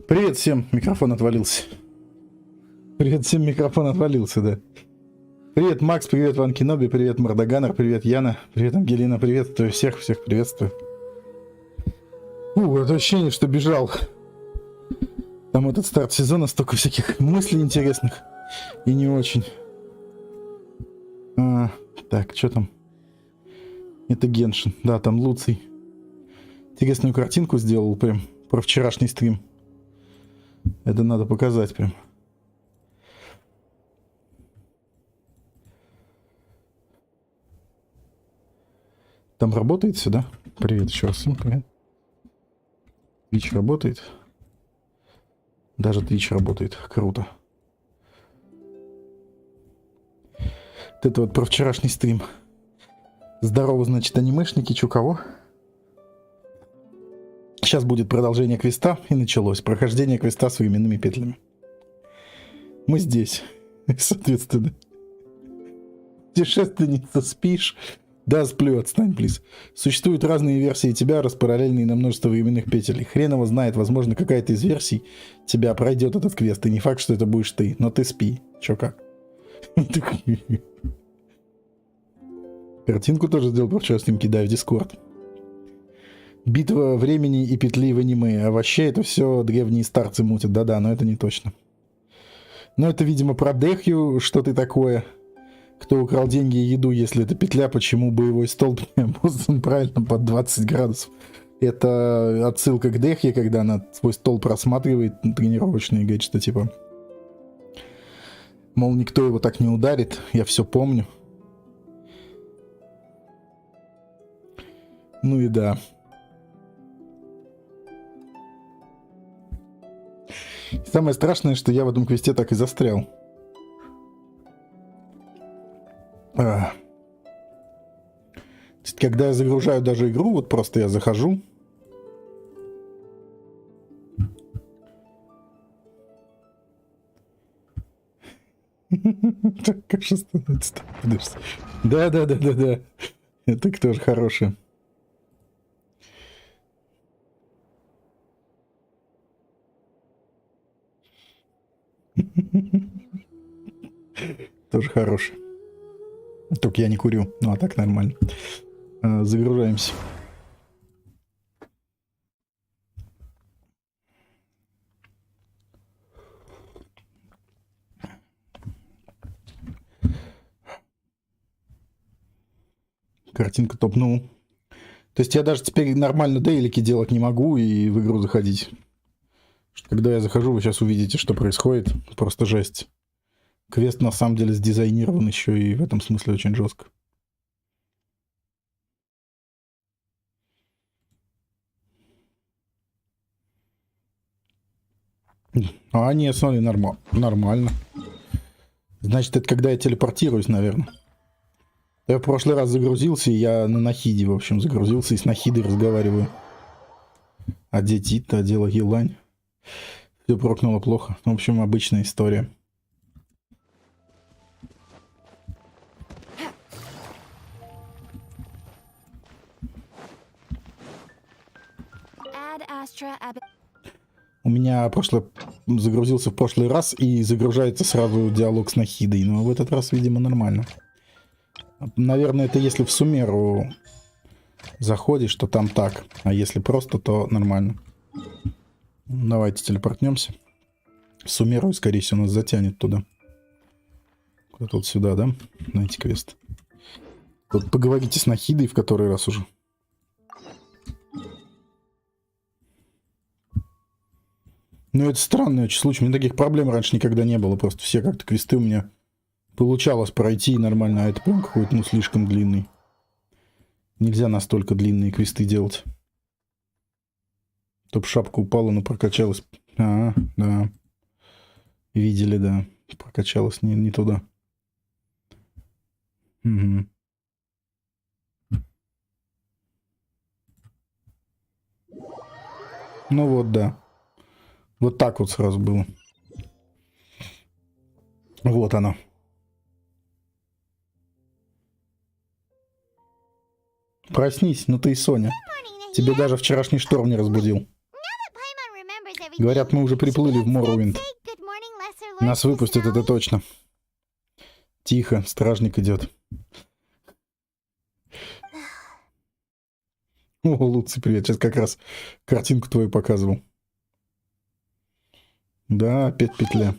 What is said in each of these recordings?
Привет всем, микрофон отвалился. Привет всем, микрофон отвалился, да. Привет, Макс, привет, Ван Киноби, привет, Мардагунер, привет, Яна, привет, Ангелина, приветствую всех приветствую. Это ощущение, что бежал. Там этот старт сезона, столько всяких мыслей интересных и не очень. Так, что там? Это Геншин, да, там Луций. Интересную картинку сделал прям про вчерашний стрим. Это надо показать прям. Там работает все, да? Привет еще раз всем, привет. Twitch работает. Даже Twitch работает. Круто. Вот это вот про вчерашний стрим. Здорово, значит, анимешники. Чё, кого? Сейчас будет продолжение квеста. И началось. Прохождение квеста с временными петлями. Мы здесь. Соответственно. Путешественница, спишь? Да, сплю, отстань, плиз. Существуют разные версии тебя, распараллельные на множество временных петель. Хрен его знает, возможно, какая-то из версий тебя пройдет этот квест. И не факт, что это будешь ты, но ты спи. Чё, как? Картинку тоже сделал, про вчера с ним кидаю в Дискорд. Битва времени и петли в аниме. А вообще это все древние старцы мутят. Да-да, но это не точно. Но это, видимо, про Дехью что-то такое. Кто украл деньги и еду, если это петля, почему боевой столб не обуздан правильно под 20 градусов? Это отсылка к Дехе, когда она свой стол просматривает тренировочный и говорит, что типа, мол, никто его так не ударит, я все помню. Ну и да. Самое страшное, что я в этом квесте так и застрял. Когда я загружаю даже игру, вот просто я захожу. Так, конечно, становится. Да. Это тоже хорошее. Тоже хорошее. Только я не курю. Ну, а так нормально. Загружаемся. Картинка топ-ну. То есть я даже теперь нормально дейлики делать не могу и в игру заходить. Когда я захожу, вы сейчас увидите, что происходит. Просто жесть. Квест на самом деле сдизайнирован еще и в этом смысле очень жестко. А, нет, смотри, нормально. Значит, это когда я телепортируюсь, наверное. Я в прошлый раз загрузился, и я на Нахиде, в общем, загрузился и с Нахидой разговариваю. А детит-то, дело елань. Все прокнуло плохо. В общем, обычная история. У меня загрузился в прошлый раз и загружается сразу диалог с Нахидой. Но в этот раз, видимо, нормально. Наверное, это если в Сумеру заходишь, то там так. А если просто, то нормально. Давайте телепортнемся. Сумеру, скорее всего, нас затянет туда. Куда-то вот сюда, да? На эти квесты. Вот поговорите с Нахидой в который раз уже. Ну, это странный очень случай. У меня таких проблем раньше никогда не было. Просто все как-то квесты у меня получалось пройти нормально. А это прям какой-то, ну, слишком длинный. Нельзя настолько длинные квесты делать. Топ шапка упала, но прокачалась. Да. Видели, да. Прокачалась не туда. Угу. Ну вот, да. Вот так вот сразу было. Вот оно. Проснись, ну ты и Соня. Тебе даже вчерашний шторм не разбудил. Говорят, мы уже приплыли в Моруинд. Нас выпустят, это точно. Тихо, стражник идет. О, Луций, привет. Сейчас как раз картинку твою показывал. Да, опять петля.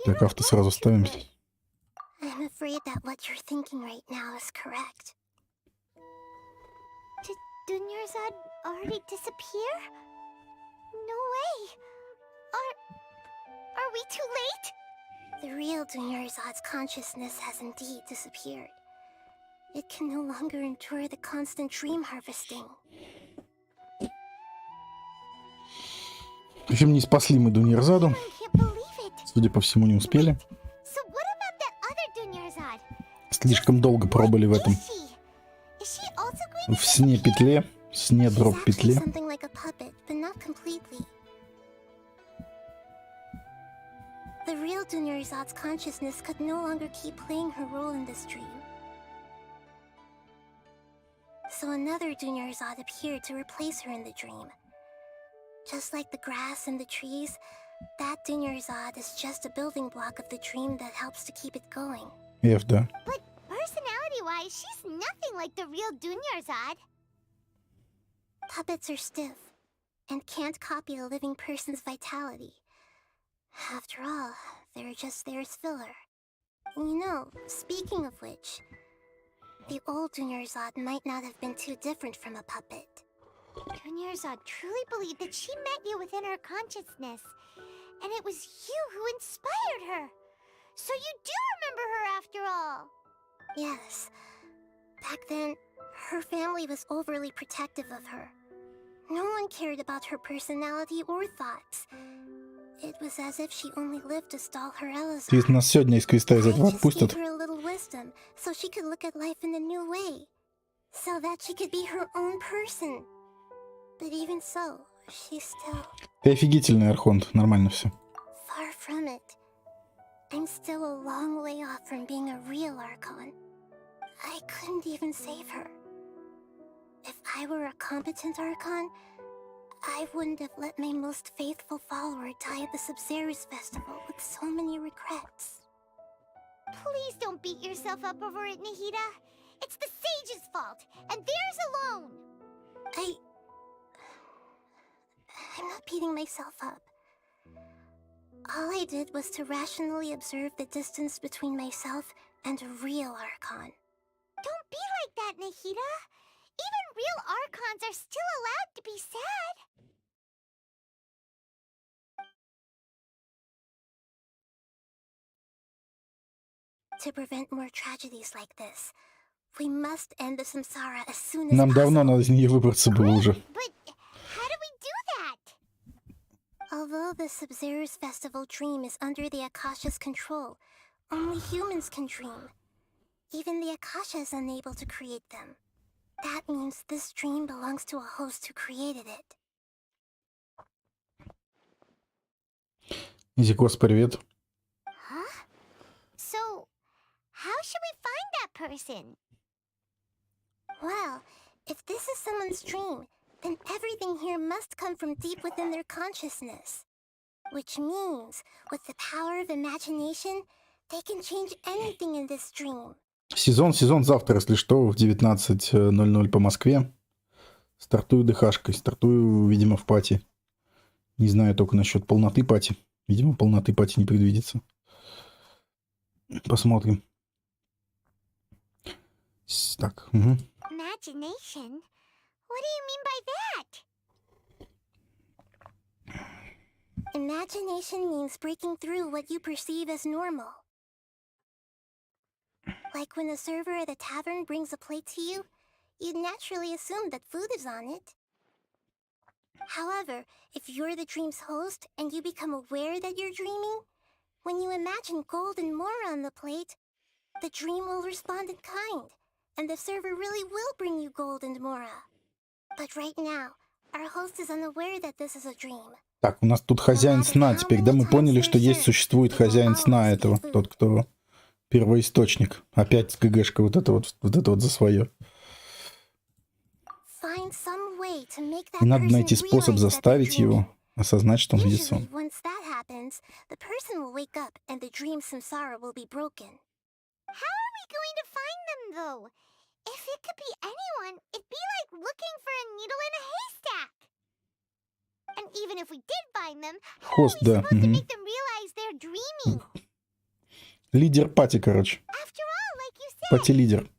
Так, авто сразу ставим. The real Dunyarzad's consciousness has indeed disappeared. It can no longer endure the constant dream harvesting. В общем, не спасли мы Dunyarzadu. Судя по всему, не успели. Слишком долго пробыли в этом. В сне петле. Сне дроп петле. The real Dunyarzad's consciousness could no longer keep playing her role in this dream. So another Dunyarzad appeared to replace her in the dream. Just like the grass and the trees, that Dunyarzad is just a building block of the dream that helps to keep it going. Да. But personality-wise, she's nothing like the real Dunyarzad. Puppets are stiff and can't copy a living person's vitality. After all, they're just there as filler. You know, speaking of which, the old Dunyarzad might not have been too different from a puppet. Dunyarzad truly believed that she met you within her consciousness, and it was you who inspired her. So you do remember her after all. Yes. Back then, her family was overly protective of her. No one cared about her personality or thoughts. It was as if she only lived to stall her Elazar. Ты нас сегодня из квеста из этого отпустят. Her a little wisdom, so she could look at life in a new way, so that she could be her own person. But even so, she's still. Ты офигительный архонт, нормально все. Far from it. I'm still a long way off from being a real Archon. I couldn't even save her. If I were a competent Archon, I wouldn't have let my most faithful follower die at the Sabzerus festival with so many regrets. Please don't beat yourself up over it, Nahida. It's the sage's fault, and theirs alone. I'm not beating myself up. All I did was to rationally observe the distance between myself and a real Archon. Don't be like that, Nahida. Even real Archons are still allowed to be sad. To prevent more tragedies like this, we must end the samsara as soon as Нам давно possible. надо из нее выбраться было уже. But how do we do that? Although the Sabzerus festival dream is under the Akasha's control, only humans can dream. Even the Akasha is unable to create them. That means this dream belongs to a host who created it. Изикос, привет. Huh? So, how should we find that person? Well, if this is someone's dream, then everything here must come from deep within their consciousness. Which means, with the power of imagination, they can change anything in this dream. Сезон завтра, если что, в 19:00 по Москве. Стартую ДХшкой. Стартую, видимо, в пати. Не знаю только насчет полноты пати. Видимо, полноты пати не предвидится. Посмотрим. Так. Угу. Imagination? What do you mean by that? Imagination means breaking through what you perceive as normal. Like when a server at a tavern brings a plate to you, you'd naturally assume that food is on it. However, if you're the dream's host and you become aware that you're dreaming, when you imagine gold and more on the plate, the dream will respond in kind, and the server really will bring you gold and mora. But right now, our host is unaware that this is a dream. Так, у нас тут хозяин сна теперь, да? Мы поняли, что существует хозяин сна этого. Тот, кто первоисточник. Опять ГГшка вот это вот за свое. Find some way И надо найти способ заставить его осознать, что он видит сон. Хост, да. Лидер пати, короче. Пати-лидер.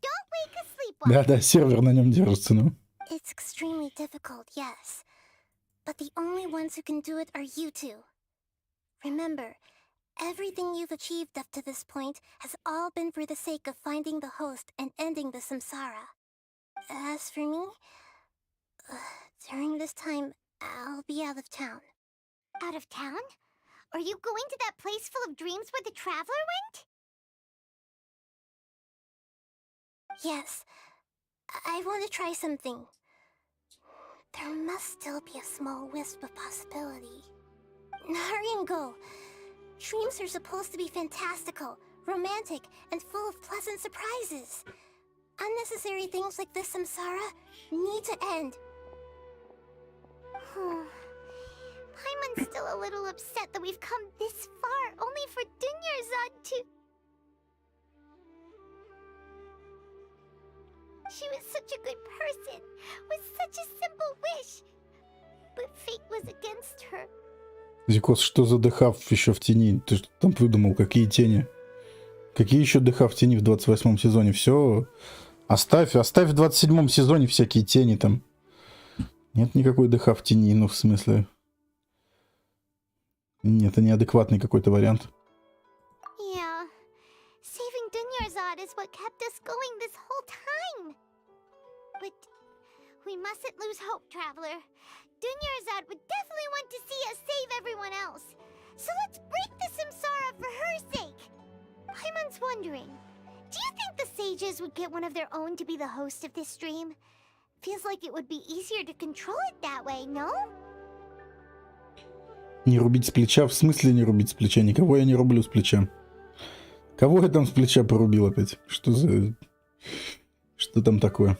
Да-да, сервер на нем держится, ну. It's extremely difficult, yes. But the only ones who can do it are you two. Remember, everything you've achieved up to this point has all been for the sake of finding the host and ending the samsara. As for me, during this time, I'll be out of town. Out of town? Are you going to that place full of dreams where the traveler went? Yes. I want to try something. There must still be a small wisp of possibility. Hurry and go. Dreams are supposed to be fantastical, romantic, and full of pleasant surprises. Unnecessary things like this samsara need to end. Paimon's still a little upset that we've come this far only for Dunyarzad to... She was such a good person, with such a simple wish. But fate was against her. Зикос, что за дыхав еще в тени? Ты что там выдумал? Какие тени? Какие еще дыхав в тени в 28-м сезоне? Все, оставь в 27-м сезоне всякие тени там. Нет никакой дыхав в тени, ну в смысле... Нет, это неадекватный какой-то вариант. Yeah. Saving Dunyarzad is what kept us going this whole time. But we mustn't lose hope, Traveler. Dunyarzad would definitely want to see us save everyone else. So let's break the samsara for her sake. Paimon's wondering, do you think the sages would get one of their own to be the host of this stream? Feels like it would be easier to control it that way, no? Не рубить с плеча? В смысле не рубить с плеча? Никого я не рублю с плеча. Кого я там с плеча порубил опять? Что за... Что там такое?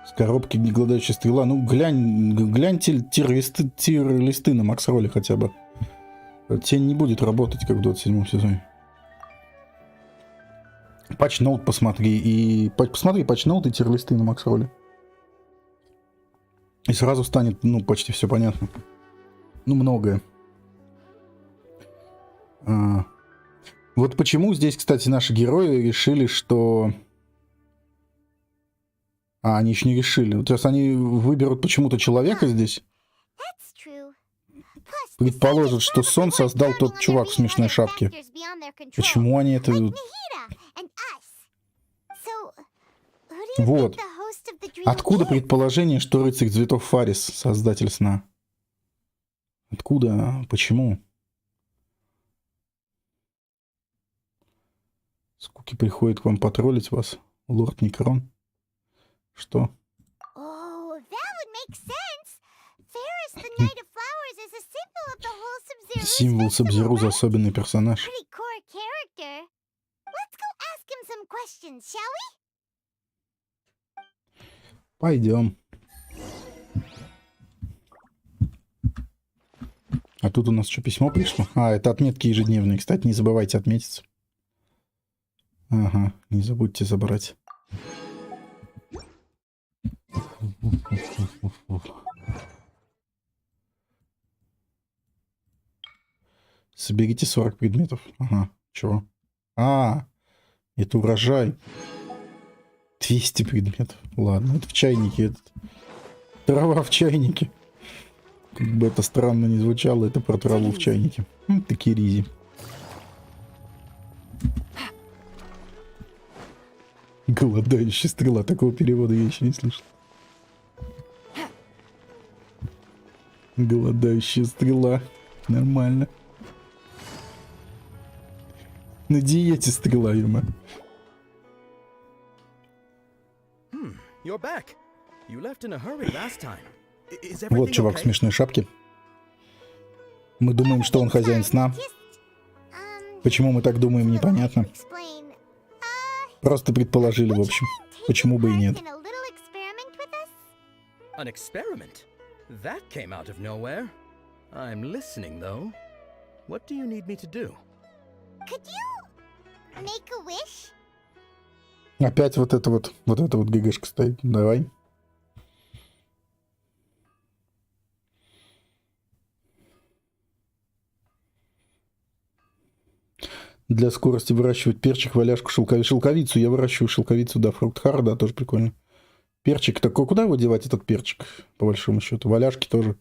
С коробки гладающая стрела. Ну, глянь тир-листы на макс-роле хотя бы. Тень не будет работать, как в 27-м сезоне. Патч-ноут посмотри. И посмотри патч-ноут и тир-листы на макс-роле. И сразу станет, ну, почти все понятно. Ну, многое. Вот почему здесь, кстати, наши герои решили, что... они еще не решили. Вот раз они выберут почему-то человека здесь, предположат, что сон создал тот чувак в смешной шапке. Почему они это... Вот. Откуда предположение, что рыцарь цветов Фарис, создатель сна? Откуда? Почему? Скуки приходит к вам потроллить вас, лорд Некрон. Что? Символ Сабзиру за особенный персонаж. Пойдем. А тут у нас что, письмо пришло? Это отметки ежедневные. Кстати, не забывайте отметиться. Ага, не забудьте забрать. Соберите 40 предметов. Ага, чего? Это урожай. 200 предметов. Ладно, это в чайнике. Трава в чайнике. Как бы это странно не звучало, это про траву в чайнике. Такие ризи. Голодающая стрела. Такого перевода я еще не слышал. Голодающая стрела. Нормально. На диете стрела, Юма. Вот чувак в смешной шапке. Мы думаем, что он хозяин сна. Почему мы так думаем, непонятно. Просто предположили, в общем. Почему бы и нет. In a little experiment with us? An experiment? That came out of nowhere. I'm listening, though. What do you need me to do? Could you make a wish? Опять вот эта вот ГГшка стоит. Давай. Для скорости выращивать перчик, валяшку, шелковицу. Я выращиваю шелковицу, да, фрукт-хара, да, тоже прикольно. Перчик такой, куда его девать, этот перчик, по большому счету? Валяшки тоже.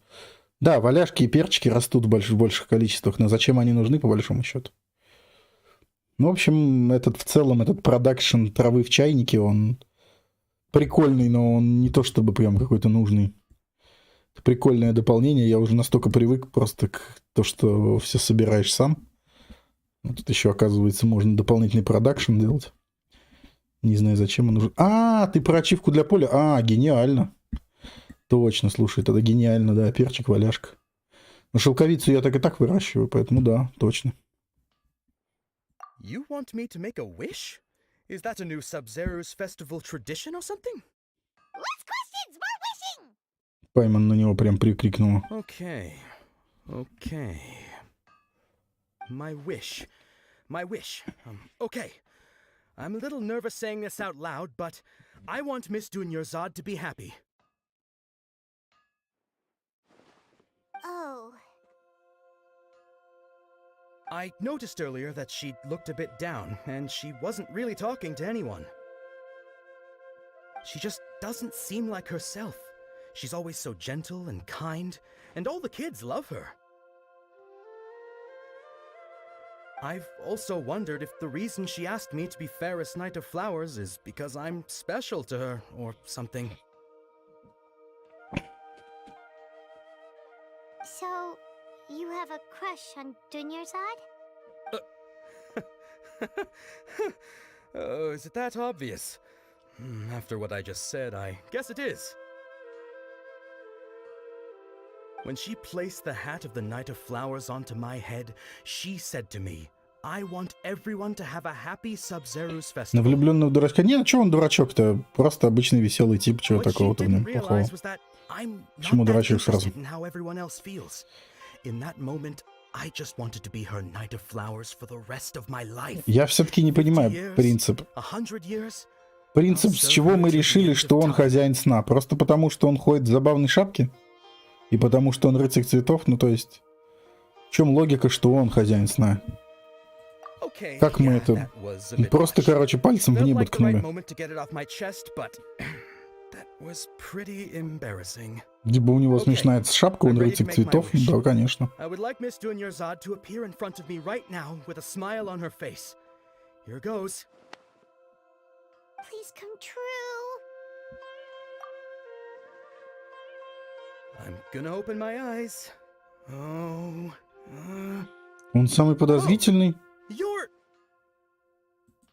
Да, валяшки и перчики растут в больших количествах, но зачем они нужны, по большому счету? Ну, в общем, в целом, этот продакшн травы в чайнике, он прикольный, но он не то чтобы прям какой-то нужный. Это прикольное дополнение, я уже настолько привык просто к тому, что все собираешь сам. Тут еще, оказывается, можно дополнительный продакшн делать. Не знаю, зачем он нужен. А, ты про ачивку для поля? А, гениально. Точно, слушай, это гениально, да, перчик, валяшка. Но шелковицу я так и так выращиваю, поэтому да, точно. You want me to make a wish? Is that a new Sub-Zero's festival tradition or something? Less questions, more wishing! Пайман на него прям прикрикнула. Okay. My wish. Okay. I'm a little nervous saying this out loud, but I want Miss Dunyarzad to be happy. Oh. I noticed earlier that she looked a bit down, and she wasn't really talking to anyone. She just doesn't seem like herself. She's always so gentle and kind, and all the kids love her. I've also wondered if the reason she asked me to be Fairest Knight of Flowers is because I'm special to her, or something. So, you have a crush on Dunyarzad? Oh, is it that obvious? After what I just said, I guess it is. When she placed the hat of the Knight of Flowers onto my head, she said to me, I want everyone to have a happy Sub-Zero's На festival. влюбленного дурачка. Не, ну что он дурачок-то? Просто обычный веселый тип, чего What she такого-то в нем didn't плохого. realize was that I'm Почему not that дурачок сразу? interested in how everyone else feels. In that moment, I just wanted to be her Knight of Flowers for the rest of my life. Я все-таки не понимаю 50 years, принцип. 100 years. Принцип, с чего мы решили, что он хозяин сна? Просто потому, что он ходит в забавной шапке? И потому, что он рыцарь цветов? Ну, то есть, в чем логика, что он хозяин сна? Okay, Как мы yeah, это... that was a bit Просто, much. короче, пальцем в Felt небо like the right ткнули. moment to get it off my chest, but that was pretty embarrassing. Либо у него Okay, смешная шапка, он I'm ready рыцарь to make my цветов. wish. Да, конечно. I would like Miss Dunyarzad to appear in front of me right now with a smile on her face. Here goes. Please come true. I'm gonna open my eyes. Oh, Он самый подозрительный. you're...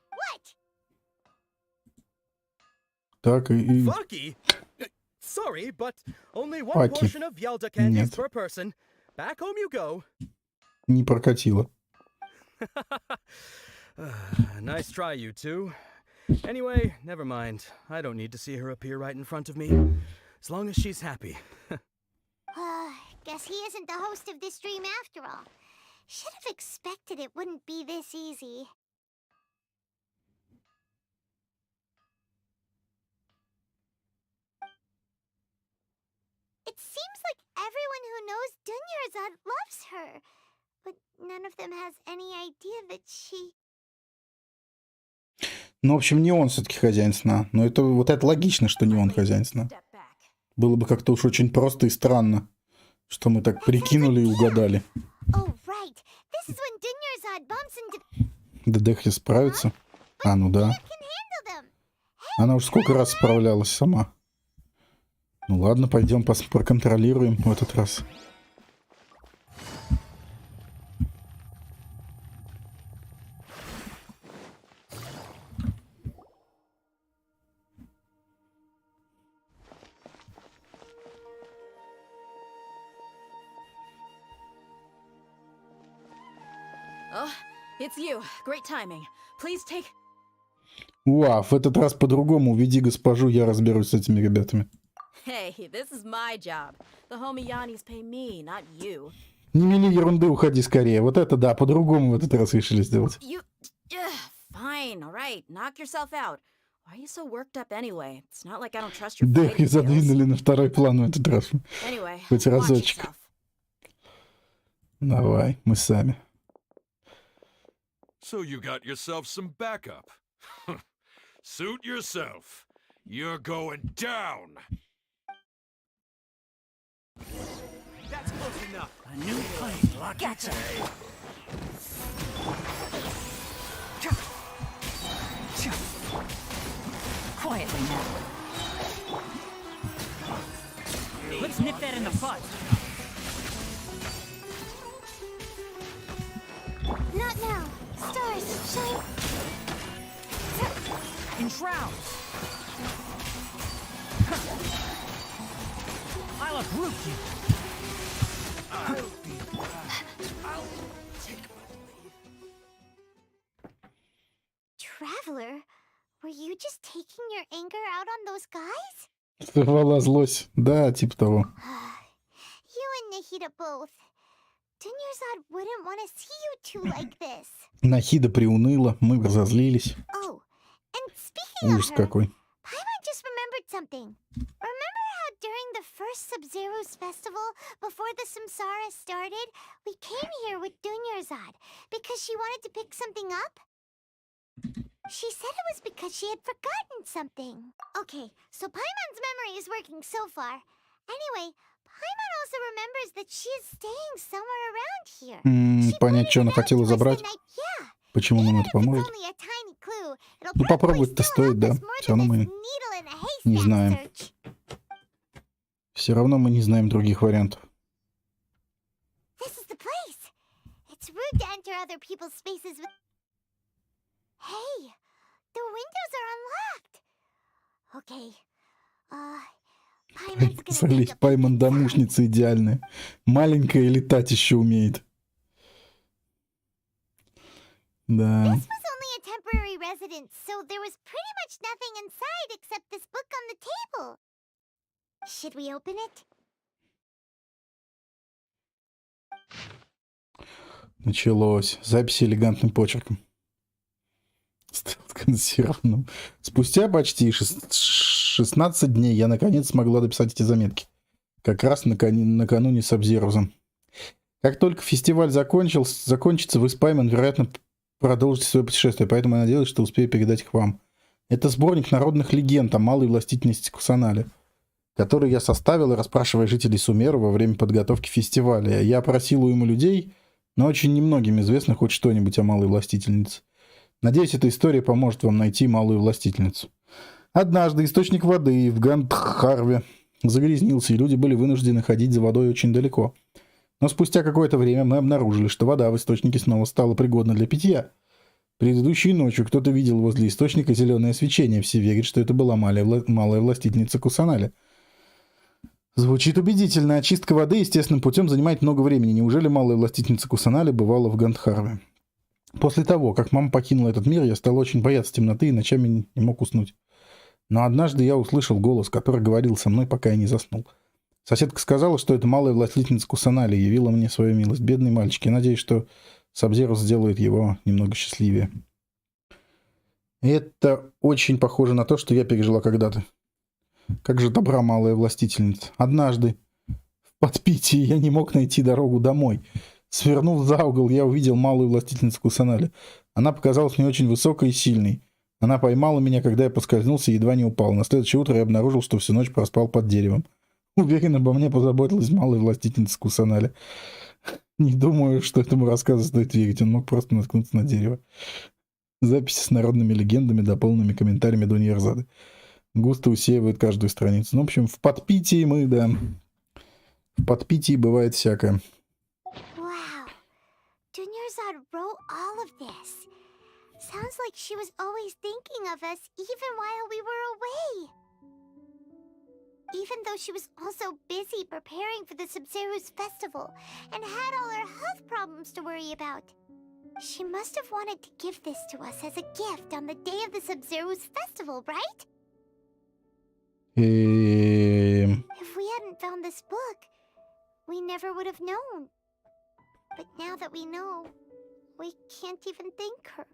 What? Так, и... Fucky? Sorry, but only one Fucky. portion of Yalda candies Нет. per person. Back home you go. Не прокатило. Nice try, you two. Anyway, never mind. I don't need to see her appear right in front of me. As long as she's happy. Guess he isn't the host of this dream after all. Should have expected it wouldn't be this easy. It seems like everyone who knows Dunyarzad loves her, but none of them has any idea that she... Ну, в общем, не он все-таки хозяин сна. Но это вот это логично, что не он хозяин сна. Было бы как-то уж очень просто и странно, что мы так прикинули и угадали. Oh, right. This is when Dunyarzad bumps into... Да Дехли справится. А, ну да. Can handle them. Она уж сколько раз справлялась сама. Ну ладно, пойдем проконтролируем в этот раз. Oh, it's you. Great timing. Please take... Уа, в этот раз по-другому. Уведи госпожу, я разберусь с этими ребятами. Hey, this is my job. The homie Yannis pay me, not you. Не мели ерунды, уходи скорее. Вот это да, по-другому в этот раз решили сделать. You... Fine, alright, knock yourself out. Why are you so worked up anyway? It's not like I don't trust your Дехи fighting skills. задвинули на второй план в этот раз. Anyway, Хоть watch разочек. yourself. Давай, мы сами. So you got yourself some backup. Suit yourself. You're going down. That's close enough. A new fight. Gotcha. Quietly now. Let's nip that in the bud. Not now. Stars, shine. In shrouds. I'll uproot you. Traveler, were you just taking your anger out on those guys? Сорвала злость. Да, типа того. You and Nahida both. Dunyarzad wouldn't want to see you two like this. Нахида приуныла, мы разозлились. Oh, and speaking of Ужас her, какой. Paimon just remembered something. Remember how during the first Sub-Zero's festival, before the Samsara started, we came here with Dunyarzad because she wanted to pick something up? She said it was because she had forgotten something. Okay, so Paimon's memory is working so far. Anyway, Paimon also remembers that she is staying somewhere around here. She Понять, pointed что она it out хотела to us забрать. the night- Yeah. Почему нам Even это if it's поможет? only a tiny clue, it'll Ну, probably попробовать-то still стоит, help да. us more Все равно than мы this needle in a не haystack знаем. search. Все равно мы не знаем других вариантов. This is the place. It's rude to enter other people's spaces with... Hey, the windows are unlocked. Okay. Paimon's gonna take Солить, a peek Пайман inside. домушница идеальная. Маленькая и летать еще умеет. Да. This was only a temporary residence, so there was pretty much nothing inside except this book on the table. Should we open it? Началось. Записи элегантным почерком. Сконсервным. Спустя почти 16 дней я наконец смогла дописать эти заметки. Как раз накануне с Обзервзом. Как только фестиваль закончится, вы с Пайман, вероятно, продолжите свое путешествие, поэтому я надеюсь, что успею передать их вам. Это сборник народных легенд о малой властительности Кусанале, который я составил, расспрашивая жителей Сумеру во время подготовки фестиваля. Я опросил у ему людей, но очень немногим известно хоть что-нибудь о малой властительнице. Надеюсь, эта история поможет вам найти малую властительницу. Однажды источник воды в Гандхарве загрязнился, и люди были вынуждены ходить за водой очень далеко. Но спустя какое-то время мы обнаружили, что вода в источнике снова стала пригодна для питья. Предыдущей ночью кто-то видел возле источника зеленое свечение. Все верят, что это была малая властительница Кусаналя. Звучит убедительно. Очистка воды естественным путем занимает много времени. Неужели малая властительница Кусаналя бывала в Гандхарве? После того, как мама покинула этот мир, я стал очень бояться темноты и ночами не мог уснуть. Но однажды я услышал голос, который говорил со мной, пока я не заснул. Соседка сказала, что это малая властительница Кусаналя и явила мне свою милость. Бедный мальчик. Я надеюсь, что Сабзерус сделает его немного счастливее. И это очень похоже на то, что я пережила когда-то. Как же добра малая властительница. Однажды в подпитии я не мог найти дорогу домой. Свернув за угол, я увидел малую властительницу Кусаналя. Она показалась мне очень высокой и сильной. Она поймала меня, когда я поскользнулся и едва не упал. На следующее утро я обнаружил, что всю ночь проспал под деревом. Уверен, обо мне позаботилась малая властительница Кусаналя. Не думаю, что этому рассказу стоит верить. Он мог просто наткнуться на дерево. Записи с народными легендами, дополненными комментариями Dunyarzad. Густо усеивают каждую страницу. Ну, в общем, в подпитии мы, да. В подпитии бывает всякое. Wow. Dunyarzad wrote all of this. Sounds like she was always thinking of us even while we were away. Even though she was also busy preparing for the Sub-Zero's festival and had all her health problems to worry about. She must have wanted to give this to us as a gift on the day of the Sub-Zero's festival, right? If we hadn't found this book, we never would have known. But now that we know, we can't even thank her.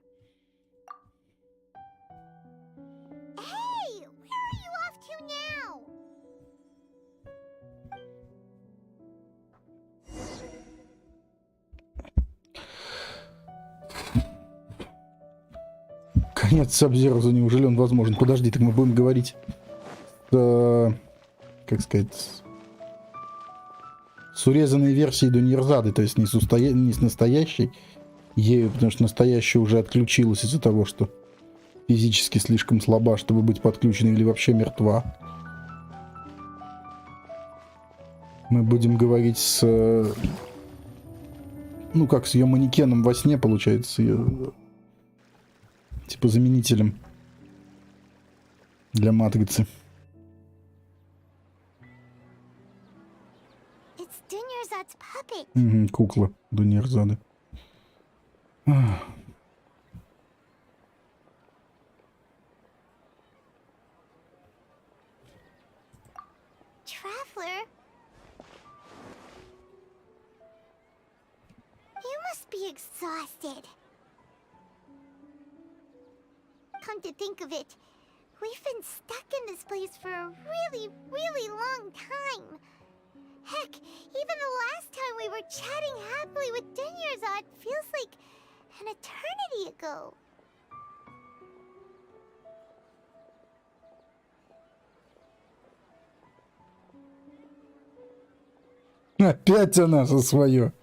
Hey! Where are you off to now? Конец Саб-Зеро, неужели он возможен? Подожди, так мы будем говорить, как сказать, с урезанной версией до Нирзады, то есть не с настоящей ею, потому что настоящая уже отключилась из-за того, что физически слишком слаба, чтобы быть подключенной, или вообще мертва. Мы будем говорить с... Ну, как с ее манекеном во сне, получается, с ее... Типа заменителем для матрицы. Угу, кукла до Нирзады. Traveler? You must be exhausted. Come to think of it, we've been stuck in this place for a really, really long time. Heck, even the last time we were chatting happily with Dunyarzad feels like an eternity ago. Опять она за свое.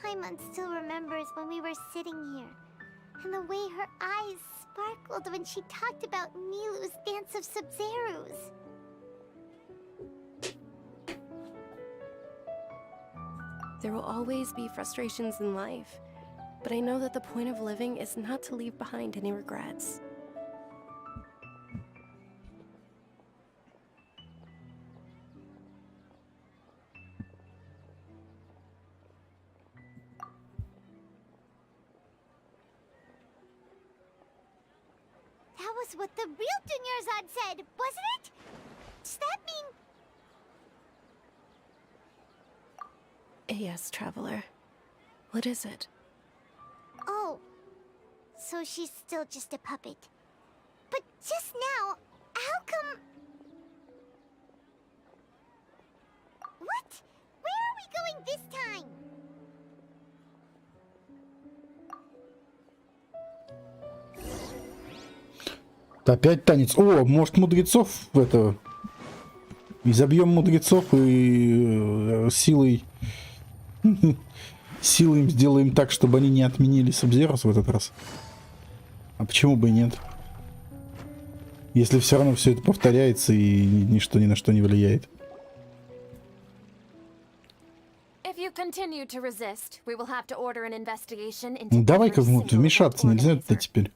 Paimon still remembers when we were sitting here, and the way her eyes sparkled when she talked about Nilu's Dance of Sub-Zeros. There will always be frustrations in life, but I know that the point of living is not to leave behind any regrets. That was what the real Dunyarzad said, wasn't it? Does that mean... Yes, Traveler. What is it? Oh, so she's still just a puppet. But just now, how come... What? Where are we going this time? Опять танец. О, может, мудрецов это... Изобьем мудрецов и силой... Силой им сделаем так, чтобы они не отменили Саб-Зерос в этот раз. А почему бы и нет? Если все равно все это повторяется и ничто ни на что не влияет. Давай-ка вмешаться нельзя-то теперь.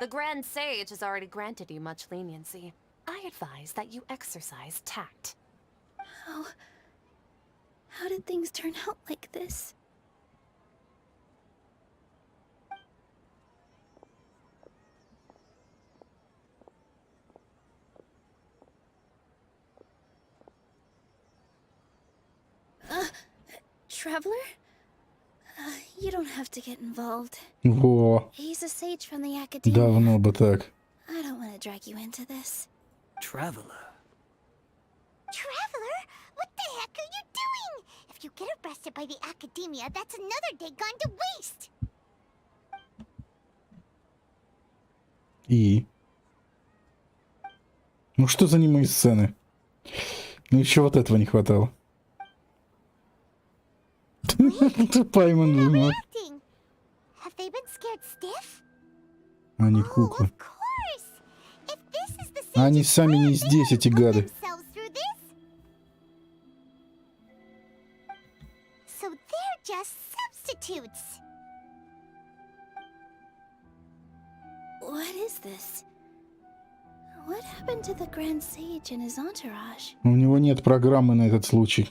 The Grand Sage has already granted you much leniency. I advise that you exercise tact. How did things turn out like this? Traveler? You don't have to get involved. Во. He's a sage from the academy. Давно бы так. I don't want to drag you into this. Traveler. Traveler? What the heck are you doing? If you get arrested by the academia, that's another day gone to waste. И? Ну что за немые сцены? Ну еще вот этого не хватало. Пойман. Have they been scared stiff? Они куклы. Of course. Они сами не здесь, эти гады. What is this? What happened to the Grand Sage and his entourage? У него нет программы на этот случай.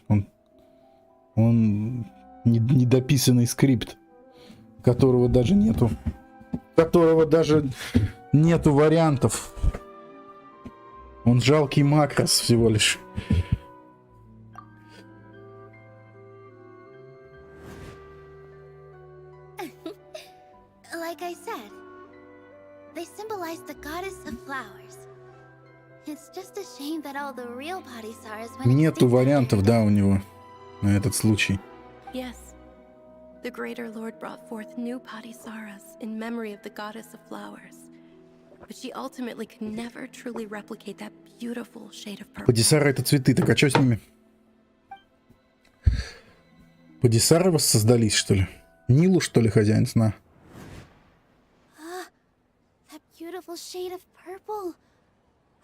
Он недописанный скрипт, которого даже нету. Которого даже нету вариантов. Он жалкий макрос всего лишь. Like I said, they symbolize the goddess of flowers. It's just a shame that all the real Padisars went Нету extinct. вариантов, да, у него на этот случай. Yes. The Greater Lord brought forth new Padisaras in memory of the goddess of flowers. But she ultimately could never truly replicate that beautiful shade of purple. Падисары — это цветы, так а что с ними? Падисары воссоздались, что ли? Нилу, что ли, хозяин сна? That beautiful shade of purple.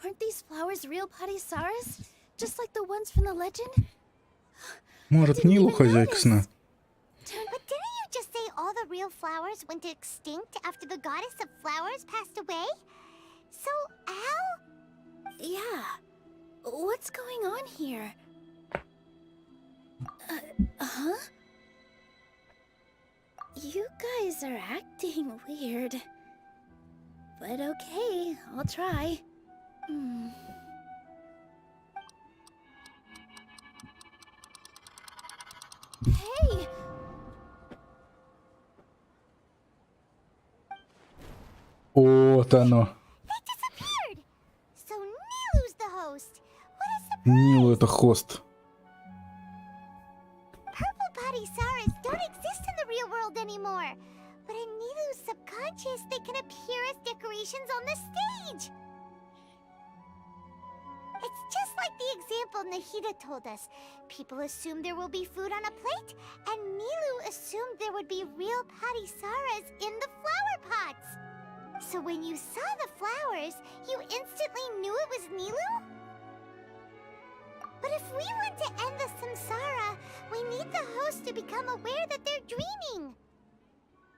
Aren't these flowers real Padisaras? Just like the ones from the legend? Может, Нилу хозяйка сна? But didn't you just say all the real flowers went extinct after the goddess of flowers passed away? So, how? Yeah. What's going on here? Huh? You guys are acting weird. But okay, I'll try. Hey! Вот оно. They disappeared! So Nilu's the host. What a surprise! Нилу — это хост. Purple Padisaras don't exist in the real world anymore. But in Nilu's subconscious, they can appear as decorations on the stage. It's just like the example Nahida told us. People assumed there will be food on a plate, and Nilu assumed there would be real Padisaras in the flower pots. So when you saw the flowers, you instantly knew it was Nilu? But if we want to end the samsara, we need the host to become aware that they're dreaming.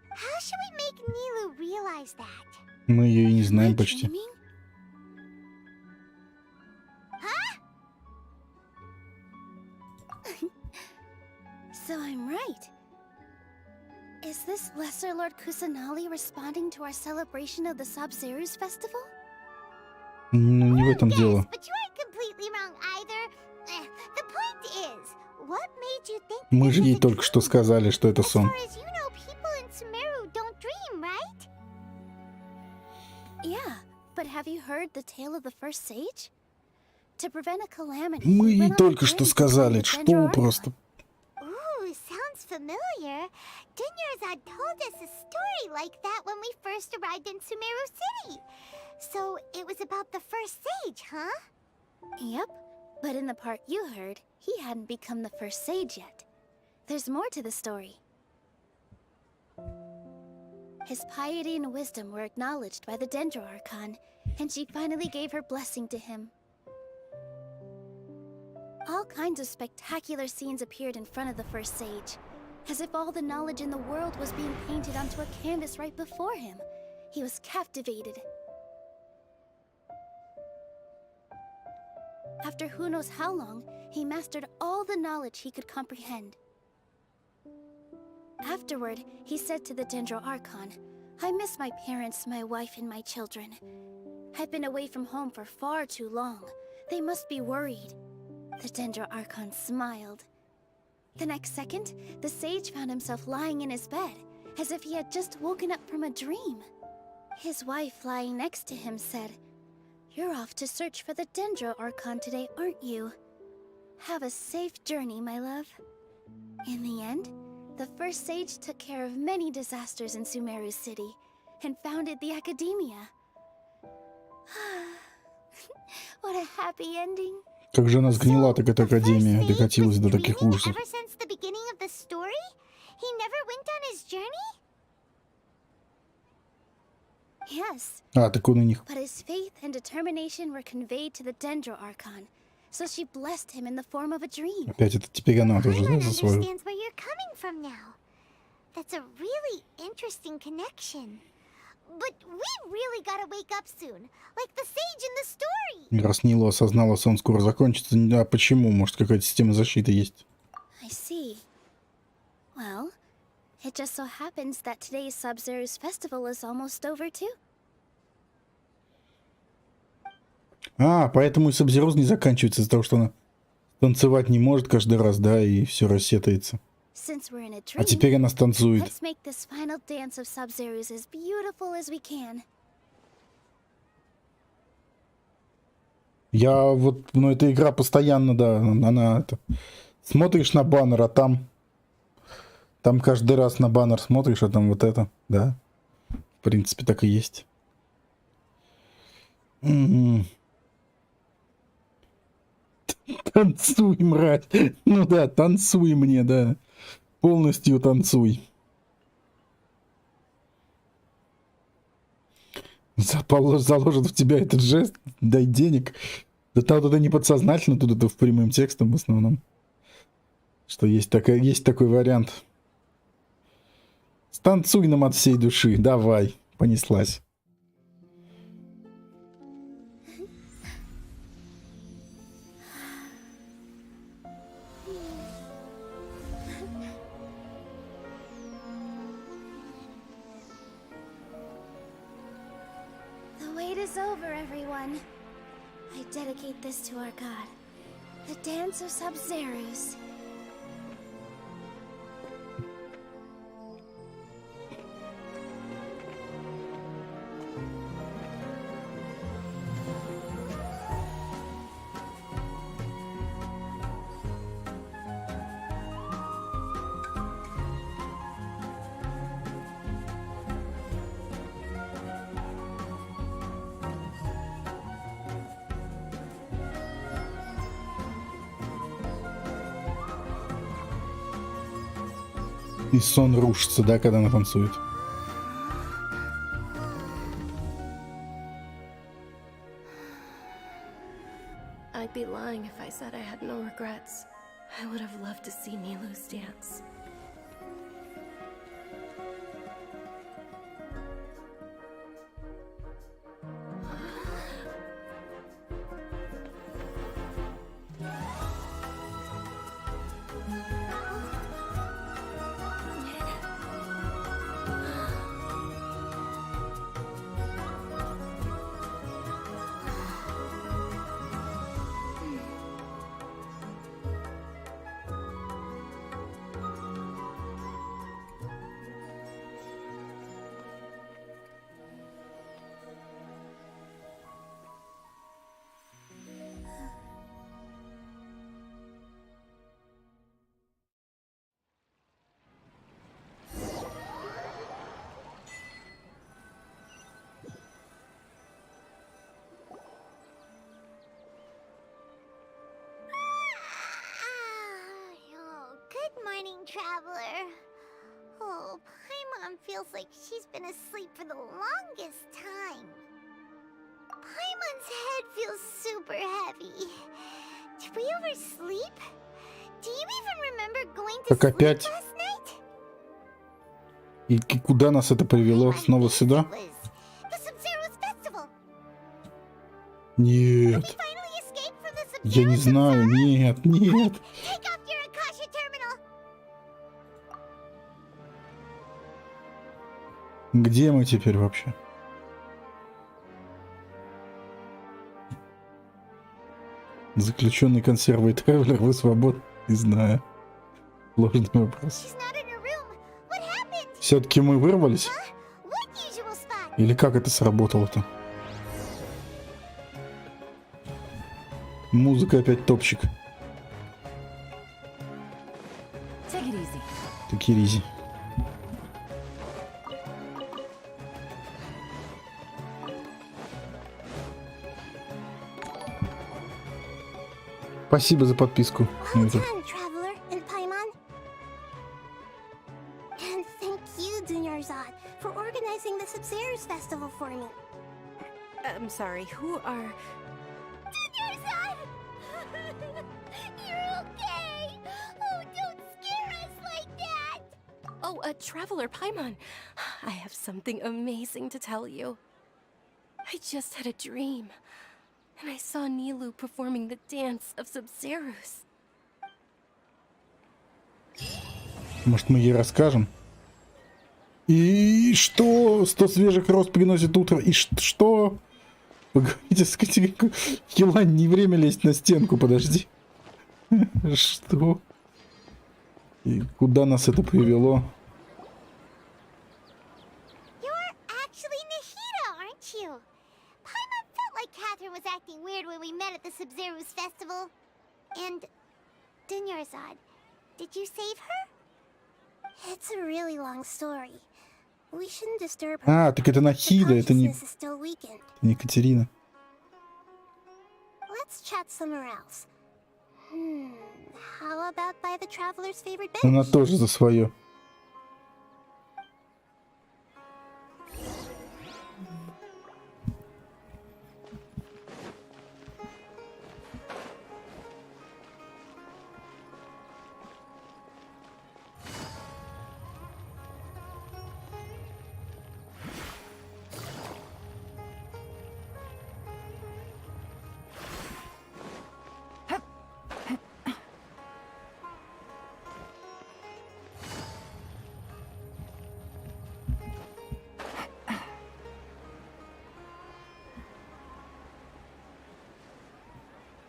How should we make Nilu realize that? Мы ее и не знаем почти. Dreaming? Huh? So I'm right. Is this Lesser Lord Kusanali responding to our celebration of the Sabzerus festival? Ну, не в этом Yes, дело. but you aren't completely wrong either. The point is, what made you think Мы же this ей is a только что dream? сказали, что это As сон. far as you know, people in Sumeru don't dream, right? Yeah, but have you heard the tale of the first sage? To prevent a calamity, Мы he ей went on a только journey что to find сказали, the что dendro-archon. просто... Ooh, sounds familiar. Dunyarzad told us a story like that when we first arrived in Sumeru City. So it was about the first sage, huh? Yep, but in the part you heard, he hadn't become the first sage yet. There's more to the story. His piety and wisdom were acknowledged by the dendro-archon, and she finally gave her blessing to him. All kinds of spectacular scenes appeared in front of the first sage, as if all the knowledge in the world was being painted onto a canvas right before him. He was captivated. After who knows how long, he mastered all the knowledge he could comprehend. Afterward, he said to the dendro-archon, "I miss my parents, my wife, and my children. I've been away from home for far too long. They must be worried." The dendro-archon smiled. The next second, the sage found himself lying in his bed, as if he had just woken up from a dream. His wife, lying next to him, said, "You're off to search for the dendro-archon today, aren't you? Have a safe journey, my love." In the end, the first sage took care of many disasters in Sumeru City, and founded the Academia. What a happy ending. Как же она сгнила, так эта академия докатилась до таких ужасов. Ever since the beginning of the story, he never went on his journey? Yes, А, так он у них. but his faith and determination were conveyed to the dendro-archon, so she blessed him in the form of a dream. Опять это теперь она тоже Paimon за свою. understands where you're coming from now. That's a really interesting connection. But we really gotta wake up soon, like the sage in the story. Раз Нила осознала, сон скоро закончится. А почему? Может, какая-то система защиты есть? I see. Well, it just so happens that today's Sub-Zero's festival is almost over too. А, поэтому и Сабзироз не заканчивается из-за того, что она танцевать не может каждый раз, да, и все рассетается. Since we're in a А dream, теперь она станцует. let's make this final dance of Sub-Zero's as beautiful as we can. Я вот, ну, эта игра постоянно, да, она это... Смотришь на баннер, а там каждый раз на баннер смотришь, а там вот это, да. В принципе, так и есть. Танцуй, мразь. Ну да, танцуй мне, да. Полностью танцуй. Заложит в тебя этот жест, дай денег. Да там это не подсознательно, тут это в прямым текстом в основном. Что есть такой вариант. Станцуй нам от всей души, давай, понеслась. The wait is over, everyone. I dedicate this to our god, the dance of Sub-Zeros. И сон рушится, да, когда она танцует. I'd be lying if I said I had no regrets. I would have loved to see Nilu's dance. Traveler. Oh, Paimon feels like she's been asleep for the longest time. Paimon's head feels super heavy. Did we oversleep? Do you even remember going to Так sleep опять. last night? И куда нас это привело? Снова сюда? The Sub-Zero's festival. Нет. We finally escaped from the Я не Sub-Zero's знаю. samsara? Нет, нет. Take off your Akasha terminal. Где мы теперь вообще? Заключенный консервой Тревелер, вы свободны? Не знаю. Сложный вопрос. She's not in her room. What happened? Все-таки мы вырвались? What usual spot? Или как это сработало-то? Музыка опять топчик. Take it easy. Такие ризи. Спасибо за подписку. Well done, Traveler and Paimon. And thank you, Dunyarzad, for organizing the Sub-Zero's festival for me. I'm sorry, who are... Dunyarzad! You're okay! Oh, don't scare us like that! Oh, Traveler Paimon, I have something amazing to tell you. I just had a dream, and I saw Nilu performing the dance of Sub-Zeros. Может, мы ей расскажем? И что? 100 свежих роз приносит утро. И что? Погодите, Хила, не время лезть на стенку, подожди. Что? И куда нас это привело? You're actually Nahida, aren't you? Paimon felt like Catherine was acting weird when we met at the Sub-Zero's festival. And Dunyarzad, did you save her? It's a really long story. We shouldn't disturb her. А, так это Нахида, это не Екатерина. Let's chat somewhere else. How about by the traveler's favorite bench? Она тоже за свое.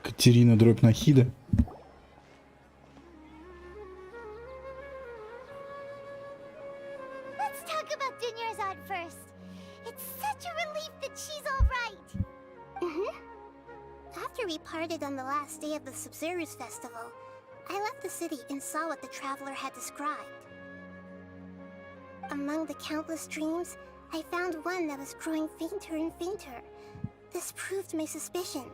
Екатерина дробь Нахида. Let's talk about Dunyarzad first. It's such a relief that she's all right. After we parted on the last day of the Sub-Zero's festival, I left the city and saw what the traveler had described. Among the countless dreams, I found one that was growing fainter and fainter. This proved my suspicion.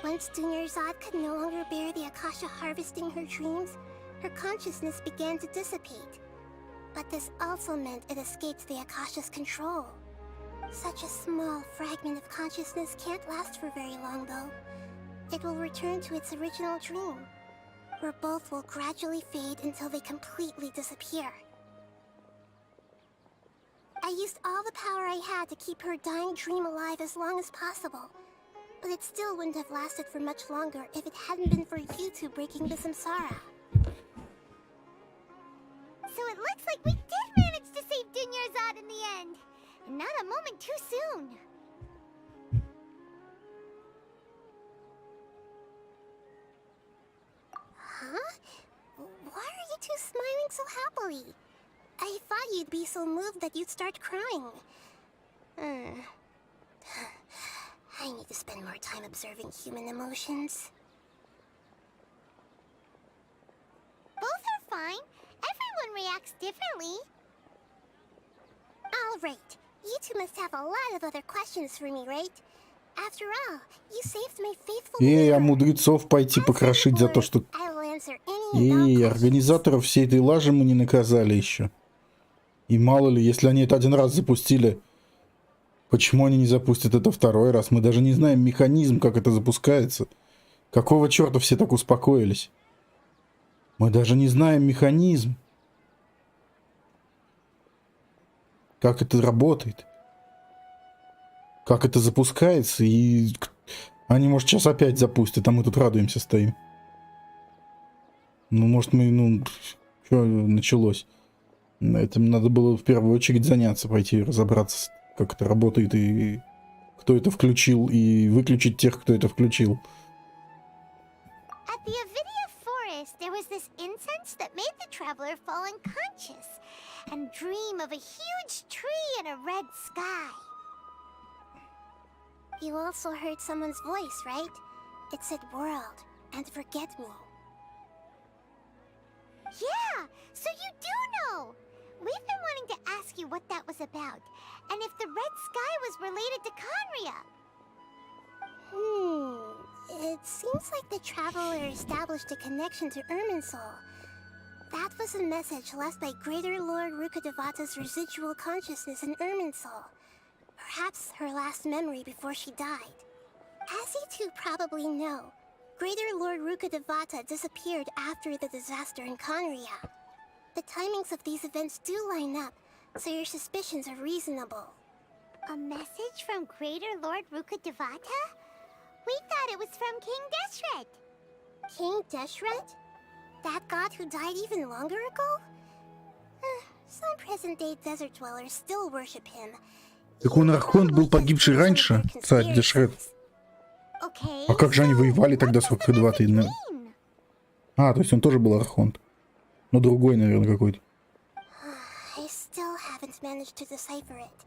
Once Dunyarzad could no longer bear the Akasha harvesting her dreams, her consciousness began to dissipate. But this also meant it escaped the Akasha's control. Such a small fragment of consciousness can't last for very long, though. It will return to its original dream, where both will gradually fade until they completely disappear. I used all the power I had to keep her dying dream alive as long as possible. But it still wouldn't have lasted for much longer if it hadn't been for you two breaking the samsara. So it looks like we did manage to save Dunyarzad in the end. And not a moment too soon. Huh? Why are you two smiling so happily? I thought you'd be so moved that you'd start crying. I need to spend more time observing human emotions. Both are fine. Everyone reacts differently. All right. You two must have a lot of other questions for me, right? After all, you saved my faithful А neighbor. мудрецов пойти покрошить за то, что... I will answer any and all questions. Организаторов всей этой лажи мы не наказали еще. И мало ли, если они это один раз запустили, почему они не запустят это второй раз? Мы даже не знаем механизм, как это запускается. Какого черта все так успокоились? Мы даже не знаем механизм. Как это работает. Как это запускается. И они, может, сейчас опять запустят, а мы тут радуемся стоим. Ну, может, мы... что началось? Этим надо было в первую очередь заняться, пойти разобраться, как это работает, и кто это включил, и выключить тех, кто это включил. At the Avidia forest, there was this incense that made the traveler fall unconscious and dream of a huge tree and a red sky. You also heard someone's voice, right? It said world and forget me. Yeah, so you do know! We've been wanting to ask you what that was about, and if the red sky was related to Conria. It seems like the traveler established a connection to Irminsul. That was a message left by Greater Lord Rukkhadevata's residual consciousness in Irminsul. Perhaps her last memory before she died. As you two probably know, Greater Lord Rukkhadevata disappeared after the disaster in Conria. The timings of these events do line up, so your suspicions are reasonable. A message from Greater Lord Rukkhadevata? We thought it was from King Deshret. King Deshret? That god who died even longer ago? Some present-day desert dwellers still worship him. Так он Архонт был погибший раньше, царь Дешрет. А как же они воевали тогда с Рукхадеватой? А, то есть он тоже был Архонт. Но другой, наверное, какой-то. I still haven't managed to decipher it.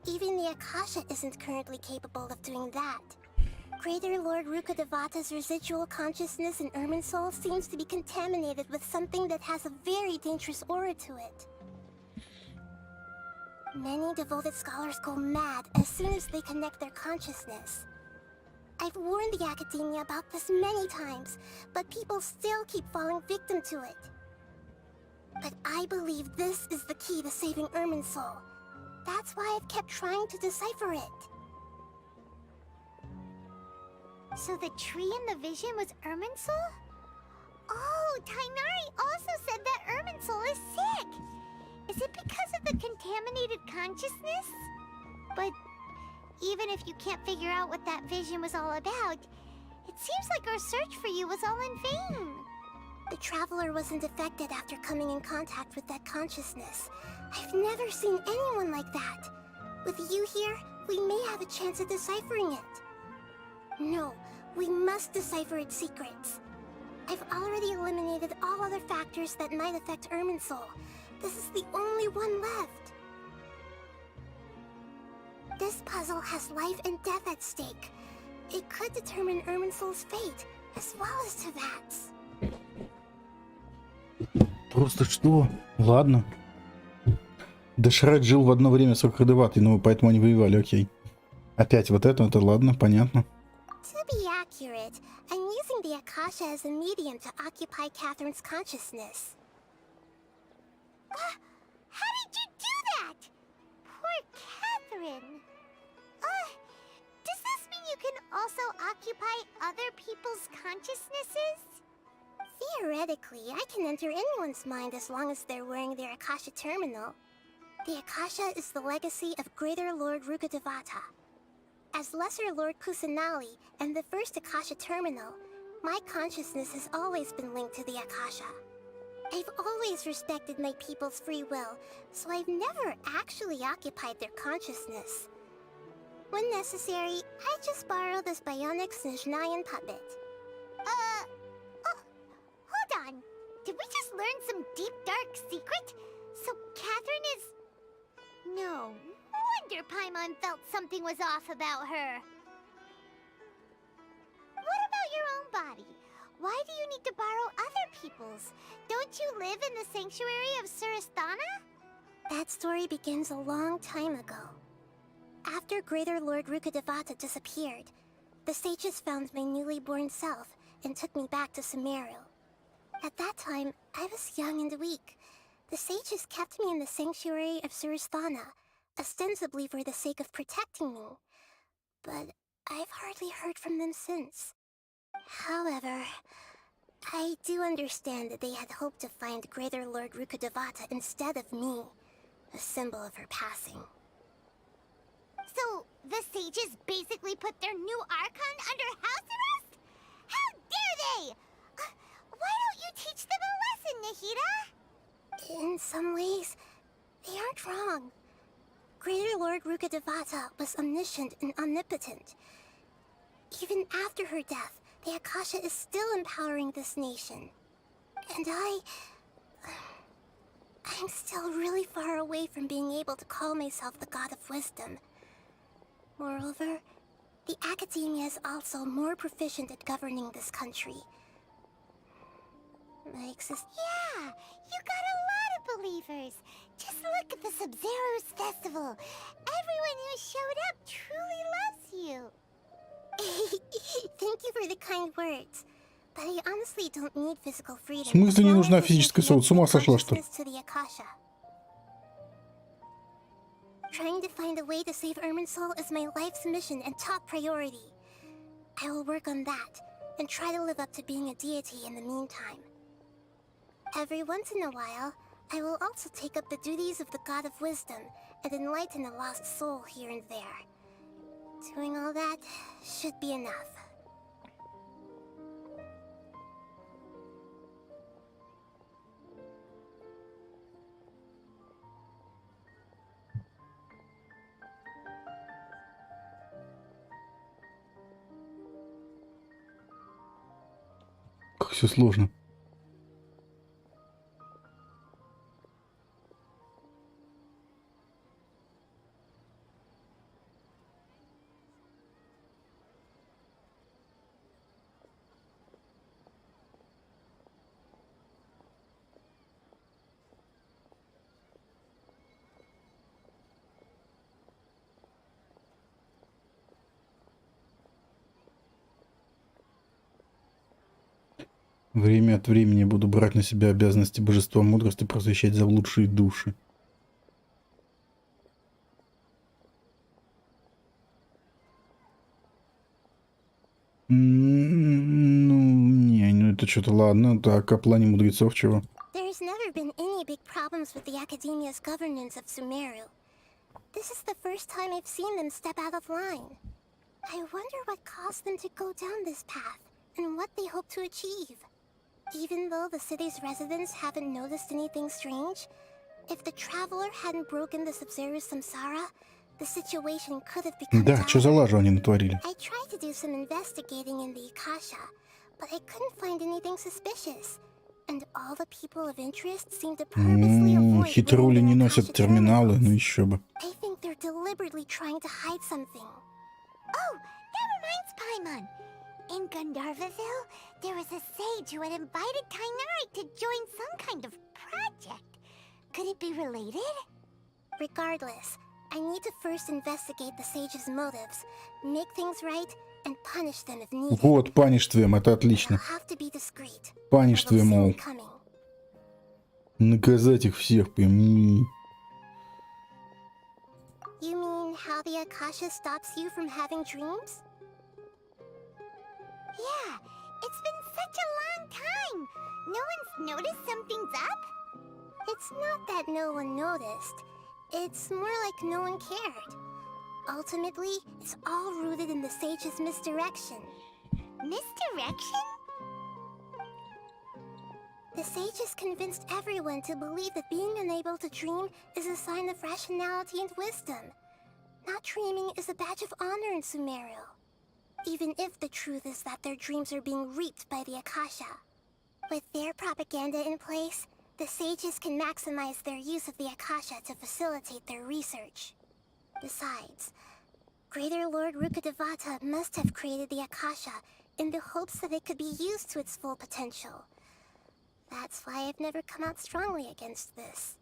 Even the Akasha isn't currently capable of doing that. Greater Lord Rukkhadevata's residual consciousness in Irminsul seems to be contaminated with something that has a very dangerous aura to it. Many devoted scholars go mad as soon as they connect their consciousness. I've warned the academia about this many times, but people still keep falling victim to it. But I believe this is the key to saving Irminsul. That's why I've kept trying to decipher it. So the tree in the vision was Irminsul? Oh, Tainari also said that Irminsul is sick! Is it because of the contaminated consciousness? But even if you can't figure out what that vision was all about, it seems like our search for you was all in vain. The traveler wasn't affected after coming in contact with that consciousness. I've never seen anyone like that. With you here, we may have a chance at deciphering it. No, we must decipher its secrets. I've already eliminated all other factors that might affect Irminsul. This is the only one left. This puzzle has life and death at stake. It could determine Irminsul's fate, as well as Tevat's. Просто что? Ладно. Дешрет жил в одно время с Рукхадеватой, но поэтому они воевали, окей. Опять вот это ладно, понятно. To be accurate, I'm using the Akasha as a medium to occupy Catherine's consciousness. How did you do that? Poor Catherine. Does this mean you can also occupy other people's consciousnesses? Theoretically, I can enter anyone's mind as long as they're wearing their Akasha terminal. The Akasha is the legacy of Greater Lord Rukkhadevata. As Lesser Lord Kusanali and the first Akasha terminal, my consciousness has always been linked to the Akasha. I've always respected my people's free will, so I've never actually occupied their consciousness. When necessary, I just borrow this bionic Snezhnayan puppet. Hold on. Did we just learn some deep, dark secret? So Catherine is... No wonder Paimon felt something was off about her. What about your own body? Why do you need to borrow other people's? Don't you live in the sanctuary of Surasthana? That story begins a long time ago. After Greater Lord Rukkhadevata disappeared, the sages found my newly born self and took me back to Sumeru. At that time, I was young and weak. The sages kept me in the sanctuary of Surasthana, ostensibly for the sake of protecting me. But I've hardly heard from them since. However, I do understand that they had hoped to find Greater Lord Rukkhadevata instead of me, a symbol of her passing. So, the sages basically put their new Archon under house arrest? How dare they! Why don't you teach them a lesson, Nahida? In some ways, they aren't wrong. Greater Lord Rukkhadevata was omniscient and omnipotent. Even after her death, the Akasha is still empowering this nation. And I'm still really far away from being able to call myself the God of Wisdom. Moreover, the academia is also more proficient at governing this country. Yeah, you got a lot of believers. Just look at the Sub-Zero's festival. Everyone who showed up truly loves you. Thank you for the kind words. But I honestly don't need physical freedom. В смысле не нужна физическая свобода? С ума сошла, что ли? Trying to find a way to save Irminsul is my life's mission and top priority. I will work on that, and try to live up to being a deity in the meantime. Every once in a while, I will also take up the duties of the God of Wisdom and enlighten a lost soul here and there. Doing all that should be enough. Как все сложно. Время от времени буду брать на себя обязанности божества мудрости, просвещать заблудшие души. Ну это что-то ладно. Так, о плане мудрецов чего? There's never been any big problems with the Academia's governance of Sumeru. This is the first time I've seen them step out of line. I wonder what caused them to go down this path, and what they hope to achieve. Even though the city's residents haven't noticed anything strange, if the traveler hadn't broken the Sub-Zero's samsara, the situation could have become Да, что за лажу они натворили? I tried to do some investigating in the Akasha, but I couldn't find anything suspicious. And all the people of interest seem to purposely avoid Хитрули не носят терминалы, ну еще бы. I think they're deliberately trying to hide something. Oh, that reminds Paimon. In Gandharvaville, there was a sage who had invited Tainari to join some kind of project. Could it be related? Regardless, I need to first investigate the sage's motives, make things right, and punish them if needed. Вот, паништвем, это отлично. I'll have to be discreet. Паништвем, мол. Наказать их всех прям. You mean how the Akasha stops you from having dreams? Yeah, it's been such a long time. No one's noticed something's up? It's not that no one noticed. It's more like no one cared. Ultimately, it's all rooted in the sage's misdirection. Misdirection? The sage has convinced everyone to believe that being unable to dream is a sign of rationality and wisdom. Not dreaming is a badge of honor in Sumeru. Even if the truth is that their dreams are being reaped by the Akasha. With their propaganda in place, the sages can maximize their use of the Akasha to facilitate their research. Besides, Greater Lord Rukkhadevata must have created the Akasha in the hopes that it could be used to its full potential. That's why I've never come out strongly against this.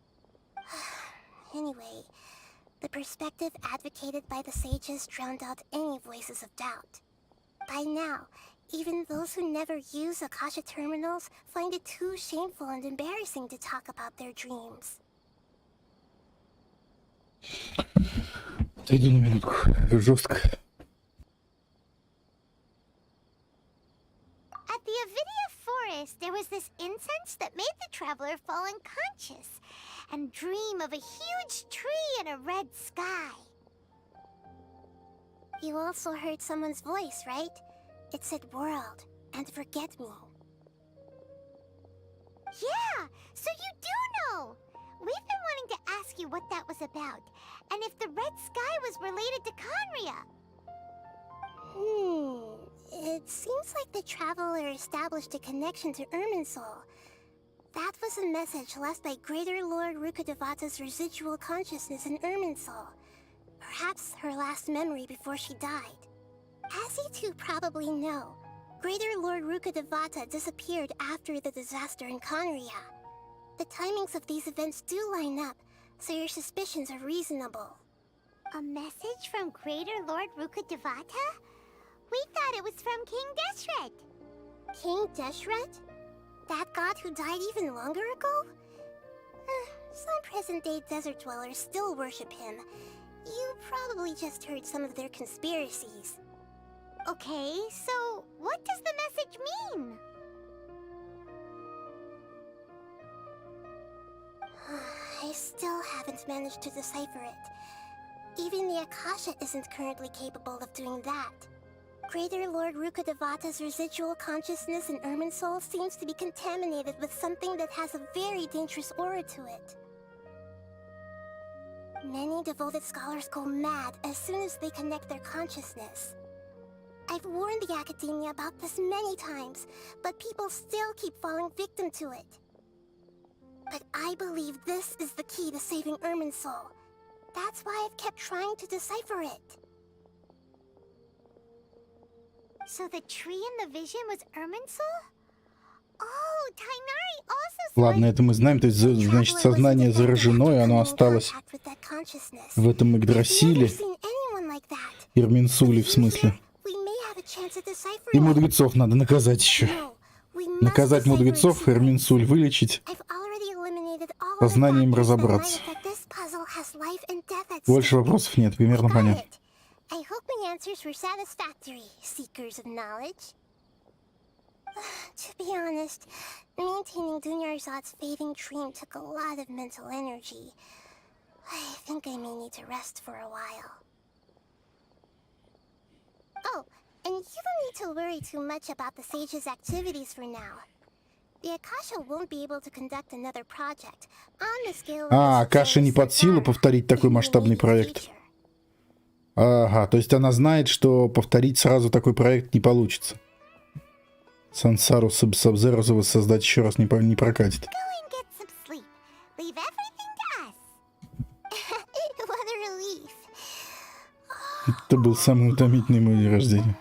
Anyway, the perspective advocated by the sages drowned out any voices of doubt. By now, even those who never use Akasha terminals find it too shameful and embarrassing to talk about their dreams. Отойду на минутку. Жестко. At the Avidia forest, there was this incense that made the traveler fall unconscious and dream of a huge tree and a red sky. You also heard someone's voice, right? It said world and forget me. Yeah, so you do know! We've been wanting to ask you what that was about, and if the red sky was related to Conria. It seems like the traveler established a connection to Irminsul. That was a message left by Greater Lord Rukkhadevata's residual consciousness in Irminsul. Perhaps her last memory before she died. As you two probably know, Greater Lord Rukkhadevata disappeared after the disaster in Conria. The timings of these events do line up, so your suspicions are reasonable. A message from Greater Lord Rukkhadevata? We thought it was from King Deshret. King Deshret? That god who died even longer ago? Some present-day desert dwellers still worship him. You probably just heard some of their conspiracies. Okay, so what does the message mean? I still haven't managed to decipher it. Even the Akasha isn't currently capable of doing that. Greater Lord Rukkhadevata's residual consciousness in Irminsul seems to be contaminated with something that has a very dangerous aura to it. Many devoted scholars go mad as soon as they connect their consciousness. I've warned the academia about this many times, but people still keep falling victim to it. But I believe this is the key to saving Irminsul. That's why I've kept trying to decipher it. So the tree in the vision was Irminsul? Oh, Tainari also Ладно, это мы знаем. То есть, значит, сознание заражено, и оно осталось в этом Игдрасиле. Ирминсуле, в смысле. И мудрецов надо наказать еще. Наказать мудрецов, Ирминсуль вылечить, сознанием разобраться. Больше вопросов нет, примерно понятно. I hope my answers were satisfactory, seekers of knowledge. To be honest, maintaining Dunyarzad's fading dream took a lot of mental energy. I think I may need to rest for a while. Oh, and you don't need to worry too much about the Sage's activities for now. The Akasha won't be able to conduct another project on the scale of Акаше не под силу повторить такой масштабный проект. Ага, то есть она знает, что повторить сразу такой проект не получится. Сансару Сабзерозова создать еще раз не прокатит. Это был самый утомительный мой день рождения.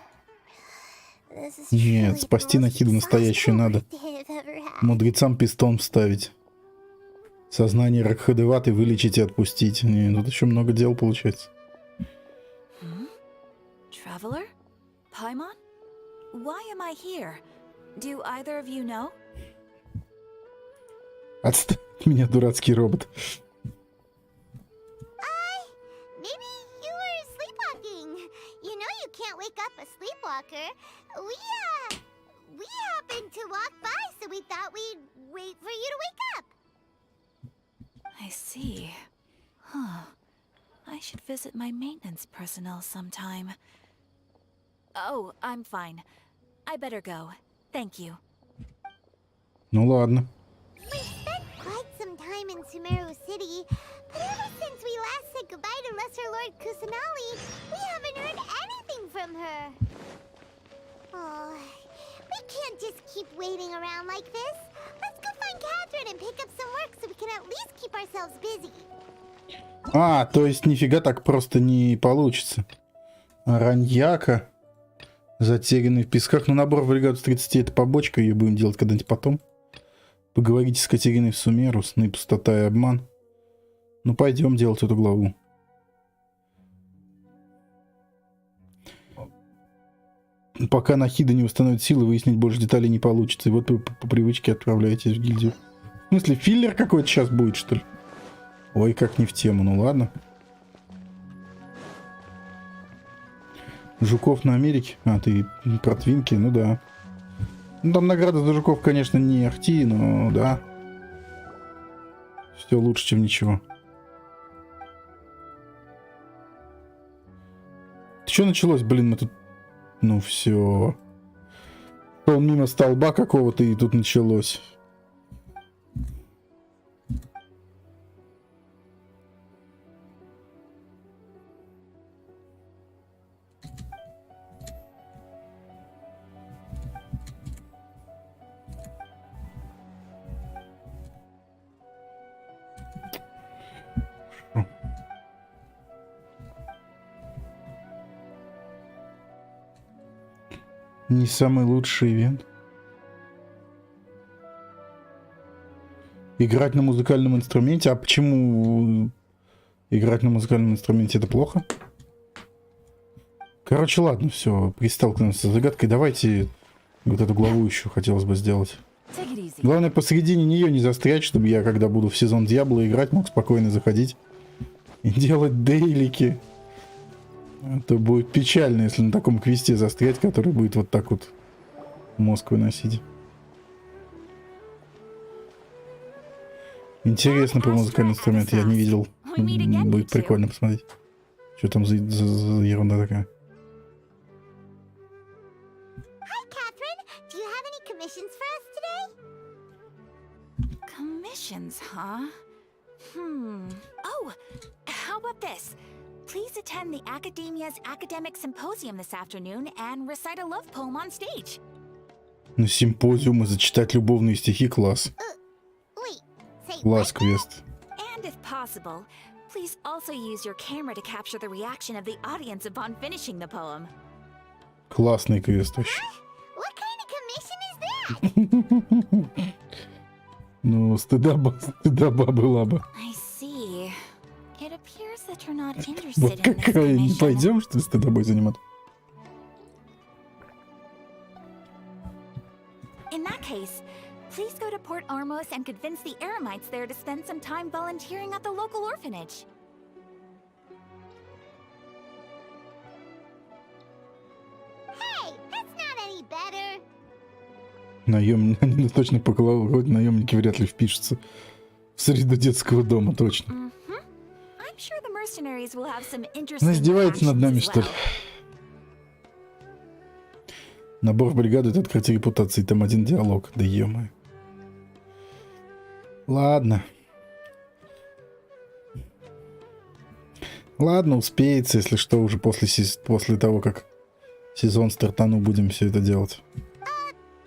Нет, спасти Нахиду настоящую надо. Мудрецам пистон вставить. Сознание Ракхадеваты вылечить и отпустить. Нет, тут еще много дел получается. Traveler? Paimon? Why am I here? Do either of you know? Отстань от меня, дурацкий робот. Maybe you were sleepwalking. You know you can't wake up a sleepwalker. We happened to walk by, so we thought we'd wait for you to wake up. I see. Huh. I should visit my maintenance personnel sometime. Oh, I'm fine. I better go. Thank you. Ну ладно. We spent quite some time in Sumeru City, but ever since we last said goodbye to Lesser Lord Kusanali, we haven't heard anything from her. Oh, we can't just keep waiting around like this. Let's go find Catherine and pick up some work so we can at least keep ourselves busy. То есть нифига так просто не получится. Раньяка. Затерянный в песках. Ну, набор в бригаду с 30 это побочка. Ее будем делать когда-нибудь потом. Поговорите с Катериной в Сумеру. Сны, пустота и обман. Ну, пойдем делать эту главу. Пока Нахида не восстановит силы, выяснить больше деталей не получится. И вот вы по привычке отправляетесь в гильдию. В смысле, филлер какой-то сейчас будет, что ли? Ой, как не в тему. Ну, ладно. Жуков на Америке. Ты про твинки, ну да. Ну, там награда за жуков, конечно, не ахти, но да. Все лучше, чем ничего. Что началось, блин, мы тут... Ну все. Он мимо столба какого-то, и тут началось. Не самый лучший ивент. Играть на музыкальном инструменте? А почему играть на музыкальном инструменте это плохо? Короче, ладно, все, присталкиваемся с загадкой. Давайте вот эту главу еще хотелось бы сделать. Главное, посередине нее не застрять, чтобы я, когда буду в сезон Диабло играть, мог спокойно заходить и делать дейлики. Это будет печально, если на таком квесте застрять, который будет вот так вот мозг выносить. Интересно про музыкальный инструмент, я не видел. Будет прикольно посмотреть. Что там за ерунда такая? Hi, Catherine. Do you have any commissions for us today? Commissions, huh? Oh, how about this? Please attend the Academia's Academic Symposium this afternoon and recite a love poem on stage. На симпозиум и зачитать любовные стихи, класс. Wait, say Класс, what? квест. And if possible, please also use your camera to capture the reaction of the audience upon finishing the poem. Классный квест вообще. What kind of commission is that? Ну, стыда была бы. I see. It appears that you're not interested Вот in this какая, не commission. пойдем, что ли, стыдобой заниматься? In that case, please go to Port Ormos and convince the Eremites there to spend some time volunteering at the local orphanage. Hey, that's not any better. Они точно поколоть, наемники вряд ли впишутся в среду детского дома, точно. I'm sure the mercenaries will have some Ну, interesting издевается над actions нами, as что ли? well. Набор в бригаду — это открытие репутации, там один диалог, да ё-моё. Ладно. Ладно, успеется, если что, уже после того, как сезон стартанул, будем все это делать.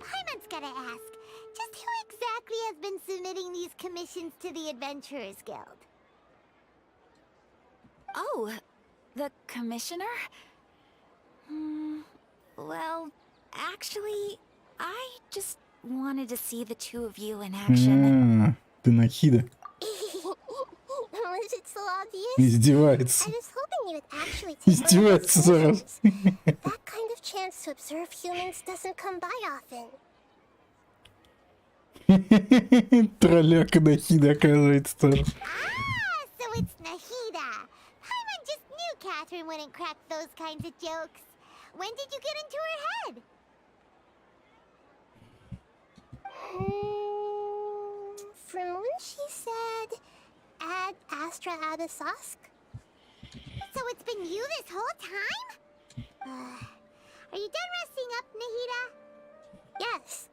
Paimon's gotta ask, just who exactly has been submitting these commissions to the Adventurers Guild? Oh, the commissioner? Well, actually, I just wanted to see the two of you in action. Ты Нахида. Was it so obvious? Издевается. I was hoping you would actually take one of those Издевается зараз. commissions. That kind of chance to observe humans doesn't come by often. Тролляка Нахида, оказывается, тоже. Ah, so it's Nahida. Paimon just knew Catherine wouldn't crack those kinds of jokes. When did you get into her head? From when she said, Ad Astra Abysask? So it's been you this whole time? Are you done resting up, Nahida? Yes.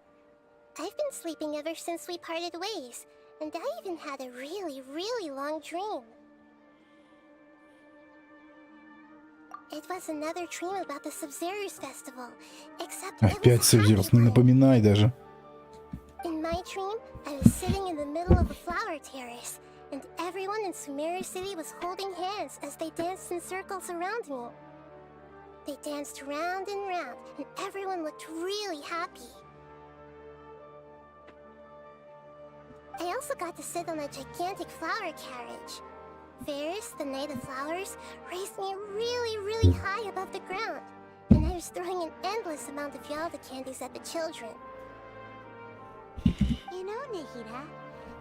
I've been sleeping ever since we parted ways, and I even had a really, really long dream. It was another dream about the Sub-Zero's festival, except it Опять was Севзирус, не happy. напоминай даже. In my dream, I was sitting in the middle of a flower terrace, and everyone in Sumeru City was holding hands as they danced in circles around me. They danced round and round, and everyone looked really happy. I also got to sit on a gigantic flower carriage. Ferris, the Knight of Flowers, raised me really, really high above the ground, and I was throwing an endless amount of Yalda candies at the children. You know, Nahida,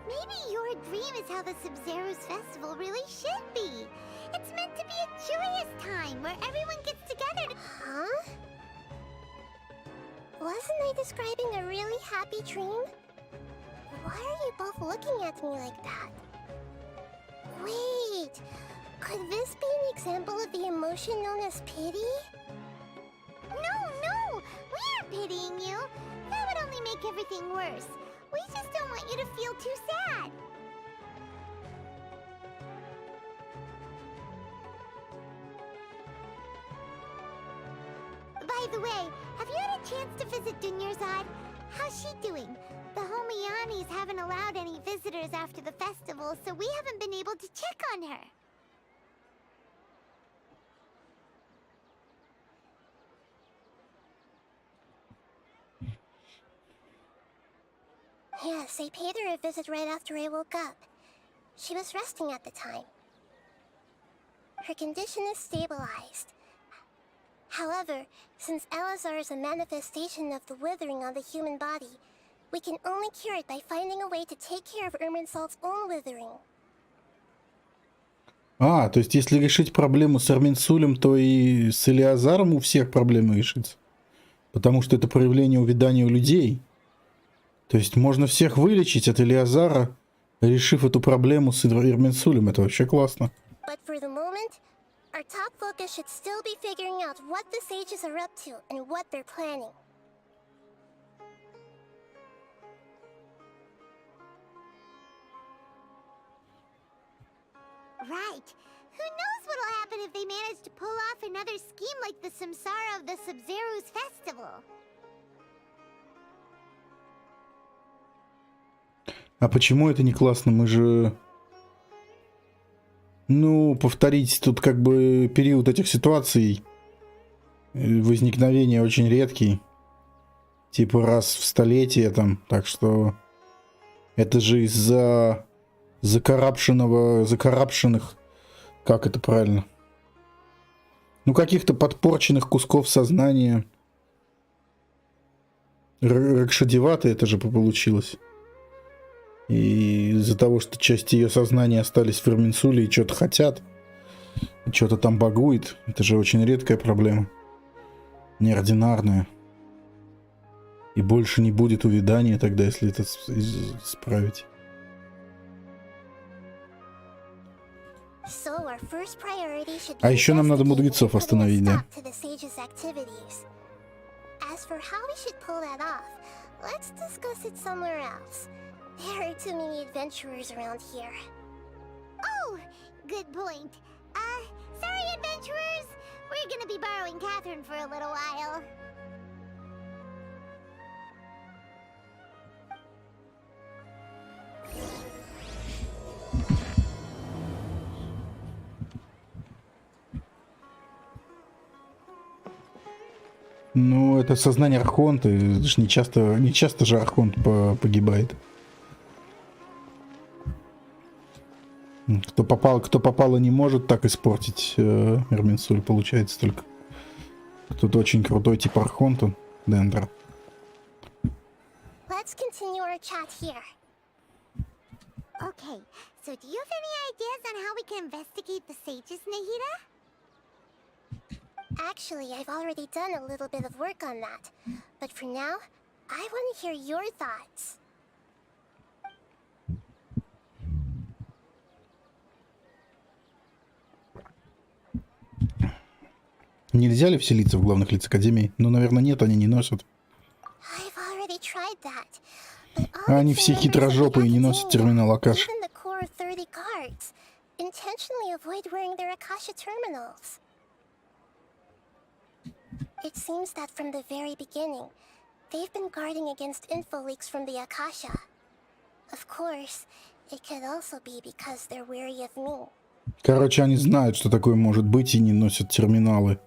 maybe your dream is how the Sub-Zero's festival really should be. It's meant to be a joyous time where everyone gets together to... Huh? Wasn't I describing a really happy dream? Why are you both looking at me like that? Wait, could this be an example of the emotion known as pity? No, we aren't pitying you. That would only make everything worse. We just don't want you to feel too sad. By the way, have you had a chance to visit Dunyarzad? How's she doing? The Homianis haven't allowed any visitors after the festival, so we haven't been able to check on her. Yes, I paid her a visit right after I woke up. She was resting at the time. Her condition is stabilized. However, since Elazar is a manifestation of the withering on the human body, we can only cure it by finding a way to take care of Irminsul's own withering. То есть если решить проблему с Арминсулем, то и с Элиазаром у всех проблемы решится. Потому что это проявление увядания у людей. То есть можно всех вылечить от Элиазара решив эту проблему с Ирменсулем, это вообще классно. But for the moment, our top focus should still be figuring out what the sages are up to and what they're planning. Right. Who knows what'll happen if they manage to pull off another scheme like the Samsara of the Sub-Zero's festival? А почему это не классно? Мы же... Ну, повторить тут как бы период этих ситуаций возникновения очень редкий. Типа раз в столетие там. Так что это же из-за закарабшенных, как это правильно? Ну, каких-то подпорченных кусков сознания. Ракшадевата это же получилось. И из-за того, что часть ее сознания остались в Ирменсуле и что-то хотят, что-то там багует, это же очень редкая проблема. Неординарная. И больше не будет увядания тогда, если это исправить. А еще нам надо мудрецов остановить, да? There are too many adventurers around here. Oh, good point. Sorry, adventurers. We're gonna be borrowing Catherine for a little while. Ну, это сознание Архонта. Это ж не часто же Архонт погибает. Кто попало, не может так испортить Ирменсуль, получается только. Тут очень крутой тип Архонта, Дендро. Let's continue our chat here. Okay, so do you have any ideas on how we can investigate the sages, Nahida? Actually, I've already done a little bit of work on that. But for now, I want to hear your thoughts. Нельзя ли вселиться в главных лиц Академии? Ну, наверное, нет, они не носят. А они все хитрожопые и не носят терминал Акаш. It seems that from the very beginning, they've been guarding against info leaks from the Akasha. Of course, it could also be because they're wary of me. Короче, они знают, что такое может быть, и не носят терминалы.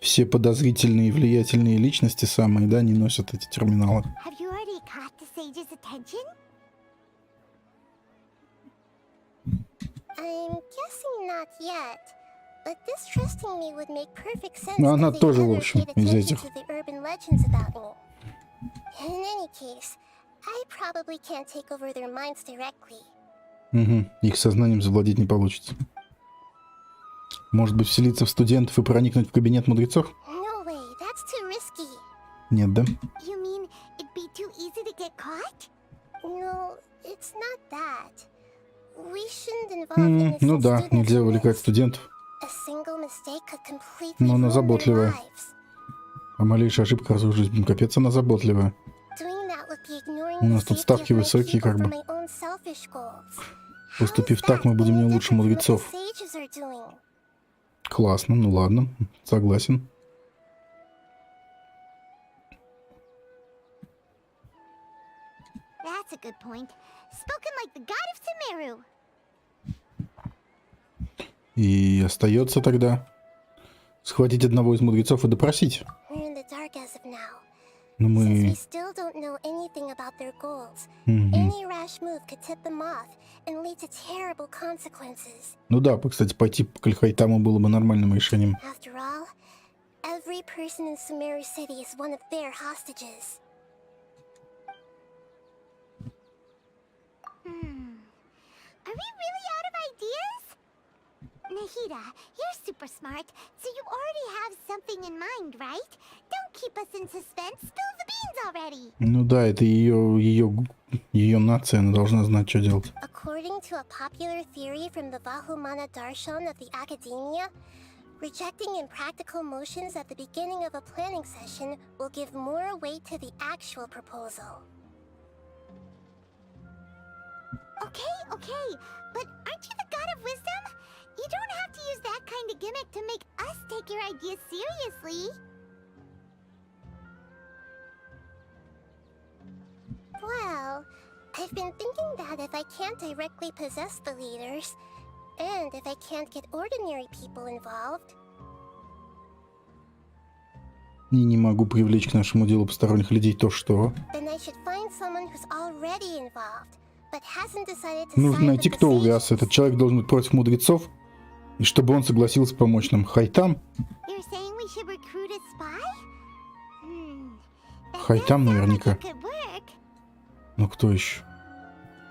Все подозрительные и влиятельные личности самые, да, не носят эти терминалы. Have you already caught the sage's attention? I'm guessing not yet. But this trusting me would make perfect sense. Но она if they тоже, в ever общем, paid из attention этих. to the urban legends about me. In any case, I probably can't take over their minds directly. Угу. Их сознанием завладеть не получится. Может быть, вселиться в студентов и проникнуть в кабинет мудрецов? No way, that's too risky. Нет, да? You mean it'd be too easy to get caught? No, it's not that. We shouldn't involve innocent Ну да, students нельзя in увлекать this. студентов. A single mistake could completely Но она ruin their заботливая. lives. А малейшая ошибка разрушит жизнь. Капец, она заботливая. Doing that would be ignoring У the нас тут safety ставки of my высокие, people как for бы. my own selfish goals. Поступив How is так, мы that будем any не лучше different from what the мудрецов. sages are doing? Классно, ну ладно, согласен. That's a good point. Spoken like the god of Sumeru. И остается тогда схватить одного из мудрецов и допросить. We're in the dark as of now. Но Since we мы... still don't know anything about their goals, Мгм. any rash move could tip them off and lead to terrible consequences. Ну да, кстати, пойти к Альхайтаму было бы нормальным решением. After all, every person in Sumeru City is one of their hostages. Are we really out of ideas? Nahida, you're super smart, so you already have something in mind, right? Don't keep us in suspense. Spill the already. Ну да, это ее нация, она должна знать, что делать. According to a popular theory from the Vahumana Darshan of the Academia, rejecting impractical motions at the beginning of a planning session will give more weight to the actual proposal. Okay, but aren't you the god of wisdom? You don't have to use that kind of gimmick to make us take your ideas seriously. Well, I've been thinking that if I can't directly possess the leaders, and if I can't get ordinary people involved, И не могу привлечь к нашему делу посторонних людей, то что? then I should find someone who's already involved, but hasn't decided to Нужно side найти, with the кто увяз. sages. Этот человек должен быть против мудрецов, и чтобы он согласился помочь нам. Хайтам? You're saying we should recruit a spy? That Хайтам does sound наверняка. like it could work. Ну кто еще?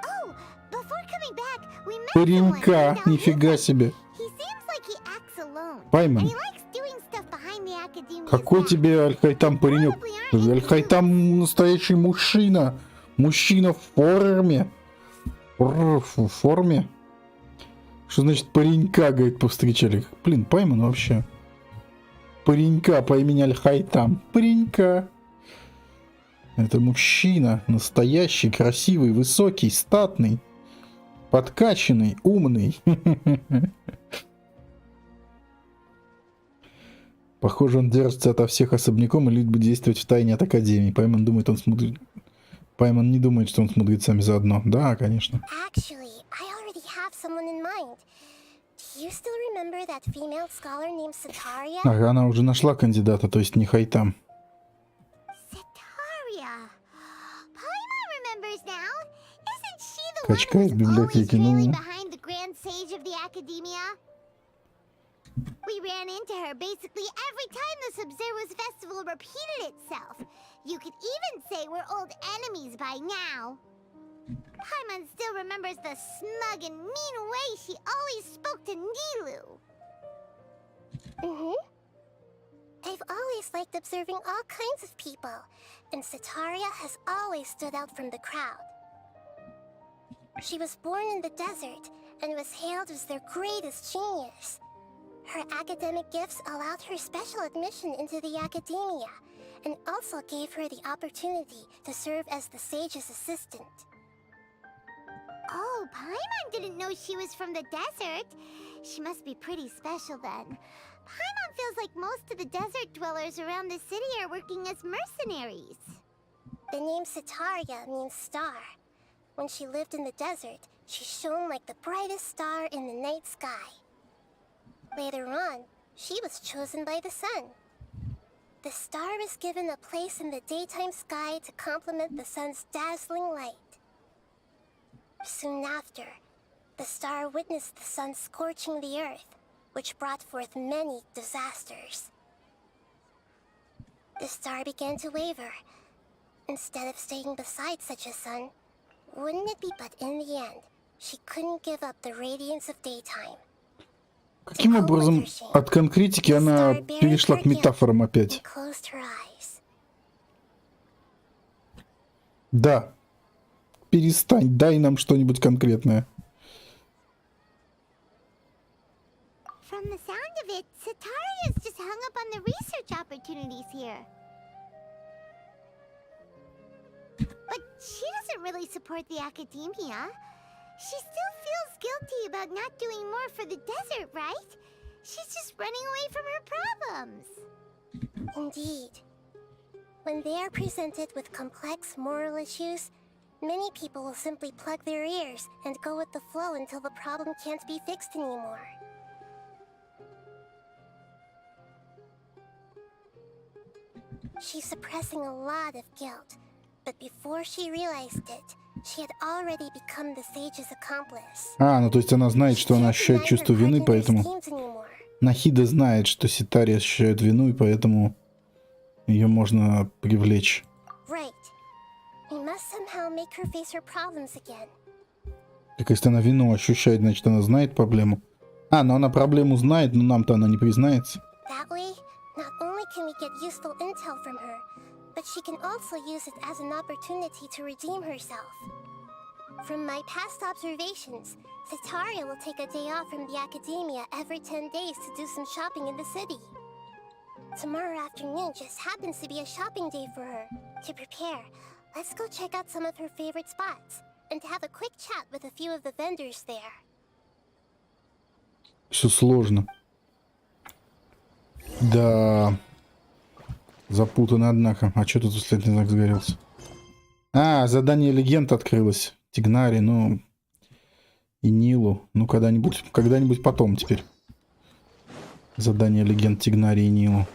Oh, before coming back, we met Паренька, someone named нифига Alexnaxer. себе. He seems like he acts alone. Пайман. And he likes doing stuff behind the academia's Какой back. тебе Аль-Хайтам паренек? Аль-Хайтам настоящий мужчина. Мужчина в форме. В форме? Что значит паренька, говорит, повстречали? Блин, Пайман вообще. Паренька по имени Аль-Хайтам. Паренька. Это мужчина. Настоящий, красивый, высокий, статный. Подкачанный, умный. Похоже, он держится ото всех особняком и любит действовать в тайне от Академии. Пайман думает, Пайман не думает, что он с мудрецами заодно. Да, конечно. Actually, I already have someone in mind. Do you still remember that female scholar named Sataria? Ага, она уже нашла кандидата, то есть не Хайтам. Sataria. Paimon remembers now. Isn't she the Качка one из who's always библиотеки, trailing ну. behind the grand sage of the academia? We ran into her basically every time the Sub-Zero's festival repeated itself. You could even say we're old enemies by now. Paimon still remembers the smug and mean way she always spoke to Nilu. I've always liked observing all kinds of people, and Sataria has always stood out from the crowd. She was born in the desert and was hailed as their greatest genius. Her academic gifts allowed her special admission into the academia, and also gave her the opportunity to serve as the sage's assistant. Oh, Paimon didn't know she was from the desert. She must be pretty special then. Paimon feels like most of the desert dwellers around the city are working as mercenaries. The name Sataria means star. When she lived in the desert, she shone like the brightest star in the night sky. Later on, she was chosen by the sun. The star was given a place in the daytime sky to complement the sun's dazzling light. Soon after, the star witnessed the sun scorching the earth, which brought forth many disasters. The star began to waver. Instead of staying beside such a sun, wouldn't it be but in the end, she couldn't give up the radiance of daytime. Каким образом от конкретики она перешла к метафорам опять? Да. Перестань, дай нам что-нибудь конкретное. From the sound of it, Sataria's just hung up on the research opportunities here. But she doesn't really support the academia. She still feels guilty about not doing more for the desert, right? She's just running away from her problems. Indeed. When they are presented with complex moral issues, many people will simply plug their ears and go with the flow until the problem can't be fixed anymore. She's suppressing a lot of guilt, but before she realized it, she had already become the sage's accomplice. Ну то есть она знает, что она ощущает чувство вины, поэтому... Нахида знает, что Ситария ощущает вину, и поэтому ее можно привлечь. Right. We must somehow make her face her problems again. Так если она вину ощущает, значит она знает проблему. Но она проблему знает, но нам-то она не признается. That way, not only can we get useful intel from her, but she can also use it as an opportunity to redeem herself. From my past observations, Sataria will take a day off from the academia every 10 days to do some shopping in the city. Tomorrow afternoon just happens to be a shopping day for her. To prepare, let's go check out some of her favorite spots and have a quick chat with a few of the vendors there. Все сложно. Да. Запутано, однако. А что тут последний знак загорелся? А, задание легенд открылось. Тигнари, ну... И Нилу. Ну, когда-нибудь потом теперь. Задание легенд Тигнари и Нилу.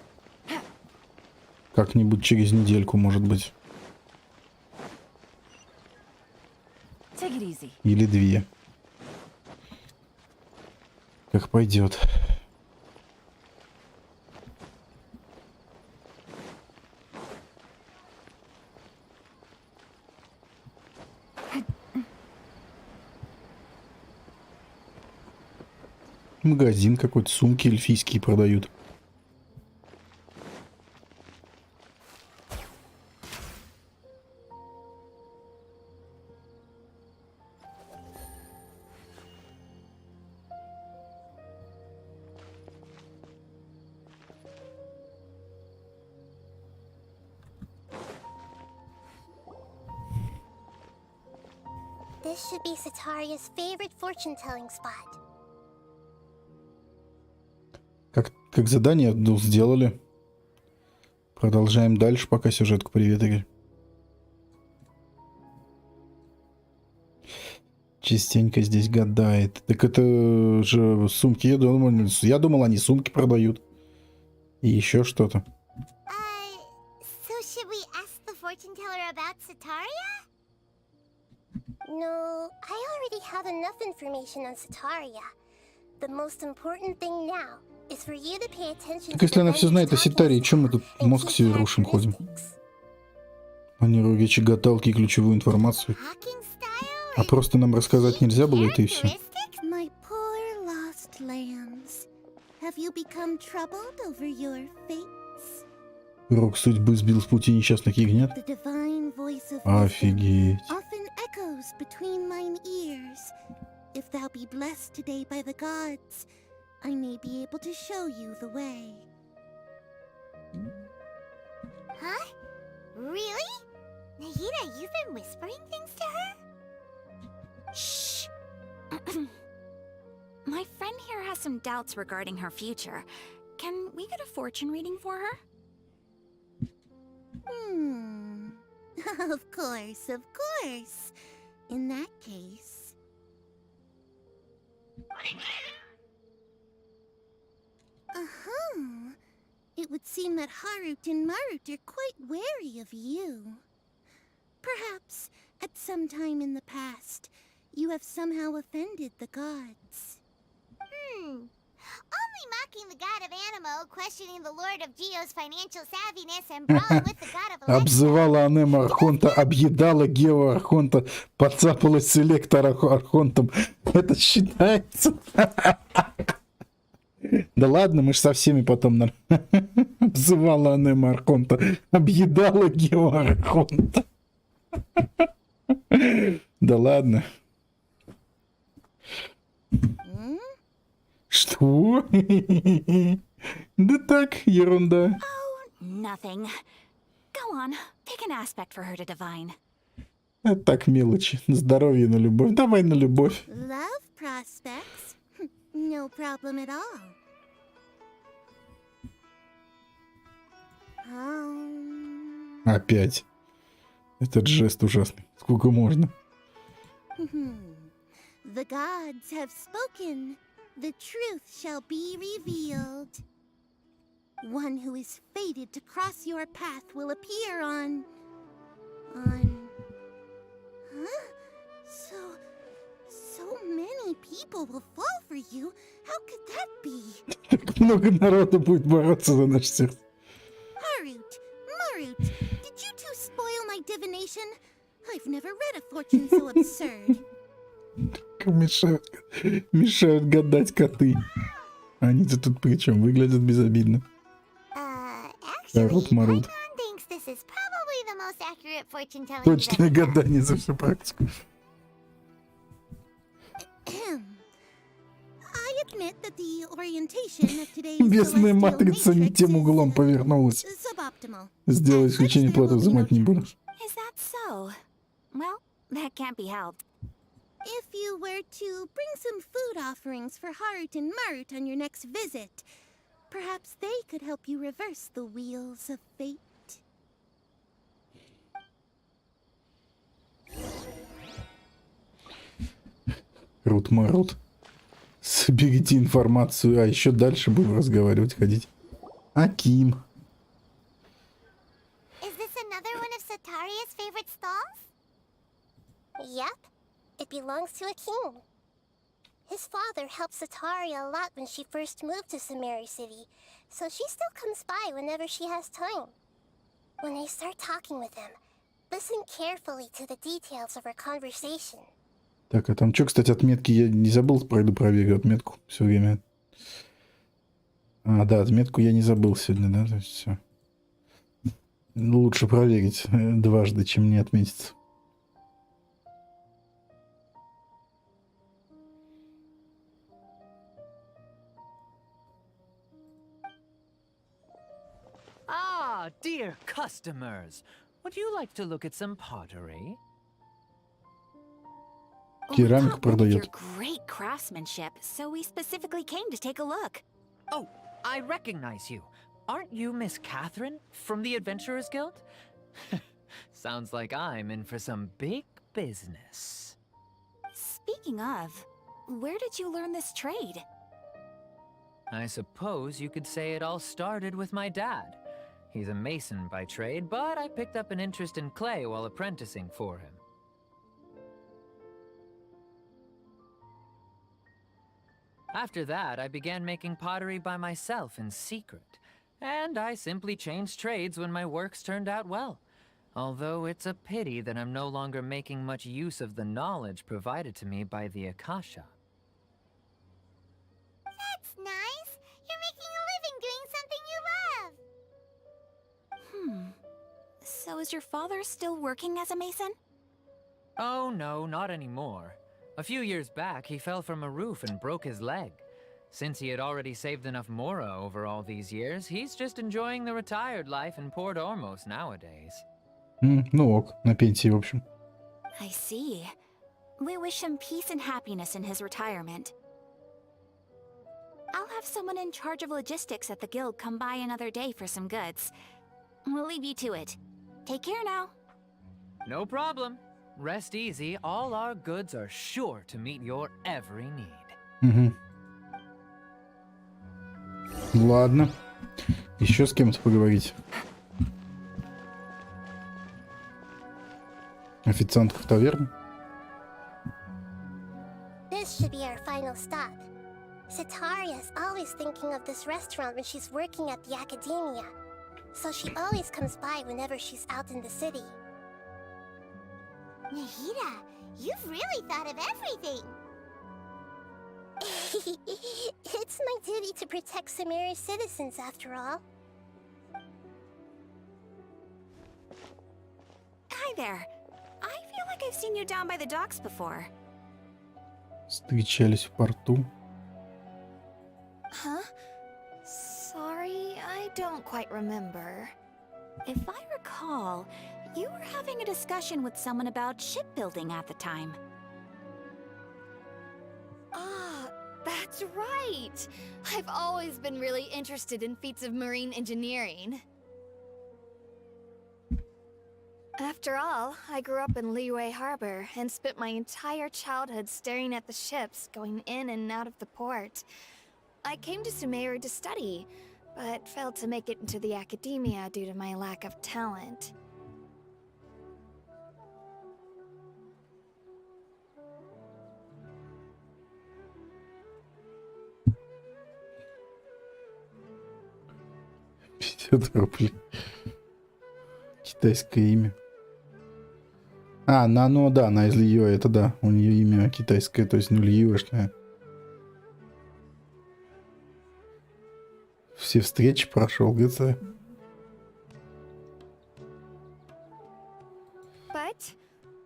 Как-нибудь через недельку, может быть. Или 2. Как пойдет. Магазин какой-то, сумки эльфийские продают. This should be Sataria's favorite fortune-telling spot. Как задание сделали. Продолжаем дальше, пока сюжетку. Привет, Игорь. Частенько здесь гадает. Так это же сумки, я думал, они сумки продают. И еще что-то. So should we ask the fortune teller about Sataria? No, I already have enough information on Sataria. The most important thing now is for you to pay attention. Так если она все знает о Ситарии, чем мы тут мозг себе рушим ходим? Планирую речи-гаталки и ключевую информацию. А просто нам рассказать нельзя было это и все. My poor lost lambs. Have you become troubled over your fates? Рок судьбы сбил с пути несчастных ягнят? The divine voice of Офигеть. often echoes between mine ears. If thou be blessed today by the gods, I may be able to show you the way. Huh? Really? Nahida, you've been whispering things to her? Shh. My friend here has some doubts regarding her future. Can we get a fortune reading for her? Of course, of course. In that case... It would seem that Harut and Marut are quite wary of you. Perhaps, at some time in the past, you have somehow offended the gods. Only mocking the god of Animo, questioning the lord of Geo's financial savviness, and brawling with the god of Обзывала Анема Архонта, объедала Гео Архонта, подцапалась с Электор Архонтом. Это считается? Да ладно, мы ж со всеми потом... Обзывала Анема Архонта, объедала Гео Архонта. Да ладно. Что? Да так, ерунда. Oh, nothing. Go on, pick an aspect for her to divine. Это так мелочи. Здоровье на любовь. Давай на любовь. Love prospects? No problem at all. Опять. Этот жест ужасный. Сколько можно? The gods have spoken. The truth shall be revealed. One who is fated to cross your path will appear on... Huh? So many people will fall for you. How could that be? Как много народу будет бороться за наш сердце. Harut, Marut, did you two spoil my divination? I've never read a fortune so absurd. Мешают гадать коты. Они-то тут при чем? Выглядят безобидно. Actually, Марут. Icon thinks this is probably most accurate fortune telling. Точное гадание за всю практику. I admit that the orientation of today's Бедная celestial матрица не matrix тем is углом повернулась. suboptimal. Сделай исключение, плату взимать не буду. Is that so? Well, that can't be helped. If you were to bring some food offerings for Heart and Mert on your next visit, perhaps they could help you reverse the wheels of fate. Рут-марут. Соберите информацию, а еще дальше будем разговаривать, ходить. Аким. Is this another one of Sataria's favorite stalls? Yep. It belongs to Akim. His father helped Sataria a lot when she first moved to Samari City, so she still comes by whenever she has time. When I start talking with him, listen carefully to the details of our conversation. Так, а там что, кстати, отметки? Я не забыл, пройду проверю отметку все время. А, да, отметку я не забыл сегодня, да? То есть все. Лучше проверить дважды, чем не отметиться. Ah, dear customers, would you like to look at some pottery? Керамику Your продает. great craftsmanship, so we specifically came to take a look. Oh, I recognize you. Aren't you Miss Catherine from the Adventurers Guild? Sounds like I'm in for some big business. Speaking of, where did you learn this trade? I suppose you could say it all started with my dad. He's a mason by trade, but I picked up an interest in clay while apprenticing for him. After that, I began making pottery by myself in secret, and I simply changed trades when my works turned out well. Although it's a pity that I'm no longer making much use of the knowledge provided to me by the Akasha. That's nice. You're making a living doing something you love. So is your father still working as a mason? Oh no, not anymore. A few years back, he fell from a roof and broke his leg. Since he had already saved enough mora over all these years, he's just enjoying the retired life in Port Ormos nowadays. Ну ок, на пенсии, в общем. I see. We wish him peace and happiness in his retirement. I'll have someone in charge of logistics at the guild come by another day for some goods. We'll leave you to it. Take care now. No problem. Rest easy, all our goods are sure to meet your every need. Угу. Ладно. Еще с кем-то поговорить. Официантка в таверне. This should be our final stop. Sataria's always thinking of this restaurant when she's working at the academia, so she always comes by whenever she's out in the city. Nahida, you've really thought of everything. It's my duty to protect Samari's citizens, after all. Hi there. I feel like I've seen you down by the docks before. Встречались в порту. Huh? Sorry, I don't quite remember. If I recall, you were having a discussion with someone about shipbuilding at the time. Ah, that's right! I've always been really interested in feats of marine engineering. After all, I grew up in Liyue Harbor and spent my entire childhood staring at the ships going in and out of the port. I came to Sumeru to study, but failed to make it into the academia due to my lack of talent. $50. Китайское имя. А, ну да, она из Лиё, это да. У нее имя китайское, то есть лиюшное. Все встречи прошел, ГЦ.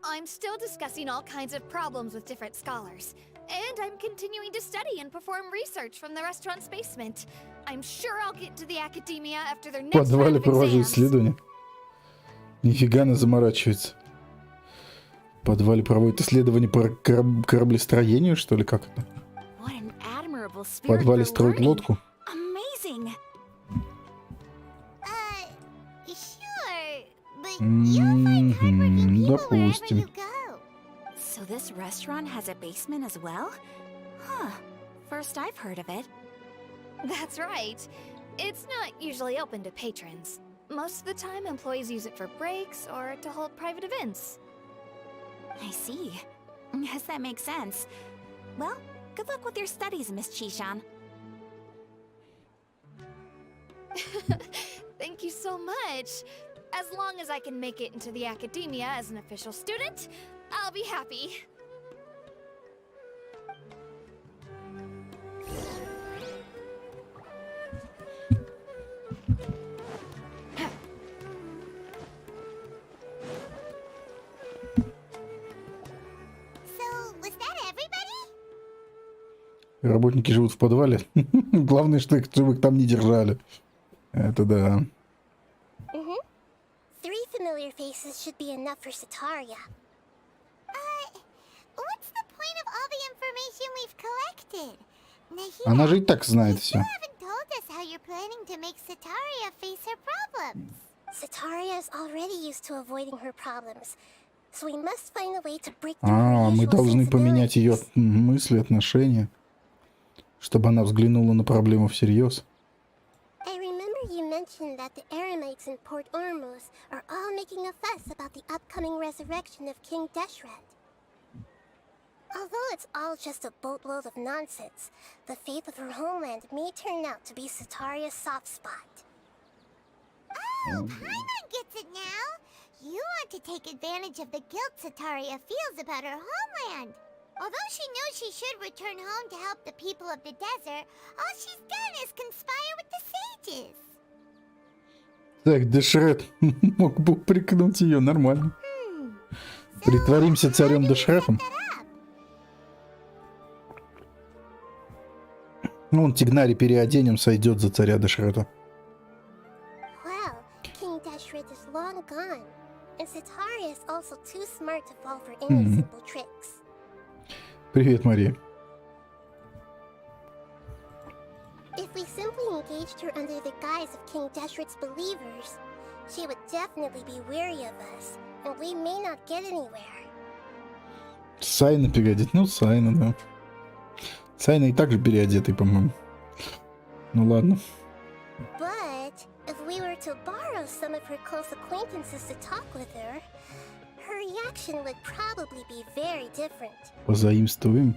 I'm still discussing all kinds of problems with different scholars. And I'm continuing to study and perform research from the restaurant's basement. I'm sure I'll get to the academia after their В next round подвале of провожу exams. исследования. Нифига она заморачивается. В подвале проводит исследования по кораблестроению, что ли, как это? What an admirable В spirit подвале for строить learning. лодку. Amazing. Sure, but you'll find hardworking people wherever Допустим. you go. So this restaurant has a basement as well? Huh. First I've heard of it. That's right. It's not usually open to patrons. Most of the time, employees use it for breaks or to hold private events. I see. Guess that makes sense. Well, good luck with your studies, Miss Chishan. Thank you so much. As long as I can make it into the academia as an official student, I'll be happy. So, was that everybody? Работники живут в подвале. Главное, что их живых там не держали. Это да. Three familiar faces should be enough for Sataria. What's the point of all the information we've collected? Nahida, Она же и так знает you все. still haven't told us how you're planning to make Sataria face her problems. Sataria is already used to avoiding her problems, so we must find a way to break through her Мы usual должны поменять ее sensibilities. мысли, отношения, чтобы она взглянула на проблему всерьез. I remember you mentioned that the Eremites in Port Ormuz are all making a fuss about the upcoming resurrection of King Deshret. Although it's all just a boatload of nonsense, the fate of her homeland may turn out to be Sataria's soft spot. Oh, Paimon gets it now. You want to take advantage of the guilt Sataria feels about her homeland. Although she knows she should return home to help the people of the desert, all she's done is conspire with the sages. Так, Дешрет мог бы упрекнуть ее, нормально. Притворимся царем Дешретом. Ну, он Тигнари переоденем, сойдет за царя Дешрета. Well, King Deshret is long gone, and Sataria is also too smart to fall for any simple tricks. Привет, Мария. If we simply engaged her under the guise of King Deshret's believers, she would definitely be wary of us, and we may not get anywhere. Сайна переодеть. Ну, Сайна, да. Сайна и так же переодетый, по-моему. Ну ладно. But if we were to borrow some of her close acquaintances to talk with her, her reaction would probably be very different. Позаимствуем.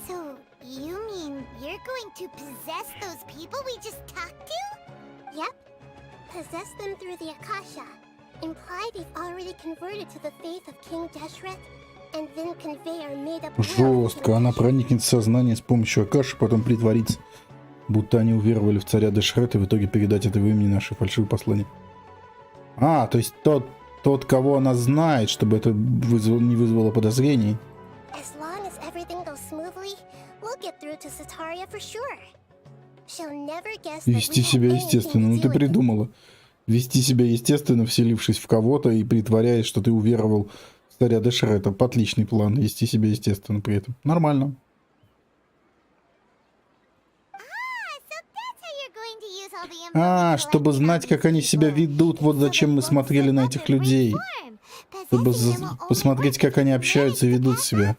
So, you mean you're going to possess those people we just talked to? Yep. Possess them through the Akasha. Imply they've already converted to the faith of King Deshret, and then convey our made-up will to Жестко. King Она Deshret. проникнет в сознание с помощью Акаши, потом притворится, будто они уверовали в царя Дешрета, и в итоге передать это в имени наши фальшивые послания. То есть тот, кого она знает, чтобы это не вызвало подозрений. As long as everything goes smoothly, we'll get through to Sataria for sure. She'll never guess that Вести we себя had естественно. anything Ну to ты do with it. придумала. Вести себя естественно, вселившись в кого-то и притворяясь, что ты уверовал в царя Дешрета. Отличный план. Вести себя естественно при этом. Нормально. Чтобы знать, как они себя ведут, вот зачем мы смотрели на этих людей. Чтобы посмотреть, как они общаются и ведут себя.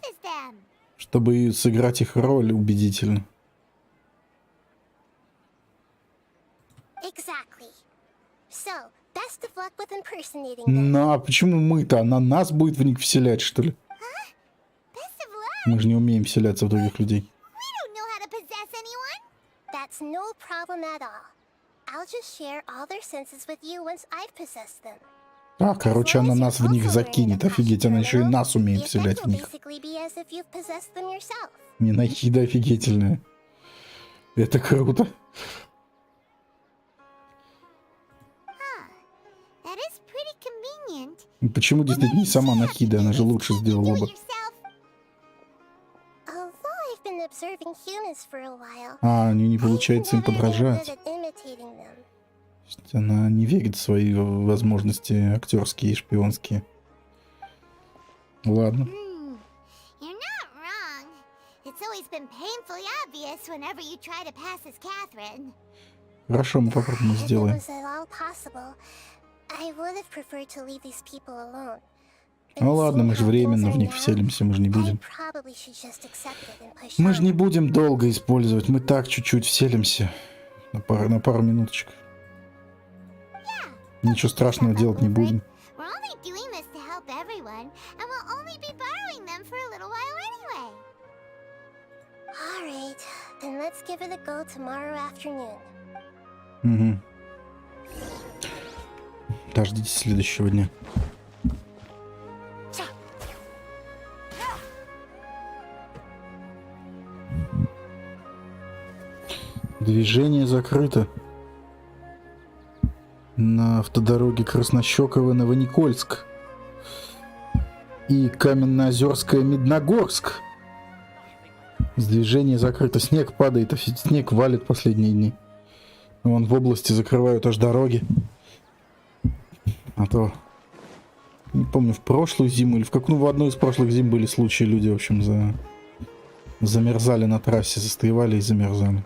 Чтобы сыграть их роль убедительно. Exactly. So, best of luck with impersonating them. Ну, а почему мы-то? Она нас будет в них вселять, что ли? Мы же не умеем вселяться в других людей. That's no problem at all. I'll just share all their senses with you once I've possessed them. Короче, она нас в них закинет. Офигеть, она еще и нас умеет The вселять effect в will них. basically be as if you've possessed them yourself. Ненахида офигительная. Это круто. That That is pretty convenient. Почему действительно не сама Нахида? Она же лучше сделала бы. Although I've been observing humans for a while, А, не получается им I'm never that подражать. good at imitating them. Она не верит в свои возможности актерские и шпионские. Ладно. You're not wrong. It's always been painfully obvious whenever you try to pass as Catherine. Хорошо, мы попробуем, If it сделаем. was at all possible, I would have preferred to leave these people alone. Ну ладно, мы же временно в них вселимся, мы же не будем. Мы же не будем долго использовать, мы так чуть-чуть вселимся. На пару минуточек. Ничего страшного делать не будем. We're only doing this to help everyone, and we'll only be borrowing them for a little while anyway. Alright, then let's give it a go tomorrow afternoon. Угу. Дождитесь следующего дня. Движение закрыто. На автодороге Краснощёково-Новоникольск и Каменноозерское-Медногорск. Движение закрыто. Снег падает, снег валит последние дни. Вон в области закрывают аж дороги. А то, не помню, в прошлую зиму или в какую, в одну из прошлых зим были случаи, люди, в общем, замерзали на трассе, застревали и замерзали.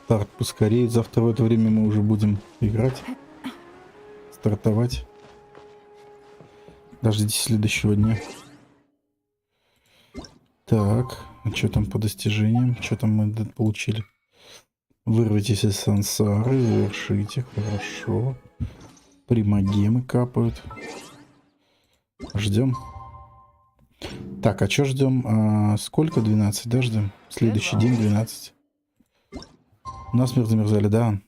Старт поскорее, завтра в это время мы уже будем играть, стартовать. Дождитесь следующего дня. Так, а что там по достижениям? Что там мы получили? Вырвитесь из сансары, завершите, хорошо. Примагемы капают. Ждем. Так, а что ждем? Сколько? 12, да, ждем? Следующий день 12. Насмерть замерзали, да.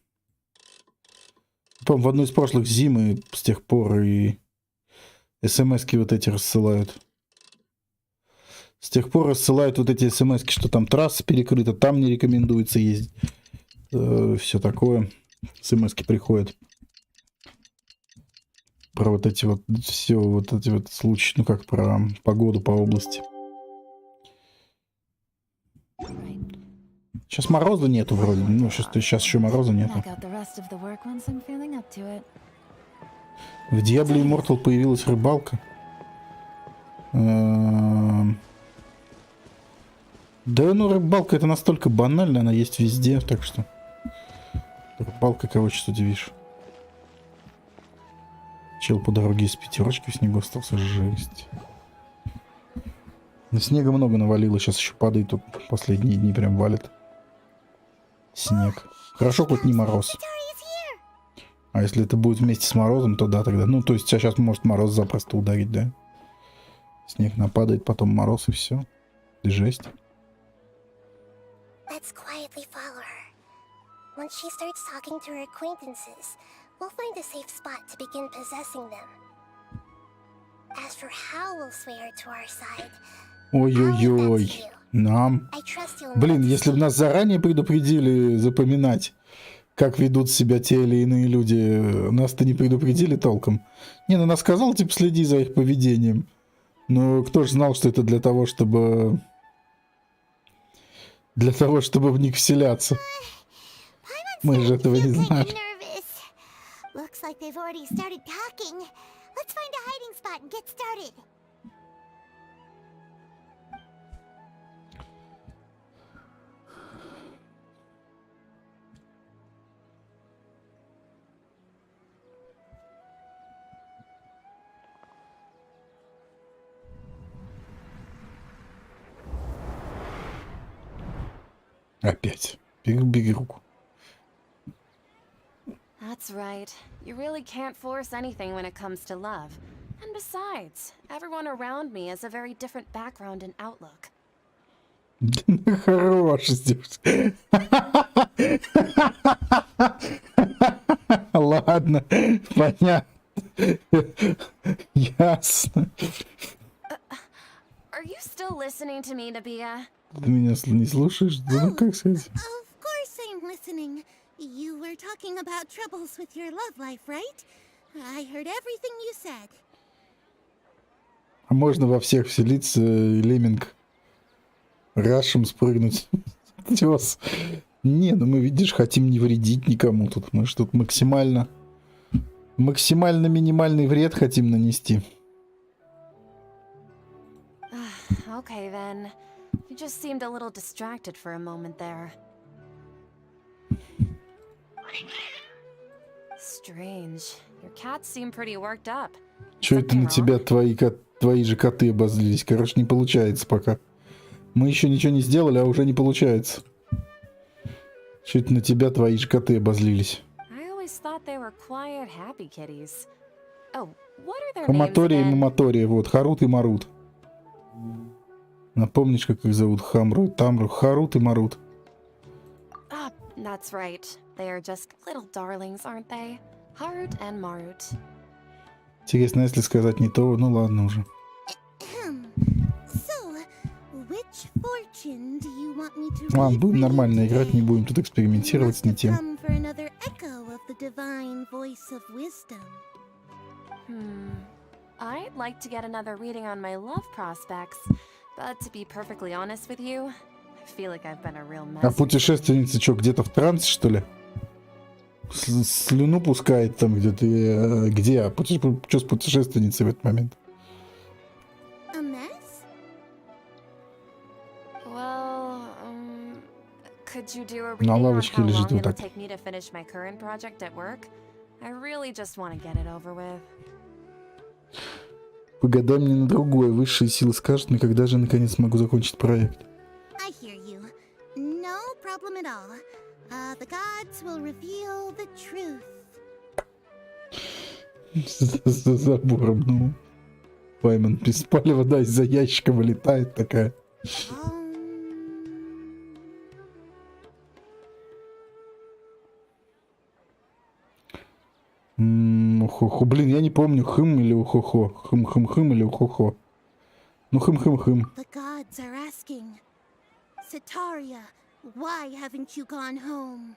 Помню, в одну из прошлых зим и с тех пор и смс-ки вот эти рассылают. С тех пор рассылают вот эти смс-ки, что там трасса перекрыта, там не рекомендуется ездить. Все такое. Смс-ки приходят. Про вот эти вот, все вот эти вот случаи, ну как про погоду по области. Сейчас мороза нету вроде. Ну, сейчас еще мороза нету. В Diablo Immortal появилась рыбалка. Да, ну рыбалка это настолько банально, она есть везде, так что... Рыбалка, кого что удивишь. Чел по дороге из пятерочки в снегу остался, жесть. Снега много навалило, сейчас еще падает, тут последние дни прям валит. Снег. Хорошо, хоть не мороз. А если это будет вместе с морозом, то да, тогда. Ну, то есть сейчас может мороз запросто ударить, да? Снег нападает, потом мороз и все. Жесть. Let's quietly follow her. Once she starts talking to her acquaintances, we'll find a safe spot to begin possessing them. As for how we'll sway her to our side, ой-ой-ой. Нам. Блин, если бы нас заранее предупредили запоминать, как ведут себя те или иные люди, нас-то не предупредили толком. Не, ну нас сказал, типа, следи за их поведением. Но кто же знал, что это для того, чтобы... Для того, чтобы в них вселяться. Мы же этого не знали. Looks like they've already started talking. Let's find a hiding spot and get started. Опять. Беги руку. That's right. You really can't force anything when it comes to love. And besides, everyone around me has a very different background and outlook. Хорош здесь. Ладно, понятно. Ясно. Are you still listening to me, Nabia? Ты меня не слушаешь? Да ну как сказать? Of course I'm listening. You were talking about troubles with your love life, right? I heard everything you said. А можно во всех вселиться, лемминг, рашем спрыгнуть. Тёс. Не, ну мы, видишь, хотим не вредить никому тут. Мы ж тут максимально минимальный вред хотим нанести. Okay then. You just seemed a little distracted for a moment there. Strange. Your cats seem pretty worked up. Чё это на тебя твои же коты обозлились? Короче, не получается пока. Мы еще ничего не сделали, а уже не получается. Чё это на тебя твои же коты обозлились? I always thought they were quiet, happy kitties. Oh, what are their names Хаматория и again? Маматория, вот, Харут и Марут. Напомнишь, как их зовут? Хамру, Тамру, Харут и Марут. Ah, that's right. They are just little darlings, aren't they? Harut and Marut. Интересно, если сказать не то, ну ладно уже. So, which fortune do you want me to Ладно, read будем for you нормально играть, не today? будем тут экспериментировать с You не must have тем. come for another echo of the divine voice of wisdom. I'd like to get another reading on my love prospects, but to be perfectly honest with you, I feel like I've been a real mess. А путешественница что, где-то в трансе, что ли? Слюну пускает там где-то. Где? Что с путешественницей в этот момент? A mess? Well, could you do a На reading on лавочке how лежит long вот it'll так. take me to finish my current project at work? I really just want to get it over with. Погадай мне на другое. Высшие силы скажут мне, когда же наконец смогу закончить проект. I hear you. No problem at all. The gods will reveal the truth. За забором, ну. Пайман без палева, да, из-за ящика вылетает такая. Ухо-хо. Блин, я не помню, хым или ухо-хо. Хым-хым-хым или ухо-хо. Ну, хым-хым-хым. The gods are asking, Sitaria, why haven't you gone home?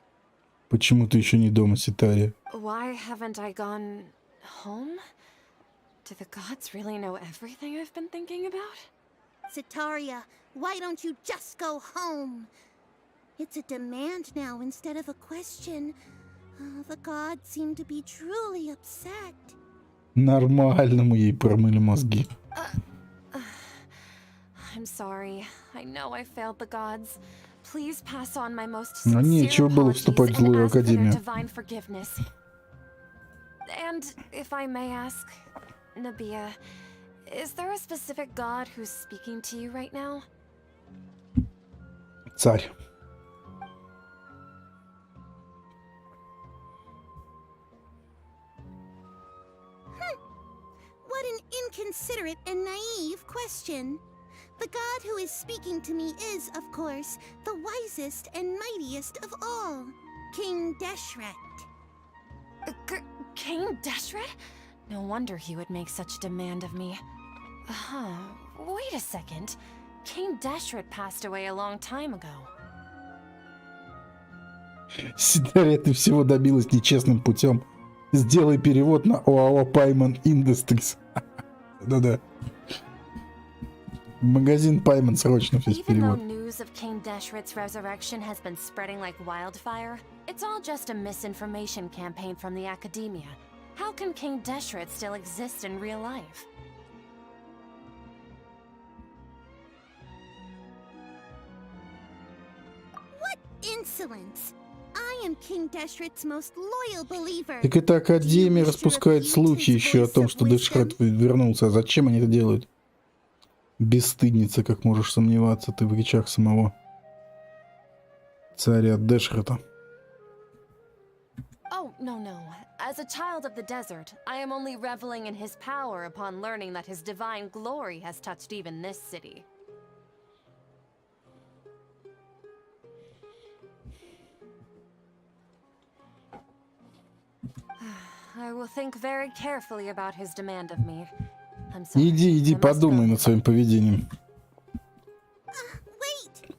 Почему ты еще не дома, Ситария? Why haven't I gone home? Do the gods really know everything I've been thinking about? Sitaria, why don't you just go home? It's a demand now instead of a question. The gods seem to be truly upset. Нормально мы ей промыли мозги. I'm sorry. I know I failed the gods. Please pass on my most Ну, sincere нечего было apologies вступать в and злую ask for their академию. divine forgiveness. And if I may ask, Nabia, is there a specific god who's speaking to you right now? Царь. What an inconsiderate and naive question. The god who is speaking to me is, of course, the wisest and mightiest of all, King Deshret. King Deshret? No wonder he would make such a demand of me. Wait a second. King Deshret passed away a long time ago. Ситария, ты всего добилась нечестным путем. Сделай перевод на ОАО Payment Industries. Да-да. Магазин Payment срочно весь Even though перевод. news of King Deshret's resurrection has been spreading like wildfire, it's all just a misinformation campaign from the academia. How can King Deshret still exist in real life? What insolence! I am King Deshret's most loyal believer. Так это Академия распускает слухи еще о том, что Дешрет вернулся. А зачем они это делают? Бесстыдница, как можешь сомневаться ты в речах самого царя Дешрета. Oh, no. As a child of the desert, I am only reveling in his power upon learning that his divine glory has touched even this city. I will think very carefully about his demand of me. I'm sorry. Иди, I must подумай go. над своим поведением. Wait!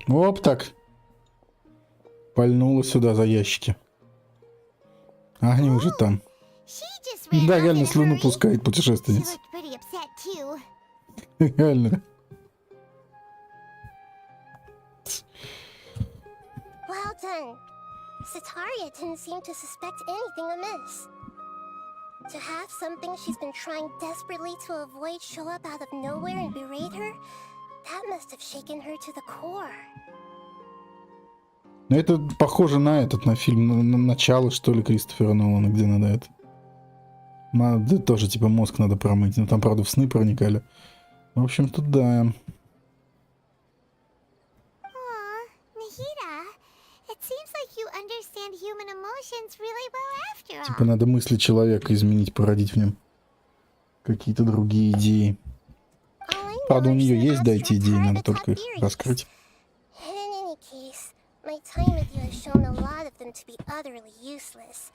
Оп, так. Пальнула сюда за ящики. А они уже там. Да, реально слюну пускает путешественница. Реально. Well done. Sataria didn't seem to suspect anything amiss. To have something she's been trying desperately to avoid show up out of nowhere and berate her, that must have shaken her to the core. Ну, это похоже на этот, на фильм на начало, что ли, Кристофера Нолана, где надо это. Надо, тоже, типа, мозг надо промыть. Ну, там, правда, в сны проникали. В общем-то, да. Типа, надо мысли человека изменить, породить в нем какие-то другие идеи. Правда, у нее есть, да, эти идеи, надо только их раскрыть. My time with you has shown a lot of them to be utterly useless.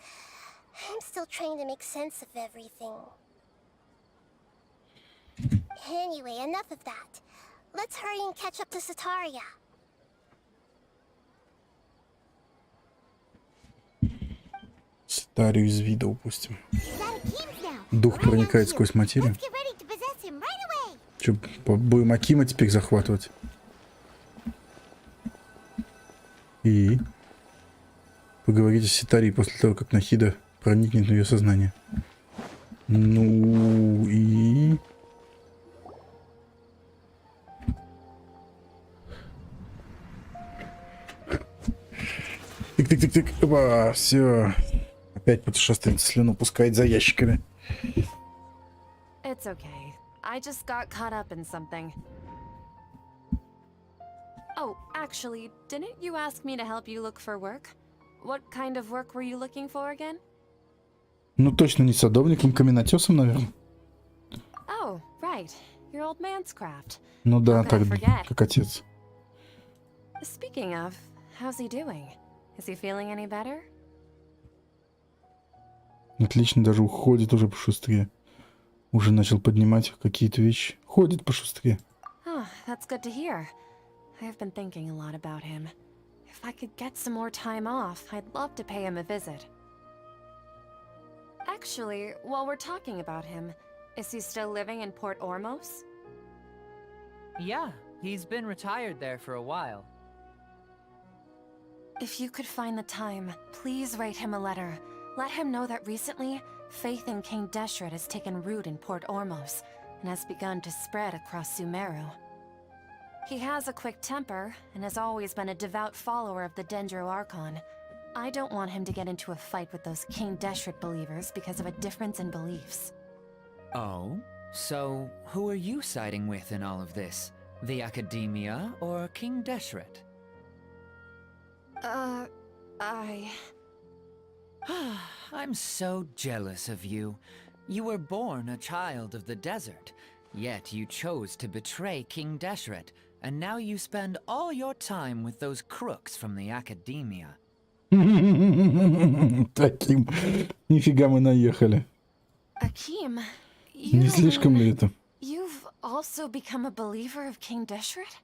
I'm still trying to make sense of everything. Anyway, enough of that. Let's hurry and catch up to Sataria. Сатарию из вида упустим. Дух проникает сквозь материю. Че, будем Акима теперь захватывать? И поговорите с Ситарией после того, как Нахида проникнет в ее сознание. Ну и... Тик-тик-тик-тик. Опа, все. Опять путешественница слюну пускает за ящиками. It's okay. I just got caught up in something. Oh, actually, didn't you ask me to help you look for work? What kind of work were you looking for again? Ну точно не садовником, каменотесом, наверное. Oh, right. Your old man's craft. Ну да, How could I так, forget? как отец. Speaking of, how's he doing? Is he feeling any better? Отлично, даже уходит уже пошустрее. Уже начал поднимать какие-то вещи. Ходит пошустрее. Oh, that's good to hear. I've been thinking a lot about him. If I could get some more time off, I'd love to pay him a visit. Actually, while we're talking about him, is he still living in Port Ormos? Yeah, he's been retired there for a while. If you could find the time, please write him a letter. Let him know that recently, faith in King Deshret has taken root in Port Ormos and has begun to spread across Sumeru. He has a quick temper and has always been a devout follower of the Dendro-Archon. I don't want him to get into a fight with those King Deshret believers because of a difference in beliefs. Oh? So, who are you siding with in all of this? The Academia or King Deshret? I'm so jealous of you. You were born a child of the desert, yet you chose to betray King Deshret, and now you spend all your time with those crooks from the Academia. Таким. Нифига мы наехали. Akim, Не слишком ли это? you've also become a believer of King Deshret?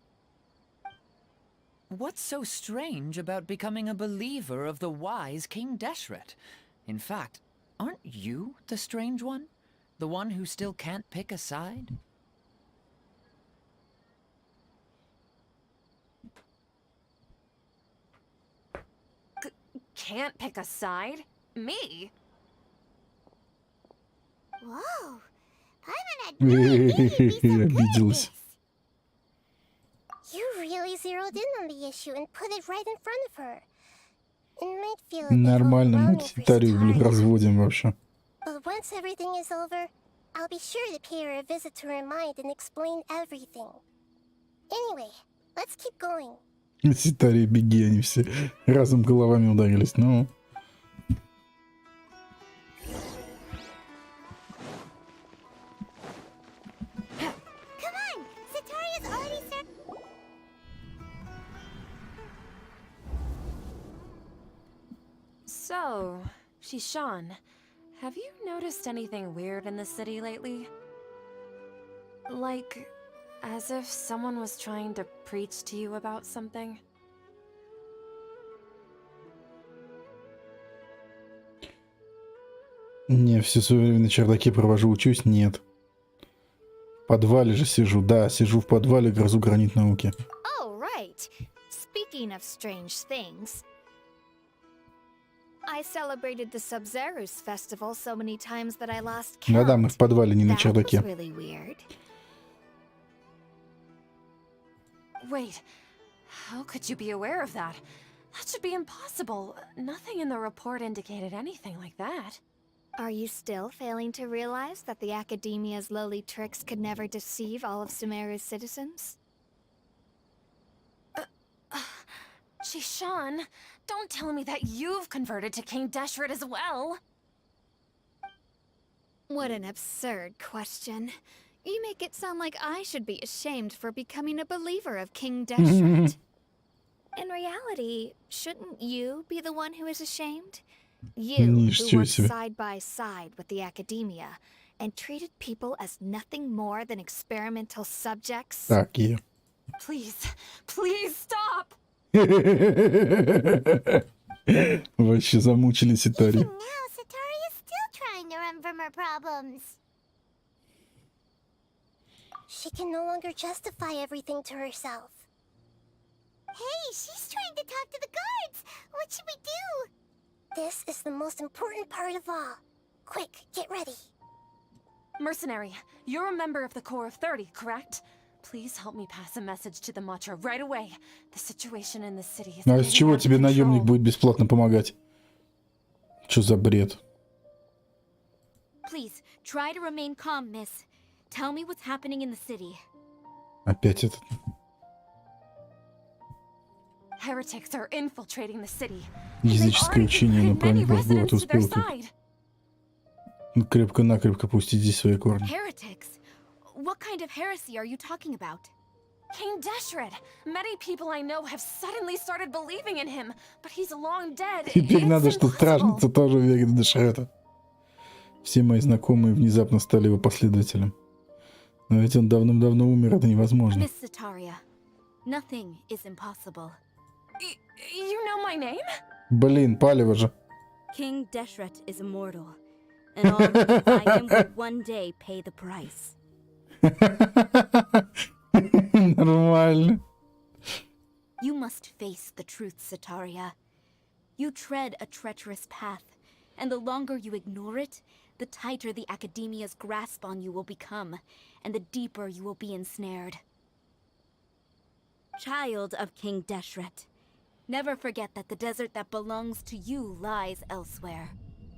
What's so strange about becoming a believer of the wise King Deshret? In fact, aren't you the strange one? The one who still can't pick a side? Can't pick a side? Me? Whoa, Paimon had no idea you'd be so good at Обиделась. this. You really zeroed in on the issue and put it right in front of her. It might feel a bit Нормально, мы overwhelming for Ситарию, блин, Sataria, разводим вообще. but once everything is over, I'll be sure to pay her a visit to her mind and explain everything. Anyway, let's keep going. Ситария, беги, они все разом головами ударились. Ну, Come on, Sataria's already set. So, Shishan, have you noticed anything weird in the city lately? Like, As if someone was trying to preach to you about something. Не, все свое время на чердаке провожу, учусь, нет. В подвале же сижу, да, сижу в подвале, грызу гранит науки. Oh, right. Speaking of strange things, I celebrated the Sub-Zerus festival so many times that I lost count. Да-да, мы в подвале, не на чердаке. That was really weird. Wait, how could you be aware of that? That should be impossible. Nothing in the report indicated anything like that. Are you still failing to realize that the Academia's lowly tricks could never deceive all of Sumeru's citizens? Shishan, don't tell me that you've converted to King Deshret as well. What an absurd question. You make it sound like I should be ashamed for becoming a believer of King Deshret. In reality, shouldn't you be the one who is ashamed? You, who worked side by side with the Academia and treated people as nothing more than experimental subjects. Так, я. Please, please stop! Вообще замучили Ситари. Even now, Satari is still trying to run from her problems. She can no longer justify everything to herself. Hey, she's trying to talk to the guards. What should we do? This is the most important part of all. Quick, get ready. Mercenary, you're a member of the Corps of 30, correct? Please help me pass a message to the Matra right away. The situation in the city is А из чего тебе наемник будет бесплатно помогать? Что за бред? Please, try to remain calm, miss. Tell me what's happening in the city. Опять этот. Heretics are infiltrating the city. Языческое учение, но проникло в город, успел крепко-накрепко пустить здесь свои корни. Heretics? What kind of heresy are you talking about? King Deshret. Many people I know have suddenly started believing in him, but he's long dead. Теперь надо, что стражница тоже верит в Дешрета. Все мои знакомые внезапно стали его последователем. Но ведь он давным-давно умер, это невозможно. Miss Sataria, nothing is impossible. You know my name? Блин, палево же. King Deshret is immortal, and all who defy him will one day pay the price. Нормально. You must face the truth, Sataria. You tread a treacherous path, and the longer you ignore it, the tighter the Academia's grasp on you will become, and the deeper you will be ensnared. Child of King Deshret, never forget that the desert that belongs to you lies elsewhere.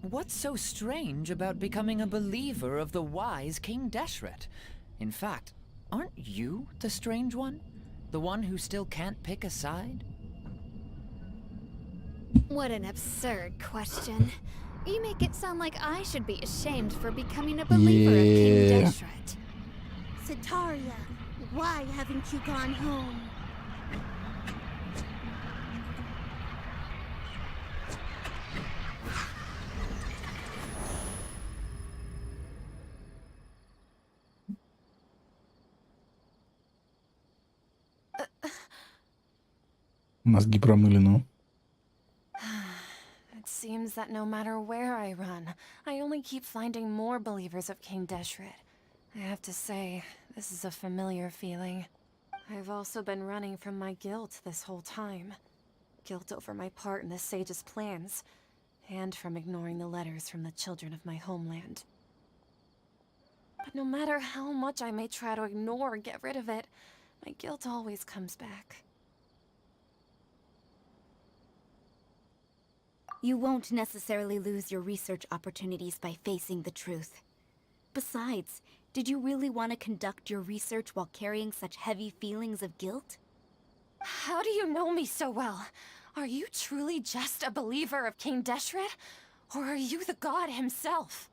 What's so strange about becoming a believer of the wise King Deshret? In fact, aren't you the strange one? The one who still can't pick a side? What an absurd question. You make it sound like I should be ashamed for becoming a believer of King Deshret. Sataria, why haven't you gone home? Мозги промыли, ну. It seems that no matter where I run, I only keep finding more believers of King Deshret. I have to say, this is a familiar feeling. I've also been running from my guilt this whole time. Guilt over my part in the sage's plans, and from ignoring the letters from the children of my homeland. But no matter how much I may try to ignore or get rid of it, my guilt always comes back. You won't necessarily lose your research opportunities by facing the truth. Besides, did you really want to conduct your research while carrying such heavy feelings of guilt? How do you know me so well? Are you truly just a believer of King Deshret? Or are you the god himself?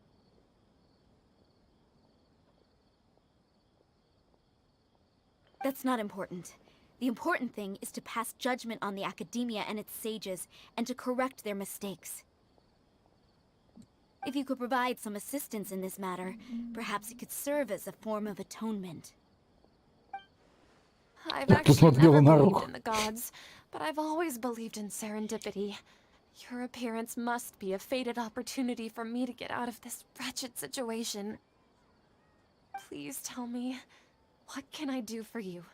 That's not important. The important thing is to pass judgment on the Academia and its sages, and to correct their mistakes. If you could provide some assistance in this matter, perhaps it could serve as a form of atonement. I've Я actually посмотрела never на believed руку. in the gods, but I've always believed in serendipity. Your appearance must be a fated opportunity for me to get out of this wretched situation. Please tell me, what can I do for you?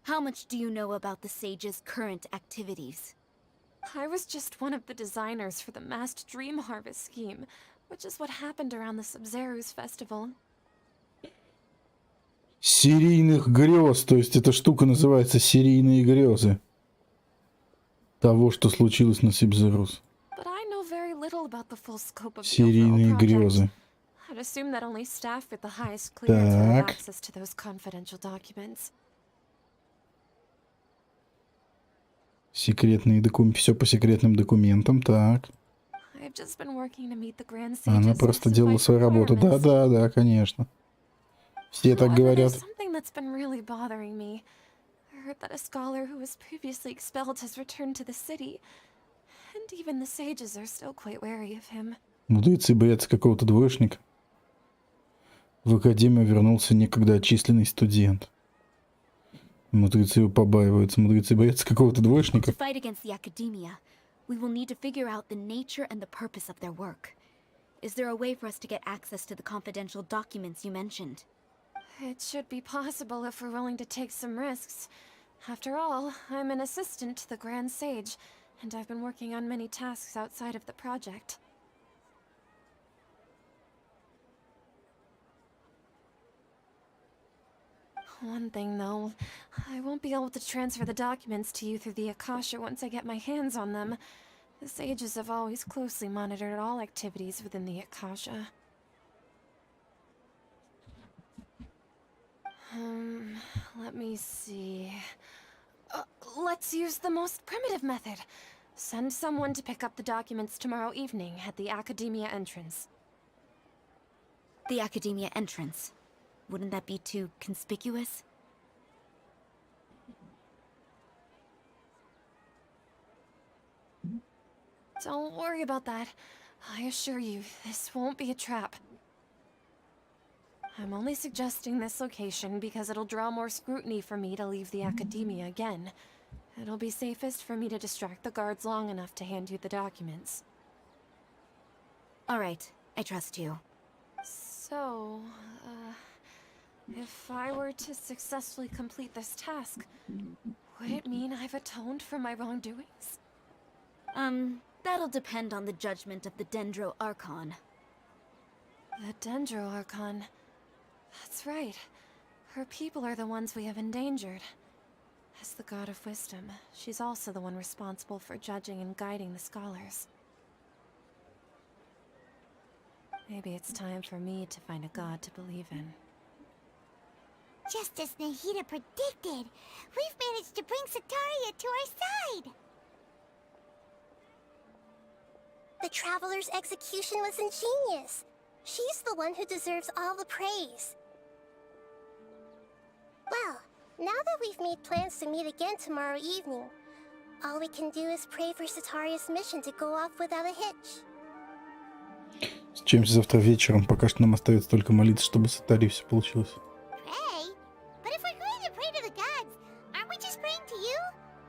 How much do you know about the Sage's current activities? I was just one of the designers for the masked dream harvest scheme, which is what happened around the Sub-Zero's festival. Серийных грез. То есть эта штука называется серийные грезы. Того, что случилось на Сибзерус. But I know very little about the full scope of the Серийные overall project. грезы. I'd assume that only staff with the highest clearance would have Так. access to those confidential documents. Секретные документы. Все по секретным документам. Так. I've just been working to meet the Grand Она Sage's просто делала свою работу. Да, да, да, конечно. Все так However, говорят. there's something that's been really bothering me. I heard that a scholar who was previously expelled has returned to the city, and even the sages are still quite wary of him. Мудрецы боятся какого-то двоечника. В академию вернулся некогда отчисленный студент. Мудрецы его побаиваются. Мудрецы боятся какого-то двоечника. To fight against the academia, we will need to figure out the nature and the purpose of their work. Is there a way for us to get access to the confidential documents you mentioned? It should be possible if we're willing to take some risks. After all, I'm an assistant to the Grand Sage, and I've been working on many tasks outside of the project. One thing, though, I won't be able to transfer the documents to you through the Akasha once I get my hands on them. The sages have always closely monitored all activities within the Akasha. Let me see. Let's use the most primitive method. Send someone to pick up the documents tomorrow evening at the Academia entrance. The Academia entrance. Wouldn't that be too conspicuous? Don't worry about that. I assure you, this won't be a trap. I'm only suggesting this location because it'll draw more scrutiny for me to leave the Academia again. It'll be safest for me to distract the guards long enough to hand you the documents. Alright, I trust you. So, if I were to successfully complete this task, would it mean I've atoned for my wrongdoings? That'll depend on the judgment of the Dendro-Archon. The Dendro-Archon. That's right. Her people are the ones we have endangered. As the god of wisdom, she's also the one responsible for judging and guiding the scholars. Maybe it's time for me to find a god to believe in. Just as Nahida predicted, we've managed to bring Sataria to our side! The Traveler's execution was ingenious. She's the one who deserves all the praise. Well, now that we've made plans to meet again tomorrow evening, all we can do is pray for Sataria's mission to go off without a hitch. Встречаемся завтра вечером. Пока что нам остается только молиться, чтобы с Сатарией все получилось. Pray? But if we're going to pray to the gods, aren't we just praying to you?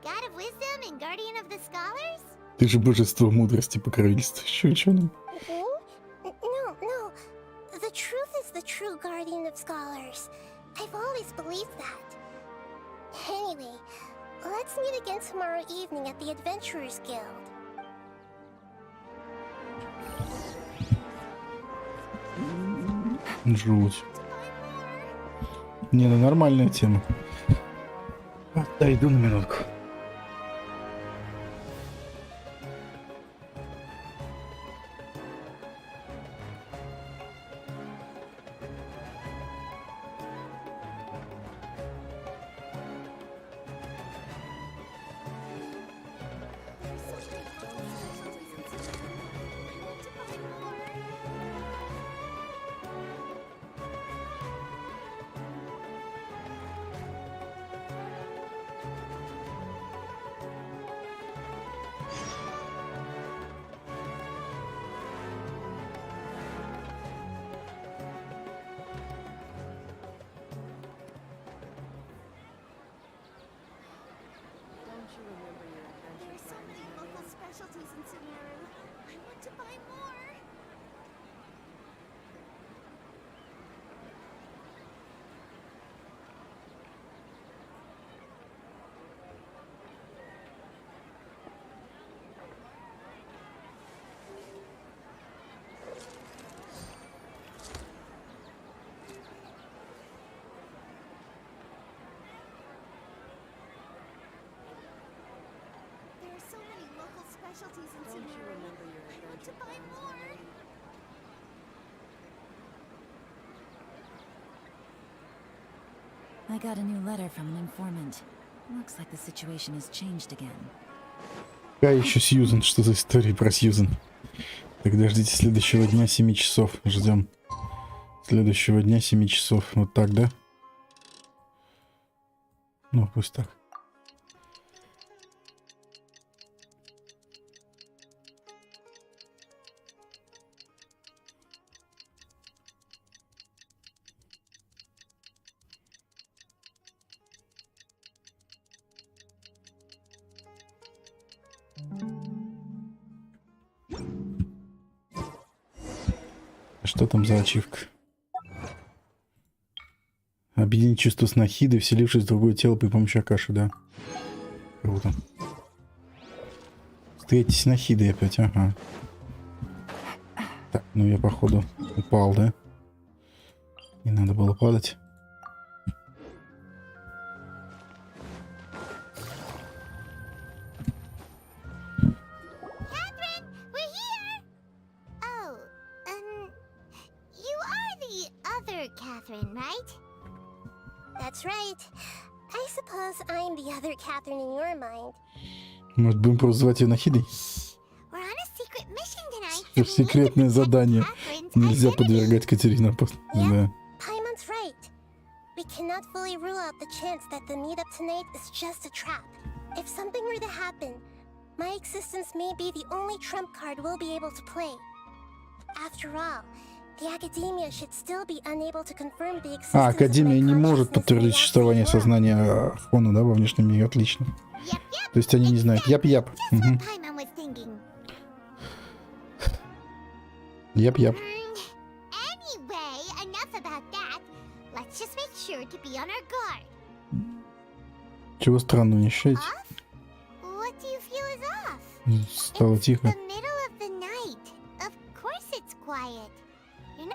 God of wisdom and guardian of the scholars? Ты же божество мудрости, покровительства. Чё нам? No. The truth is the true guardian of scholars. I've always believed that. Anyway, let's meet again tomorrow evening at the Adventurers Guild. Жуть. Не, ну нормальная тема. Отойду на минутку. to buy more. I got a new letter from an informant. Looks like the situation has changed again. Какая еще Сьюзен? Что за история про Сьюзен? Тогда ждите следующего дня 7 часов. Ждем. Следующего дня 7 часов. Вот так, да? Ну, пусть так. Что там за ачивка? Объединить чувство с Нахидой, вселившись в другое тело при помощи Акаши, да. Круто. Встретитесь с Нахидой опять, ага. Так, ну я походу упал, да? Не надо было падать. Может, будем просто звать ее Нахидой? Секретное задание. Нельзя подвергать Катерину опасности. Да. We cannot fully rule out the chance that the meetup tonight is just a trap. If something were to happen, my existence may be the only trump card we'll be able to play. After all, the Academia should still be unable to confirm the existence. А, Академия не может подтвердить существование сознания Фона, да, во внешнем мире. Отлично. То есть они не знают. Яп-яп. Угу. Яп-яп. Чего странного не ощущаете? Стало тихо.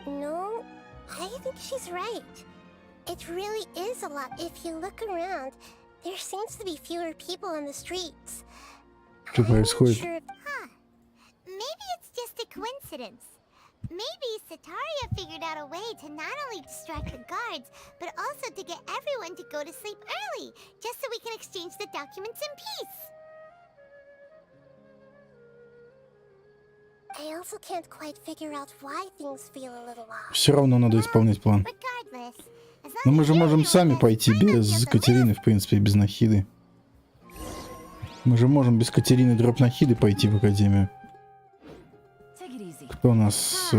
No, I think she's right. It really is a lot. If you look around, there seems to be fewer people on the streets. Что происходит? Maybe it's just a coincidence. Maybe Sataria figured out a way to not only distract the guards, but also to get everyone to go to sleep early, just so we can exchange the documents in peace. I also can't quite figure out why things feel a little off. Все равно надо исполнять план. Но мы же можем сами пойти без Катерины, в принципе, без Нахиды. Мы же можем без Катерины дроп Нахиды пойти в Академию. Кто у нас...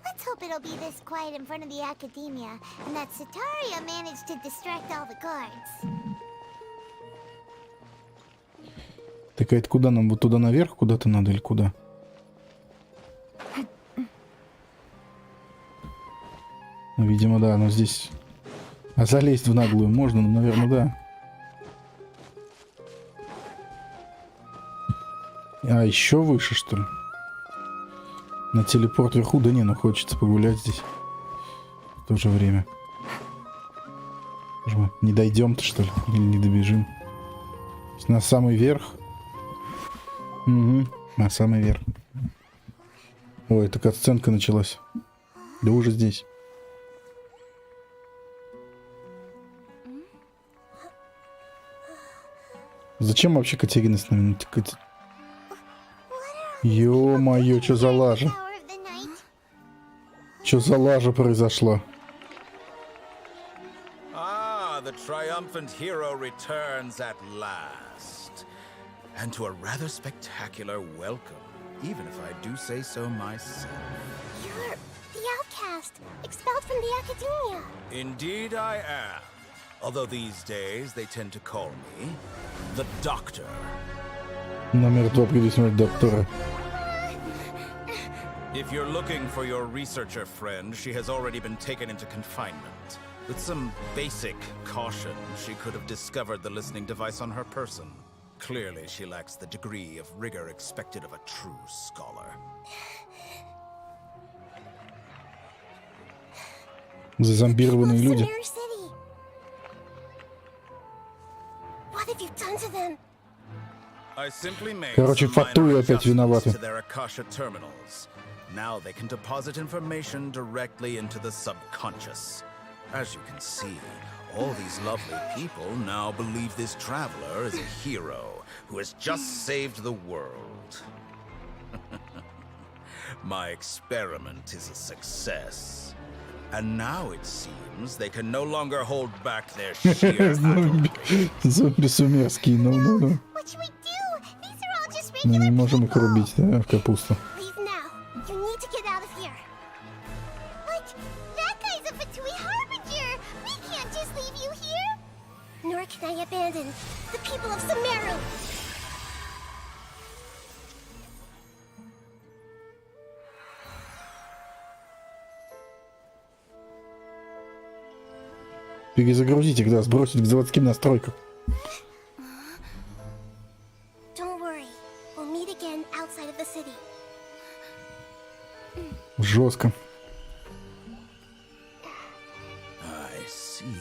Let's hope it'll be this quiet in front of the Academia, and that Sataria managed to distract all the guards. Так, а это куда нам? Вот туда наверх куда-то надо или куда? Ну, видимо, да, но здесь... А залезть в наглую можно? Ну, наверное, да. А, еще выше, что ли? На телепорт вверху? Да не, ну хочется погулять здесь. В то же время. Мы не дойдем-то, что ли? Или не добежим? На самый верх? Угу, на самый верх. Ой, это катсценка началась. Да уже здесь. Зачем вообще Катерина с нами? Ё-моё, что за лажа? Что за лажа произошла? Ah, the triumphant hero returns at last. And to a rather spectacular welcome, even if I do say so myself. You're the outcast, expelled from the Academia. Indeed I am. Although these days they tend to call me the Doctor. Номер 2 предусмотрит доктора. If you're looking for your researcher friend, she has already been taken into confinement. With some basic caution, she could have discovered the listening device on her person. Clearly, she lacks the degree of rigor expected of a true scholar. Зазомбированные люди. What have you done to them? I Короче, Фатуи опять виноваты. Now they can deposit information directly into the subconscious. As you can see, all these lovely people now believe this traveler is a hero who has just saved the world. My experiment is a success. And now it seems they can no longer hold back their sheer Зомби сумерские, ну. Мы не можем их рубить, да, в капусту. Nor can I abandon the people of Sumeru. Перезагрузите, когда сбросить к заводским настройкам. Don't worry, we'll meet again outside of the city. Жестко. I see.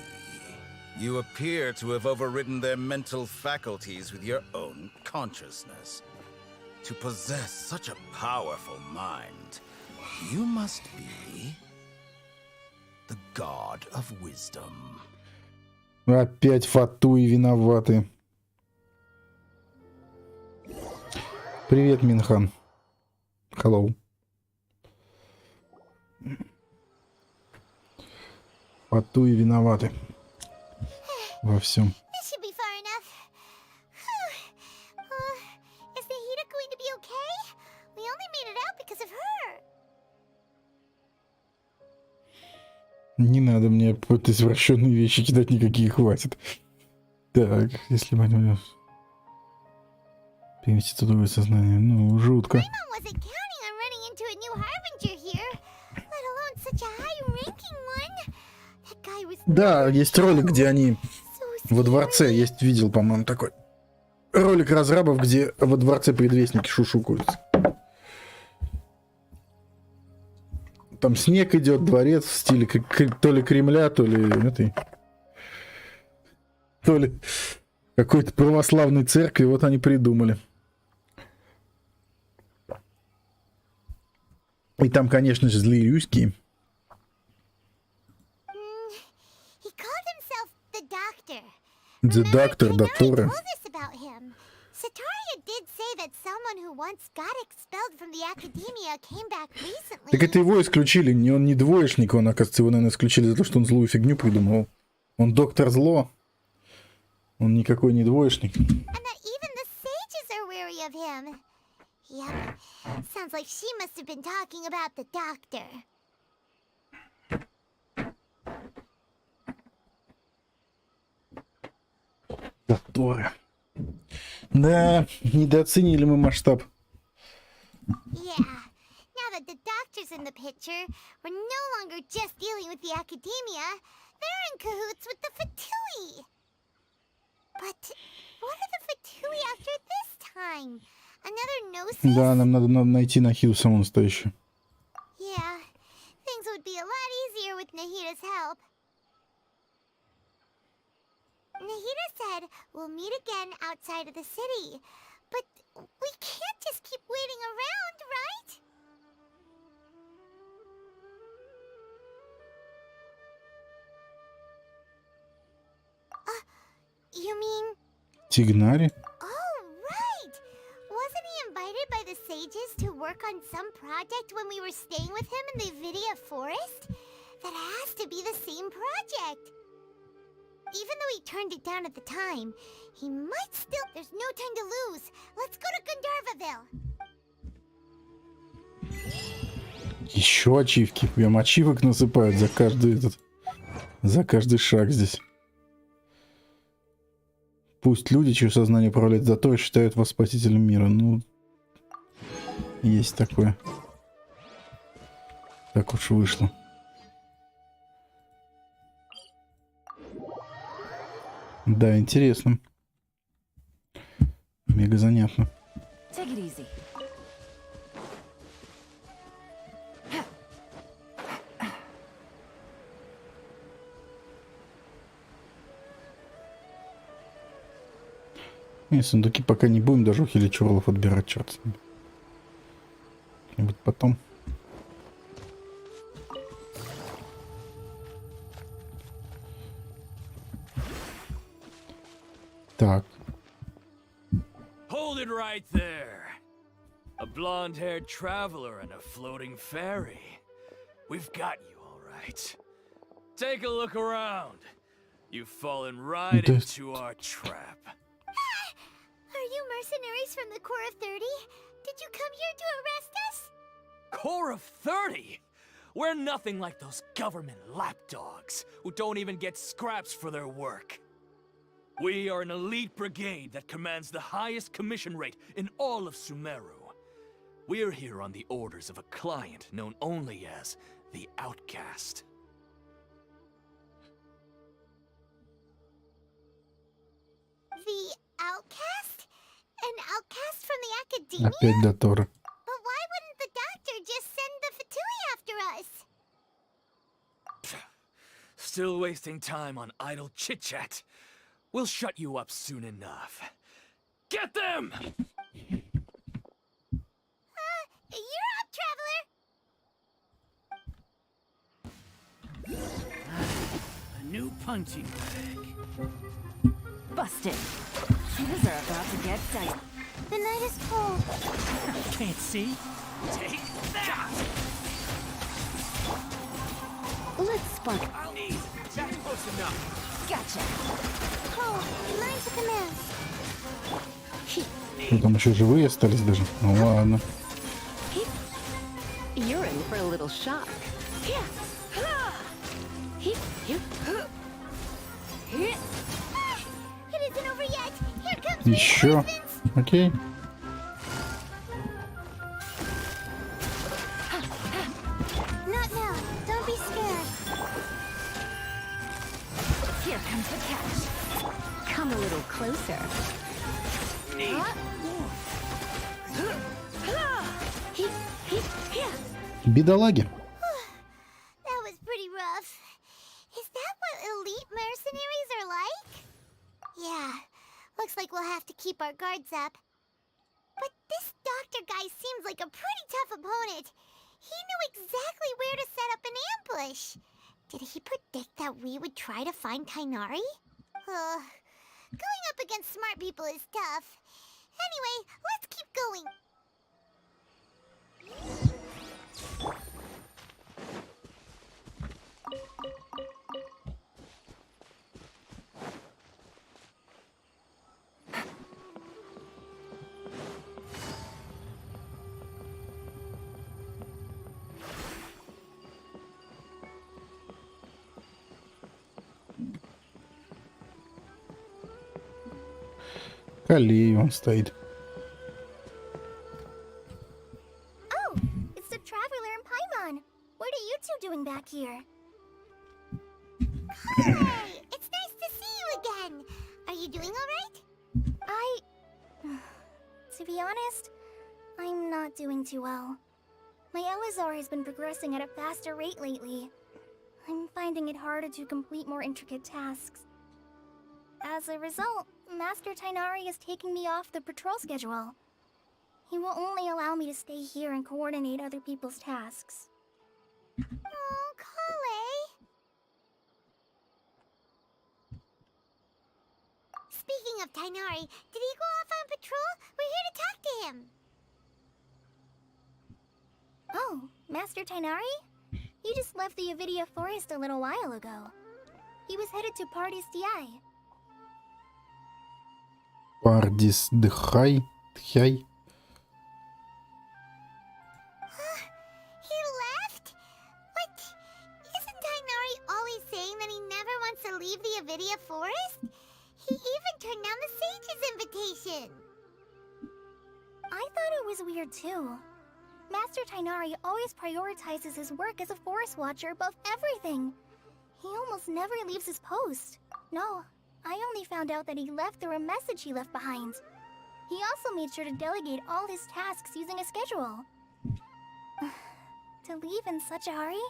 You appear to have overridden their mental faculties with your own consciousness. To possess such a powerful mind, you must be the god of wisdom. Опять Фатуи виноваты. Привет, Минхан. Hello. Фатуи виноваты во всем. This should be far enough. Is Nahida going to be okay? We only made it out because of her. Не надо мне вот извращенные вещи кидать, никакие хватит. Так, если мы переместиться в другое сознание, ну, жутко. Да, есть ролик, где они во дворце, есть, видел, по-моему, такой ролик разрабов, где во дворце предвестники шушукаются. Там снег идет, дворец в стиле то ли Кремля, то ли какой-то православной церкви. Вот они придумали. И там, конечно же, злые русские. The Doctor, доктора. Так это его исключили, не он не двоечник, он, оказывается, его, наверное, исключили за то, что он злую фигню придумал. Он доктор зло. Он никакой не двоечник. Доктора. Да, недооценили мы масштаб. Yeah, now that the doctor's in the picture, we're no longer just dealing with the academia, they're in cahoots with the Fatui. But what are the Fatui after this time? Another gnosis? Да, нам надо найти Нахиду саму настоящую. Yeah, things would be a lot easier with Nahida's help. Nahida said we'll meet again outside of the city. But we can't just keep waiting around, right? You mean... Тигнари? Oh, right! Wasn't he invited by the sages to work on some project when we were staying with him in the Vidia forest? That has to be the same project! Even though he turned it down at the time, he might still... There's no time to lose. Let's go to Gandharvaville. Еще ачивки. Прям ачивок насыпают за каждый шаг здесь. Пусть люди, чье сознание управляет Затой, считают вас спасителем мира. Ну, есть такое. Так уж вышло. Да, интересно. Мега занятно. И сундуки пока не будем даже у хиличурлов отбирать, черт с ними. Как-нибудь потом. Так. Hold it right there. A blonde-haired traveler and a floating fairy. We've got you all right. Take a look around. You've fallen right into our trap. Are you mercenaries from the Corps of 30? Did you come here to arrest us? Corps of 30? We're nothing like those government lapdogs who don't even get scraps for their work. We are an elite brigade that commands the highest commission rate in all of Sumeru. We're here on the orders of a client known only as the Outcast. The Outcast? An outcast from the Academia? Опять до Тора. But why wouldn't the doctor just send the Fatui after us? Still wasting time on idle chit-chat. We'll shut you up soon enough. Get them! You're up, traveler! A new punching bag. Busted. Shoes are about to get tight. The night is cold. Can't see? Take that! Let's spark. I'll need that close enough. Gotcha. Oh, mine to command. Что, там еще живые остались даже? Ну ладно. You're in for a little shock. It isn't over yet. Here comes Еще. reinforcements. Окей. Not now. Don't be scared. Here comes the catch. Come a little closer. Бедолаги. That was pretty rough. Is that what elite mercenaries are like? Yeah. Looks like we'll have to keep our guards up. But this doctor guy seems like a pretty tough opponent. He knew exactly where to set up an ambush. Did he predict that we would try to find Tainari? Going up against smart people is tough. Anyway, let's keep going. Калей он стоит. Oh, it's the traveler and Paimon. What are you two doing back here? Hi! It's nice to see you again. Are you doing all right? To be honest, I'm not doing too well. My Elazar has been progressing at a faster rate lately. I'm finding it harder to complete more intricate tasks. As a result, Master Tainari is taking me off the patrol schedule. He will only allow me to stay here and coordinate other people's tasks. Oh, Kale. Speaking of Tainari, did he go off on patrol? We're here to talk to him. Oh, Master Tainari? He just left the Avidia forest a little while ago. He was headed to Party's DI. Пардис дыхай. Тхай. He left? What? Isn't Tainari always saying that he never wants to leave the Avidia forest? He even turned down the sage's invitation. I thought it was weird too. Master Tainari always prioritizes his work as a forest watcher above everything. He almost never leaves his post. No, I only found out that he left through a message he left behind. He also made sure to delegate all his tasks using a schedule. To leave in such a hurry?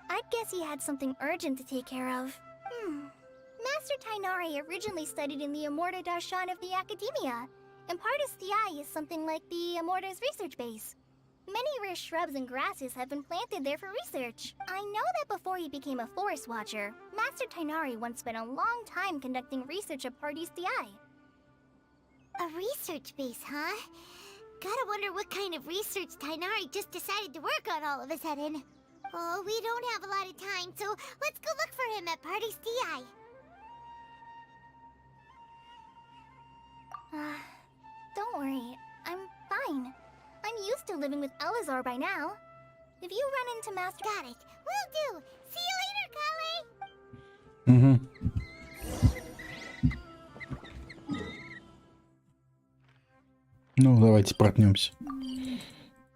I'd guess he had something urgent to take care of. Master Tainari originally studied in the Amorta Darshan of the Academia, and Pardis is something like the Amorta's research base. Many rare shrubs and grasses have been planted there for research. I know that before he became a forest watcher, Master Tainari once spent a long time conducting research at Pardis. A research base, huh? Gotta wonder what kind of research Tainari just decided to work on all of a sudden. Oh, we don't have a lot of time, so let's go look for him at Pardis. Don't worry, I'm fine. I'm used to living with Elazar by now. If you run into Master... Got it. Will do. See you later, Kale. Ну, давайте протнемся.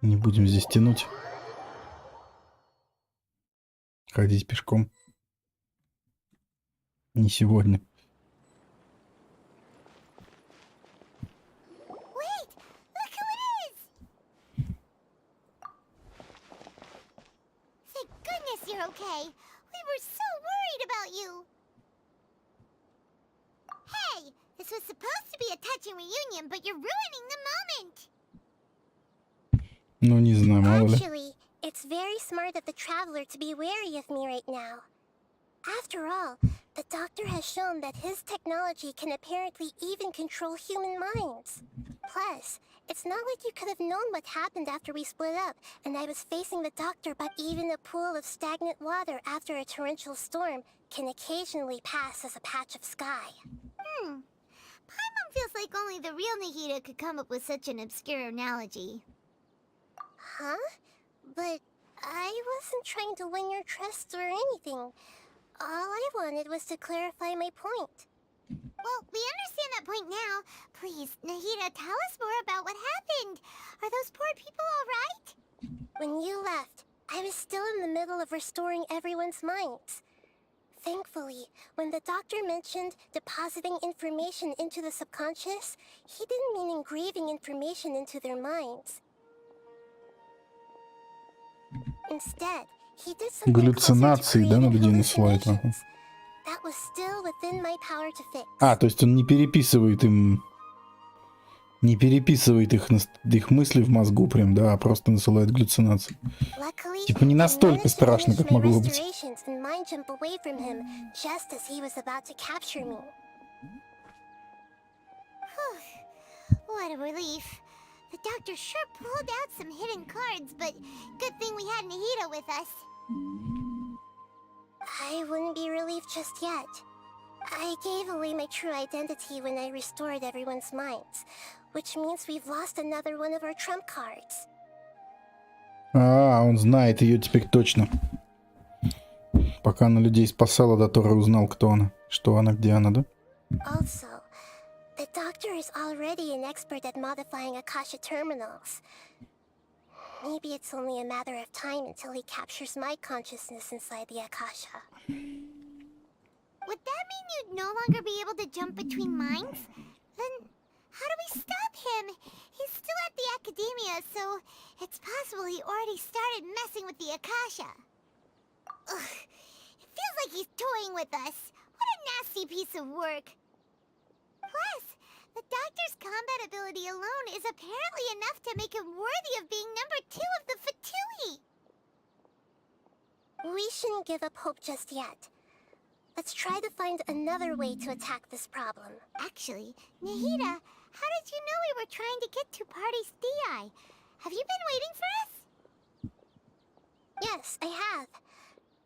Не будем здесь тянуть. Ходить пешком. Не сегодня. You're okay. We were so worried about you. Hey, this was supposed to be a touching reunion, but you're ruining the moment. Ну, не знаю, мало ли. Actually, it's very smart of the traveler to be wary of me right now. After all, the doctor has shown that his technology can apparently even control human minds. Plus, it's not like you could have known what happened after we split up, and I was facing the doctor, but even a pool of stagnant water after a torrential storm can occasionally pass as a patch of sky. Paimon feels like only the real Nahida could come up with such an obscure analogy. Huh? But I wasn't trying to win your trust or anything. All I wanted was to clarify my point. Well, we understand that point now. Please, Nahida, tell us more about what happened. Are those poor people all right? When you left, I was still in the middle of restoring everyone's minds. Thankfully, when the doctor mentioned depositing information into the subconscious, he didn't mean engraving information into their minds. Instead, he did something Галлюцинации, да, на людей насылает. that was still within my power to fix. А, то есть он не переписывает им... Не переписывает их мысли в мозгу прям, да, а просто насылает галлюцинации. Типа не настолько страшно, как могло быть. What a relief. The doctor sure pulled out some hidden cards, but good thing we had Nahida with us. I wouldn't be relieved just yet. I gave away my true identity when I restored everyone's minds, which means we've lost another one of our trump cards. А, он знает ее теперь точно. Пока она людей спасала, Дотора узнал, кто она, что она, где она, да? Also, the doctor is already an expert at modifying Akasha terminals. Maybe it's only a matter of time until he captures my consciousness inside the Akasha. Would that mean you'd no longer be able to jump between minds? Then how do we stop him? He's still at the Academia, so it's possible he already started messing with the Akasha. Ugh, it feels like he's toying with us. What a nasty piece of work. Plus, the doctor's combat ability alone is apparently enough to make him worthy of being number 2 of the Fatui. We shouldn't give up hope just yet. Let's try to find another way to attack this problem. Actually, Nahida, how did you know we were trying to get to Pardis? Have you been waiting for us? Yes, I have.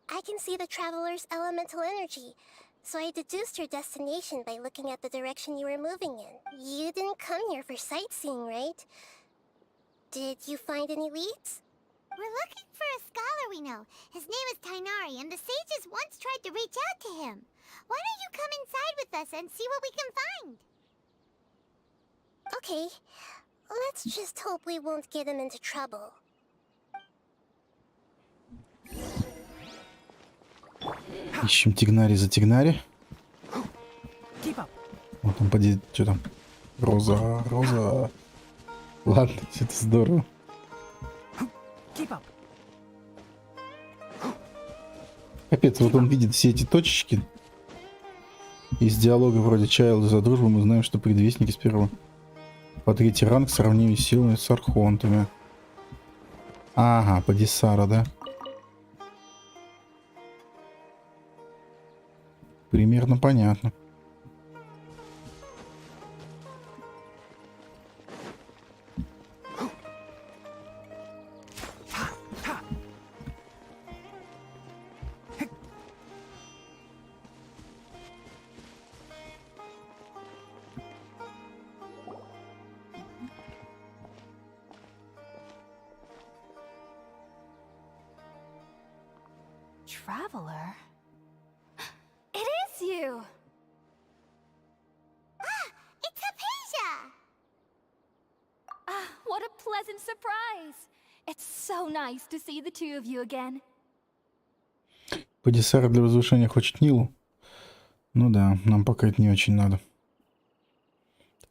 I can see the traveler's elemental energy, so I deduced your destination by looking at the direction you were moving in. You didn't come here for sightseeing, right? Did you find any leads? We're looking for a scholar we know. His name is Tainari, and the sages once tried to reach out to him. Why don't you come inside with us and see what we can find? Okay. Let's just hope we won't get him into trouble. Ищем Тигнари за Тигнари. Вот там, поди, что там? Роза, Роза. Ладно, это здорово. Капец, вот он видит все эти точечки. Из диалога вроде Чайлда за дружбу мы знаем, что предвестники с первого по третий ранг сравнимы силами с архонтами. Ага, Падисара, да? Примерно понятно. Traveler? It is you! Ah, it's Hypatia! Ah, what a pleasant surprise! It's so nice to see the two of you again. Падисара для возвышения хочет Нилу. Ну да, нам пока это не очень надо.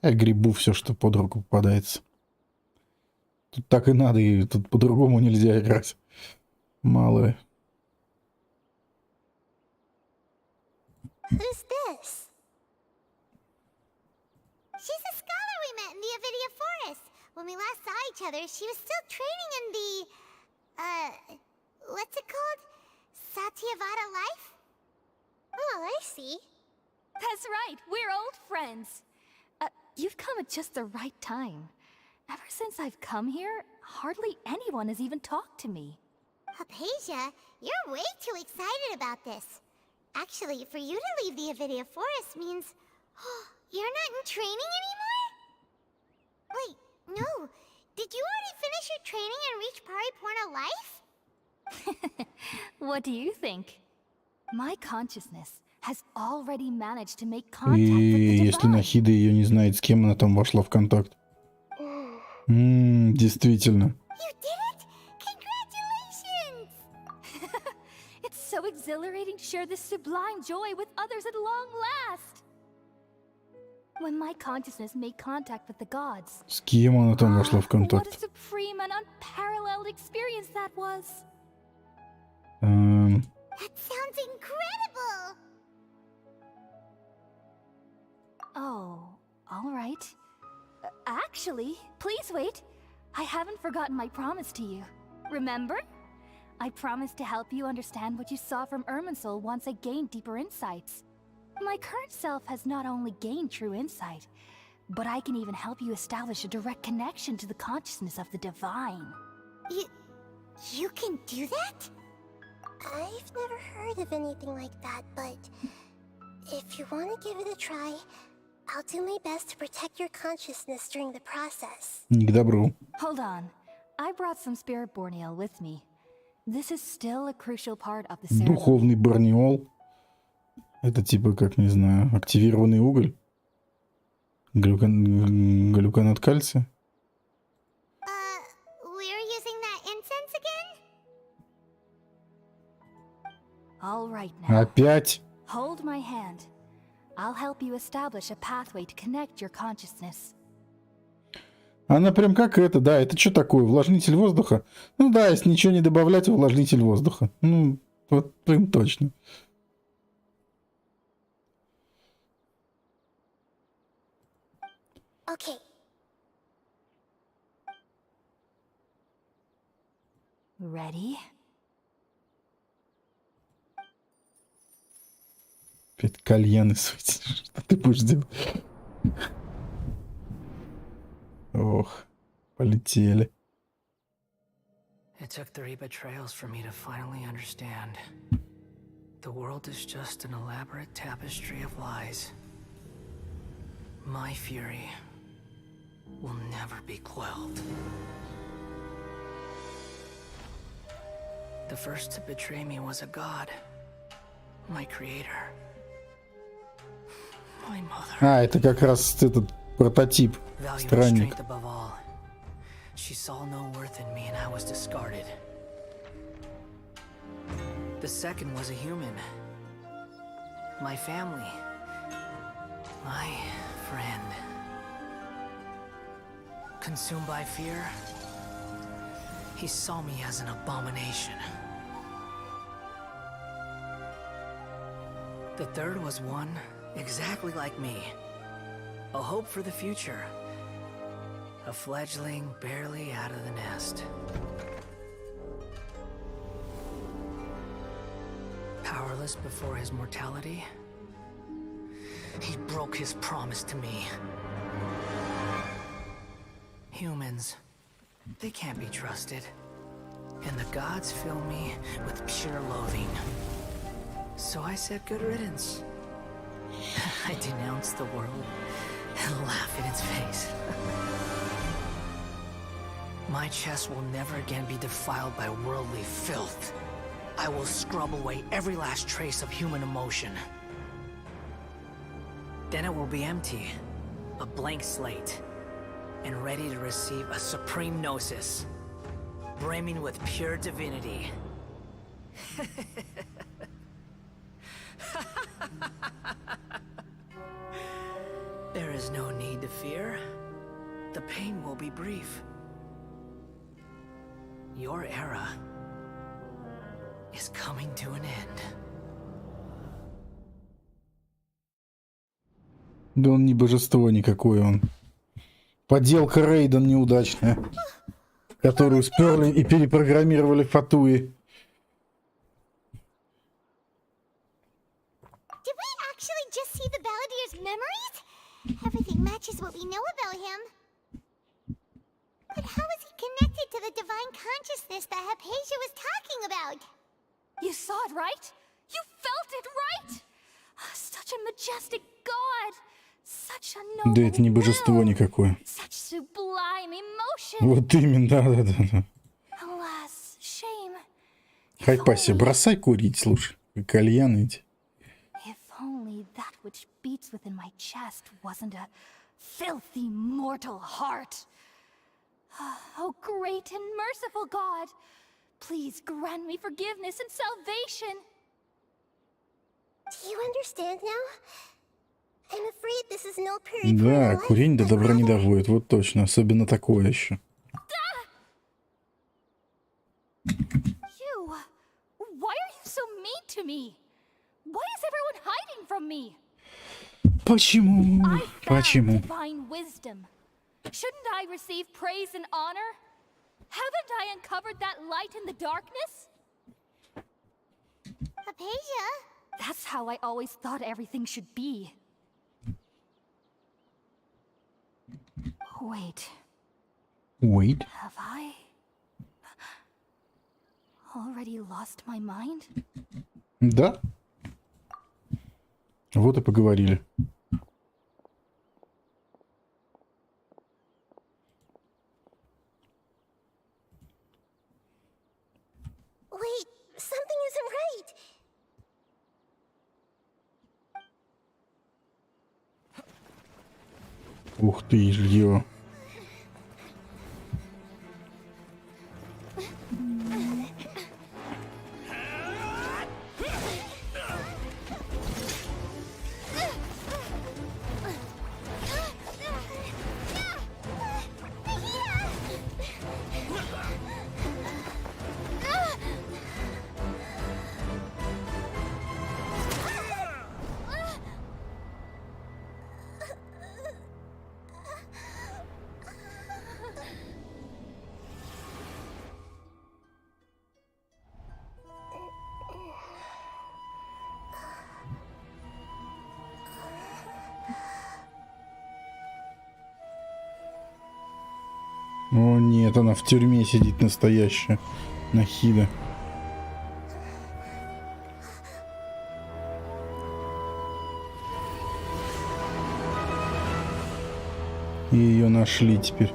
Я грибу все, что под руку попадается. Тут так и надо, и тут по-другому нельзя играть. Мало ли. Who's this? She's a scholar we met in the Avidia Forest. When we last saw each other, she was still training in the, what's it called? Satyavada life? Oh, I see. That's right, we're old friends. You've come at just the right time. Ever since I've come here, hardly anyone has even talked to me. Hypatia, you're way too excited about this. Actually, for you to leave the Avidia Forest means... you're not in training anymore? Wait, no. Did you already finish your training and reach Pariporna life? What do you think? My consciousness has already managed to make contact И with the если divine. Нахида ее не знает, с кем она там вошла в контакт. Действительно. You did it! Congratulations! It's so exhilarating to share this sublime joy with others at long last. When my consciousness made contact with the gods. С кем она там вошла в What a контакт? supreme and unparalleled experience that was. That sounds incredible! Oh, all right. Actually, please wait. I haven't forgotten my promise to you. Remember? I promised to help you understand what you saw from Irminsul once I gained deeper insights. My current self has not only gained true insight, but I can even help you establish a direct connection to the consciousness of the divine. You can do that? I've never heard of anything like that, but if you want to give it a try, I'll do my best to protect your consciousness during the process. Не к добру. Hold on. I brought some spirit borneal with me. This is still a crucial part of the ceremony. Духовный барниол. Это типа, как, не знаю, активированный уголь. Глюконат кальция. We're using that incense again? All right now. Опять? Hold my hand. I'll help you establish a pathway to connect your consciousness. Она прям как это, да, это что такое, увлажнитель воздуха? Ну да, если ничего не добавлять, увлажнитель воздуха. Ну, вот прям точно. Okay. Ready? Опять кальяны светишь. Что ты будешь делать? Ох, полетели. It took 3 betrayals for me to finally understand. The world is just an elaborate tapestry of lies. My fury will never be quelled. The first to betray me was a god. My creator. My mother. А, это как раз этот прототип. Valued Странник. strength above all. She saw no worth in me and I was discarded. The second was a human. My family. My friend. Consumed by fear, he saw me as an abomination. The third was one Exactly like me. A hope for the future. A fledgling barely out of the nest. Powerless before his mortality. He broke his promise to me. Humans, they can't be trusted. And the gods fill me with pure loathing. So I said good riddance. I denounced the world and laugh in its face. My chest will never again be defiled by worldly filth. I will scrub away every last trace of human emotion. Then it will be empty, a blank slate, and ready to receive a supreme gnosis, brimming with pure divinity. There is no need to fear. The pain will be brief. Your era is coming to an end. Да он не божество никакое, он. Поделка Рейден неудачная, которую сперли и перепрограммировали Фатуи. Did we actually just see the Balladier's memories? Everything matches what we know about him. But how is he connected to the divine consciousness that Hypatia was talking about? You saw it, right? You felt it, right? Such a majestic god. Such a noble Да это не божество никакое. Such sublime emotion. Вот именно, да. Alas, shame. Хайпаси, бросай курить, слушай. Кальян эти. If only that which beats within my chest wasn't a filthy mortal heart. Oh, great and merciful God, please grant me forgiveness and salvation. Do you understand now? I'm afraid this is no period. Да, курение до добра не доводит, вот точно, особенно такое еще. You, why are you so mean to me? Why is everyone hiding from me? Почему? Почему? Divine wisdom. Shouldn't I receive praise and honor? Haven't I uncovered that light in the darkness? Hypatia? That's how I always thought everything should be. Wait. Wait. Have I already lost my mind? Да. Вот и поговорили. Wait, something isn't right. Ух ты, ждё. О нет, она в тюрьме сидит настоящая. Нахида. И ее нашли теперь.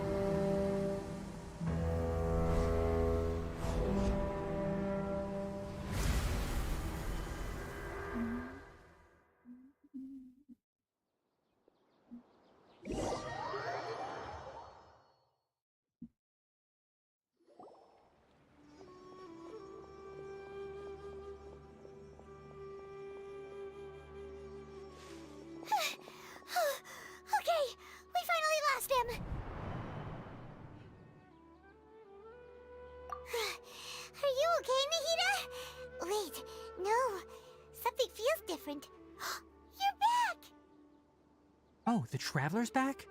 Okay, we finally lost him. Are you okay, Nahida? Wait, no. Something feels different. You're back! Oh, the Traveler's back?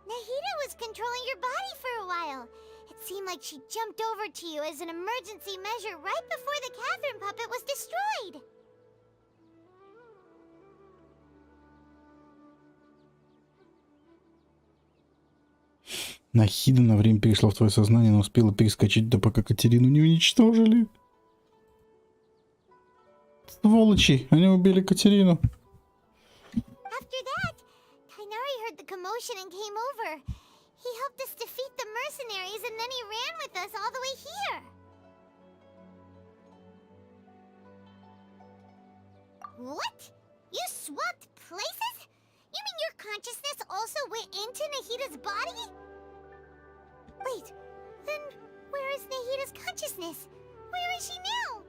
Nahida was controlling your body for a while. It seemed like she jumped over to you as an emergency measure right before the Catherine puppet was destroyed. Нахида на время перешла в твое сознание, но успела перескочить, да пока Катерину не уничтожили. Сволочи, они убили Катерину. After that, Kainari heard the commotion and came over. He helped us defeat the mercenaries and then he ran with us all the way here. What? You swapped places? You mean your consciousness also went into Nahida's body? Wait, then where is Nahida's consciousness? Where is she now?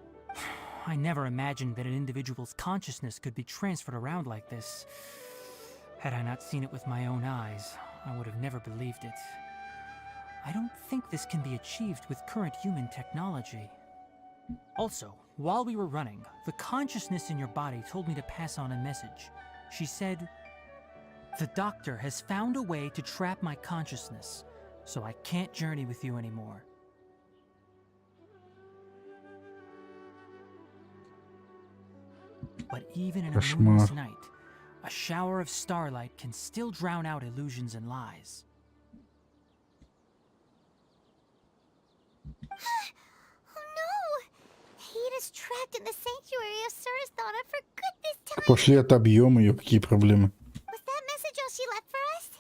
I never imagined that an individual's consciousness could be transferred around like this. Had I not seen it with my own eyes, I would have never believed it. I don't think this can be achieved with current human technology. Also, while we were running, the consciousness in your body told me to pass on a message. She said, "The doctor has found a way to trap my consciousness, so I can't journey with you anymore." But even in a moonless night, a shower of starlight can still drown out illusions and lies. Oh no! Nahida's trapped in the sanctuary of Surasthana for good this time. Пошли отобьем ее, какие проблемы. Was that message all she left for us?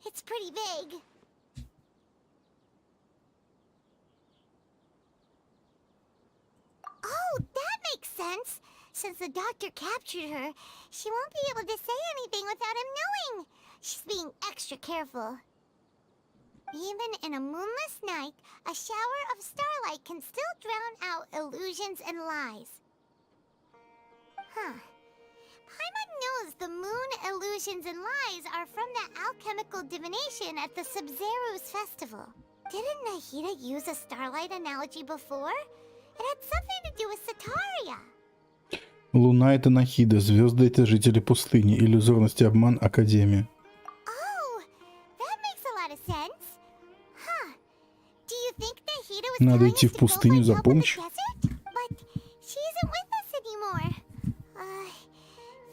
It's pretty vague. Oh, that makes sense. Since the doctor captured her, she won't be able to say anything without him knowing. She's being extra careful. Even in a moonless night, a shower of starlight can still drown out illusions and lies. Huh. Paimon knows the moon illusions and lies are from the alchemical divination at the Sub-Zero's festival. Didn't Nahida use a starlight analogy before? It had something to do with Sataria. Луна — это Нахида, звезды — это жители пустыни, иллюзорность и обман — Академия. Oh, that makes a lot of sense. Huh. Do you think Nahida was Надо telling идти us в to go пустыню find за help in the помощью. desert? But she isn't with us anymore.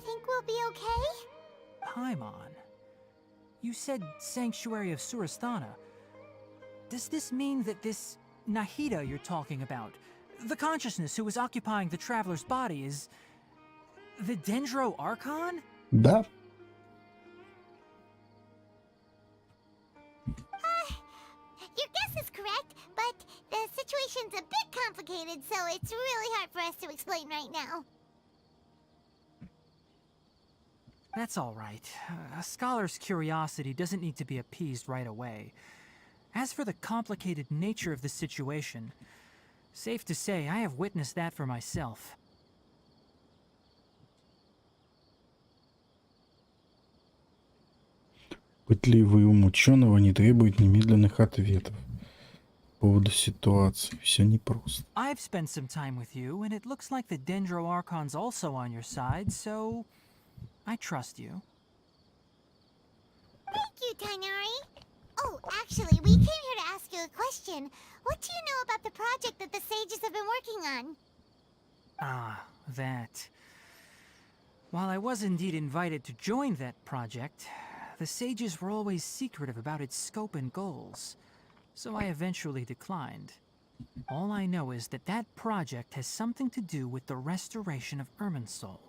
Think we'll be okay? Paimon, you said Sanctuary of Surasthana. Does this mean that this Nahida you're talking about, the consciousness who was occupying the traveler's body, is the Dendro-Archon? Да. Your guess is correct, but the situation's a bit complicated, so it's really hard for us to explain right now. That's all right. A scholar's curiosity doesn't need to be appeased right away. As for the complicated nature of the situation, safe to say I have witnessed that for myself. Пытливый ум ученого не требует немедленных ответов. По поводу ситуации все непросто. I've spent some time with you, and it looks like the Dendro-Archon's also on your side, so I trust you. Thank you, Tainari. Oh, actually, we came here to ask you a question. What do you know about the project that the sages have been working on? Ah, that. While I was indeed invited to join that project, the sages were always secretive about its scope and goals, so I eventually declined. All I know is that that project has something to do with the restoration of Irminsul.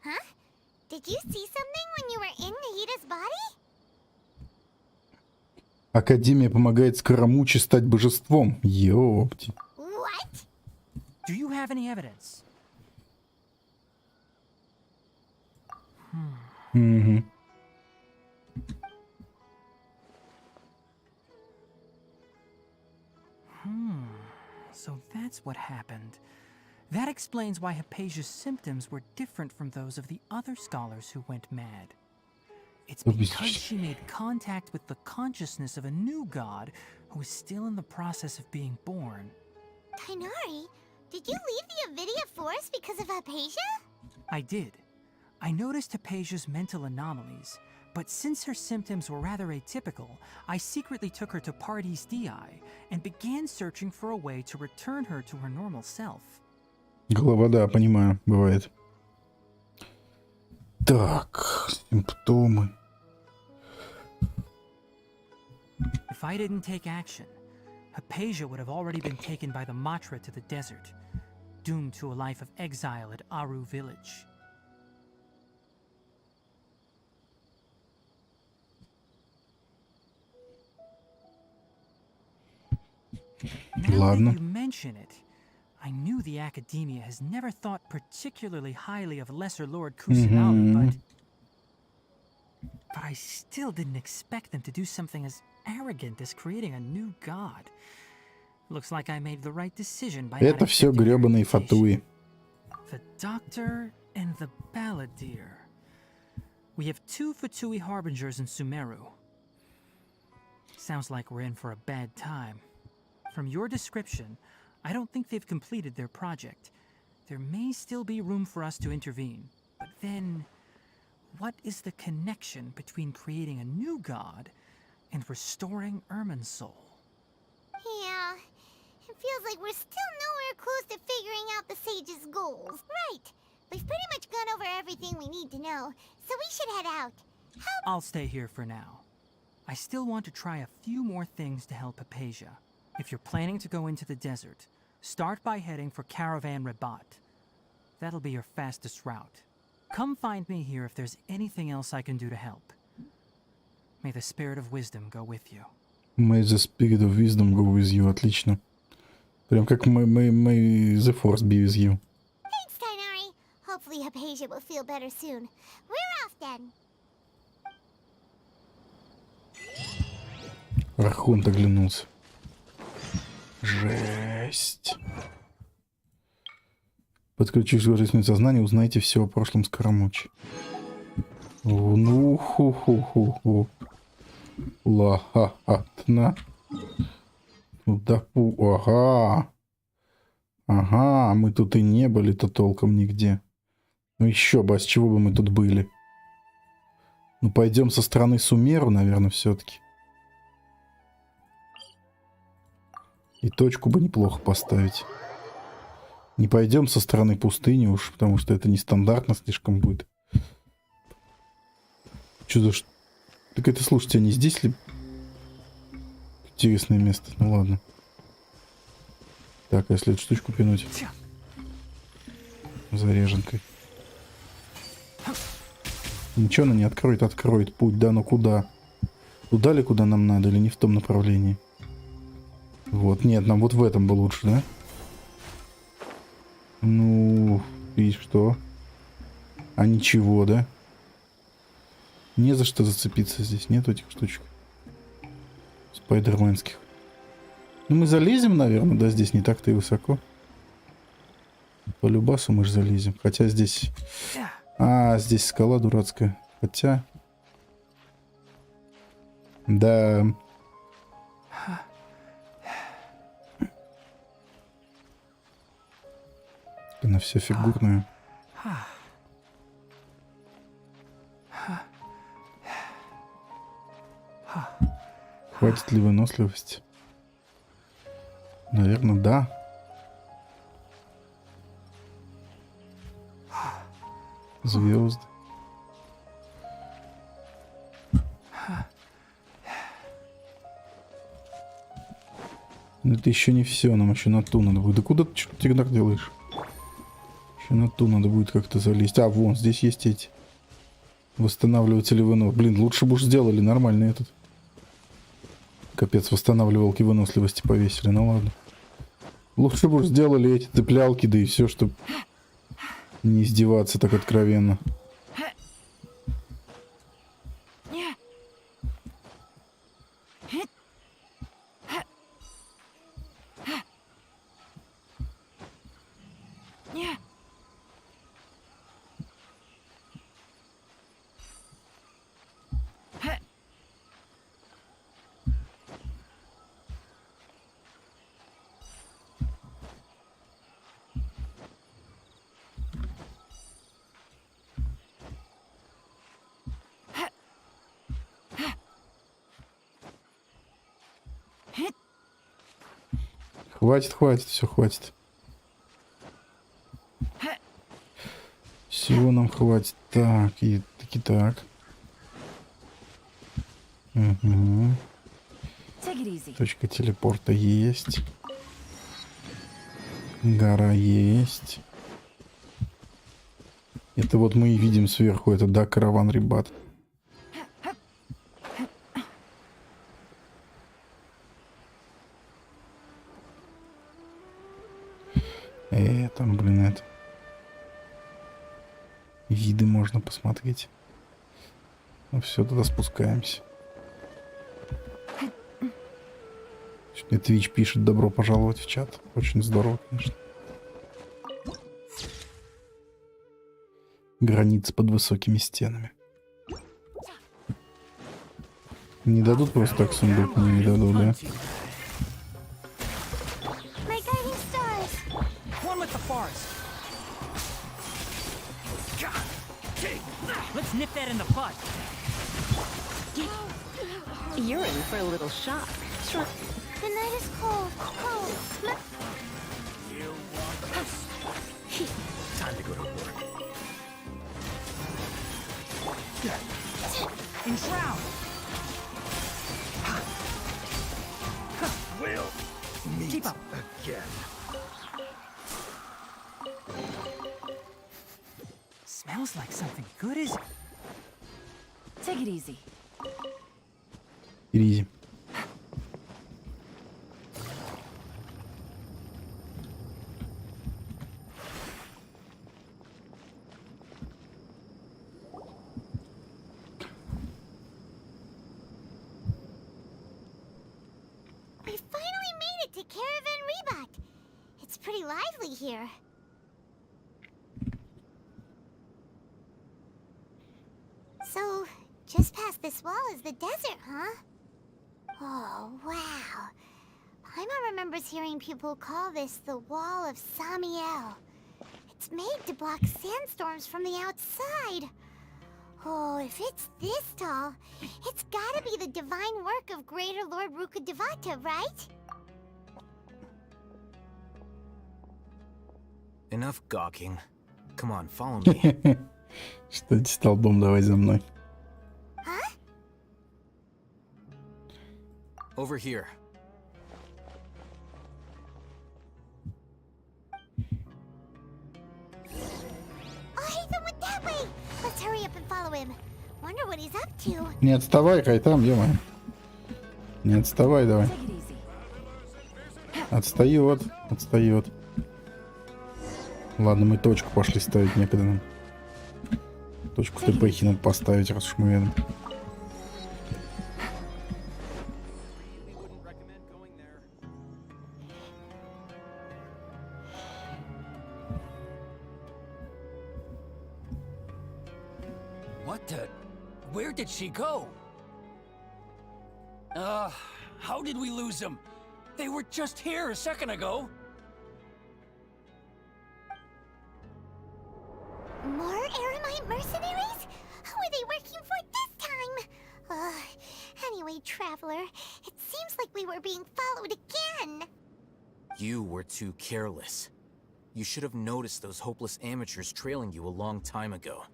Huh? Did you see something when you were in Nahida's body? Академия помогает Скоромуче стать божеством. Ёпти. What? Do you have any evidence? Угу. So that's what happened. That explains why Hypatia's symptoms were different from those of the other scholars who went mad. It's because she made contact with the consciousness of a new god who is still in the process of being born. Tainari, Did you leave the Avidia Forest because of Hypatia? I did. I noticed Hypatia's mental anomalies, but since her symptoms were rather atypical, I secretly took her to Party's DI and began searching for a way to return her to her normal self. Голова, да, понимаю, бывает. Так, симптомы. If I didn't take action, Hypatia would have already been taken by the Matra to the desert, doomed to a life of exile at Aru village. Now that you mention it, I knew the Academia has never thought particularly highly of Lesser Lord Kusanagi, but I still didn't expect them to do something as arrogant as creating a new god. Looks like I made the right decision by Это все гребаные фатуи. The Doctor and the Balladeer. We have 2 Fatui Harbingers in Sumeru. Sounds like we're in for a bad time. From your description, I don't think they've completed their project. There may still be room for us to intervene. But then, what is the connection between creating a new god and restoring Irminsul? Yeah, it feels like we're still nowhere close to figuring out the Sage's goals. Right. We've pretty much gone over everything we need to know, so we should head out. I'll stay here for now. I still want to try a few more things to help Hypatia. If you're planning to go into the desert, start by heading for Caravan Rabat. That'll be your fastest route. Come find me here if there's anything else I can do to help. May the spirit of wisdom go with you. May the spirit of wisdom go with you. Отлично. Прям как may the force be with you. Thanks, Tainari. Hopefully Hypatia will feel better soon. We're off then. Архонт оглянулся. Жесть. Подключившись к божественному сознанию, узнаете все о прошлом Скоромуче. Ну, ху-ху-ху-ху. Ла-ха-ха-тна. Ага. Ага, мы тут и не были-то толком нигде. Ну еще бы, а с чего бы мы тут были? Ну, пойдем со стороны Сумеру, наверное, все-таки. И точку бы неплохо поставить. Не пойдем со стороны пустыни уж, потому что это нестандартно слишком будет. Что за... Так это, слушайте, а не здесь ли? Интересное место. Ну ладно. Так, а если эту штучку пинуть? Зареженкой. Ничего она не откроет, откроет путь. Да, но куда? Туда ли, куда нам надо, или не в том направлении? Вот, нет, нам вот в этом бы лучше, да? Ну, и что? А ничего, да? Не за что зацепиться здесь, нет этих штучек. Спайдерменских. Ну, мы залезем, наверное, да, здесь не так-то и высоко. По любасу мы же залезем. Хотя здесь... А, здесь скала дурацкая. Хотя... Да... Она вся фигурная. Хватит ли выносливости? Наверное, да. Звезды. Но это еще не все, нам еще на ту надо будет. Да куда ты что-то так делаешь? Еще на ту надо будет как-то залезть. А, вон, здесь есть эти восстанавливатели вынос. Блин, лучше бы уж сделали нормальный этот. Капец, восстанавливалки выносливости повесили. Ну ладно. Лучше бы уж сделали эти цеплялки, да и все, чтобы не издеваться так откровенно. Хватит, хватит, все хватит. Всего нам хватит. Так, и таки так. Угу. Точка телепорта есть. Гора есть. Это вот мы и видим сверху, это, да, караван ребят. Там, блин, это. Виды можно посмотреть. Ну все, туда спускаемся. Мне Twitch пишет: добро пожаловать в чат. Очень здорово, конечно. Границы под высокими стенами. Не дадут просто так сундук? Не дадут, да? Let's nip that in the bud. You're in for a little shock. Sure. The night is cold. Cold. You want this? Time to go to work. Enshroud. We'll meet Keep up. again. Smells like something good, is it? Take it easy. Изи. We finally made it to Caravan Rebot. It's pretty lively here. So, just past this wall is the desert, huh? Oh, wow. Paimon remembers hearing people call this the Wall of Samiel. It's made to block sandstorms from the outside. Oh, if it's this tall, it's gotta be the divine work of Greater Lord Rukkhadevata, right? Enough gawking. Come on, follow me. Стать столбом, давай за мной. Over here. Oh, Haytham went that way! Let's hurry up and follow him. Wonder what he's up to. Не отставай, Хайтам, ё-моё. Не отставай, давай. Отстает, отстает. Ладно, мы точку пошли ставить, некогда нам. Точку в ТПхе надо поставить, раз уж мы видим. What the? Where did she go? How did we lose them? They were just here a second ago. More Aramite mercenaries? Who are they working for this time? Anyway, Traveler, it seems like we were being followed again. You were too careless. You should have noticed those hopeless amateurs trailing you a long time ago.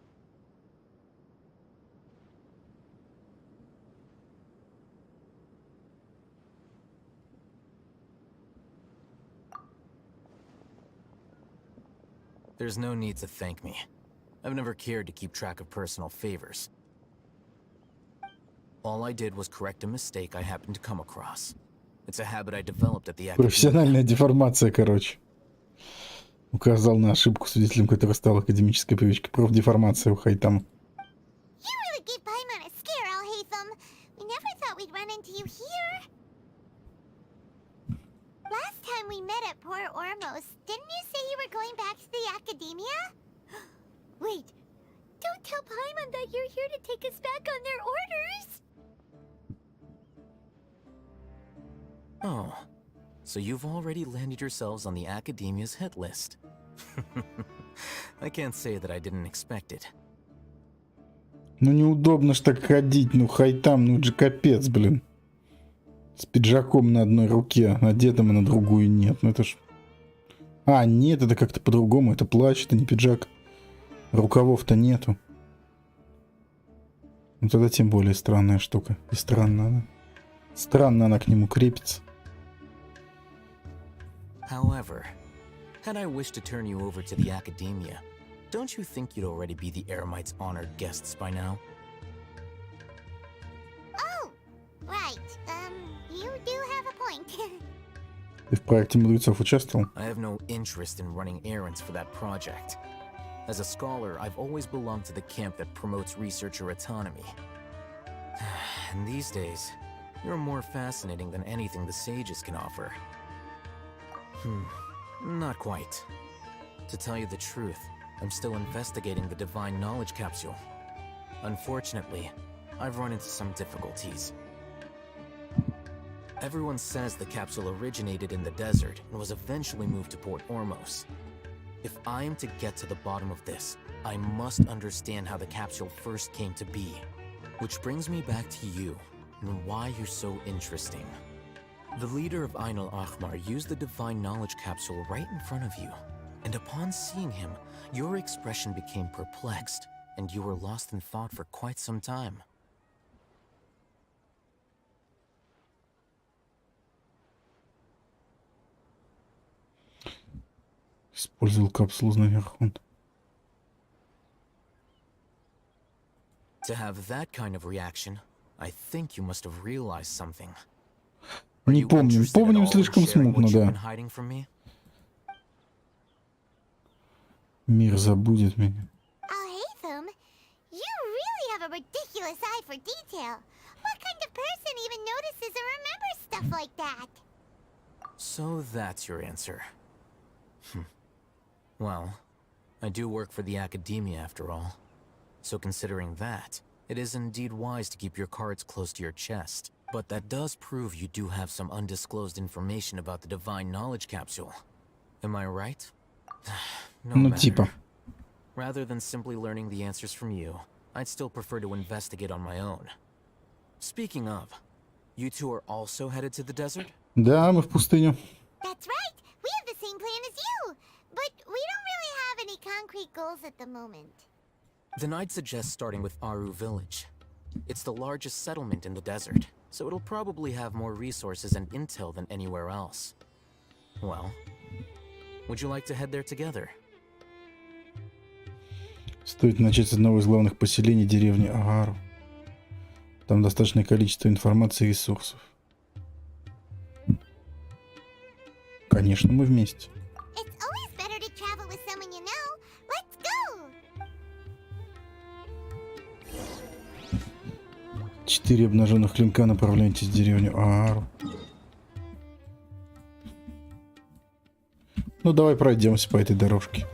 There's no need to thank me. I've never cared to keep track of personal favors. All I did was correct a mistake I happened to come across. It's a habit I developed at the academy. Профессиональная деформация, короче. Указал на ошибку, свидетелем которой стала академическая привычка. Профдеформация у Хайтама. You really gave Paimon a scare, Al-Haytham. We never thought we'd run into you here. Last time we met at Port Ormos, didn't you say you were going back to the academia? Wait, don't tell Paimon that you're here to take us back on their orders. Oh, so you've already landed yourselves on the Academia's hit list. I can't say that I didn't expect it. Ну неудобно ж так ходить, ну Хайтам, ну это же капец, блин. С пиджаком на одной руке, одетым и на другую нет. Ну это ж... А, нет, это как-то по-другому. Это плащ, это не пиджак. Рукавов-то нету. Ну тогда тем более странная штука. И странно она. Странно она к нему крепится. However, had I wished to turn you over to the Academia, don't you think you'd already be the Eremites' honored guests by now? Oh, right. You do have a point. Ты в проекте мудрецов участвовал? I have no interest in running errands for that project. As a scholar, I've always belonged to the camp that promotes researcher autonomy. And these days, you're more fascinating than anything the sages can offer. Not quite. To tell you the truth, I'm still investigating the divine knowledge capsule. Unfortunately, I've run into some difficulties. Everyone says the capsule originated in the desert and was eventually moved to Port Ormos. If I am to get to the bottom of this, I must understand how the capsule first came to be. Which brings me back to you, and why you're so interesting. The leader of Ainul Ahmar used the divine knowledge capsule right in front of you, and upon seeing him, your expression became perplexed, and you were lost in thought for quite some time. Использовал капсулу наверху. To have that kind of reaction, I think you must have realized something. Не помню. Помним слишком смутно, да. Мир забудет меня. Alhaitham, you really have a ridiculous eye for detail. What kind of person even notices or remembers stuff like that? So that's your answer. Well, I do work for the Academia after all. So considering that, it is indeed wise to keep your cards close to your chest. But that does prove you do have some undisclosed information about the divine knowledge capsule. Am I right? No Ну, matter. типа. Rather than simply learning the answers from you, I'd still prefer to investigate on my own. Speaking of, you two are also headed to the desert? Да, мы в пустыню. That's right. We have the same plan as you. But we don't really have any concrete goals at the moment. Then I'd suggest starting with Aru Village. It's the largest settlement in the desert, so it'll probably have more resources and intel than anywhere else. Well, would you like to head there together? Стоит начать с одного из главных поселений деревни Агару. Там достаточное количество информации и ресурсов. Конечно, мы вместе. It's always better to travel with someone you know. Let's go! 4 обнаженных клинка, направляйтесь в деревню Аару. Ну, давай пройдемся по этой дорожке.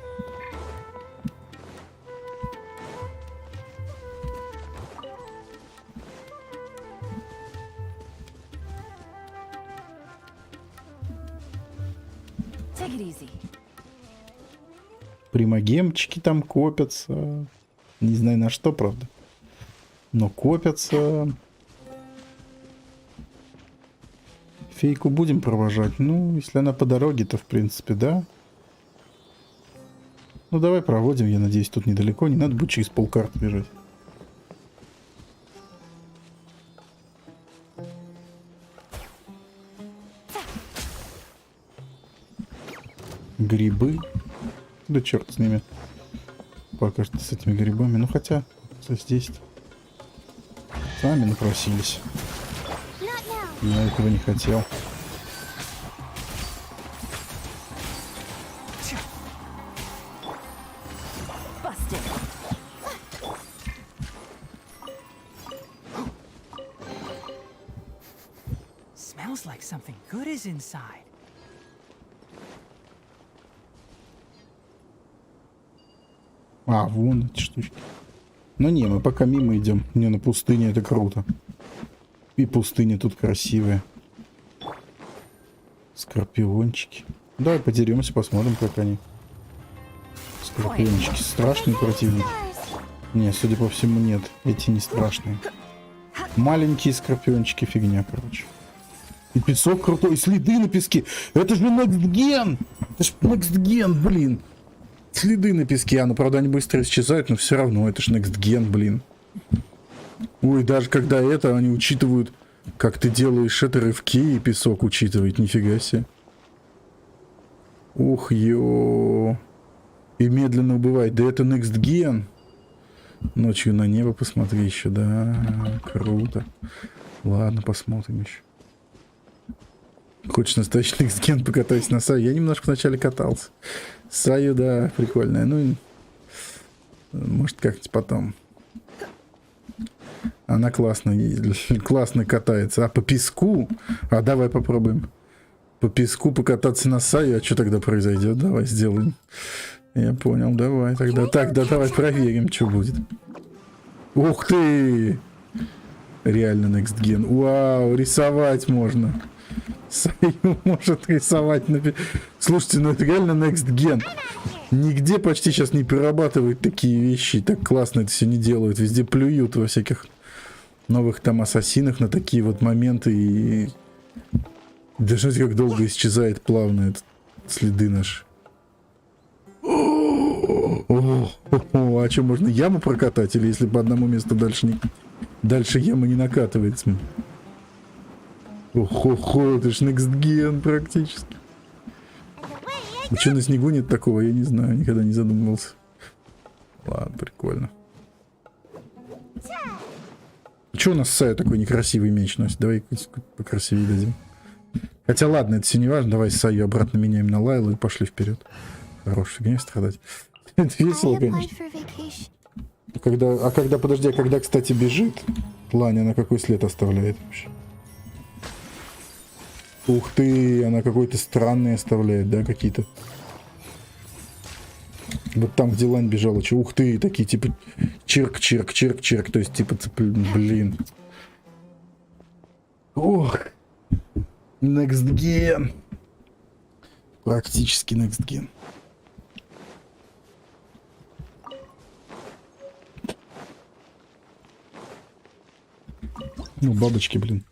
Take it easy. Примагемчики там копятся. Не знаю на что, правда. Но копятся. Фейку будем провожать. Ну, если она по дороге, то в принципе, да. Ну, давай проводим. Я надеюсь, тут недалеко. Не надо будет через полкарты бежать. Грибы. Да черт с ними. Пока что с этими грибами. Ну, хотя, здесь сами напросились. Я этого не хотел. Smells like something good is inside. А, вон эти штучки. Ну не, мы пока мимо идем. Не, на пустыне это круто. И пустыня тут красивая. Скорпиончики. Давай подеремся, посмотрим, как они. Скорпиончики. Страшные противники. Не, судя по всему, нет. Эти не страшные. Маленькие скорпиончики фигня, короче. И песок крутой, и следы на песке. Это же Next Gen! Это ж Next Gen, блин. Следы на песке. Ну, правда, они быстро исчезают, но все равно. Это ж Next Gen, блин. Ой, даже когда это, они учитывают, как ты делаешь это рывки, и песок учитывает. Нифига себе. Ух, ё. И медленно убывает. Да это Next Gen. Ночью на небо посмотри еще, да. Круто. Ладно, посмотрим еще. Хочешь настоящий Next Gen, покатайся на Саю? Я немножко вначале катался. Саю, да, прикольная. Ну, может, как-нибудь потом. Она классно катается. А по песку? А давай попробуем. По песку покататься на Саю. А что тогда произойдет? Давай сделаем. Я понял, давай тогда. Так, да, давай проверим, что будет. Ух ты! Реально Next Gen. Вау, рисовать можно. Саю может рисовать. Слушайте, ну это реально Next Gen. Нигде почти сейчас не перерабатывают такие вещи. Так классно это все не делают. Везде плюют во всяких новых там ассасинах на такие вот моменты. И даже смотрите, как долго исчезает плавно этот следы наши. А что, можно яму прокатать? Или если по одному месту дальше яма не накатывается? Охо-хо, это ж Next Gen практически. А что, на снегу нет такого? Я не знаю, никогда не задумывался. Ладно, прикольно. Че у нас Сая такой некрасивый меч носит? Давай покрасивее дадим. Хотя ладно, это все не важно. Давай Саю обратно меняем на Лайлу и пошли вперед. Хорош, фигня страдать. Это весело, конечно. Когда, подожди, а когда, кстати, бежит, Ланя, она какой след оставляет вообще? Ух ты, она какой-то странный оставляет, да, какие-то. Вот там, где Лань бежала, что, ух ты, такие, типа, чирк-чирк-чирк-чирк, то есть, типа, блин. Ох, Next Gen. Практически Next Gen. Ну, бабочки, блин.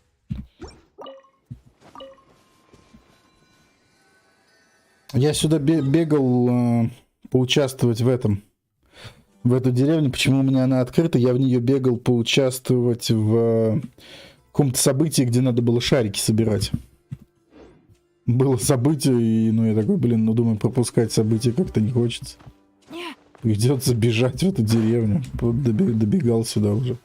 Я сюда бегал поучаствовать в эту деревню. Почему у меня она открыта? Я в нее бегал поучаствовать в каком-то событии, где надо было шарики собирать. Было событие, и ну я такой, блин, ну думаю, пропускать события как-то не хочется. Придется бежать в эту деревню. Добегал сюда уже.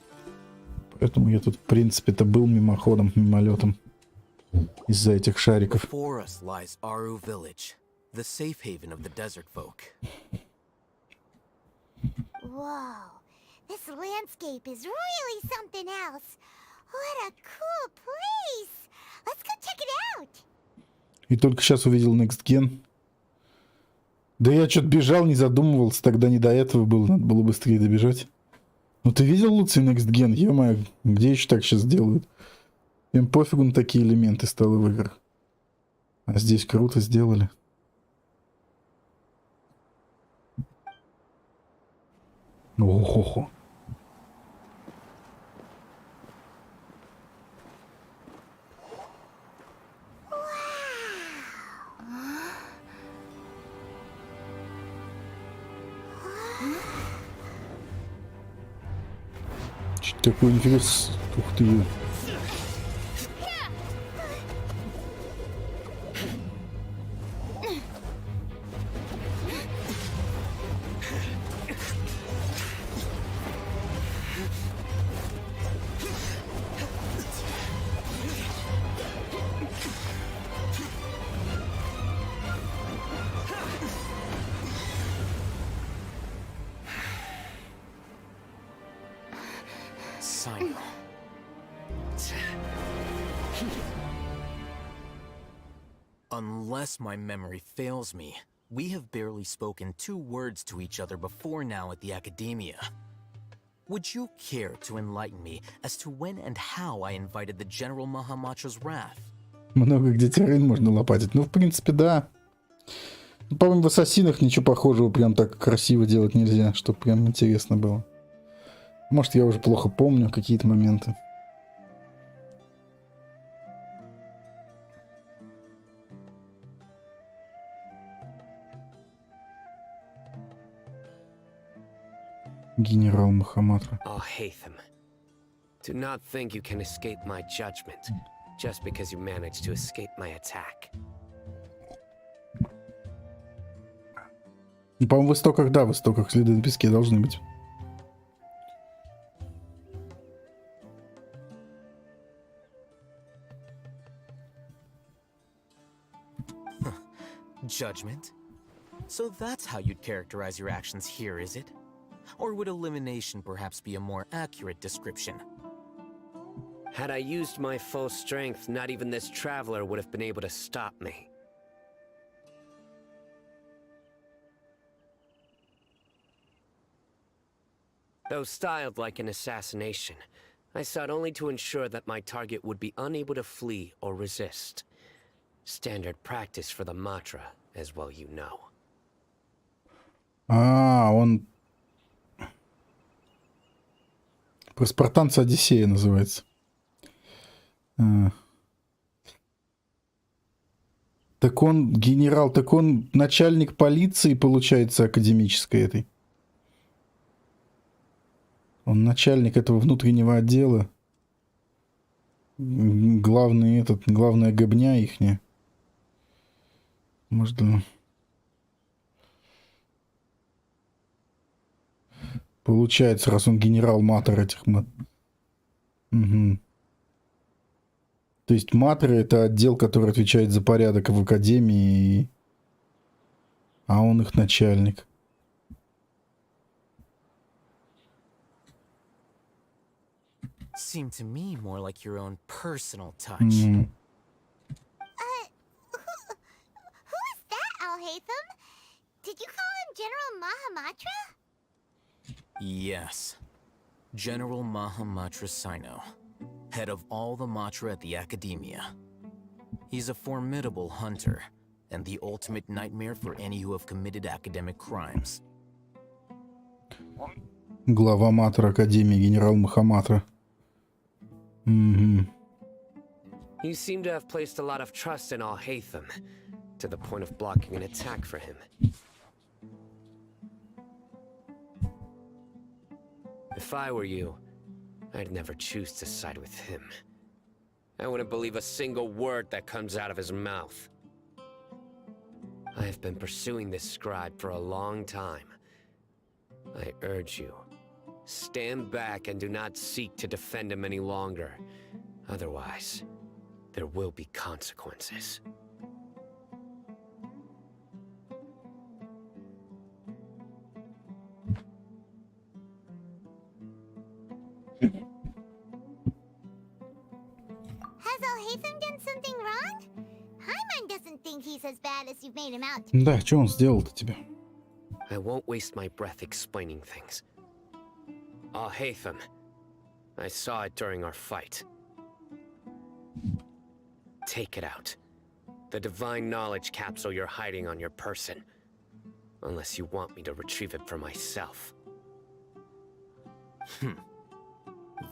Поэтому я тут, в принципе-то, был мимоходом, мимолетом. Из-за этих шариков. The safe haven of the desert folk. Whoa, this landscape is really something else. What a cool place. Let's go check it out. И только сейчас увидел Next Gen. Да я что-то бежал, не задумывался, тогда не до этого было, надо было быстрее добежать. Ну ты видел Луций Next Gen? Ё-моё, где еще так сейчас делают? Им пофигу на такие элементы стало в играх. А здесь круто сделали. Охо-хо. Что такое, нифига? Ух ты. Unless my memory fails me, we have barely spoken 2 words to each other before now at the Academia. Would you care to enlighten me as to when and how I invited the General Mahamatra's wrath? Много где террен можно лопатить. Ну, в принципе, да. По-моему, в Ассасинах ничего похожего прям так красиво делать нельзя, чтобы прям интересно было. Может, я уже плохо помню какие-то моменты. Генерал Махаматра. I'll hate them. Do not think you can escape my judgment just because you managed to escape my attack. Ну, по-моему, в истоках, да, в истоках следы на песке должны быть. Judgment? So that's how you'd characterize your actions here, is it? Or would elimination perhaps be a more accurate description? Had I used my full strength, not even this traveler would have been able to stop me. Though styled like an assassination, I sought only to ensure that my target would be unable to flee or resist. Standard practice for the Matra, as well you know. Он... Про спартанца Одиссея называется. Так он генерал, так он начальник полиции, получается, академической этой. Он начальник этого внутреннего отдела. Главная гобня ихняя. Может, получается, раз он генерал матер этих Угу. То есть матры — это отдел, который отвечает за порядок в академии, а он их начальник. Seemed to me more like your own personal touch. Who is that, Al-Haytham? Did you call him General Mahamatra? Yes. General Mahamatra Sino, head of all the Matra at the Academia. He's a formidable hunter, and the ultimate nightmare for any who have committed academic crimes. Глава Матра Академии, генерал Махаматра. You seem to have placed a lot of trust in Al-Haytham, to the point of blocking an attack for him. If I were you, I'd never choose to side with him. I wouldn't believe a single word that comes out of his mouth. I have been pursuing this scribe for a long time. I urge you, stand back and do not seek to defend him any longer. Otherwise, there will be consequences. Has Al-Haytham done something wrong? Hyman doesn't think he's as bad as you've made him out. Да, что он сделал-то тебе? I won't waste my breath explaining things. Al-Haytham, I saw it during our fight. Take it out. The divine knowledge capsule you're hiding on your person. Unless you want me to retrieve it for myself.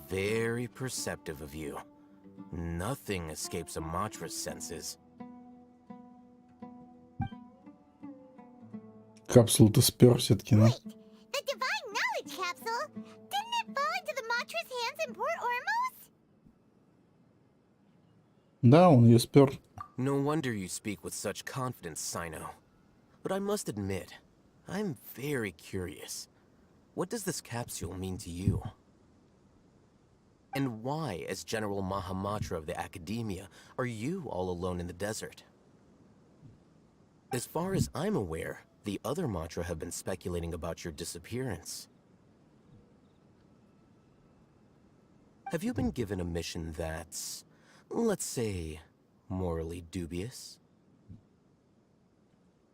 Very perceptive of you. Nothing escapes a Matra's senses. Капсулу-то спер все-таки, ну. The divine knowledge capsule? Didn't it fall into the Matra's hands in Port Ormos? Да, он ее спер. No wonder you speak with such confidence, Sino. But I must admit, I'm very curious. What does this capsule mean to you? And why, as General Mahamatra of the Academia, are you all alone in the desert? As far as I'm aware, the other Matra have been speculating about your disappearance. Have you been given a mission that's, let's say, morally dubious?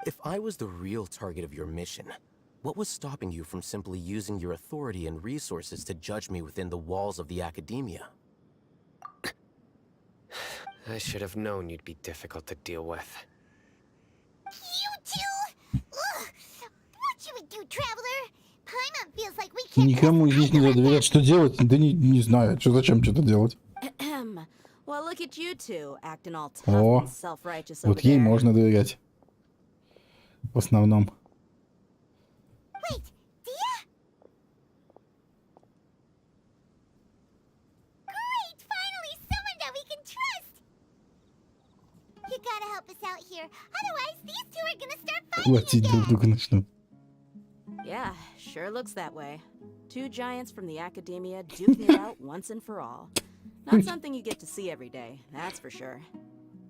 If I was the real target of your mission, what was stopping you from simply using your authority and resources to judge me within the walls of the Academia? I should have known you'd be difficult to deal with. You two? Ugh. What should we do, traveler? Paimon feels like we can't. Никому здесь нельзя доверять, что делать. Да не знаю, что, зачем что-то делать. Well, look at you two, acting all tough О, and self-righteous over вот ей there. можно доверять. В основном. Wait, Dia? to help us out here. Otherwise, these two are gonna start fighting Платить друг again. друга начнут. Yeah, sure looks that way. Two giants from the academia duking it out once and for all. Not something you get to see every day, that's for sure.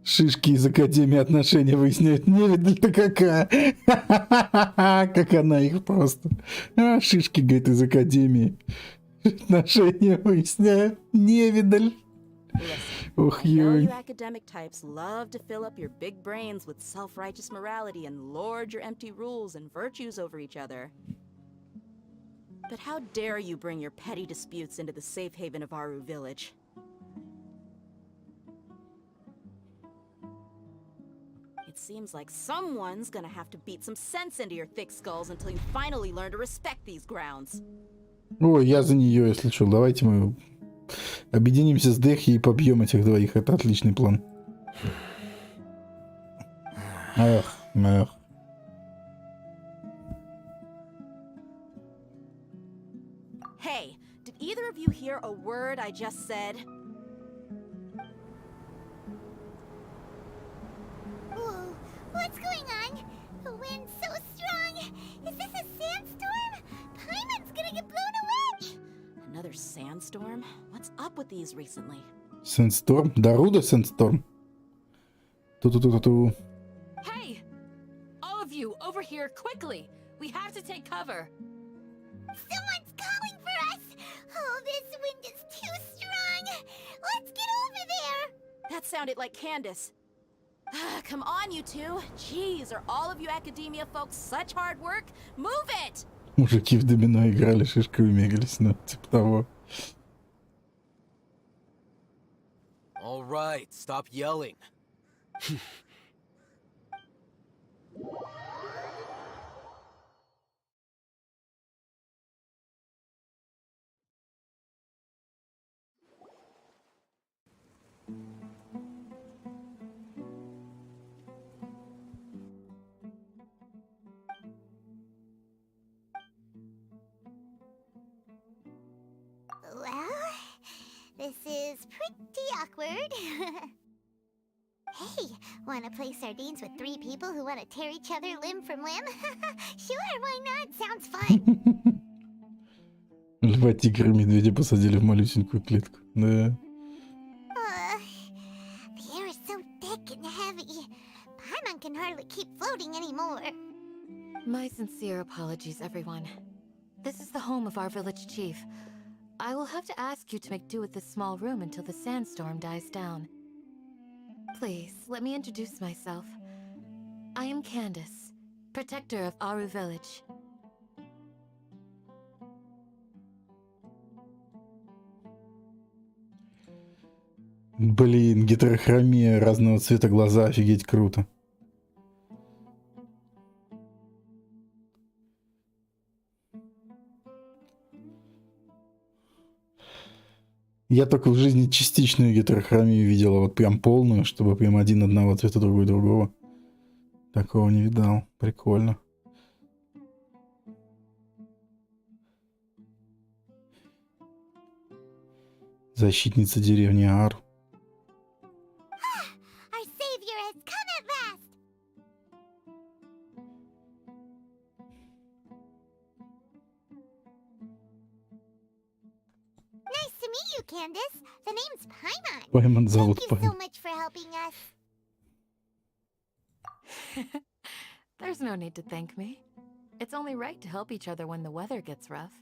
Шишки из Академии отношения выясняют. Невидаль-то какая. Как она их просто. Шишки, говорит, из Академии. Отношения выясняют. Невидаль. Ох, I know ой. you academic types love to fill up your big brains with self-righteous morality and lord your empty rules and virtues over each other. But how dare you bring your petty disputes into the safe haven of Aru village? It seems like someone's gonna have to beat some sense into your thick skulls until you finally learn to respect these grounds. Ой, я за нее, если что. Давайте мы объединимся с Дехи и побьем этих двоих. Это отличный план. Эх, эх. Hey, did either of you hear a word I just said? Whoa, what's going on? The wind's so strong. Is this a sandstorm? Paimon's gonna get blown away. Another sandstorm? What's up with these recently? Sandstorm? Даруда Sandstorm? Ту-ту-ту-ту-ту. Hey! All of you, over here, quickly! We have to take cover! Someone's calling for us. Oh, this wind is too strong. Let's get over there. That sounded like Candace. Come on, you two. Jeez, are all of you academia folks such hard work? Move it! Мужики в домино играли, шишками мегались, ну, типа того. All right, stop yelling. Well, this is pretty awkward. Hey, wanna play sardines with three people who wanna tear each other limb from limb? Sure, why not? Sounds fun. Льва, тигра, медведя посадили в малюсенькую клетку. Да. The air is so thick and heavy. Paimon can hardly keep floating anymore. My sincere apologies, everyone. This is the home of our village chief. I will have to ask you to make do with this small room until the sandstorm dies down. Please, let me introduce myself. I am Candace, protector of Aru village. Блин, гетерохромия, разного цвета глаза, офигеть круто. Я только в жизни частичную гетерохромию видел, а вот прям полную, чтобы прям один одного цвета, другой другого. Такого не видал. Прикольно. Защитница деревни Ару. Our savior has come at last. Nice to meet you, Candace. The name's Paimon. Paimon зовут Thank you so Paimon. much for helping us. There's no need to thank me. It's only right to help each other when the weather gets rough.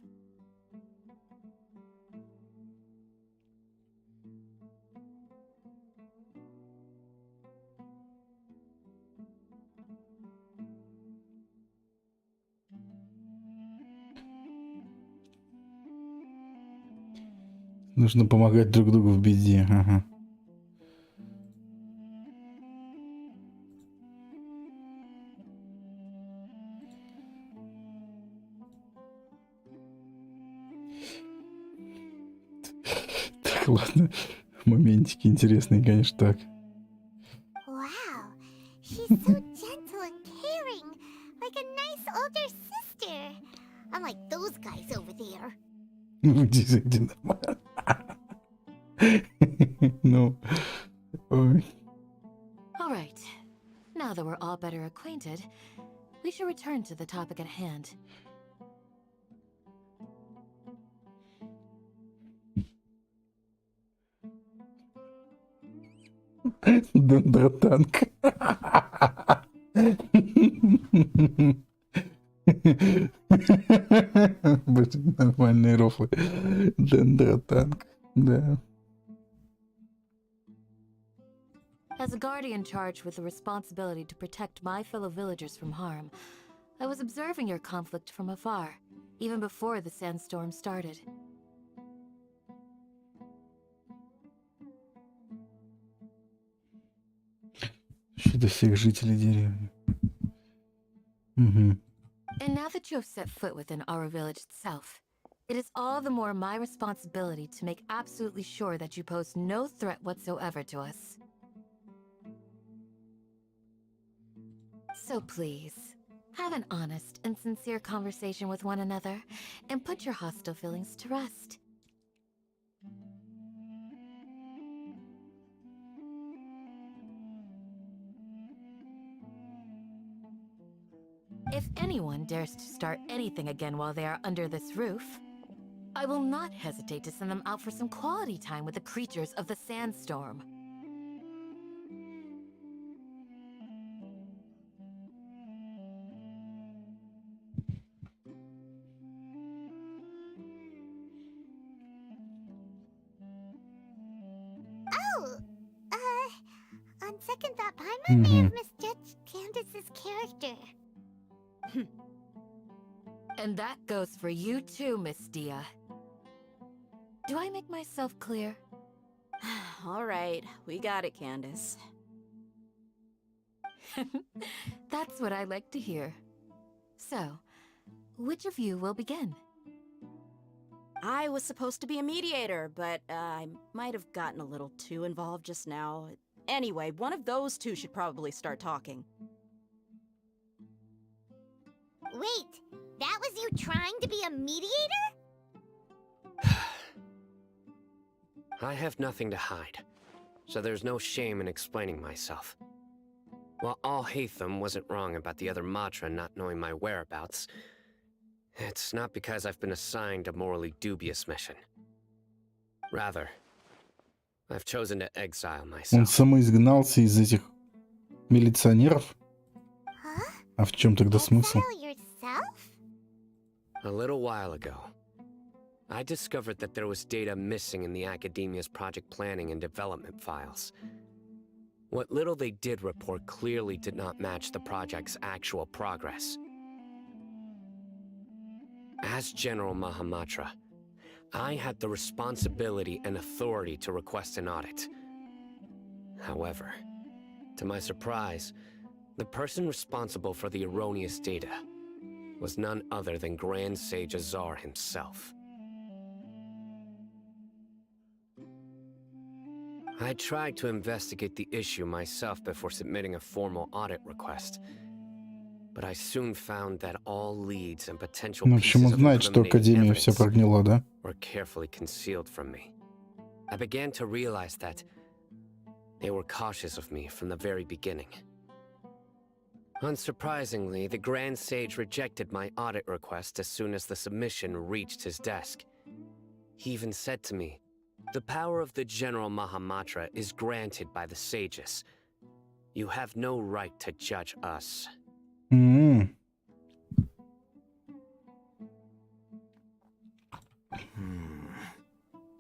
Нужно помогать друг другу в беде. Ага. Так, ладно. Моментики интересные, конечно, так. Wow, she's so gentle and caring, like a nice older sister. Unlike those guys over there. Действительно нормально. Ну, ой. All right, Now that we're all better acquainted, we should return to the topic at hand. Дендротанк. Блин, нормальные рофлы. Дендротанк, да. As a guardian charged with the responsibility to protect my fellow villagers from harm, I was observing your conflict from afar, even before the sandstorm started. Защита всех жителей деревни. Угу. And now that you have set foot within our village itself, it is all the more my responsibility to make absolutely sure that you pose no threat whatsoever to us. So please, have an honest and sincere conversation with one another, and put your hostile feelings to rest. If anyone dares to start anything again while they are under this roof, I will not hesitate to send them out for some quality time with the creatures of the sandstorm. Oh, on second thought, Paimon may have misjudged Candace's character. And that goes for you too, Miss Dia. Do I make myself clear? All right, we got it, Candace. That's what I like to hear. So, which of you will begin? I was supposed to be a mediator, but I might have gotten a little too involved just now. Anyway, one of those two should probably start talking. Wait, that was you trying to be a mediator? I have nothing to hide, so there's no shame in explaining myself. While Al-Haytham wasn't wrong about the other Matra not knowing my whereabouts, it's not because I've been assigned a morally dubious mission. Rather, I've chosen to exile myself. Он самоизгнался из этих милиционеров? А в чем тогда смысл? A little while ago, I discovered that there was data missing in the Academia's project planning and development files. What little they did report clearly did not match the project's actual progress. As General Mahamatra, I had the responsibility and authority to request an audit. However, to my surprise, the person responsible for the erroneous data was none other than Grand Sage Azar himself. I tried to investigate the issue myself before submitting a formal audit request, but I soon found that all leads and potential В общем, он pieces of знает, что incriminating Академия все evidence прогнила, да? were carefully concealed from me. I began to realize that they were cautious of me from the very beginning. Unsurprisingly, the Grand Sage rejected my audit request as soon as the submission reached his desk. He even said to me, "The power of the General Mahamatra is granted by the sages. You have no right to judge us."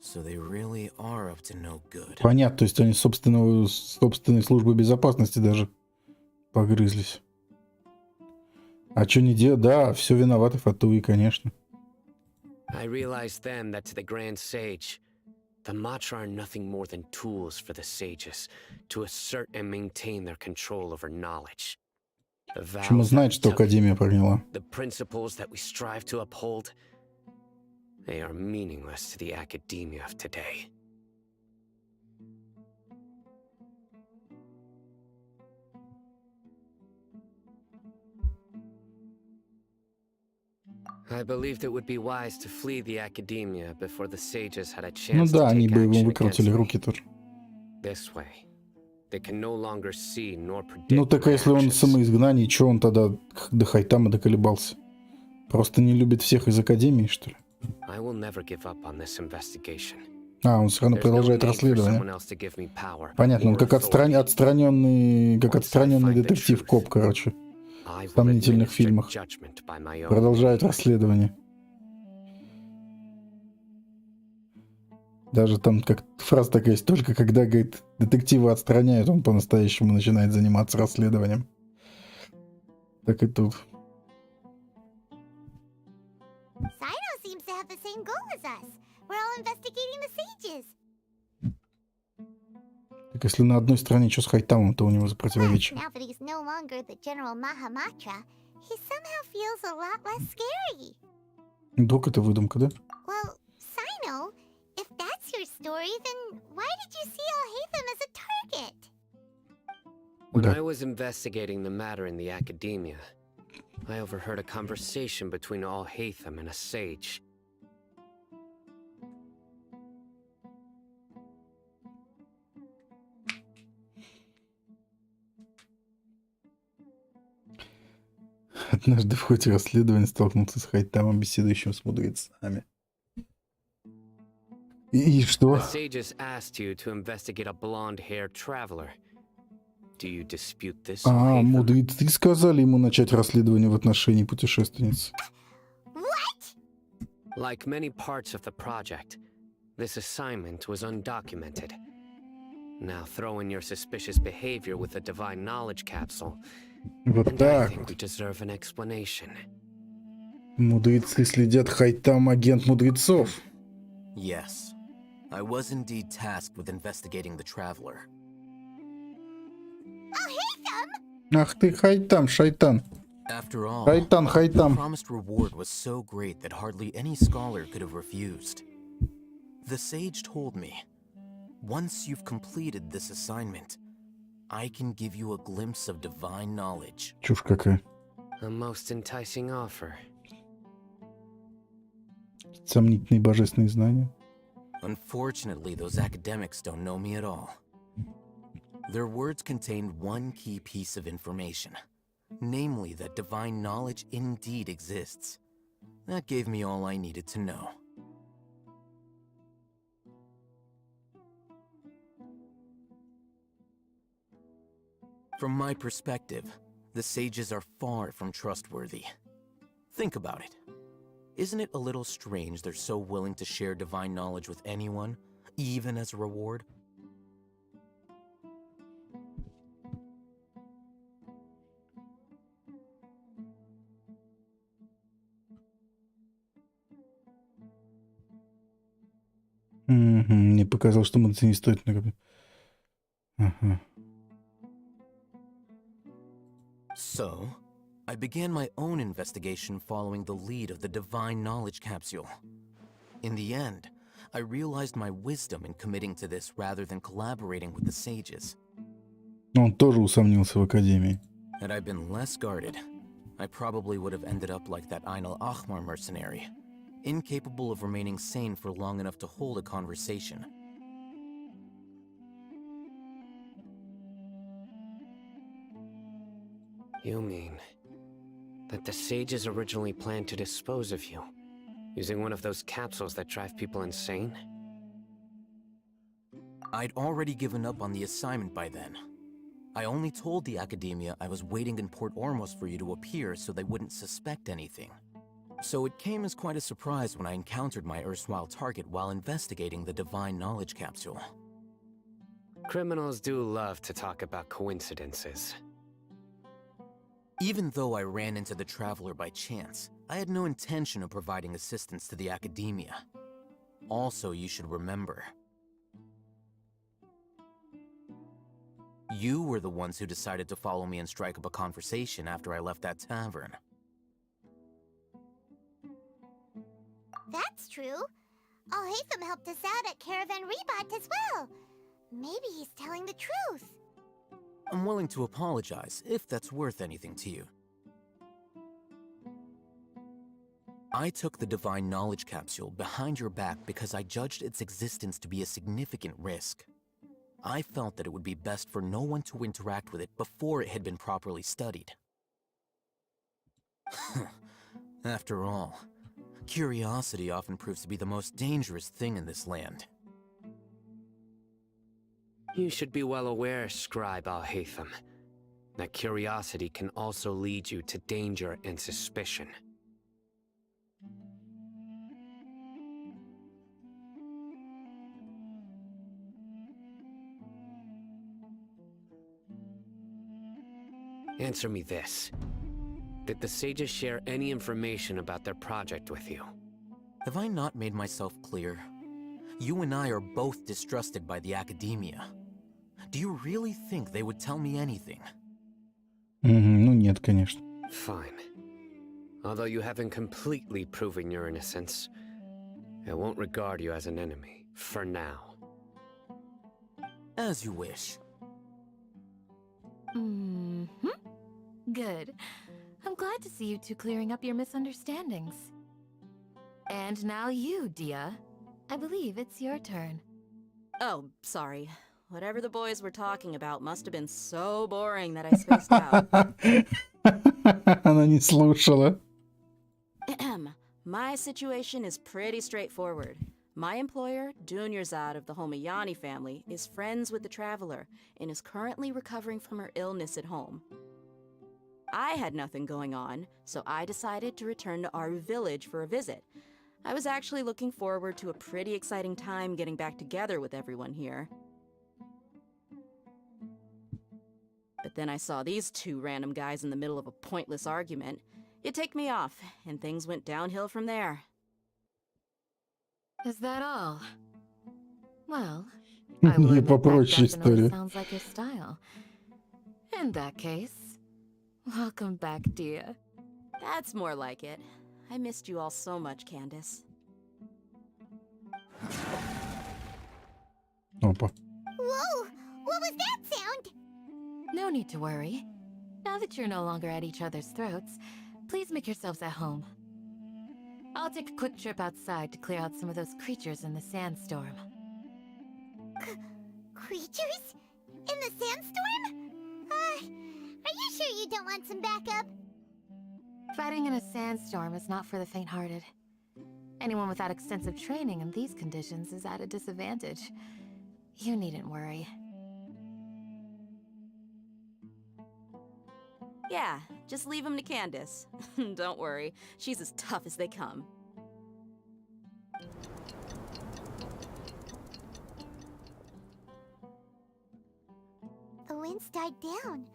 So they really are up to no good. Понятно, то есть они собственной службы безопасности даже погрызлись. А что не делать? Да, все виноваты Фатуи, конечно. I realized then that to the Grand Sage, the Matra are nothing more than tools for the sages to assert and maintain their control over knowledge. The Почему знает, что Академия прогнила? the principles that we strive to uphold, they are meaningless to the academia of today. I believed it would be wise to flee the academia before the sages had a Ну chance да, to они take бы ему action выкрутили against руки me. тоже. This way, They can no longer see nor predict. Ну так а если он самоизгнание, что он тогда до Хайтама доколебался? Просто не любит всех из Академии, что ли? I will never give up on this investigation. А, он все равно продолжает расследование. Понятно, он как отстраненный детектив-коп, короче. В сомнительных фильмах. Продолжает расследование. Даже там как фраза такая есть, только когда, говорит, детектива отстраняют, он по-настоящему начинает заниматься расследованием. Так и тут. Sino seems to have the same goal as us. We're all investigating the sages. Так если на одной стороне, что с Хайтамом, то у него за противоречие. Now that he's no longer the General Mahamatra, he somehow feels a lot less scary. Вдруг это выдумка, да? Well, Sino, if that's your story, then why did you see Alhaitham as a target? When I was investigating the matter in the academia, I overheard a conversation between Alhaitham and a sage. Однажды в ходе расследования столкнулся с Хайтамом, беседующим с мудрецами. И что? The sages asked you to investigate a blonde-haired traveler. Do you dispute this? А, мудрецы сказали ему начать расследование в отношении путешественницы. Like many parts of the project, this assignment was undocumented. Now throw in your suspicious behavior with a divine knowledge capsule. Вот And I так think вот. we deserve an explanation. Мудрецы следят, Хайтам агент мудрецов. Yes, I was indeed tasked with investigating the traveler. Ах ты, Хайтам, шайтан. After all, Хайтан, the Хайтам. promised reward was so great that hardly any scholar could have refused. The sage told me, once you've completed this assignment, I can give you a glimpse of divine knowledge. Чушь какая. A most enticing offer. Сомнительные божественные знания. Unfortunately, those academics don't know me at all. Their words contained one key piece of information, namely that divine knowledge indeed exists. That gave me all I needed to know. From my perspective, the sages are far from trustworthy. Think about it. Isn't it a little strange they're so willing to share divine knowledge with anyone, even as a reward? Мне показалось, что мудрецы не стоит накопить. Ага. So, I began my own investigation following the lead of the divine knowledge capsule. In the end, I realized my wisdom in committing to this rather than collaborating with the sages. Он тоже усомнился в Академии. Had I been less guarded, I probably would have ended up like that Anulya mercenary, incapable of remaining sane for long enough to hold a conversation. You mean that the sages originally planned to dispose of you, using one of those capsules that drive people insane? I'd already given up on the assignment by then. I only told the Academia I was waiting in Port Ormos for you to appear so they wouldn't suspect anything. So it came as quite a surprise when I encountered my erstwhile target while investigating the divine knowledge capsule. Criminals do love to talk about coincidences. Even though I ran into the Traveler by chance, I had no intention of providing assistance to the Academia. Also, you should remember, you were the ones who decided to follow me and strike up a conversation after I left that tavern. That's true. Alhaitham helped us out at Caravan Rebat as well. Maybe he's telling the truth. I'm willing to apologize, if that's worth anything to you. I took the Divine Knowledge Capsule behind your back because I judged its existence to be a significant risk. I felt that it would be best for no one to interact with it before it had been properly studied. After all, curiosity often proves to be the most dangerous thing in this land. You should be well aware, Scribe Al-Haytham, that curiosity can also lead you to danger and suspicion. Answer me this. Did the sages share any information about their project with you? Have I not made myself clear? You and I are both distrusted by the academia. Do you really think they would tell me anything? Ну нет, конечно. Fine. Although you haven't completely proven your innocence, I won't regard you as an enemy, for now. As you wish. Good. I'm glad to see you two clearing up your misunderstandings. And now you, Dia. I believe it's your turn. Oh, sorry. Whatever the boys were talking about must have been so boring that I spaced out. Она не слушала. My situation is pretty straightforward. My employer, Dunyarzad of the Homayani family, is friends with the Traveler and is currently recovering from her illness at home. I had nothing going on, so I decided to return to our village for a visit. I was actually looking forward to a pretty exciting time getting back together with everyone here. But then I saw these two random guys in the middle of a pointless argument. It ticked me off, and things went downhill from there. Is that all? Well, I would admit that definitely sounds like your style. In that case, welcome back, Dia. That's more like it. I missed you all so much, Candace. Опа. Whoa! What was that sound? No need to worry. Now that you're no longer at each other's throats, please make yourselves at home. I'll take a quick trip outside to clear out some of those creatures in the sandstorm. Creatures? In the sandstorm? Are you sure you don't want some backup? Fighting in a sandstorm is not for the faint-hearted. Anyone without extensive training in these conditions is at a disadvantage. You needn't worry. Yeah, just leave him to Candace. Don't worry, she's as tough as they come. The winds died down.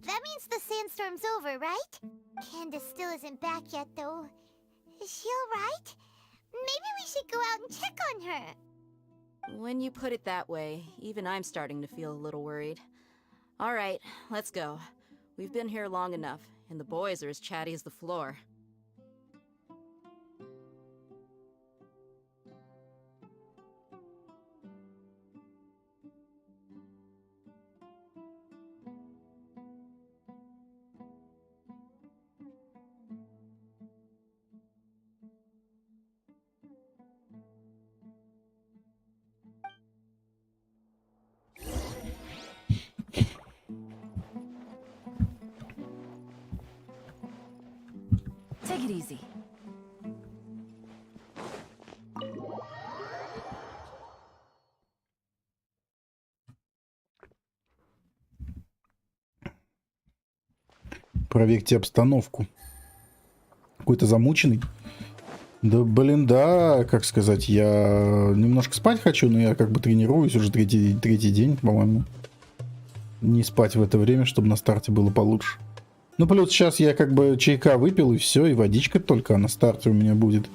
That means the sandstorm's over, right? Candace still isn't back yet, though. Is she alright? Maybe we should go out and check on her. When you put it that way, even I'm starting to feel a little worried. All right, let's go. We've been here long enough, and the boys are as chatty as the floor. Take it easy. Проверьте обстановку. Какой-то замученный. Да, блин, да, как сказать, я немножко спать хочу, но я как бы тренируюсь уже третий день, по-моему. Не спать в это время, чтобы на старте было получше. Ну, плюс сейчас я как бы чайка выпил, и все, и водичка только на старте у меня будет.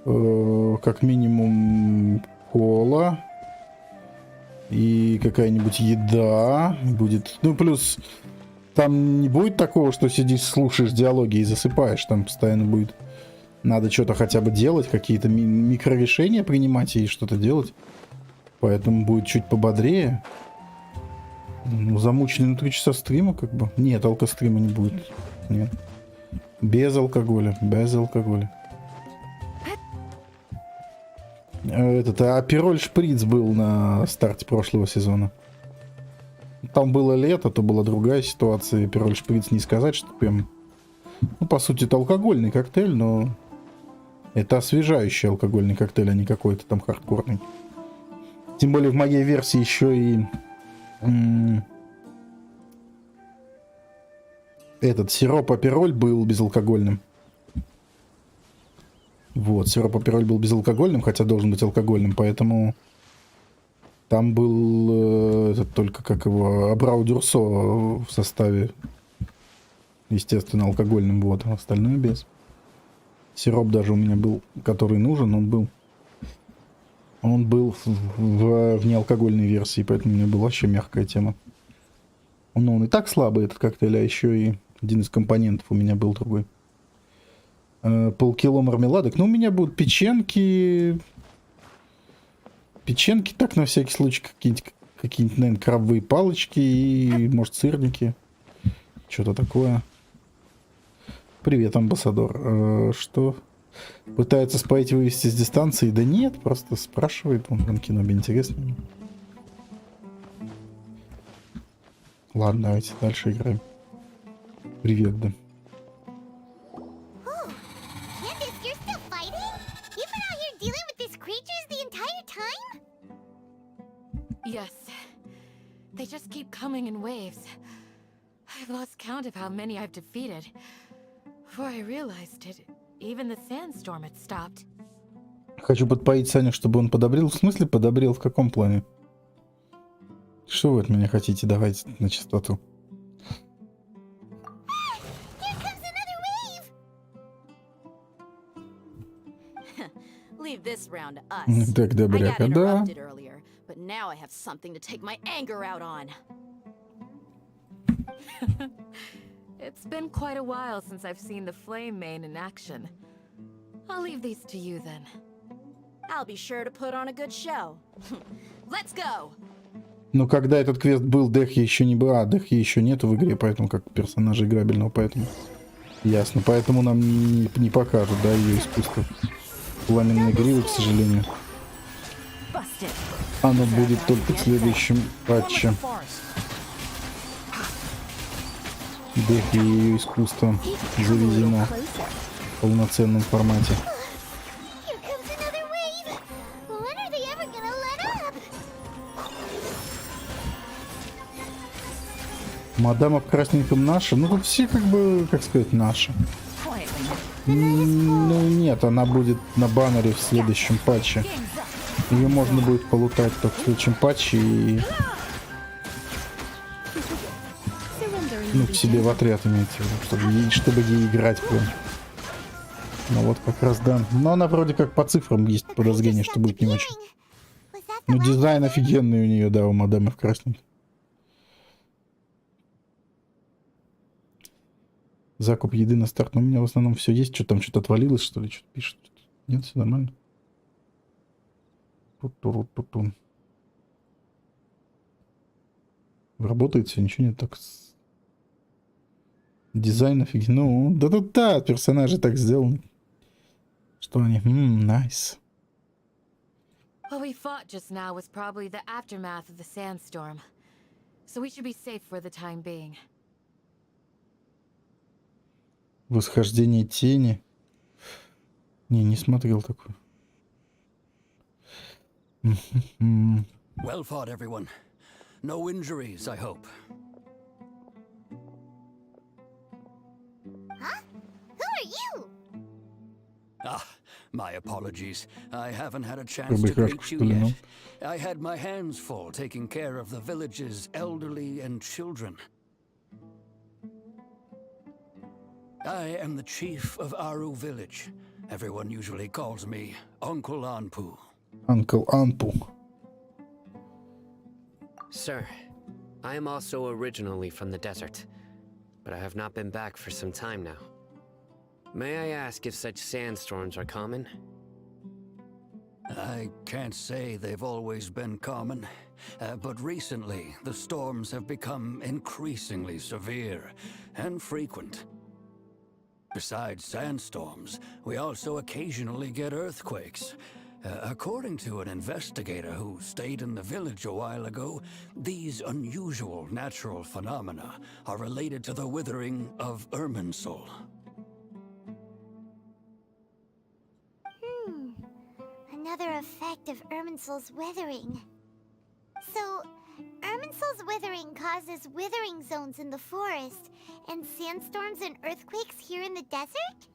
Как минимум кола. И какая-нибудь еда будет. Ну, плюс там не будет такого, что сидишь, слушаешь диалоги и засыпаешь. Там постоянно будет... Надо что-то хотя бы делать, какие-то микрорешения принимать и что-то делать. Поэтому будет чуть пободрее. Ну, замученный на 3 часа стрима, как бы. Нет, алкострима не будет. Нет. Без алкоголя. Без алкоголя. Апероль Шприц был на старте прошлого сезона. Там было лето, то была другая ситуация. Апероль Шприц не сказать, что прям... Ну, по сути, это алкогольный коктейль, но... Это освежающий алкогольный коктейль, а не какой-то там хардкорный. Тем более в моей версии еще и... Этот сироп Апероль был безалкогольным. Вот, сироп Апероль был безалкогольным, хотя должен быть алкогольным, поэтому... Там был только как его Абрау Дюрсо в составе, естественно, алкогольным, вот, а остальное без. Сироп даже у меня был, который нужен, он был в неалкогольной версии, поэтому у меня была вообще мягкая тема. Но он и так слабый, этот коктейль, а еще и один из компонентов у меня был другой. Полкило мармеладок. Ну, у меня будут печеньки, так, на всякий случай, какие-нибудь, наверное, крабовые палочки и, может, сырники. Что-то такое. Привет, амбассадор. Что? Пытается споить и вывести с дистанции? Да нет, просто спрашивает. Он в кино интересно. Ладно, давайте дальше играем. Привет, да. Yes. They just keep coming in waves. I've lost count of how many I've defeated. Before I realized it, even the sandstorm had stopped. Хочу подпоить Саню, чтобы он подобрел. В смысле подобрел? В каком плане? Что вы от меня хотите? Давайте на чистоту. Leave this round to us. Так, добряка, да. But now I have something to take my anger out on. It's been quite a while since I've seen the Flame Main in action. I'll leave these to you then. I'll be sure to put on a good show. Let's go. Но когда этот квест был, Дехи еще не было. Дехи еще нету в игре, поэтому как персонажа играбельного, поэтому... Ясно, поэтому нам не покажут, да, ее искусство. Пламенной гривы, к сожалению. Оно будет только в следующем патче. Дехи и ее искусство завезено в полноценном формате. Мадама в красненьком наша. Ну тут все как бы, как сказать, наши. Ну нет, она будет на баннере в следующем патче. Ее можно будет полутать только в следующем патче и... Ну, к себе в отряд имеется в виду, чтобы ей играть прям. Ну вот как раз да. Но она вроде как по цифрам есть подозрение, что будет не очень. Ну дизайн офигенный у нее, да, у мадамы в красненьком. Закуп еды на старт. Но у меня в основном все есть. Что там, что-то отвалилось, что ли? Что-то пишет. Нет, все нормально. Работает все, ничего нет. Так. Дизайн офигенный. Ну, да, персонажи так сделаны. Что они? Nice. What we fought just now was probably the aftermath of the sandstorm. So we should be safe for the time being. Восхождение тени. Не смотрел такое. Well fought, everyone. No injuries, I hope. Huh? Who are you? Ah, my apologies. I haven't had a chance to greet you yet. I had my hands full taking care of the village's elderly and children. I am the chief of Aru village. Everyone usually calls me Uncle Anpu. Uncle Anpu. Sir, I am also originally from the desert, but I have not been back for some time now. May I ask if such sandstorms are common? I can't say they've always been common, but recently the storms have become increasingly severe and frequent. Besides sandstorms, we also occasionally get earthquakes. According to an investigator who stayed in the village a while ago, these unusual natural phenomena are related to the withering of Irminsul. Another effect of Irminsul's withering. So, Irminsul's withering causes withering zones in the forest, and sandstorms and earthquakes here in the desert?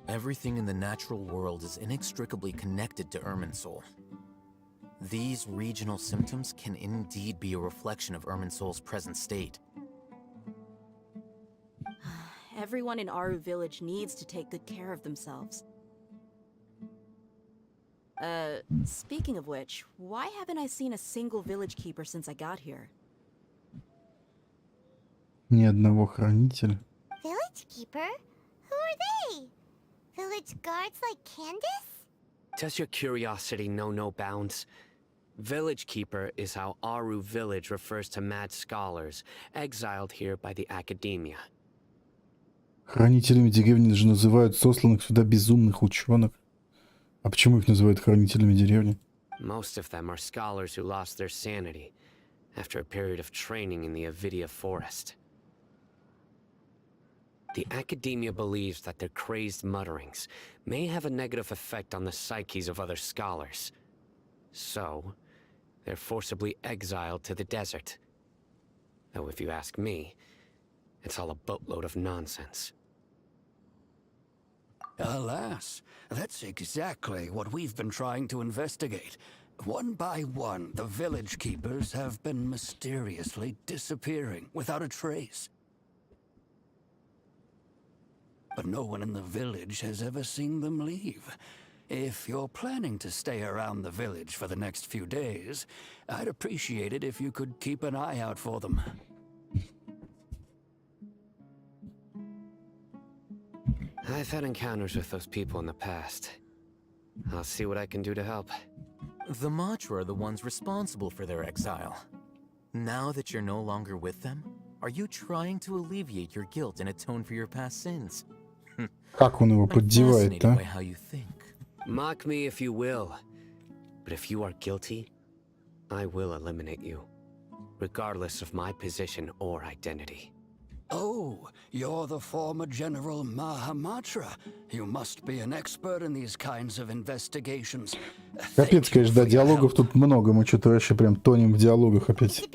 Everything in the natural world is inextricably connected to Irminsul. These regional symptoms can indeed be a reflection of Irminsul's present state. Everyone in Aru village needs to take good care of themselves. Speaking of which, why haven't I seen a single village keeper since I got here? Ни одного хранителя. Village keeper? Who are they? Village guards like Candace? Does your curiosity know no bounds? Village Keeper is how Aru village refers to mad scholars, exiled here by the academia. Хранителями деревни же называют сосланных сюда безумных ученых. А почему их называют хранителями деревни? Most of them are scholars who lost their sanity after a period of training in the Avidia forest. The academia believes that their crazed mutterings may have a negative effect on the psyches of other scholars. So, they're forcibly exiled to the desert. Though if you ask me, it's all a boatload of nonsense. Alas, that's exactly what we've been trying to investigate. One by one, the village keepers have been mysteriously disappearing without a trace. But no one in the village has ever seen them leave. If you're planning to stay around the village for the next few days, I'd appreciate it if you could keep an eye out for them. I've had encounters with those people in the past. I'll see what I can do to help. The Matra are the ones responsible for their exile. Now that you're no longer with them, are you trying to alleviate your guilt and atone for your past sins? Как он его поддевает, а? Mock me if you will, but if you are guilty, I will eliminate you, regardless of my position or identity. Oh, you're the former General Mahamatra. You must be an expert in these kinds of investigations. Капец, конечно, да, диалогов тут много. Мы что-то вообще прям тонем в диалогах опять.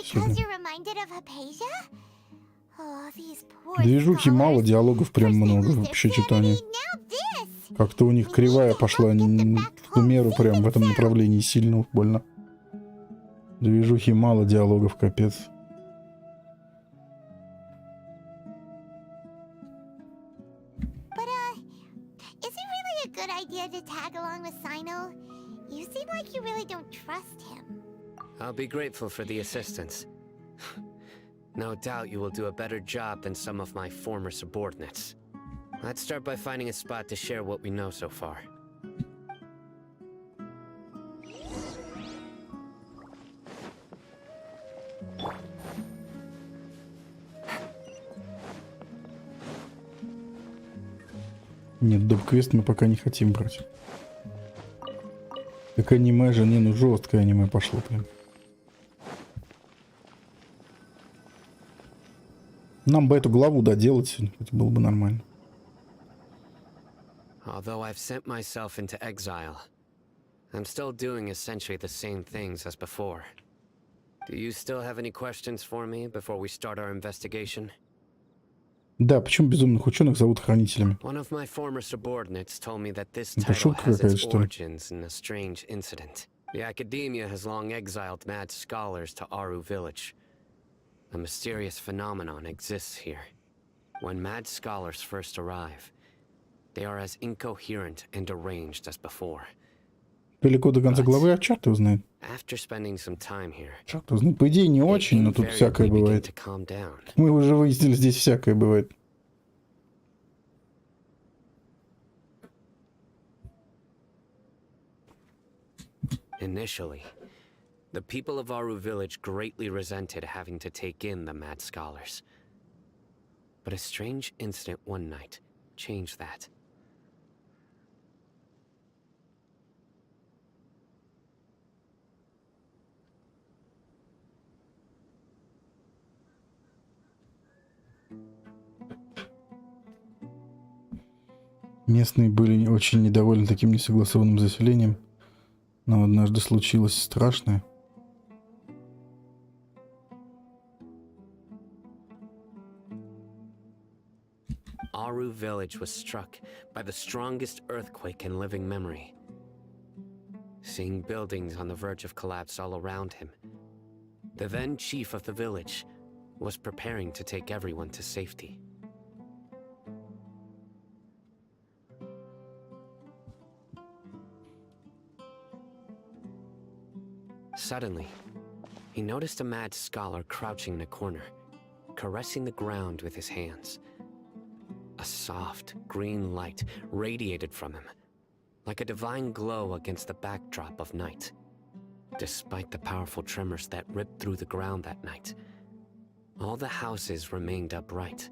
Движухи мало, диалогов прям много в общечитании. Как-то у них кривая пошла не в ту меру прям в этом направлении сильно больно. Движухи мало, диалогов капец. I'll be grateful for the assistance. No doubt you will do a better job than some of my former subordinates. Let's start by finding a spot to share what we know so far. Нет, доп-квест мы пока не хотим брать. Так аниме же, не, ну жесткое аниме пошло прям. Нам бы эту главу доделать сегодня, это было бы нормально. Although I've sent myself into exile, I'm still doing essentially the same things as before. Do you still have any questions for me before we start our investigation? Да, почему безумных ученых зовут хранителями? One of my former subordinates told me that this title has its origins in a strange incident. The academia has long exiled mad scholars to Aru village. A mysterious phenomenon exists here. When mad scholars first arrive, they are as incoherent and deranged as before. Далеко до конца главы, а черт его знает. After spending some time here, Черт его знает. По идее, не очень, но тут всякое бывает. Мы уже выяснили, здесь всякое бывает. Initially, the people of Aru village greatly resented having to take in the mad scholars. but a strange incident one night changed that. Местные были очень недовольны таким несогласованным заселением, но однажды случилось страшное. Aru village was struck by the strongest earthquake in living memory. Seeing buildings on the verge of collapse all around him, the then chief of the village was preparing to take everyone to safety. Suddenly, he noticed a mad scholar crouching in a corner, caressing the ground with his hands. A soft, green light radiated from him, like a divine glow against the backdrop of night. Despite the powerful tremors that ripped through the ground that night, all the houses remained upright,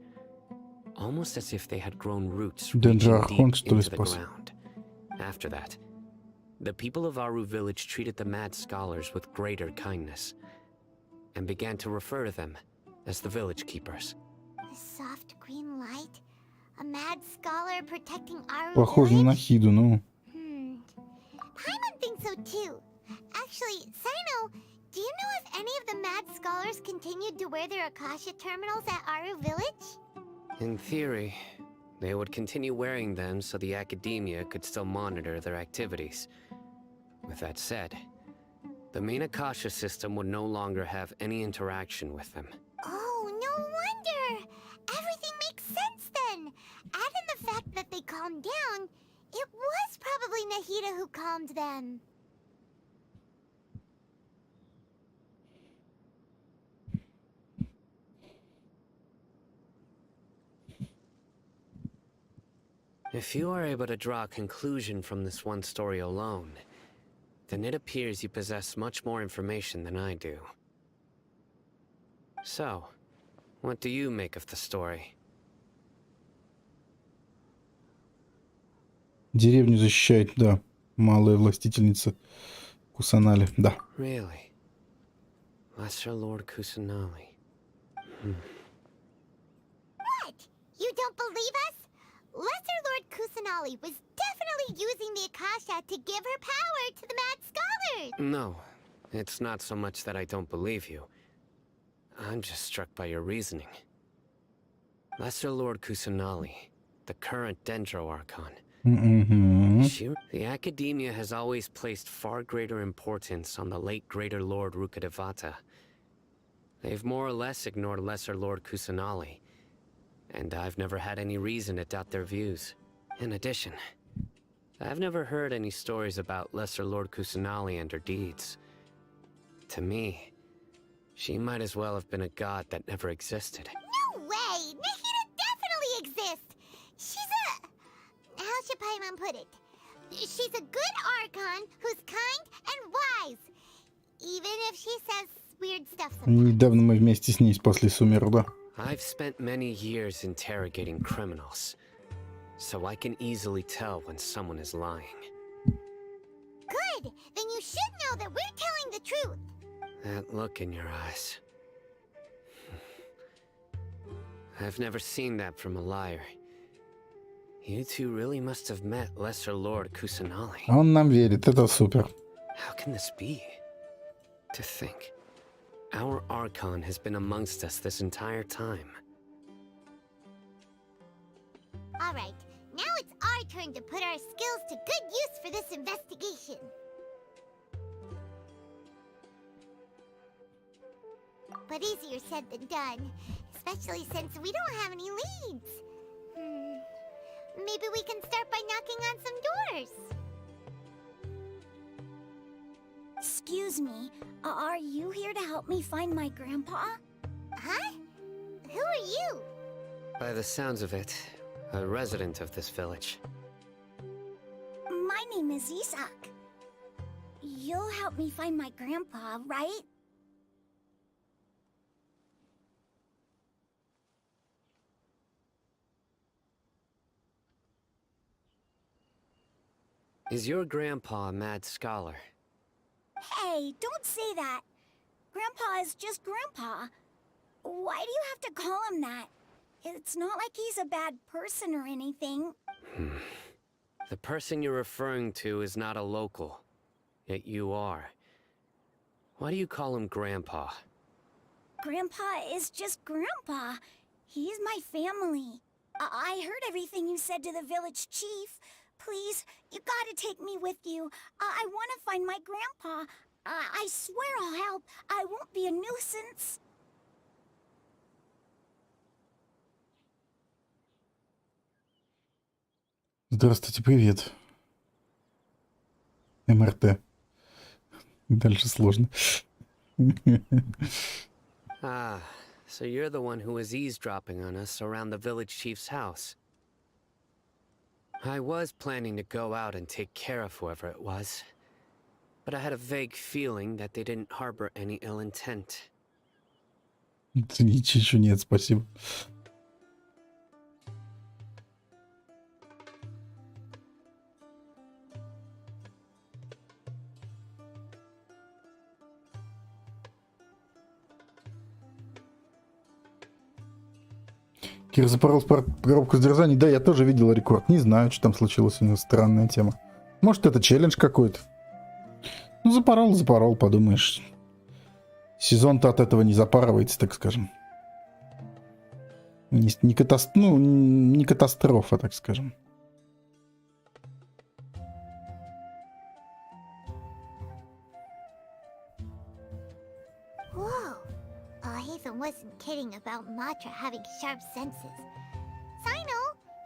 almost as if they had grown roots reaching deep into the ground. After that, the people of Aru village treated the mad scholars with greater kindness, and began to refer to them as the village keepers. A soft green light? A mad scholar protecting Aru Похоже на Нахиду, ну. Paimon thinks so too. Actually, Sino, do you know if any of the mad scholars continued to wear their Akasha terminals at Aru village? In theory, they would continue wearing them so the academia could still monitor their activities. With that said, the main Akasha system would no longer have any interaction with them. Oh, no wonder! Everything makes sense then! Add in the fact that they calmed down, it was probably Nahida who calmed them. If you are able to draw a conclusion from this one story alone, then it appears you possess much more information than I do. So, what do you make of the story? Деревню защищает, да. Малая властительница Кусанали, да. Really? Lesser Lord Kusanali. What? You don't believe us? Lesser Lord Kusanali was definitely using the Akasha to give her power to the mad scholars! No, it's not so much that I don't believe you. I'm just struck by your reasoning. Lesser Lord Kusanali, the current Dendro Archon. The Academia has always placed far greater importance on the late Greater Lord Rukkhadevata. They've more or less ignored Lesser Lord Kusanali, and I've never had any reason to doubt their views. In addition, I've never heard any stories about Lesser Lord Kusanali and her deeds. To me, she might as well have been a god that never existed. No way! Nahida definitely exists! She's a... How should Paimon put it? She's a good Archon who's kind and wise. Even if she says weird stuff sometimes. Недавно мы вместе с ней спасли Сумеру, да. I've spent many years interrogating criminals, so I can easily tell when someone is lying. Good! Then you should know that we're telling the truth. That look in your eyes. I've never seen that from a liar. You two really must have met Lesser Lord Kusanali. Он нам верит, это супер. How can this be? To think, our Archon has been amongst us this entire time. Alright, now it's our turn to put our skills to good use for this investigation. But easier said than done, especially since we don't have any leads. Maybe we can start by knocking on some doors. Excuse me, are you here to help me find my grandpa? Huh? Who are you? By the sounds of it, a resident of this village. My name is Isak. You'll help me find my grandpa, right? Is your grandpa a mad scholar? Hey, don't say that. Grandpa is just Grandpa. Why do you have to call him that? It's not like he's a bad person or anything. The person you're referring to is not a local, yet you are. Why do you call him Grandpa? Grandpa is just Grandpa. He's my family. I heard everything you said to the village chief. Please, you gotta take me with you. I want to find my grandpa. I swear I'll help. I won't be a nuisance. Здравствуйте, привет. МРТ. Дальше сложно. Ah, so you're the one who was eavesdropping on us around the village chief's house. I was planning to go out and take care of whoever it was, but I had a vague feeling that they didn't harbor any ill intent. Ничего нет, спасибо. Кир запорол коробку с дерзаний. Да, я тоже видел рекорд. Не знаю, что там случилось у него. Странная тема. Может, это челлендж какой-то. Ну, запорол, подумаешь. Сезон-то от этого не запарывается, так скажем. Не катастрофа, так скажем. Whoa. Ethan wasn't kidding about Matra having sharp senses. Sino,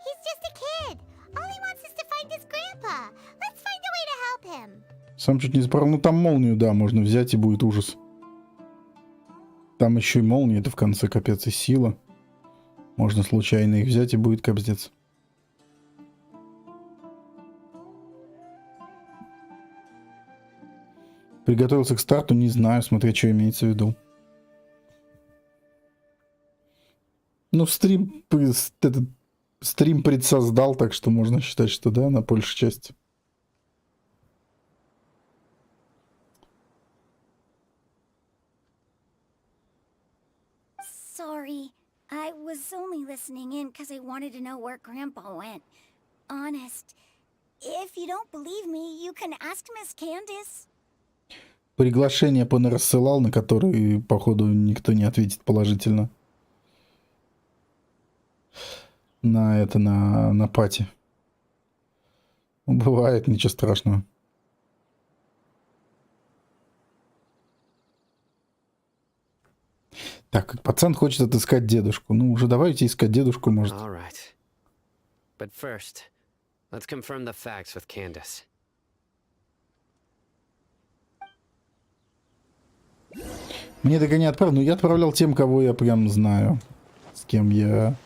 he's just a kid. All he wants is to find his grandpa. Let's find a way to help him. Сам чуть не запорол. Ну, там молнию, да, можно взять, и будет ужас. Там еще и молния, это в конце капец и сила. Можно случайно их взять, и будет капздец. Приготовился к старту, не знаю, смотря, что имеется в виду. Ну, стрим предсоздал, так что можно считать, что да, на большей части. Sorry, I was only listening in because I wanted to know where Grandpa went. Honest. If you don't believe me, you can ask Miss Candace. Приглашение понарассылал, на которые, походу, никто не ответит положительно. На пати. Бывает, ничего страшного. Так, пацан хочет отыскать дедушку. Ну, уже давайте искать дедушку, может. But first, let's confirm the facts with Candace. Мне так и не отправил, но я отправлял тем, кого я прям знаю. С кем я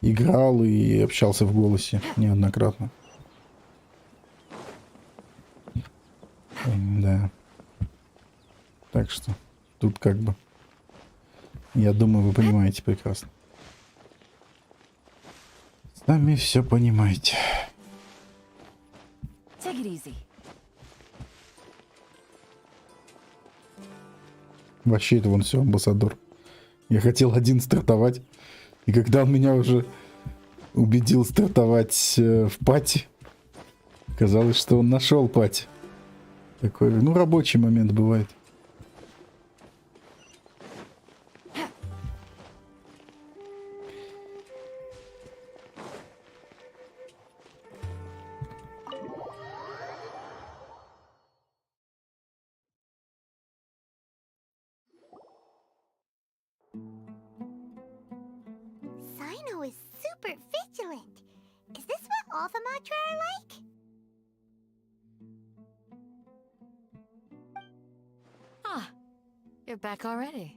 играл и общался в голосе неоднократно. Да. Так что тут как бы... Я думаю, вы понимаете прекрасно. Сами все понимаете. Take it easy. Вообще это вон все, амбассадор. Я хотел один стартовать. И когда он меня уже убедил стартовать в пати, казалось, что он нашел пати. Такой, ну, рабочий момент бывает. Sino is super vigilant. Is this what all the Matra are like? Ah, you're back already.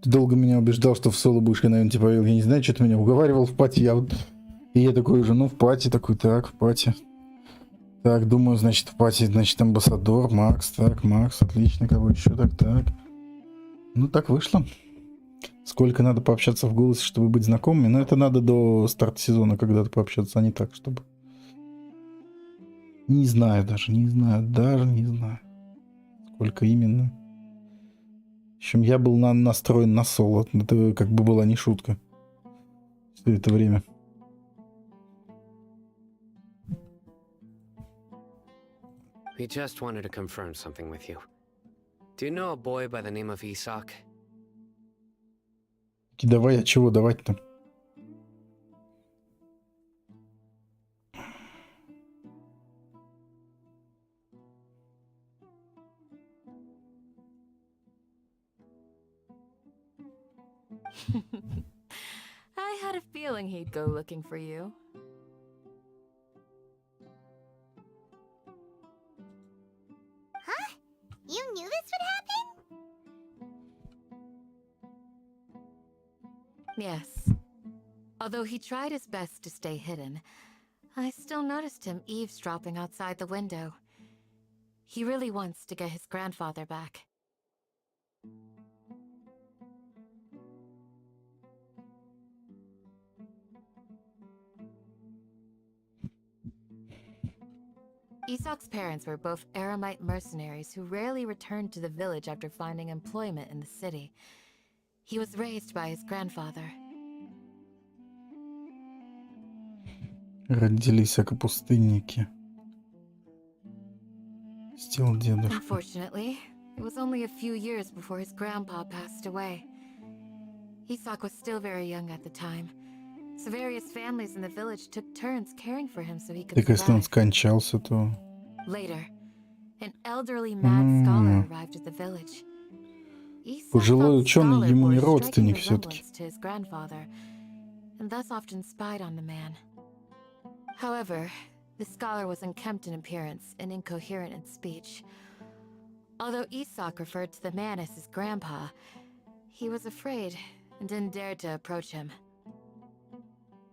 Ты долго меня убеждал, что в соло будешь, я, наверное, тебе поверил. Я не знаю, что ты меня уговаривал в пати. И я такой уже, ну, в пати, такой, так, в пати. Так, думаю, значит, в пати, значит, амбассадор, Макс, так, Макс, отлично, кого еще, так. Ну, так вышло. Сколько надо пообщаться в голосе, чтобы быть знакомыми? Но это надо до старта сезона когда-то пообщаться, а не так, чтобы... Не знаю даже, не знаю. Сколько именно. В общем, я был настроен на соло. Это как бы была не шутка. Все это время. We just wanted to confirm something with you. Do you know a boy by the name of Isak? Давай, а чего давать-то? I had a feeling he'd go looking for you. Huh? You knew this would happen? Yes. Although he tried his best to stay hidden, I still noticed him eavesdropping outside the window. He really wants to get his grandfather back. Isak's parents were both Aramite mercenaries who rarely returned to the village after finding employment in the city. He was raised by his grandfather. Родились как пустынники. Стил дедушка. Unfortunately, it was only a few years before his grandpa passed away. Isak was still very young at the time, so various families in the village took turns caring for him so he could Так если он survive. скончался, то... Later, an elderly mad scholar arrived at the village. Isak Пожилой thought ученый scholar ему не bore striking родственник все-таки. resemblance to his grandfather, and thus often spied on the man. However, the scholar was unkempt in appearance and incoherent in speech. Although Isak referred to the man as his grandpa, he was afraid and didn't dare to approach him.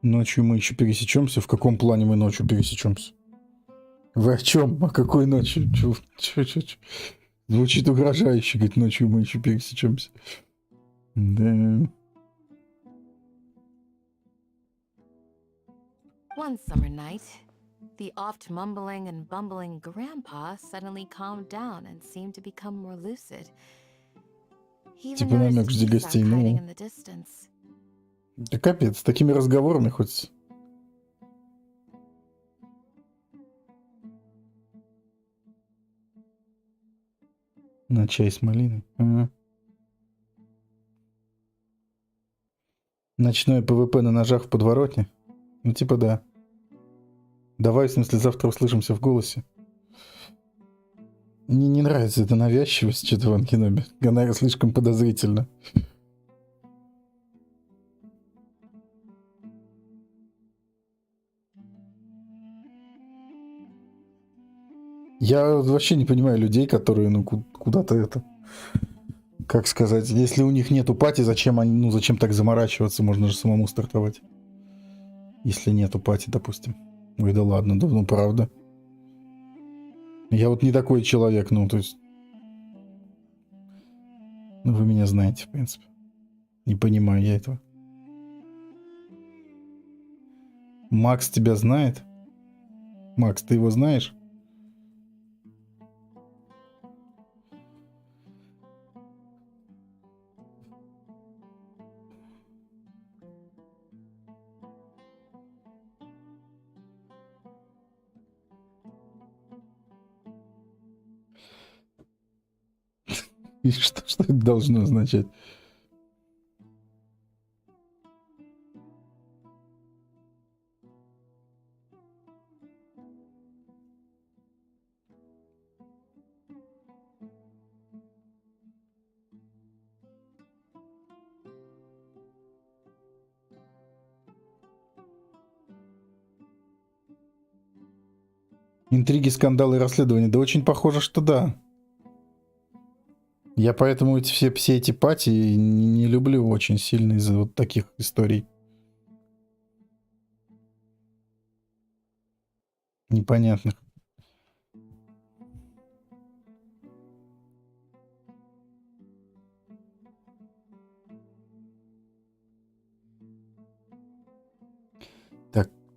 Ночью мы еще пересечемся. В каком плане мы ночью пересечемся? Вы о чем? О какой ночью? Чё? Звучит угрожающе, говорит, ночью мы еще пересечемся. Да. One summer night, the oft mumbling and bumbling grandpa suddenly calmed down and seemed to become more lucid. He even Типа намек noticed жди Isak гостей, hiding ну... in the distance. Да капец, с такими разговорами хоть... На чай с малиной. Ага. Ночное ПВП на ножах в подворотне? Ну типа да. Давай, в смысле, завтра услышимся в голосе. Мне не нравится эта навязчивость что-то в Анкинобе. Она слишком подозрительна. Я вообще не понимаю людей, которые, ну, куда-то это... Как сказать, если у них нету пати, зачем они, ну, зачем так заморачиваться? Можно же самому стартовать. Если нету пати, допустим. Ой, да ладно, да, ну, правда. Я вот не такой человек, ну, то есть... Ну, вы меня знаете, в принципе. Не понимаю я этого. Макс тебя знает? Макс, ты его знаешь? И что это должно означать? Интриги, скандалы и расследования. Да очень похоже, что да. Я поэтому все эти пати не люблю очень сильно из-за вот таких историй. Непонятных.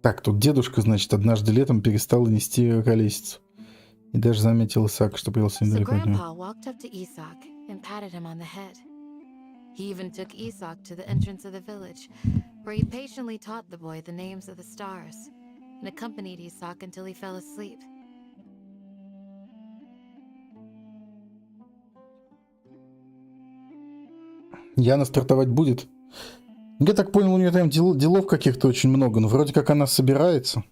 Так, тут дедушка, значит, однажды летом перестал нести колесицу. И даже заметил Исаак, что появился So недалеко от него. Grandpa walked up to Isak and patted him on the head. He even took Isak to the entrance of the village, where he patiently taught the boy the names of the stars, and accompanied Isak until he fell asleep. Яна стартовать будет? Я так понял, у нее там делов каких-то очень много, но вроде как она собирается.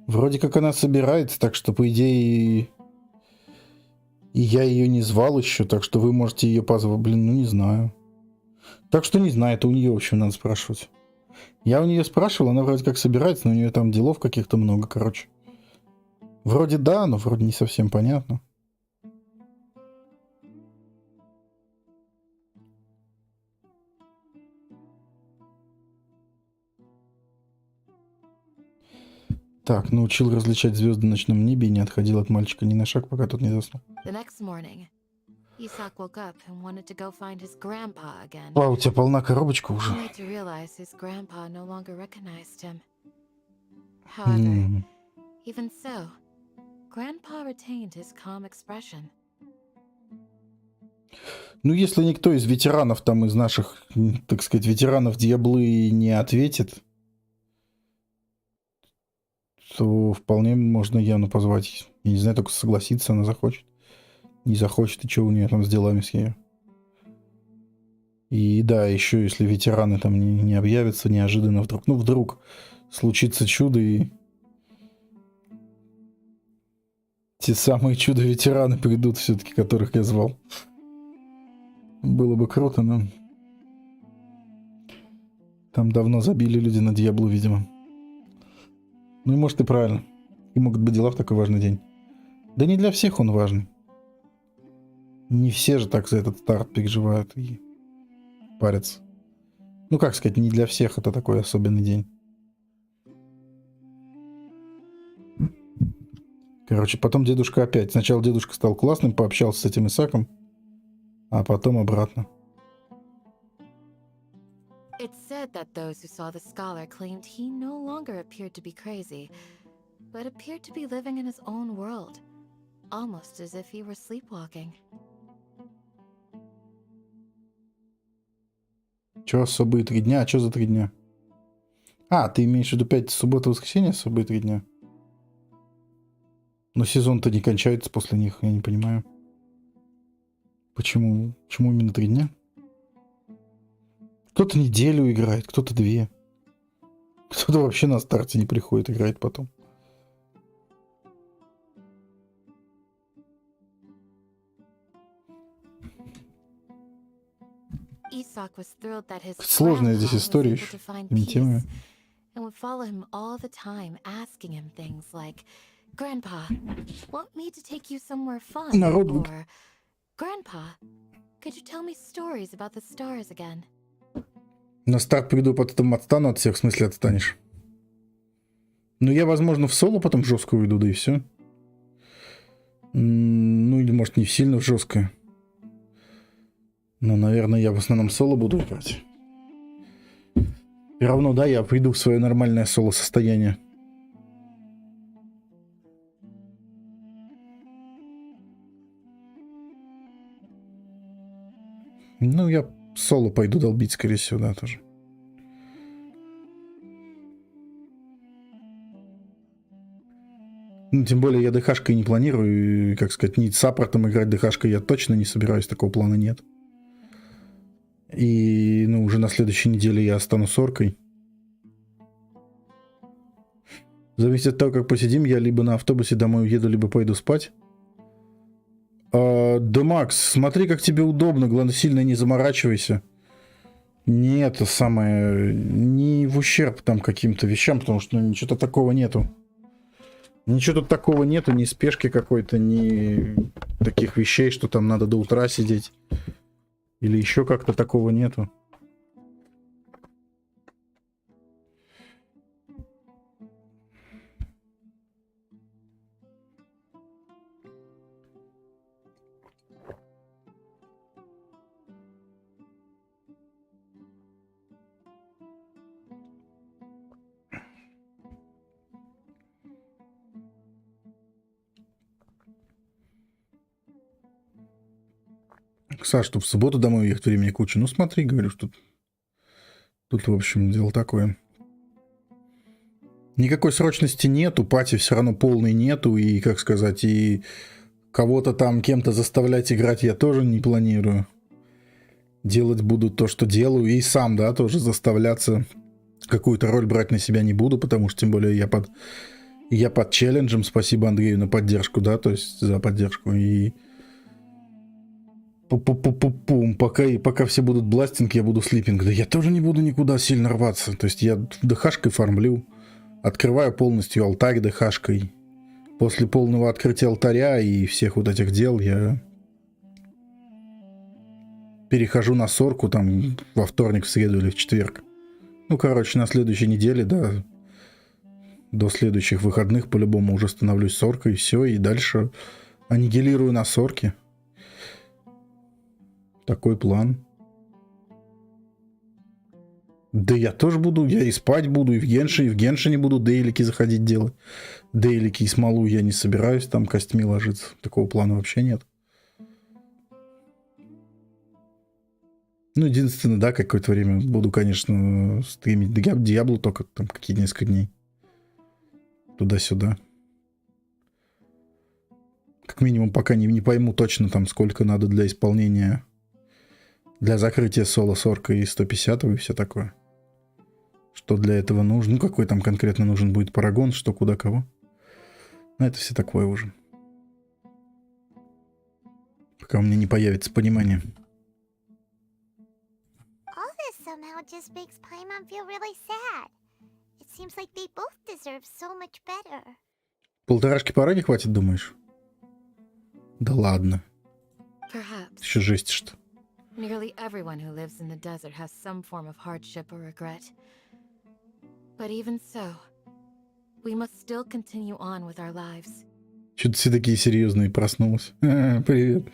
Вроде как она собирается, так что, по идее, и я ее не звал еще, так что вы можете ее позвать. Блин, ну не знаю. Так что не знаю, это у нее, в общем, надо спрашивать. Я у нее спрашивал, она вроде как собирается, но у нее там делов каких-то много, короче. Вроде да, но вроде не совсем понятно. Так, научил различать звезды в ночном небе и не отходил от мальчика ни на шаг, пока тот не заснул. The next morning, Isak woke up and wanted to go find his grandpa again. Вау, у тебя полна коробочка уже. Only to realize his grandpa no longer recognized him. However, even so, grandpa retained his calm expression. Ну, если никто из ветеранов, там, из наших, так сказать, ветеранов Диаблы не ответит, то вполне можно Яну позвать. Я не знаю, только согласится она захочет. Не захочет, и что у нее там с делами с ею. И да, еще если ветераны там не объявятся неожиданно вдруг. Ну, вдруг случится чудо, и те самые чудо-ветераны придут все-таки, которых я звал. Было бы круто, но там давно забили люди на Диаблу, видимо. Ну и может и правильно. И могут быть дела в такой важный день. Да не для всех он важный. Не все же так за этот старт переживают и парятся. Ну как сказать, не для всех это такой особенный день. Короче, потом дедушка опять. Сначала дедушка стал классным, пообщался с этим Исаком, а потом обратно. It's said that those who saw the scholar claimed he no longer appeared to be crazy, but appeared to be living in his own world, almost as if he were sleepwalking. Че особые 3 дня? А что за 3 дня? А, ты имеешь в виду пятница, суббота, воскресенье особые 3 дня? Но сезон-то не кончается после них, я не понимаю. Почему? Почему именно 3 дня? Кто-то неделю играет, кто-то 2. Кто-то вообще на старте не приходит, играет потом. Isak was thrilled that his Сложная здесь grandpa was история able еще. to find Интимная. peace, and would follow him all the time, asking him things like, "Grandpa, want me to take you somewhere fun?" Народ Or, "Grandpa, could you tell me stories about the stars again?" На старт приду, потом отстану от всех, в смысле отстанешь. Ну, я, возможно, в соло потом жесткую уйду, да и все. Ну, или, может, не сильно в жесткое. Но, наверное, я в основном соло буду играть. И равно, да, я приду в свое нормальное соло-состояние. Ну, я соло пойду долбить, скорее всего, да, тоже. Ну, тем более я ДХшкой не планирую, и, как сказать, ни саппортом играть ДХшкой я точно не собираюсь, такого плана нет. И, ну, уже на следующей неделе я стану соркой. Зависит от того, как посидим, я либо на автобусе домой уеду, либо пойду спать. Да, Макс, смотри, как тебе удобно, главное, сильно не заморачивайся. Не это самое, не в ущерб там каким-то вещам, потому что ну, ничего такого нету. Ничего тут такого нету, ни спешки какой-то, ни таких вещей, что там надо до утра сидеть. Или еще как-то такого нету. Саш, что в субботу домой ехать времени куча. Ну смотри, говорю, что тут, в общем, дело такое. Никакой срочности нету, пати все равно полной нету, и, как сказать, и кого-то там кем-то заставлять играть я тоже не планирую. Делать буду то, что делаю, и сам, да, тоже заставляться какую-то роль брать на себя не буду, потому что, тем более, я под челленджем, спасибо Андрею на поддержку, да, то есть за поддержку, и пока все будут бластинг, я буду слипинг, да я тоже не буду никуда сильно рваться, то есть я ДХшкой фармлю, открываю полностью алтарь ДХшкой, после полного открытия алтаря и всех вот этих дел я перехожу на сорку там во вторник, в среду или в четверг. Ну, короче, на следующей неделе, да, до следующих выходных по-любому уже становлюсь соркой, и все, и дальше аннигилирую на сорке. Такой план. Да я тоже буду, я и спать буду, и в Геншине буду дейлики заходить делать. Дейлики и смолу я не собираюсь, там костьми ложиться. Такого плана вообще нет. Ну, единственное, да, какое-то время буду, конечно, стримить Диаблу только там какие-то несколько дней. Туда-сюда. Как минимум, пока не пойму точно там, сколько надо для исполнения, для закрытия соло 40 и 150 и все такое. Что для этого нужно. Ну, какой там конкретно нужен будет парагон, что, куда, кого. Ну, это все такое уже. Пока у меня не появится понимание. All this somehow just makes Paimon feel really sad. It seems like they both deserve so much better. Полторашки по ради хватит, думаешь? Да ладно. Perhaps. Еще жесть-что. Nearly everyone who lives in the desert has some form of hardship or regret. But even so, we must still continue on with our lives. Что-то все такие серьезные, проснулась. Привет.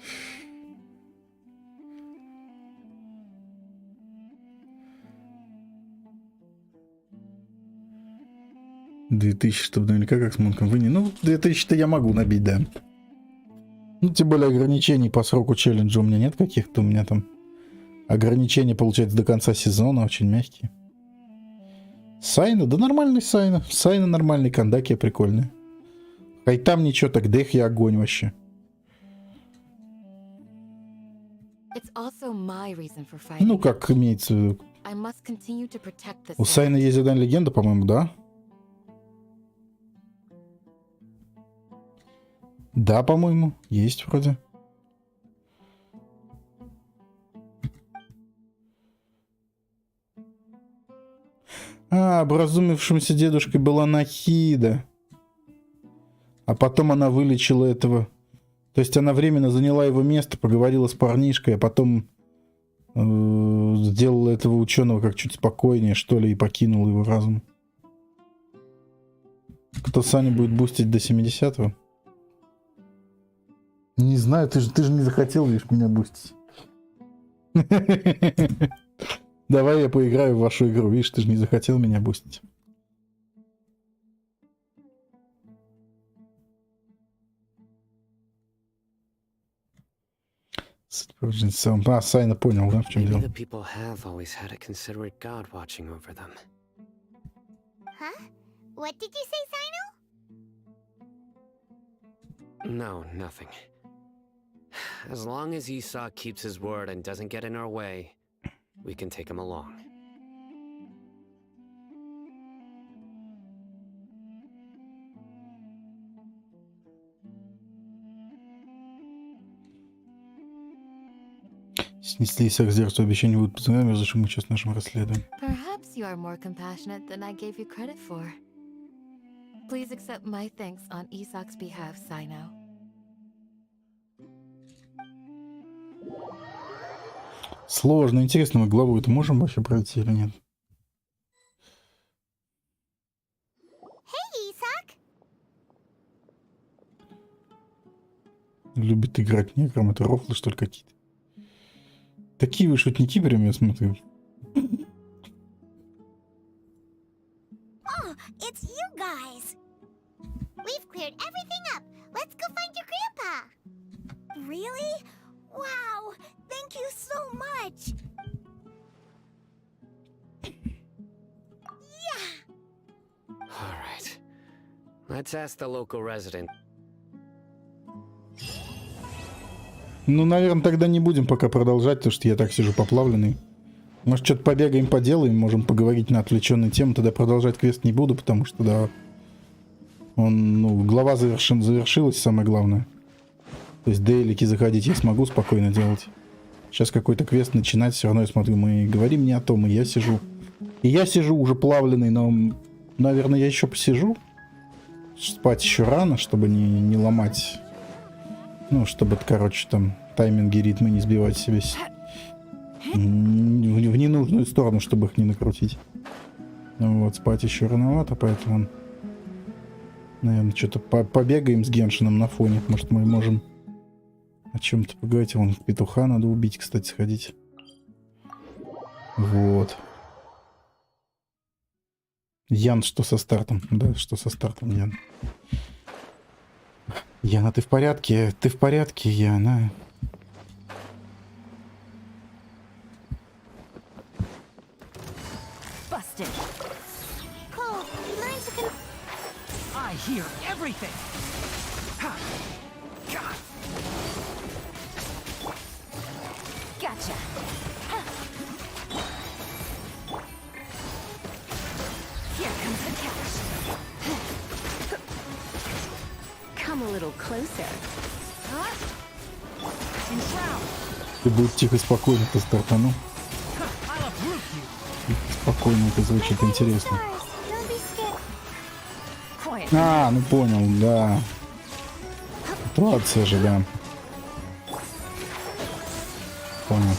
$2000, чтобы наверняка как с Монком вы не... Ну, 2000-то я могу набить, да. Ну, тем более ограничений по сроку челленджа у меня нет каких-то. У меня там ограничения, получается, до конца сезона очень мягкие. Сайна? Да нормальный Сайна. Сайна нормальный, Кандаки прикольный. Хай там ничего, так Дэх я огонь вообще. Ну, как имеется в виду. У Сайна есть задание легенда, по-моему, да? Да, по-моему, есть вроде. Образумившимся дедушкой была Нахида. А потом она вылечила этого. То есть она временно заняла его место, поговорила с парнишкой, а потом сделала этого ученого как чуть спокойнее, что ли, и покинула его разум. Кто Саня будет бустить до 70-го? Не знаю, ты же не захотел, видишь, меня бустить. Давай я поиграю в вашу игру. Видишь, ты же не захотел меня бустить. Сайна понял, да, в чем дело? Huh? What did you say, Sino? No, nothing. As long as Esau keeps his word and doesn't get in our way, we can take him along. Снесли всех зеркало, обещание будет позвонить, зачем мы сейчас нашим расследуем. Perhaps you are more compassionate than I gave you credit for. Please accept my thanks on Isak's behalf, Sino. Сложно. Интересно, мы главу это можем вообще пройти или нет? Hey, Isak. Любит играть негром. Это рофлы, что ли, какие-то? Такие вы шутники прям, я смотрю. Oh, it's you guys. We've cleared everything up. Let's go find your grandpa. Really? Wow! Thank Let's ask the local resident. Ну, наверное, тогда не будем пока продолжать, потому что я так сижу поплавленный. Может, что-то побегаем, поделаем, можем поговорить на отвлеченные темы. Тогда продолжать квест не буду, потому что, да, он, ну, глава завершилась, самое главное. То есть дейлики заходить я смогу спокойно делать. Сейчас какой-то квест начинать, все равно я смотрю, мы говорим не о том, и я сижу. И я сижу уже плавленый, но, наверное, я еще посижу. Спать еще рано, чтобы не ломать. Ну, чтобы, короче, там тайминги, ритмы не сбивать себе в ненужную сторону, чтобы их не накрутить. Вот, спать еще рановато, поэтому, наверное, что-то побегаем с Геншином на фоне. Может, мы можем о чем-то поговорить. Вон, петуха надо убить, кстати, сходить. Вот. Ян, что со стартом? Да, что со стартом, Ян? Яна, ты в порядке? Ты в порядке, Яна? Busted. Cole, mine's a I hear everything. Ha. God. Gotcha. Ha. Here comes the catch. Come a little closer. Huh? Ты будешь тихо, спокойно-то стартану. Спокойно, это звучит интересно. А, ну понял, да. Ситуация же, да. Понял.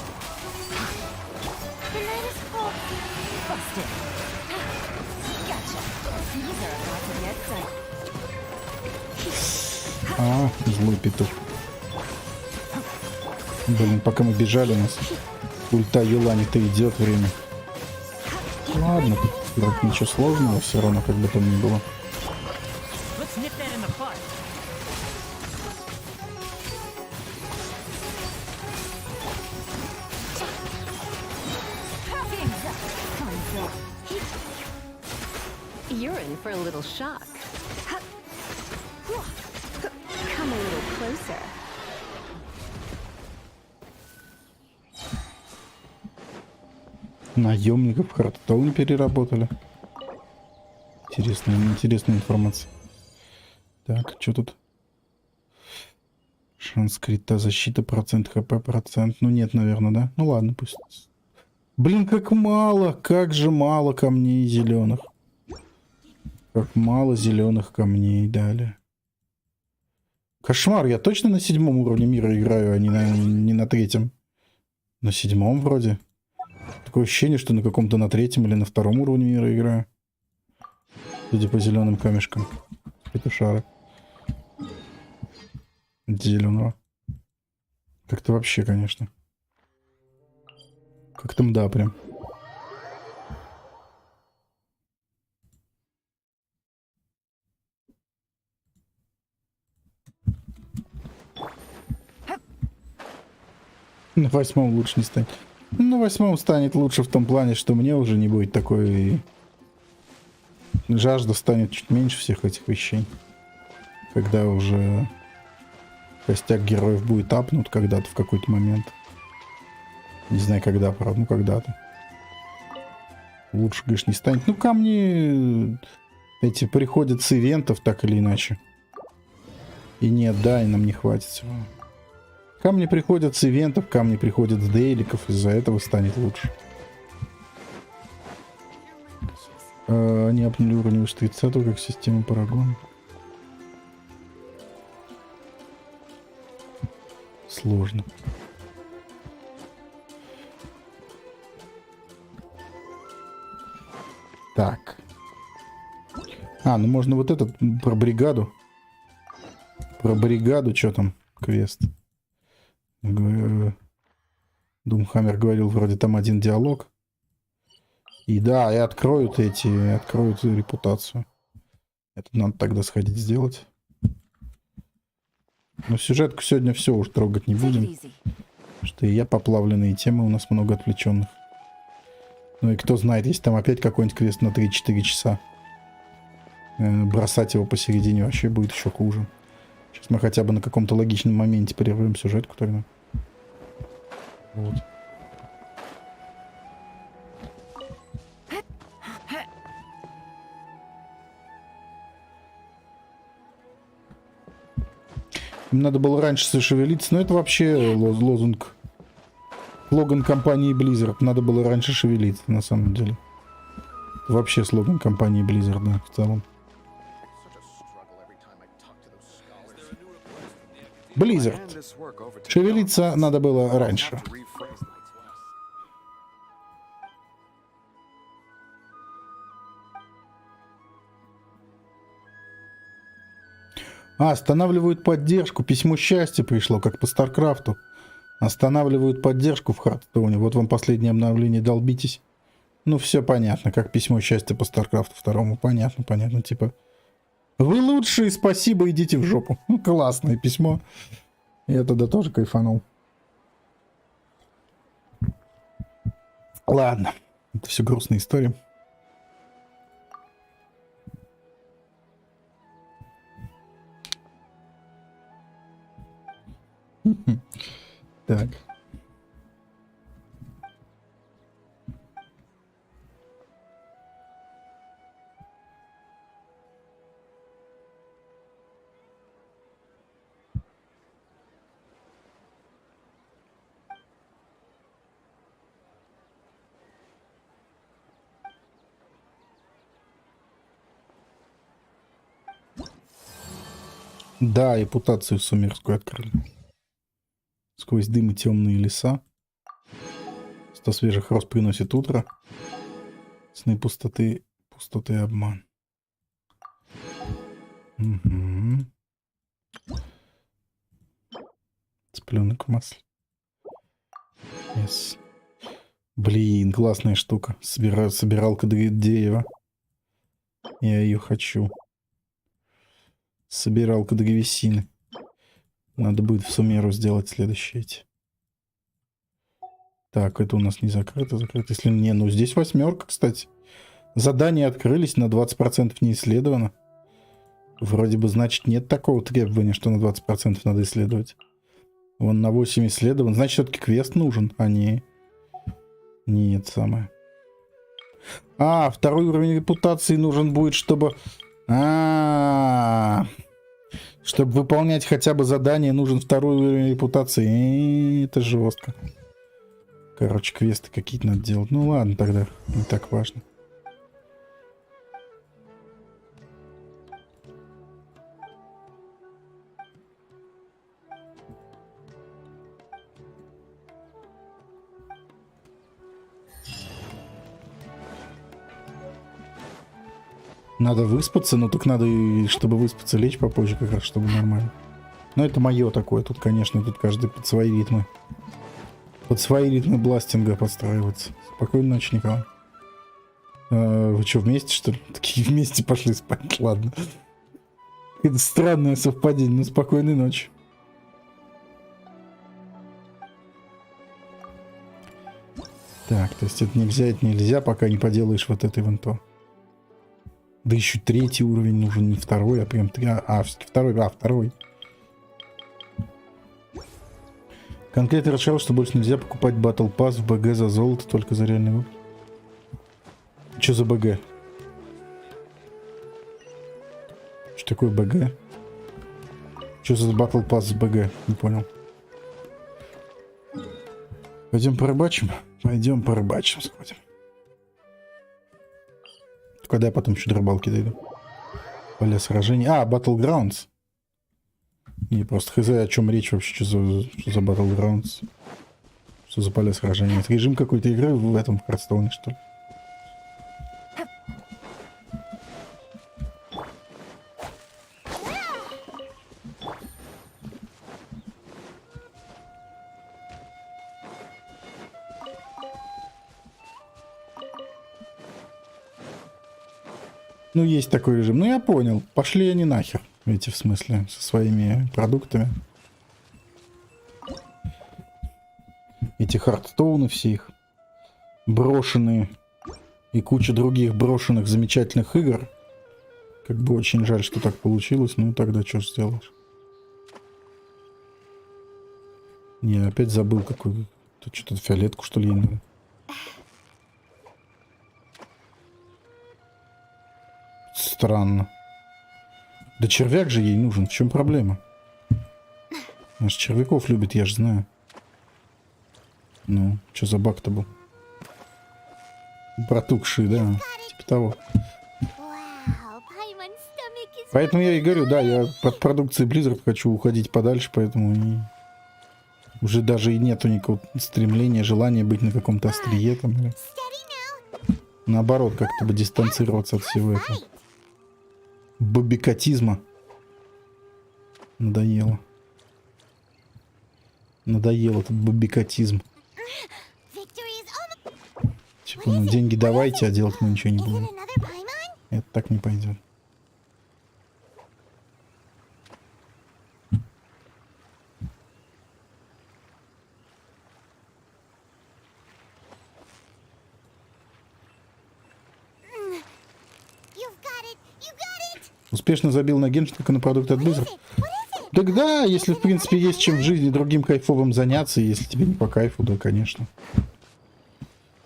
А, злой петух. Блин, пока мы бежали, у нас ульта Елани-то идет время. Ладно, тут ничего сложного, все равно, как бы там ни было. You're in for a little shock. Come a little closer. Наемников Хартоун переработали. Интересная информация. Так, что тут? Шанс крита, защита, процент хп, процент. Ну нет, наверное, да? Ну ладно, пусть. Блин, как мало, как же мало камней зеленых. Как мало зеленых камней дали. Кошмар, я точно на 7-м уровне мира играю, а не на 3-м. На 7-м вроде. Такое ощущение, что на каком-то на 3-м или на 2-м уровне мира играю. Судя по зеленым камешкам. Петушара. Зеленого. Как-то вообще, конечно. Как-то мда прям. На 8-м лучше не станет. На 8-м станет лучше в том плане, что мне уже не будет такой... Жажда станет чуть меньше всех этих вещей. Когда уже костяк героев будет апнут когда-то в какой-то момент. Не знаю когда, правда, ну когда-то. Лучше, конечно, не станет. Ну, камни эти приходят с ивентов, так или иначе. И нет, да, и нам не хватит всего. Камни приходят с ивентов, камни приходят с дейликов, из-за этого станет лучше. Они апнули уровень выше 30, как система Парагон. Сложно. Так. А, ну можно вот этот про бригаду. Про бригаду, что там, квест. Думхаммер говорил, вроде там один диалог. И да, и откроют репутацию. Это надо тогда сходить сделать. Но сюжетку сегодня все уж трогать не будем. Что и я поплавленные темы, у нас много отвлеченных. Ну и кто знает, если там опять какой-нибудь квест на 3-4 часа. бросать его посередине вообще будет еще хуже. Сейчас мы хотя бы на каком-то логичном моменте прервем сюжетку тогда. Вот. Им надо было раньше зашевелиться, но это вообще лозунг. Слоган компании Blizzard. Надо было раньше шевелиться, на самом деле. Вообще слоган компании Blizzard, да, в целом. Blizzard. Шевелиться надо было раньше. Останавливают поддержку. Письмо счастья пришло, как по Старкрафту. Останавливают поддержку в Хардстоуне. Вот вам последнее обновление, долбитесь. Ну, все понятно, как письмо счастья по Старкрафту 2. Понятно, понятно. Типа, вы лучшие, спасибо, идите в жопу. Классное письмо. Я тогда тоже кайфанул. Ладно, это все грустная история. Так. Да, репутацию сумерскую открыли. Сквозь дым и темные леса. 100 свежих роз приносит утро. Сны пустоты, пустоты и обман. Угу. Цыпленок в масле. Yes. Блин, классная штука. Собиралка дерева. Я ее хочу. Собиралка древесины. Надо будет в сумеру сделать следующие эти. Так, это у нас не закрыто. Закрыто. Если не, ну здесь 8, кстати. Задания открылись, на 20% не исследовано. Вроде бы, значит, нет такого требования, что на 20% надо исследовать. Вон на 8 исследован. Значит, все-таки квест нужен, а не это самое. А, 2-й уровень репутации нужен будет, чтобы... Чтобы выполнять хотя бы задание, нужен 2-й уровень репутации. Это жестко. Короче, квесты какие-то надо делать. Ну ладно, тогда не так важно. Надо выспаться, но так надо, и чтобы выспаться, лечь попозже как раз, чтобы нормально. Но это мое такое. Тут, конечно, тут каждый под свои ритмы. Под свои ритмы бластинга подстраиваться. Спокойной ночи, Николай. Вы что, вместе, что ли? Такие вместе пошли спать. Ладно. Это странное совпадение. Ну, спокойной ночи. Так, то есть это нельзя, пока не поделаешь вот это вон то. Да еще 3-й уровень нужен, не 2-й, а прям 3. Второй. Конкретно расширил, что больше нельзя покупать Battle Pass в БГ за золото, только за реальный выпуск. Что за БГ? Что такое БГ? Что за Battle Pass в БГ? Не понял. Пойдем порыбачим? Пойдем порыбачим, сходим. Когда я потом еще до рыбалки дойду. Поля сражений. Battlegrounds. Не, просто хз, о чем речь вообще, что за Battlegrounds. Что за поля сражений. Это режим какой-то игры в этом Хардстоуне, что ли? Ну, есть такой режим. Ну, я понял. Пошли они нахер. Эти, в смысле, со своими продуктами. Эти хардстоуны все их. Брошенные. И куча других брошенных замечательных игр. Как бы очень жаль, что так получилось. Ну, тогда что ж сделаешь? Не, опять забыл, какой... Тут что-то фиолетку, что ли, ей надо. Странно. Да червяк же ей нужен. В чем проблема? Наш червяков любит, я же знаю. Ну, что за баг-то был? Протухший, да. Типа того. Поэтому я и говорю, да, я от продукции Blizzard хочу уходить подальше, поэтому и уже даже и нету никакого стремления, желания быть на каком-то острие там. Или... Наоборот, как-то бы дистанцироваться от всего этого. Бобикатизма. Надоело. Надоел этот бобикатизм. Типа, ну деньги давайте, а делать мы ничего не будем. Это так не пойдет. Успешно забил на Genshin, как и на продукты от Blizzard. Так да, если в принципе есть чем в жизни другим кайфовым заняться, если тебе не по кайфу, да, конечно.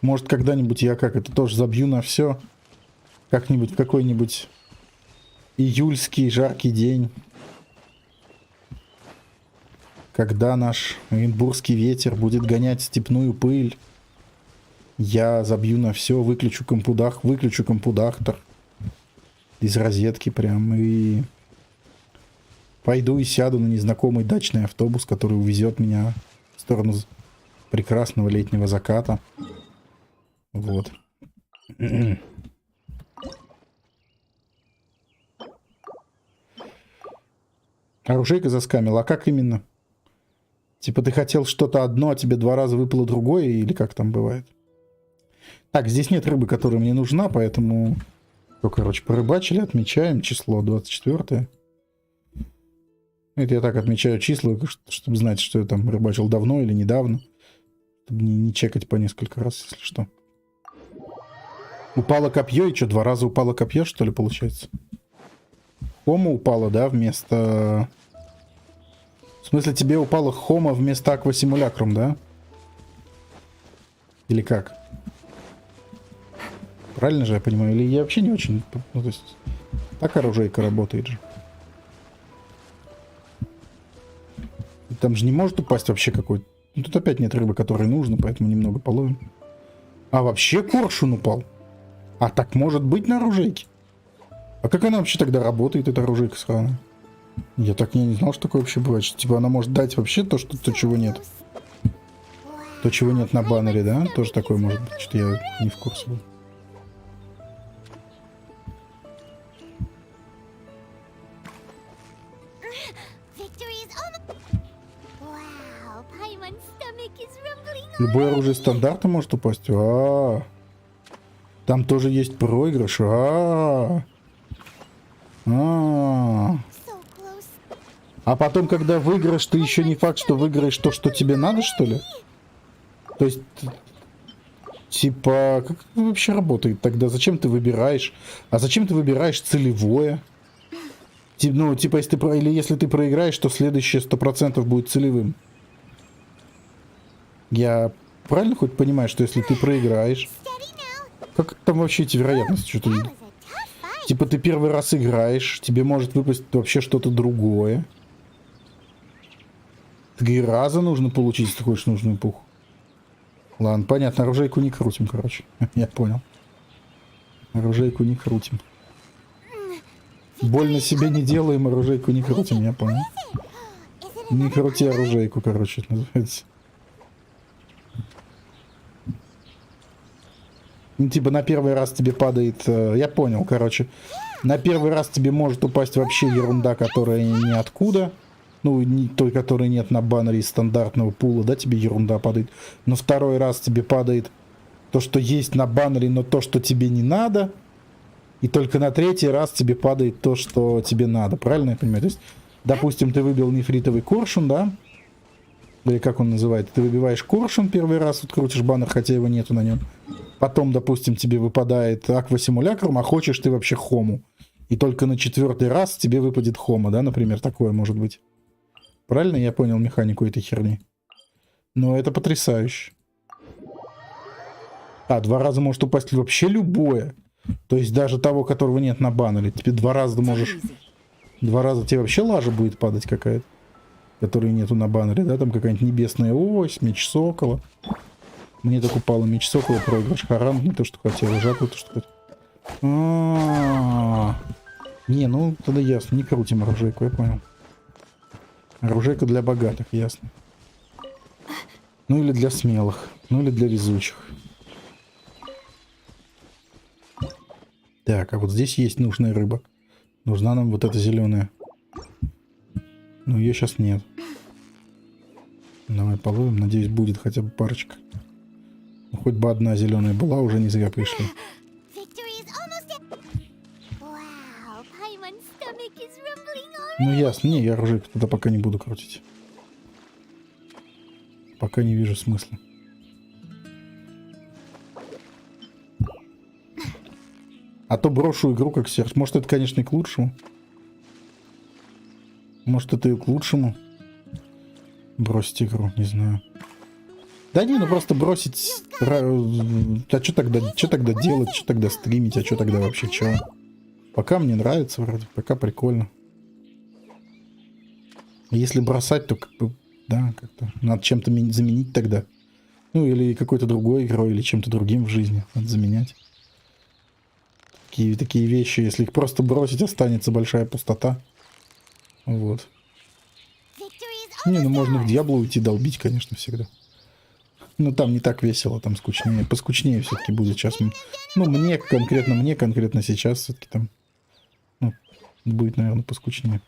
Может, когда-нибудь я как это тоже забью на все. Как-нибудь в какой-нибудь июльский жаркий день. Когда наш оренбургский ветер будет гонять степную пыль. Я забью на все, выключу компудактор. Из розетки прям и пойду и сяду на незнакомый дачный автобус, который увезет меня в сторону прекрасного летнего заката. Вот. Оружейка заскамила. А как именно? Типа ты хотел что-то одно, а тебе 2 раза выпало другое, или как там бывает? Так, здесь нет рыбы, которая мне нужна, поэтому... Ну, короче, порыбачили, отмечаем число 24. Это я так отмечаю числа, чтобы знать, что я там рыбачил давно или недавно. Чтобы не чекать по несколько раз, если что. Упало копье, и что, 2 раза упало копье, что ли, получается? Хома упала, да, вместо... В смысле, тебе упала хома вместо аквасимулякрум, да? Или как? Правильно же я понимаю? Или я вообще не очень... Ну, то есть, так оружейка работает же. Там же не может упасть вообще какой-то... Ну, тут опять нет рыбы, которой нужно, поэтому немного половим. А вообще коршун упал. А так может быть на оружейке? А как она вообще тогда работает, эта оружейка сраная? Я так не знал, что такое вообще бывает. Что, типа она может дать вообще то, чего нет. То, чего нет на баннере, да? Тоже такое может быть. Что я не в курсе был. Любое оружие стандарта может упасть. Там тоже есть проигрыш. А потом, когда выиграешь, ты еще не факт, что выиграешь то, что тебе надо, что ли? То есть, типа, как это вообще работает тогда? Зачем ты выбираешь? А зачем ты выбираешь целевое? Ну, типа, если ты проиграешь, то следующее 100% будет целевым. Я правильно хоть понимаю, что если ты проиграешь... Как там вообще эти вероятности? Что-то... Типа ты первый раз играешь, тебе может выпасть вообще что-то другое. 3 раза нужно получить, если ты хочешь нужную эпоху. Ладно, понятно, оружейку не крутим, короче. Я понял. Оружейку не крутим. Больно себе не делаем, оружейку не крутим, я понял. Не крути оружейку, короче, это называется. Ну, типа, на первый раз тебе падает... Я понял, короче. На первый раз тебе может упасть вообще ерунда, которая ниоткуда. Ну, не той, которой нет на баннере из стандартного пула, да, тебе ерунда падает. Но второй раз тебе падает то, что есть на баннере, но то, что тебе не надо. И только на 3-й раз тебе падает то, что тебе надо. Правильно я понимаю? То есть, допустим, ты выбил нефритовый коршун, да? Или как он называет? Ты выбиваешь коршун первый раз, вот крутишь баннер, хотя его нету на нем. Потом, допустим, тебе выпадает аквасимулякрум, а хочешь ты вообще хому. И только на 4-й раз тебе выпадет хома, да, например, такое может быть. Правильно я понял механику этой херни? Но это потрясающе. 2 раза может упасть вообще любое. То есть даже того, которого нет на баннере. Тебе 2 раза можешь... 2 раза тебе вообще лажа будет падать какая-то, которой нету на баннере, да? Там какая-нибудь небесная ось, меч сокола. Мне так упало меч сокола, проигрыш харам, не то, что хотел, жатву, то, что хотел. Не, ну тогда ясно, не крутим оружейку, я понял. Оружейка для богатых, ясно. Ну или для смелых, ну или для везучих. Так, а вот здесь есть нужная рыба. Нужна нам вот эта зеленая. Но ее сейчас нет. Давай половим, надеюсь, будет хотя бы парочка. Ну, хоть бы одна зеленая была, уже не зря пришли. Ну ясно, не, я оружейку туда пока не буду крутить. Пока не вижу смысла. А то брошу игру как сердце. Может, это, конечно, и к лучшему. Может, это и к лучшему. Бросить игру, не знаю. Да не, ну просто бросить... А что тогда делать? Что тогда стримить? А что тогда вообще? Чего? Пока мне нравится вроде. Пока прикольно. Если бросать, то как бы... Да, как-то надо чем-то заменить тогда. Ну, или какой-то другой игрой, или чем-то другим в жизни. Надо заменять. Такие вещи, если их просто бросить, останется большая пустота. Вот. Не, ну можно в Диабло уйти долбить, конечно, всегда. Но там не так весело, там скучнее. Поскучнее все-таки будет сейчас. Ну, мне конкретно сейчас все-таки там... Ну, будет, наверное, поскучнее.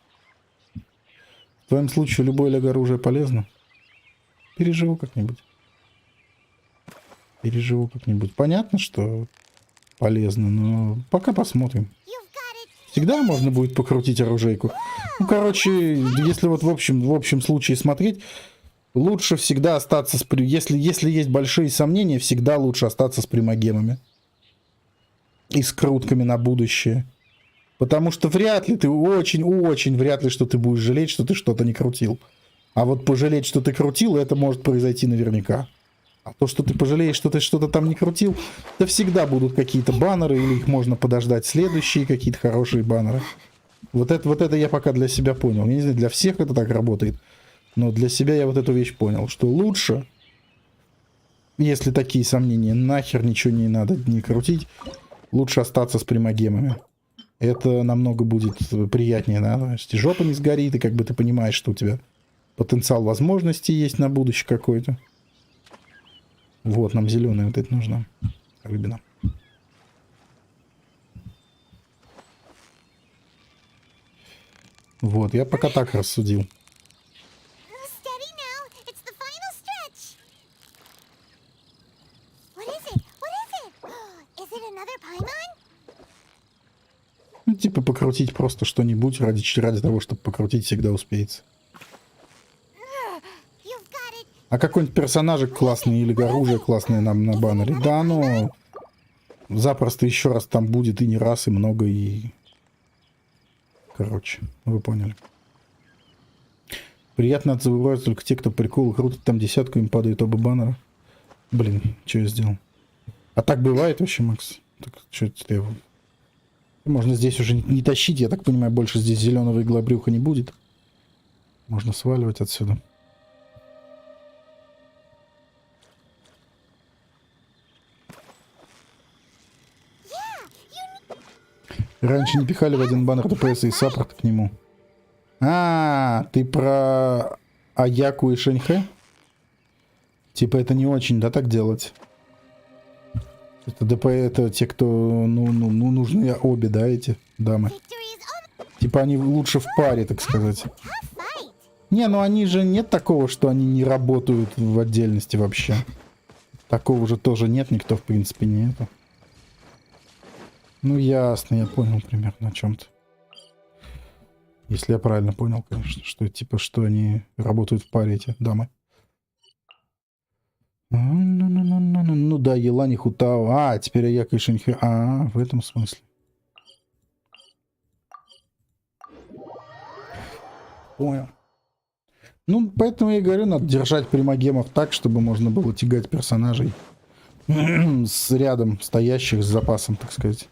В твоем случае любое лего-оружие полезно. Переживу как-нибудь. Понятно, что полезно, но пока посмотрим. Всегда можно будет покрутить оружейку. Ну, короче, если вот в общем случае смотреть, лучше всегда остаться с... Если есть большие сомнения, всегда лучше остаться с примагемами. И с крутками на будущее. Потому что вряд ли ты, очень вряд ли, что ты будешь жалеть, что ты что-то не крутил. А вот пожалеть, что ты крутил, это может произойти наверняка. А то, что ты пожалеешь, что ты что-то там не крутил, то всегда будут какие-то баннеры, или их можно подождать следующие какие-то хорошие баннеры. Вот это я пока для себя понял. Я не знаю, для всех это так работает, но для себя я вот эту вещь понял, что лучше, если такие сомнения, нахер ничего не надо не крутить, лучше остаться с примагемами. Это намного будет приятнее, да? То есть жопа не сгорит, и как бы ты понимаешь, что у тебя потенциал возможностей есть на будущее какой-то. Вот, нам зеленая вот это нужна. Рыбина. Вот, я пока так рассудил. Ну, типа покрутить просто что-нибудь ради того, чтобы покрутить, всегда успеется. А какой-нибудь персонажик классный или оружие классное нам на баннере. Да, оно запросто еще раз там будет и не раз, и много, и... Короче, вы поняли. Приятно отзываются только те, кто приколы крутит там десятку, им падают оба баннера. Блин, что я сделал? А так бывает вообще, Макс? Так, что это... Можно здесь уже не тащить, я так понимаю, больше здесь зеленого иглобрюха не будет. Можно сваливать отсюда. Раньше не пихали в один баннер ДПС и саппорт к нему. А, ты про Аяку и Шэньхэ? Типа это не очень, да, так делать? Это ДП, это те, кто, ну, нужны обе, да, эти дамы? Типа они лучше в паре, так сказать. Не, ну они же, нет такого, что они не работают в отдельности вообще. Такого же тоже нет, никто в принципе не это. Ну ясно, я понял примерно о чем-то. Если я правильно понял, конечно, что типа, что они работают в паре, эти дамы. Ну да, Елани Хутао. А, теперь Аяка и Шэньхэ. А, в этом смысле. Понял. Ну, поэтому я и говорю, надо держать примагемов так, чтобы можно было тягать персонажей с рядом стоящих с запасом, так сказать.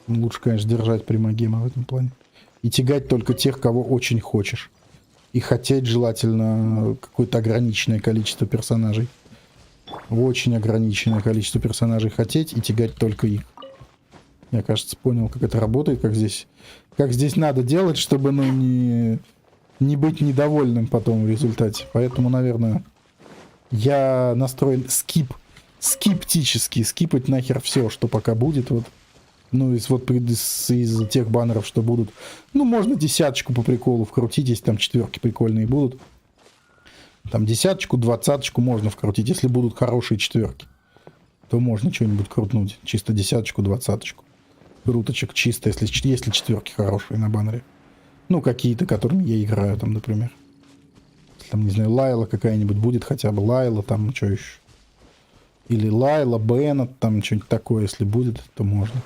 Лучше, конечно, держать примагема в этом плане. И тягать только тех, кого очень хочешь. И хотеть желательно какое-то ограниченное количество персонажей. Очень ограниченное количество персонажей хотеть и тягать только их. Я, кажется, понял, как это работает, как здесь надо делать, чтобы, ну, не быть недовольным потом в результате. Поэтому, наверное, я настроен скептически, скипать нахер все, что пока будет. Вот. Ну, из тех баннеров, что будут. Ну, можно 10-очку по приколу вкрутить, если там 4-ки прикольные будут. Там 10-очку, 20-очку можно вкрутить. Если будут хорошие 4-ки, то можно что-нибудь крутнуть. Чисто 10-очку, 20-очку. Круточек чисто, если 4-ки хорошие на баннере. Ну, какие-то, которыми я играю, там, например. Там, не знаю, Лайла какая-нибудь будет, хотя бы Лайла, там, что еще. Или Лайла, Беннет, там, что-нибудь такое, если будет, то можно.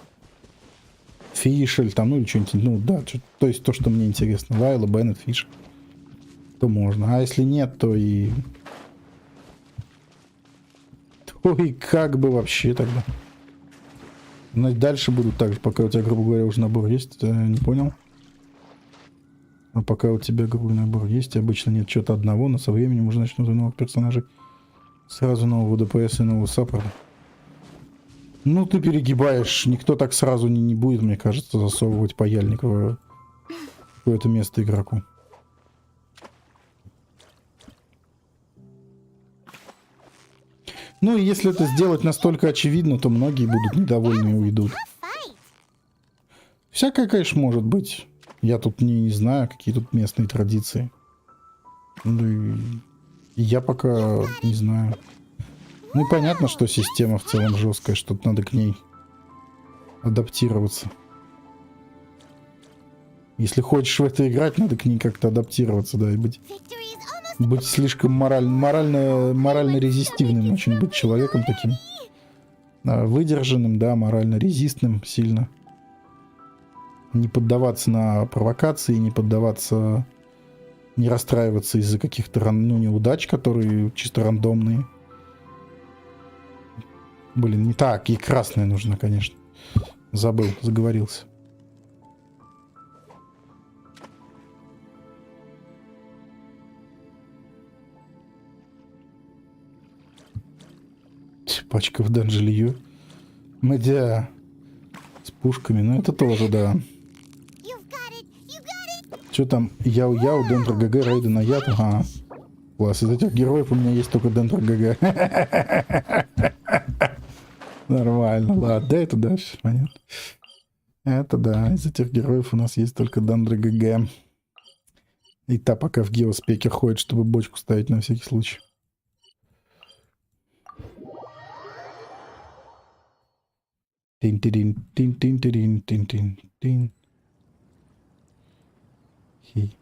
Фишель, там, ну, или что-нибудь, ну, да, то есть то, что мне интересно. Лайла, Беннет, Фишель. То можно. А если нет, то и... То и как бы вообще тогда. Значит, дальше будут так же, пока у тебя, грубо говоря, уже набор есть, не понял? А пока у тебя, грубо говоря, набор есть, обычно нет чего-то одного, но со временем уже начнут новых персонажей. Сразу нового ДПС и нового саппорта. Ну, ты перегибаешь. Никто так сразу не будет, мне кажется, засовывать паяльник в какое-то место игроку. Ну, и если это сделать настолько очевидно, то многие будут недовольны и уйдут. Всякое, конечно, может быть. Я тут не знаю, какие тут местные традиции. Ну, и я пока не знаю. Ну, и понятно, что система в целом жесткая, что надо к ней адаптироваться. Если хочешь в это играть, надо к ней как-то адаптироваться, да, и быть слишком морально резистивным, очень быть человеком таким. Да, выдержанным, да, морально резистным сильно. Не поддаваться на провокации, не поддаваться, не расстраиваться из-за каких-то неудач, которые чисто рандомные. Блин, не так, и красная нужна, конечно. Забыл, заговорился. Пачка в данжелью. Медиа с пушками, ну это тоже, да. Что там? Яу-яу, дендро-ГГ, рейды на яд. Ага. Класс, из этих героев у меня есть только дендро-ГГ. Нормально, ладно, да, это дальше, понятно. Это да, из этих героев у нас есть только дендро-ГГ. И та пока в геоспеке ходит, чтобы бочку ставить на всякий случай. Тин-тирин, тин-тин-тирин, тин-тин-тин. Хи.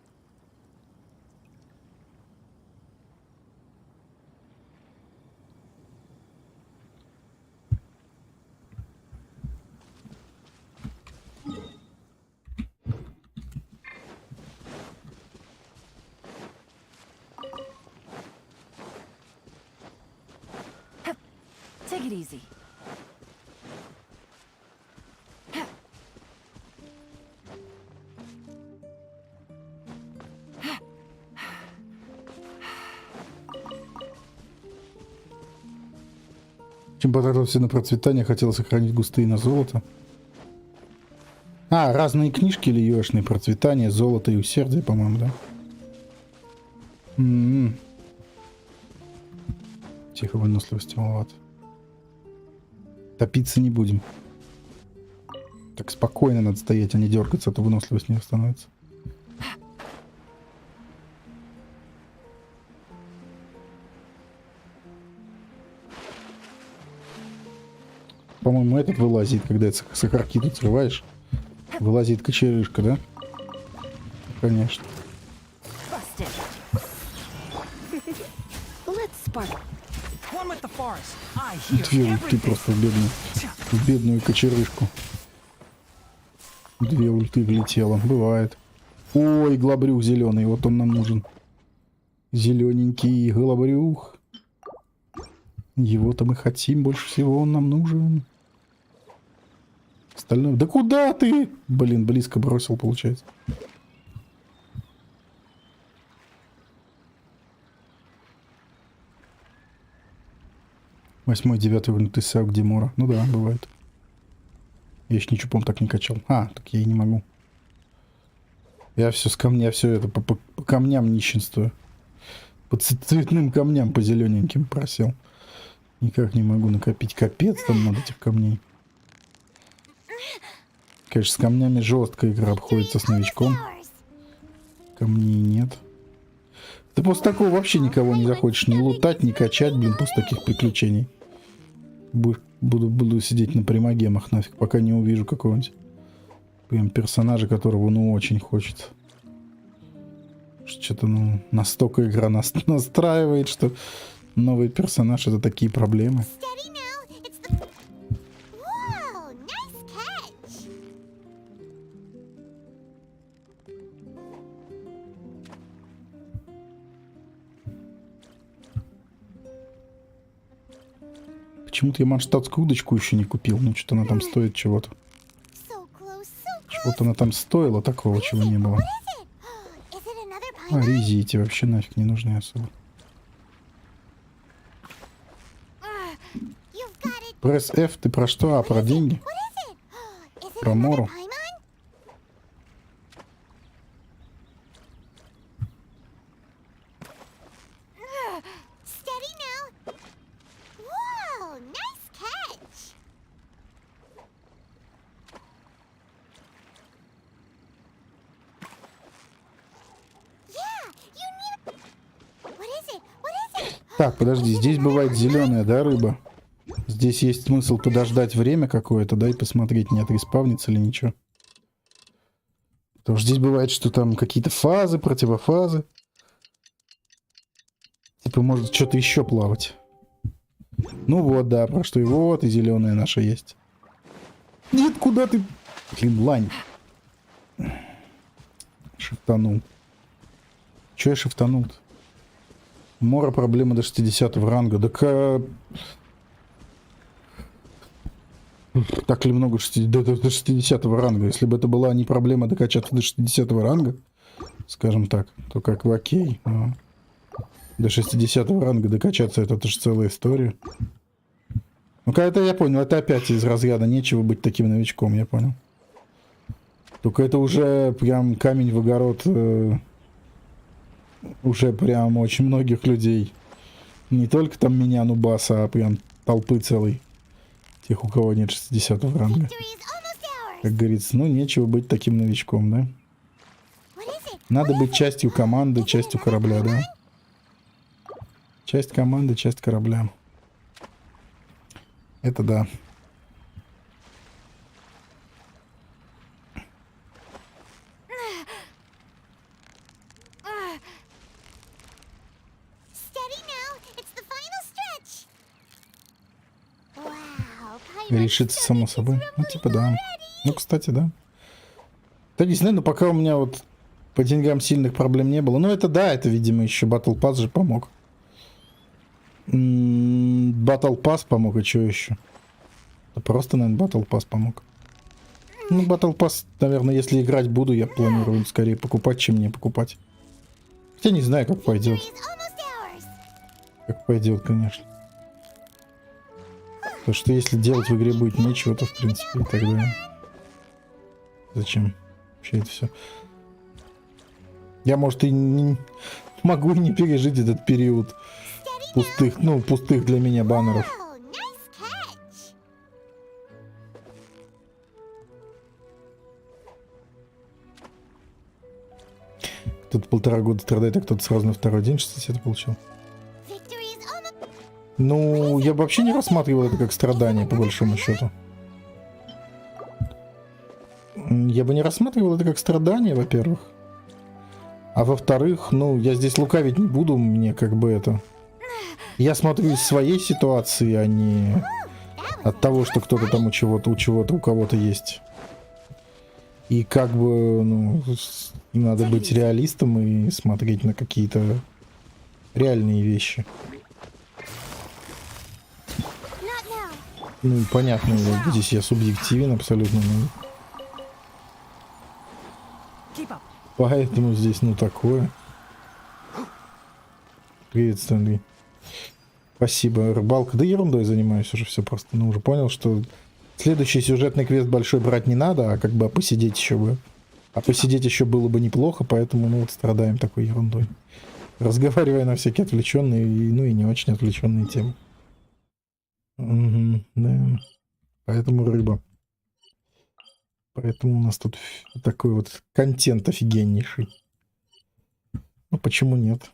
Take it easy. Чем потратился на процветание, хотел сохранить густые на золото. А, разные книжки или ёшные процветание, золото и усердие, по-моему, да? Тихо, выносливости маловато. Топиться не будем. Так спокойно надо стоять, а не дергаться, а то выносливость не восстановится. По-моему, этот вылазит, когда это сахарки тут срываешь. Вылазит кочерышка, да? Конечно. Две ульты просто в бедную кочерышку. Две ульты влетело. Бывает. Ой, глобрюх зеленый, вот он нам нужен. Зелененький глобрюх. Его-то мы хотим больше всего, он нам нужен. Остальное... Да куда ты? Блин, близко бросил, получается. Восьмой, 9 уровень Тысяк Димора. Ну да, бывает. Я еще ничего, по-моему, так не качал. А, так я и не могу. Я все с камня, все это по камням нищенствую. По цветным камням, по зелененьким просел. Никак не могу накопить. Капец там надо этих камней. Конечно, с камнями жестко игра обходится с новичком. Камней нет. Ты после такого вообще никого не захочешь ни лутать, ни качать, блин, после таких приключений. Буду сидеть на примагемах нафиг, пока не увижу какого-нибудь прям персонажа, которого ну очень хочется. Что-то ну настолько игра настраивает, что новый персонаж — это такие проблемы. Почему-то я манштатскую удочку еще не купил. Ну, что-то она там стоит чего-то. Чего-то она там стоила такого, чего не было. А, ризи эти вообще нафиг не нужны особо. Пресс F, ты про что? А, про деньги? Про Мору? Так, подожди, здесь бывает зеленая, да, рыба? Здесь есть смысл подождать время какое-то, да, и посмотреть, не отреспавнится или ничего. Потому что здесь бывает, что там какие-то фазы, противофазы. Типа может что-то еще плавать. Ну вот, да, про что и вот, и зеленая наша есть. Нет, куда ты? Блин, лань. Шифтанул. Че я шифтанул-то? Мора проблема до 60 ранга. Так ли много до 60 ранга? Если бы это была не проблема докачаться до 60 ранга, скажем так, то как бы окей. Но до 60 ранга докачаться — это же целая история. Ну-ка, это я понял. Это опять из разряда нечего быть таким новичком, я понял. Только это уже прям камень в огород... уже прям очень многих людей. Не только там меня, нубаса, а прям толпы целой. Тех, у кого нет 60 ранга. Как говорится, ну нечего быть таким новичком, да? Надо быть частью команды, частью корабля, да? Часть команды, часть корабля. Это да. Решится само собой. Ну, типа, да. Ну, кстати, да. Да, не знаю, но пока у меня вот по деньгам сильных проблем не было. Ну, это да, это, видимо, еще Battle Pass же помог. Battle Pass помог, и что еще? Да просто, наверное, Battle Pass помог. Ну, Battle Pass, наверное, если играть буду, я планирую скорее покупать, чем не покупать. Хотя не знаю, как пойдет. Как пойдет, конечно. Потому что если делать в игре будет нечего, то в принципе тогда зачем вообще это все? Я, может, и не могу не пережить этот период пустых, ну, пустых для меня баннеров. Кто-то 1,5 года страдает, а кто-то сразу на второй день 60 получил. Ну, я бы вообще не рассматривал это как страдание, по большому счету. Я бы не рассматривал это как страдание, во-первых. А во-вторых, ну, я здесь лукавить не буду, мне как бы это... Я смотрю из своей ситуации, а не от того, что кто-то там у кого-то есть. И как бы, ну, надо быть реалистом и смотреть на какие-то реальные вещи. Ну и понятно, здесь я субъективен абсолютно. Ну. Поэтому здесь, ну, такое. Приветствую, Андрей. Спасибо. Рыбалка. Да ерундой занимаюсь уже все просто. Ну, уже понял, что следующий сюжетный квест большой брать не надо, а как бы посидеть еще бы. А посидеть еще было бы неплохо, поэтому, ну, вот страдаем такой ерундой. Разговаривая на всякие отвлеченные, ну и не очень отвлеченные темы. Угу, да. Поэтому рыба. Поэтому у нас тут такой вот контент офигеннейший. Ну, почему нет?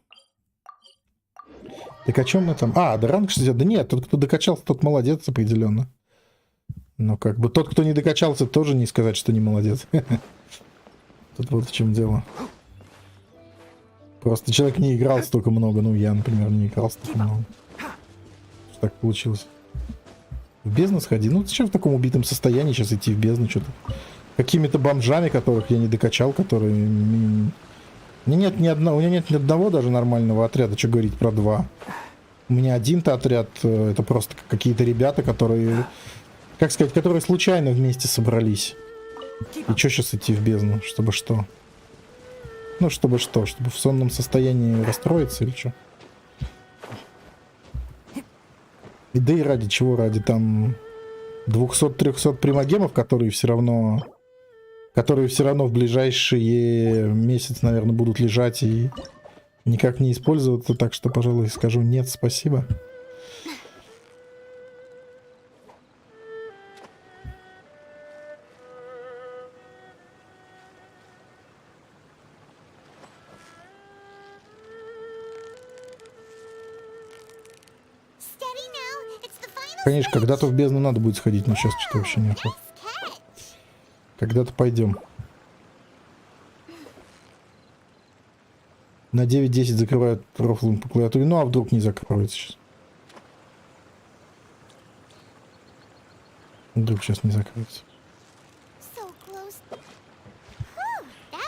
Так о чем мы там? А, да ранг 60. Да нет, тот, кто докачался, тот молодец определенно. Но как бы тот, кто не докачался, тоже не сказать, что не молодец. Тут вот в чем дело. Просто человек не играл столько много. Ну, я, например, не играл столько много. Так получилось. В бездну сходи. Ну, зачем в таком убитом состоянии сейчас идти в бездну? Что-то какими-то бомжами, которых я не докачал, которые... У меня нет ни одного даже нормального отряда. Что говорить про два? У меня один-то отряд, это просто какие-то ребята, которые... Как сказать, которые случайно вместе собрались. И что сейчас идти в бездну? Чтобы что? Ну, чтобы что? Чтобы в сонном состоянии расстроиться или что? И да и ради чего? Ради там 200-300 примагемов, которые все равно в ближайшие месяц, наверное, будут лежать и никак не использоваться. Так что, пожалуй, скажу нет, спасибо. Конечно, когда-то в бездну надо будет сходить, но сейчас что-то вообще нет. Когда-то пойдем. На 9-10 закрывают рофлом по клавиатуре. Ну, а вдруг не закроется сейчас? Вдруг сейчас не закроется.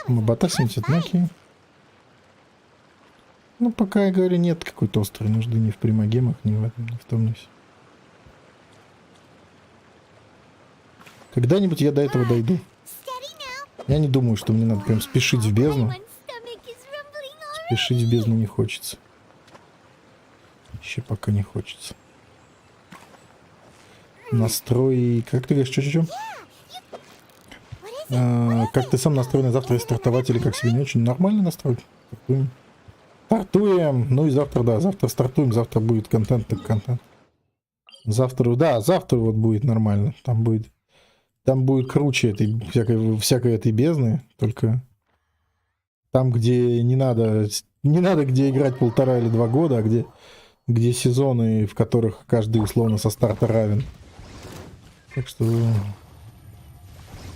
Мобота 70 наки. Ну, пока, я говорю, нет какой-то острой нужды ни в примагемах, ни в этом, ни в том, ни в сём. Когда-нибудь я до этого дойду. Я не думаю, что мне надо прям спешить в бездну. Спешить в бездну не хочется. Еще пока не хочется. Настрой... Как ты говоришь, что? Как ты сам настроен на завтра стартовать или как себе не очень? Нормально настроить. Стартуем. Ну и завтра, да, завтра стартуем. Завтра будет контент, так контент. Завтра, да, завтра вот будет нормально. Там будет круче этой всякой этой бездны, только там, где не надо, где играть 1,5 или 2 года, а где сезоны, в которых каждый условно со старта равен. Так что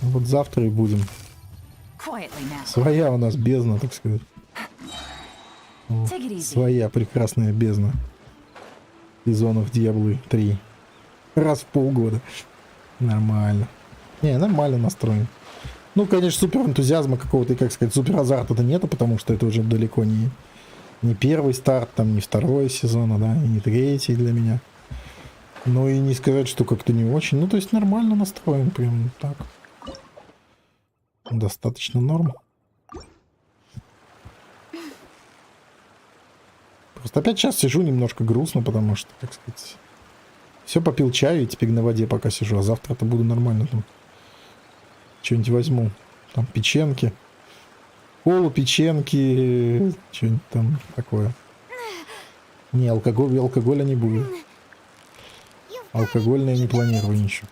вот завтра и будем. Своя у нас бездна, так сказать. Своя прекрасная бездна. Сезонов Diablo 3. Раз в полгода. Нормально. Не, нормально настроен. Ну, конечно, супер энтузиазма какого-то и, как сказать, супер азарта-то нету, потому что это уже далеко не первый старт, там, не второй сезона, да, и не третий для меня. Ну, и не сказать, что как-то не очень. Ну, то есть нормально настроен, прям так. Достаточно норм. Просто опять сейчас сижу немножко грустно, потому что, так сказать, все попил чаю и теперь на воде пока сижу, а завтра-то буду нормально там. Что-нибудь возьму. Там печеньки. Полупеченьки. Что-нибудь там такое. Не, алкоголя не будет. Алкогольное не планирую ничего.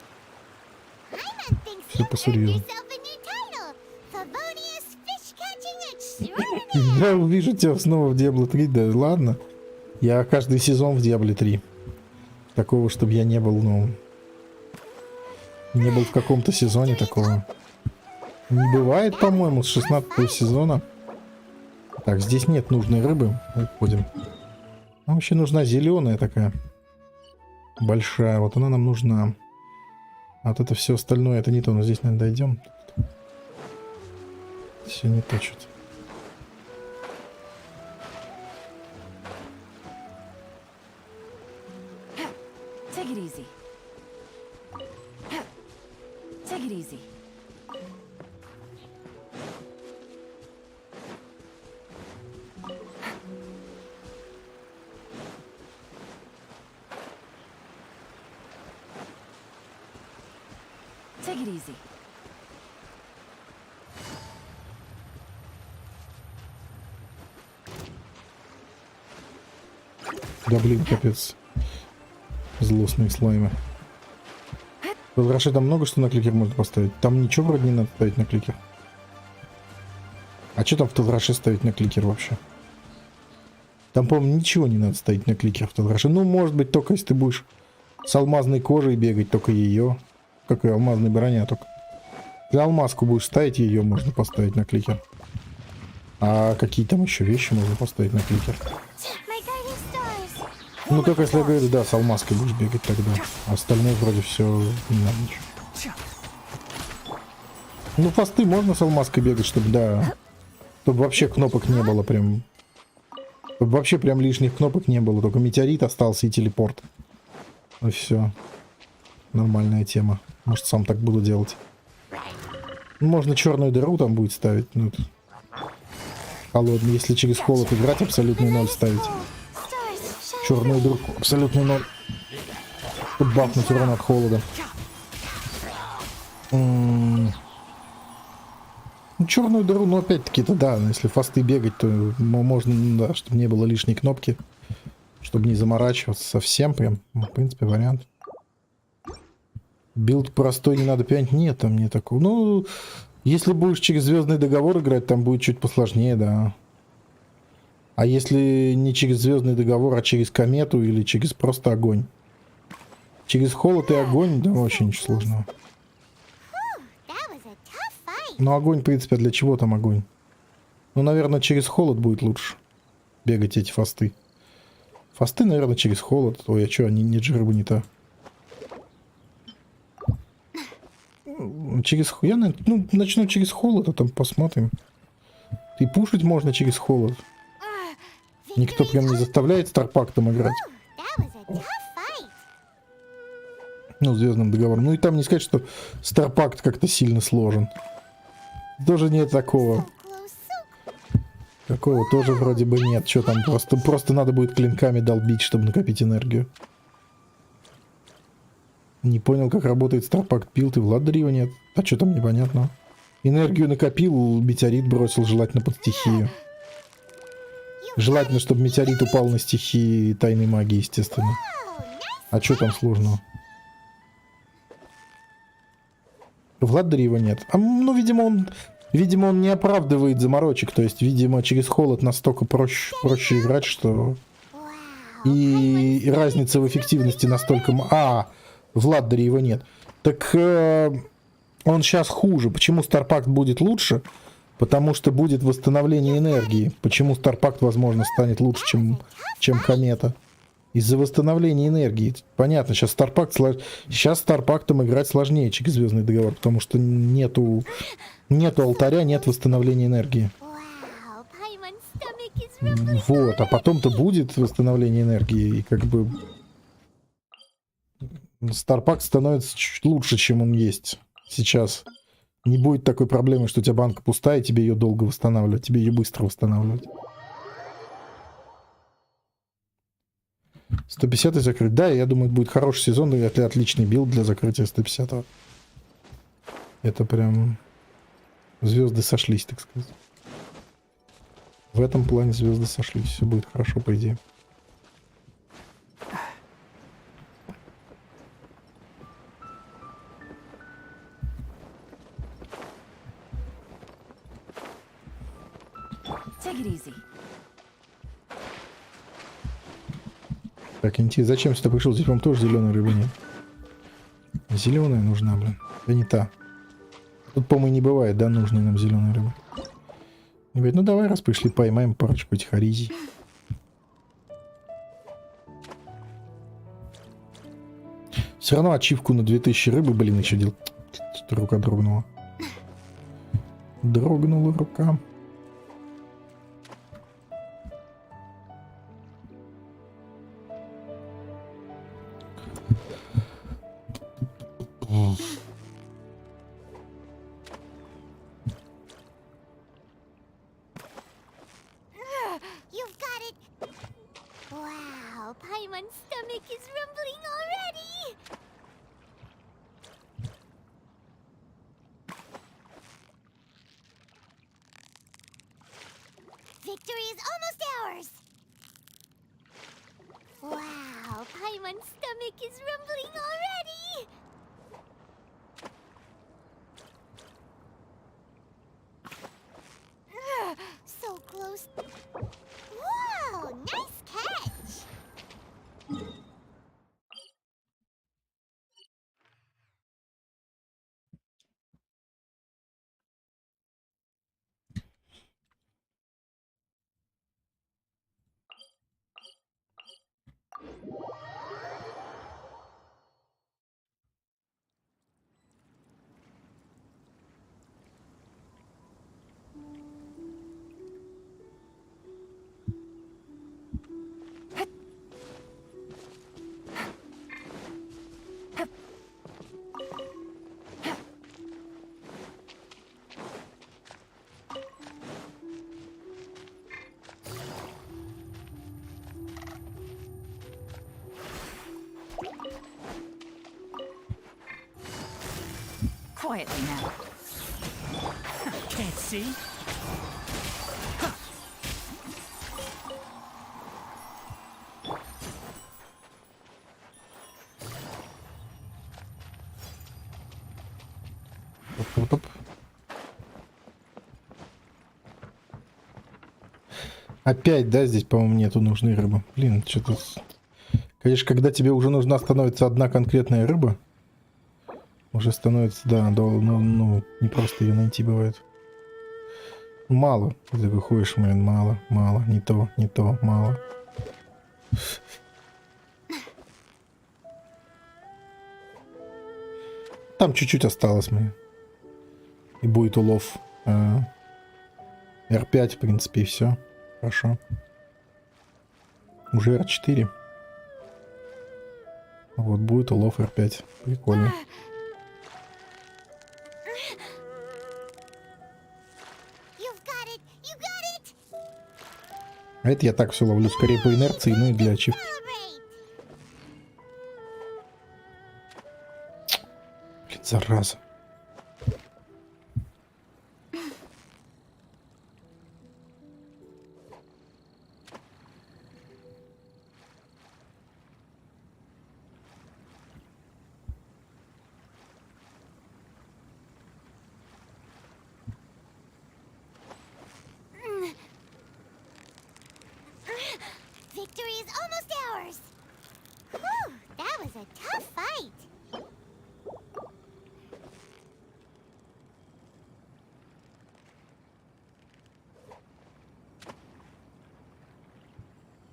Все по-серьезному. Я увижу тебя снова в Diablo 3. Да ладно. Я каждый сезон в Diablo 3. Такого, чтобы я не был, ну... Не был в каком-то сезоне такого. Не бывает, по-моему, с 16 сезона. Так, здесь нет нужной рыбы. Уходим. Нам вообще нужна зеленая такая. Большая. Вот она нам нужна. А вот это все остальное, это не то. Но здесь, наверное, дойдем. Все не то что-то. Take it easy. Take it easy. Take it easy. Да блин, капец. Злостные слаймы. В Раше там много что на кликер можно поставить. Там ничего вроде не надо ставить на кликер. А что там в Телраше ставить на кликер вообще? Там, по-моему, ничего не надо ставить на кликер в Телраше. Ну, может быть, только если ты будешь с алмазной кожей бегать, только ее. Как и алмазной броня, только. Если алмазку будешь ставить, ее можно поставить на кликер. А какие там еще вещи можно поставить на кликер? Ну, только если я говорю, да, с алмазкой будешь бегать тогда. А остальное вроде все не надо ничего. Ну, фасты можно с алмазкой бегать, чтобы, да, чтобы вообще кнопок не было прям. Чтобы вообще прям лишних кнопок не было. Только метеорит остался и телепорт. И все. Нормальная тема. Может, сам так буду делать. Можно черную дыру там будет ставить. Ну, холодный. Если через холод играть, абсолютный 0 ставить. Черную дыру абсолютный 0. Тут бахнуть урон от холода. Ну, черную дыру, ну опять-таки-то да, если фасты бегать, то можно, да, чтобы не было лишней кнопки. Чтобы не заморачиваться совсем прям. В принципе, вариант. Билд простой, не надо пианить. Нет, там не такого. Ну, если будешь через звездный договор играть, там будет чуть посложнее, да. А если не через звездный договор, а через комету или через просто огонь? Через холод и огонь, да, очень сложно. Но огонь, в принципе, для чего там огонь? Ну, наверное, через холод будет лучше бегать эти фасты. Фасты, наверное, через холод. Ой, а что, они не рыба не та. Через... Я, ну, начну через холод, а там посмотрим. И пушить можно через холод. Никто прям не заставляет Старпактом играть. Ну, звездным договором. Ну и там не сказать, что Старпакт как-то сильно сложен. Тоже нет такого. Такого тоже вроде бы нет. Что там, просто надо будет клинками долбить, чтобы накопить энергию. Не понял, как работает Старпакт билд, и Владаря его нет. А что там непонятно? Энергию накопил, метеорит бросил, желательно под стихию. Желательно, чтобы метеорит упал на стихии тайной магии, естественно. А что там сложного? Владаря его нет. А, ну, видимо, он не оправдывает заморочек. То есть, видимо, через холод настолько проще играть, что... И разница в эффективности настолько... Владаря его нет. Так он сейчас хуже. Почему Старпакт будет лучше? Потому что будет восстановление энергии. Почему Старпакт, возможно, станет лучше, чем комета? Из-за восстановления энергии. Понятно, сейчас Старпактом играть сложнее через звездный договор, потому что нету алтаря, нет восстановления энергии. Вот, а потом-то будет восстановление энергии, и как бы Старпакт становится чуть лучше, чем он есть сейчас. Не будет такой проблемы, что у тебя банка пустая, и тебе ее долго восстанавливать, тебе ее быстро восстанавливать. 150 закрыть. Да, я думаю, будет хороший сезон, и это отличный билд для закрытия 150-го. Это прям звезды сошлись, так сказать. В этом плане звезды сошлись. Все будет хорошо, по идее. Так, интересно, зачем сюда пришел? Здесь, по-моему, тоже зеленой рыбы нет. Зеленая нужна, блин. Да не та. Тут, по-моему, не бывает, да, нужной нам зеленой рыбы. И говорит, ну давай, раз пришли, поймаем парочку этих аризий. Все равно ачивку на 2000 рыбы, блин, еще делать. Рука дрогнула. Дрогнула рука. You've got it. Wow, Paimon's stomach is rumbling already. Victory is almost ours. Wow, Paimon's stomach is rumbling already. So close. Whoa, nice catch. Quietly now. Can't see? Оп. Опять, да, здесь, по-моему, нету нужной рыбы. Блин, что-то... Конечно, когда тебе уже нужна становится одна конкретная рыба, уже становится, да, ну, не просто ее найти бывает. Мало. Ты выходишь, блин, мало, не то, мало. Там чуть-чуть осталось мне. И будет улов. R5, в принципе, и все. Хорошо. Уже R4. Вот будет улов R5. Прикольно. А это я так все ловлю скорее по инерции, ну и для ачивки. Блин, зараза. Victory is almost ours. Whew, that was a tough fight.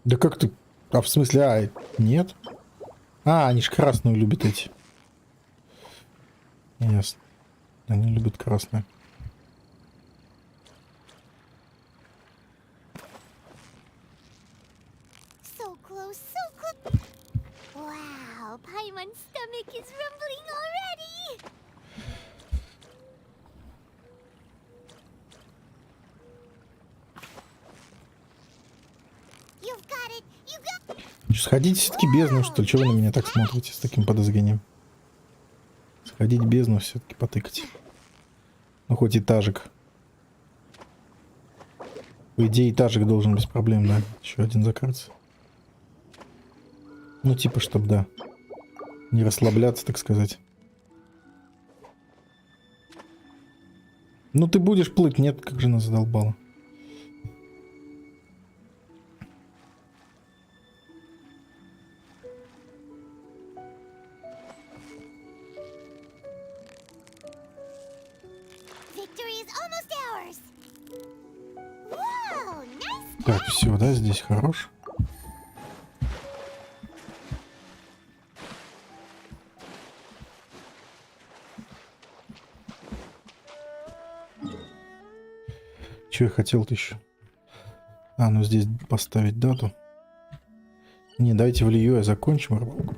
Да как ты? А в смысле, нет? Они ж красную любят эти. Ясно. Они любят красную. So close, so close. Wow, Paimon's stomach is rumbling already. You've got it. You got. Что, сходите все-таки бездну, что ли? Чего вы на меня так смотрите с таким подозрением? Сходить бездну все-таки потыкать. Ну, хоть этажик. По идее, этажик должен без проблем, да? Еще один закрыться. Ну, типа, чтоб, да. Не расслабляться, так сказать. Ну, ты будешь плыть? Нет, как же нас задолбало. Так, все, да, здесь хорош. Что я хотел-то еще? А, ну здесь поставить дату. Не, давайте в Лию закончим рыбалку.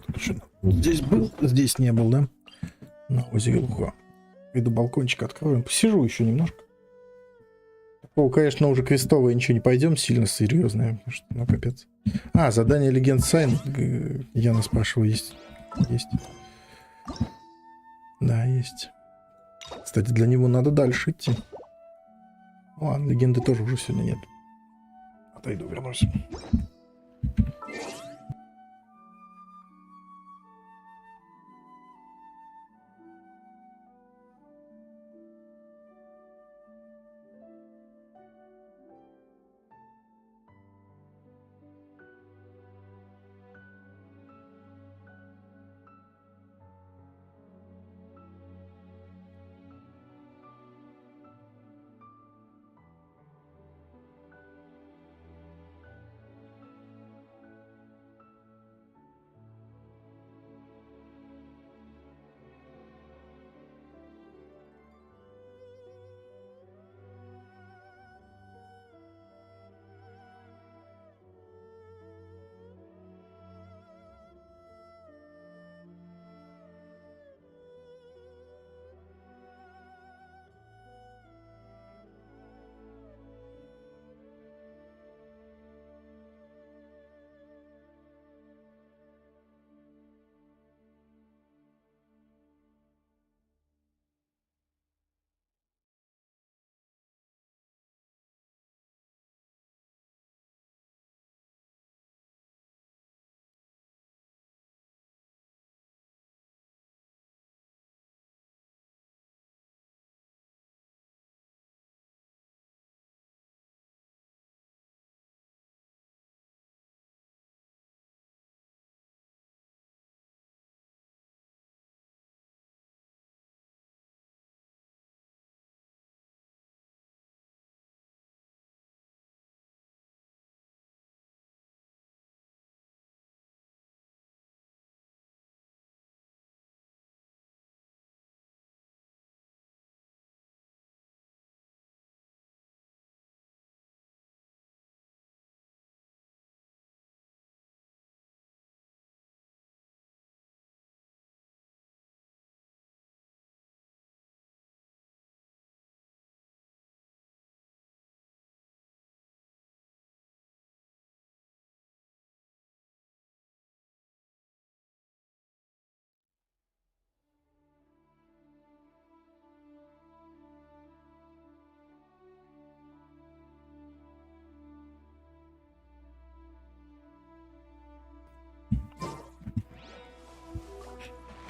Здесь был, здесь не был, да? На озере Луха. Иду балкончик откроем. Посижу еще немножко. Такого, конечно, уже крестовое ничего не пойдем, сильно серьезное. Потому что, ну, капец. А, задание Легенд Сайн. Яна спрашиваю, есть? Есть. Да, есть. Кстати, для него надо дальше идти. Ладно, легенды тоже уже сегодня нет. Отойду, вернусь.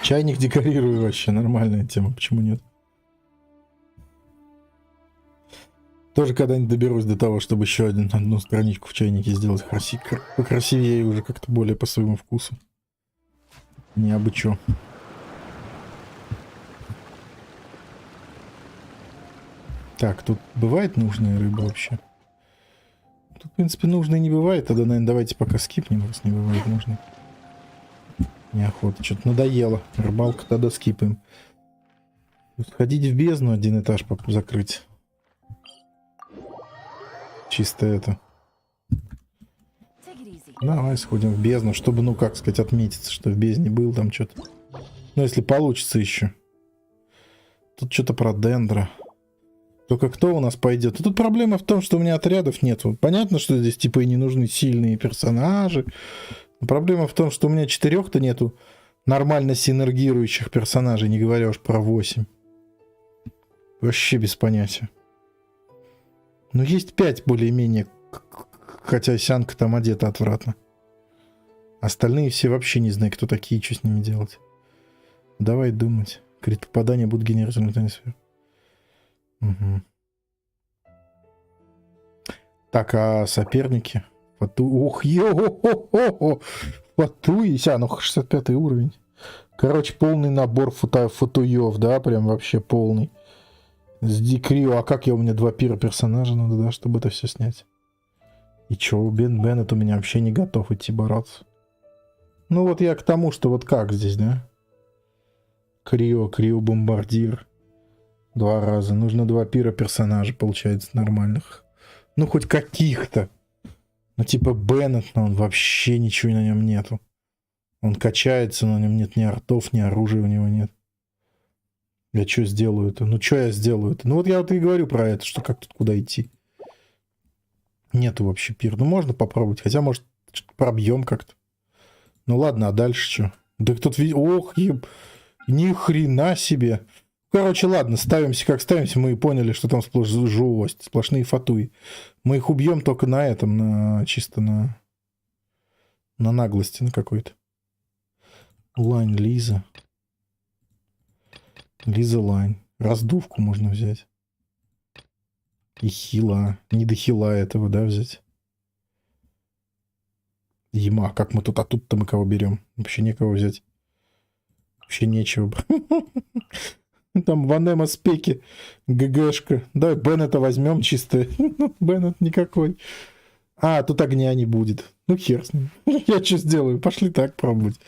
Чайник декорирую вообще, нормальная тема, почему нет? Тоже когда-нибудь доберусь до того, чтобы еще одну страничку в чайнике сделать покрасивее и уже как-то более по своему вкусу. Не абы чё. Так, тут бывает нужная рыба вообще? Тут, в принципе, нужной не бывает. Тогда, наверное, давайте пока скипнем, раз не бывает нужной. Неохота, что-то надоело. Рыбалка, тогда скипаем. Сходить в бездну, один этаж закрыть. Чисто это. Давай сходим в бездну, чтобы, ну, как сказать, отметиться, что в бездне был там что-то. Ну, если получится еще. Тут что-то про дендро. Только кто у нас пойдет? Тут проблема в том, что у меня отрядов нет. Понятно, что здесь типа и не нужны сильные персонажи. Но проблема в том, что у меня 4-то нету нормально синергирующих персонажей, не говоря уж про 8. Вообще без понятия. Но есть 5 более-менее, хотя Сянка там одета отвратно. Остальные все вообще не знаю, кто такие, что с ними делать. Давай думать. Крит попадания будут генерировать на сферу. Угу. Так, а соперники? Ух, йо-хо-хо-хо! Фатуися, ну 65 уровень. Короче, полный набор футуев, да, прям вообще полный. С Дикрио, а как у меня 2 персонажа надо, да, чтобы это все снять. И чё, Беннет у меня вообще не готов идти бороться. Ну вот я к тому, что вот как здесь, да? Крио бомбардир. 2 раза. Нужно 2 пира персонажа, получается, нормальных. Ну, хоть каких-то. Ну, типа Беннет, но он вообще ничего на нем нету. Он качается, но на нем нет ни артов, ни оружия у него нет. Я что сделаю-то? Ну, что я сделаю-то? Ну, вот я вот и говорю про это, что как тут куда идти. Нету вообще пир. Ну, можно попробовать. Хотя, может, пробьем как-то. Ну, ладно, а дальше что? Да кто-то видит... Ох, ни хрена себе. Короче, ладно, ставимся как ставимся. Мы поняли, что там сплошь жесть, сплошные фатуи. Мы их убьем только на этом, чисто на наглости на какой-то. Лайн Лиза. Лиза Лайн. Раздувку можно взять. И хила. Не до хила этого, да, взять? Ема, как мы тут? А тут-то мы кого берем? Вообще некого взять. Вообще нечего. Там Ванема спеки. ГГшка. Давай Беннета возьмем чисто. Беннет никакой. А, тут огня не будет. Ну хер с ним. Я что сделаю? Пошли так пробовать.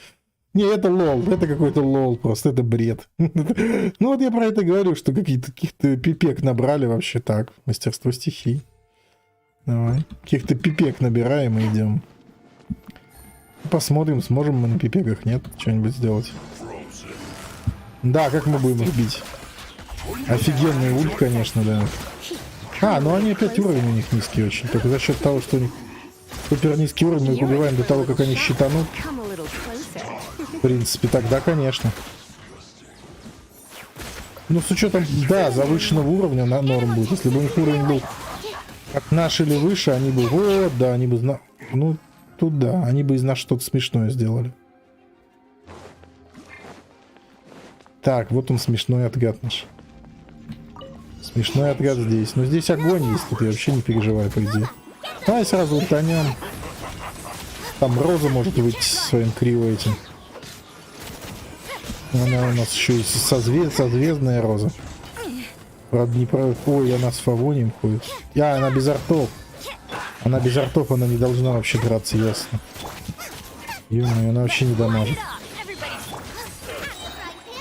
Не, это лол. Это какой-то лол просто. Это бред. Ну вот я про это говорю, что каких-то пипек набрали вообще так. Мастерство стихий. Давай. Каких-то пипек набираем и идем. Посмотрим, сможем мы на пипеках, нет? Что-нибудь сделать. Да, как мы будем их бить? Офигенный ульт, конечно, да. А, ну они опять уровень у них низкий очень. Только за счет того, что у них супер низкий уровень, мы их убиваем до того, как они щитанут. В принципе, тогда, конечно. Ну, с учетом, да, завышенного уровня на норм будет. Если бы у них уровень был как наш или выше, они бы, вот, да, они бы, ну, тут да, они бы из нас что-то смешное сделали. Так, вот он смешной отгад наш. Смешной отгад здесь. Но здесь огонь есть, тут я вообще не переживаю, по идее. Давай сразу утонем. Там Роза может выйти со своим криво этим. Она у нас еще и созвездная Роза. Правда, не про... Ой, она с Фавонием ходит. Она без артов. Она без артов, она не должна вообще драться, ясно. Ё-моё, она вообще не дамажит.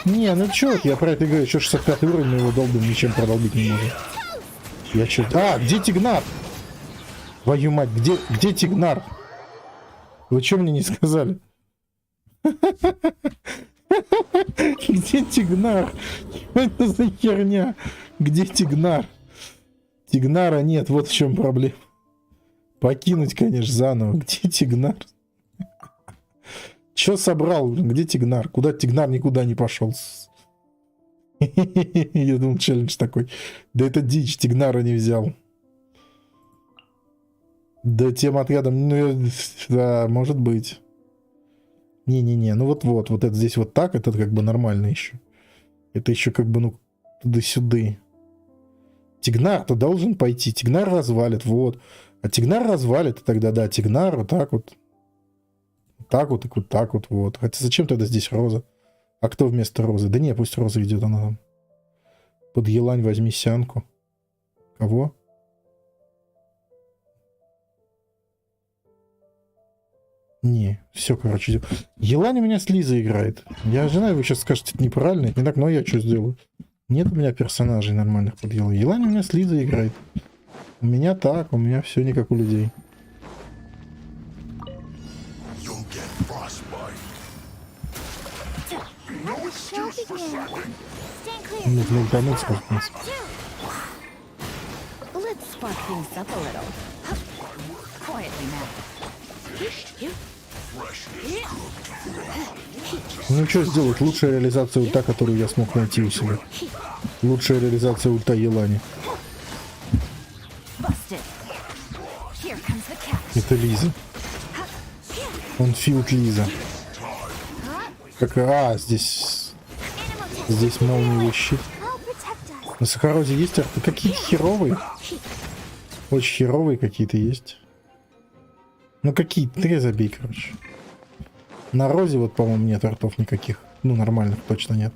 Не, ну чё, я про это говорю, что 65 уровень, мы его долбим, ничем продолбить не можем. Я чё... А, где Тигнар? Твою мать, где Тигнар? Вы чё мне не сказали? Где Тигнар? Что это за херня? Где Тигнар? Тигнара нет, вот в чем проблема. Покинуть, конечно, заново. Где Тигнар? Чё собрал? Где Тигнар? Куда Тигнар никуда не пошел? Я думал, челлендж такой. Да это дичь, Тигнара не взял. Да тем отрядом, ну, да, может быть. Не-не-не, ну вот это здесь вот так, это как бы нормально еще. Это еще как бы, ну, туда-сюда. Тигнар-то должен пойти, Тигнар развалит, вот. А Тигнар развалит, и тогда, да, Тигнар вот так вот. Так вот, и вот так вот, вот. Хотя зачем тогда здесь Роза? А кто вместо Розы? Да не, пусть Роза идет, она там. Под елань возьми сянку. Кого? Не, все, короче. Елань у меня с Лизой играет. Я знаю, вы сейчас скажете, это неправильно, это не так, но я что сделаю? Нет у меня персонажей нормальных под Елань. Елань у меня с Лизой играет. У меня так, у меня все не как у людей. Нужно утонуть, споткнуться. Ну что сделать? Лучшая реализация ульта, которую я смог найти у себя. Лучшая реализация ульта Елани. Это Лиза. Он филд Лиза. Как... А, здесь молниевый щит. На Сахарозе есть арты? Какие-то херовые. Очень херовые какие-то есть. Ну какие? 3 забей, короче. На Розе вот, по-моему, нет артов никаких. Ну, нормальных точно нет.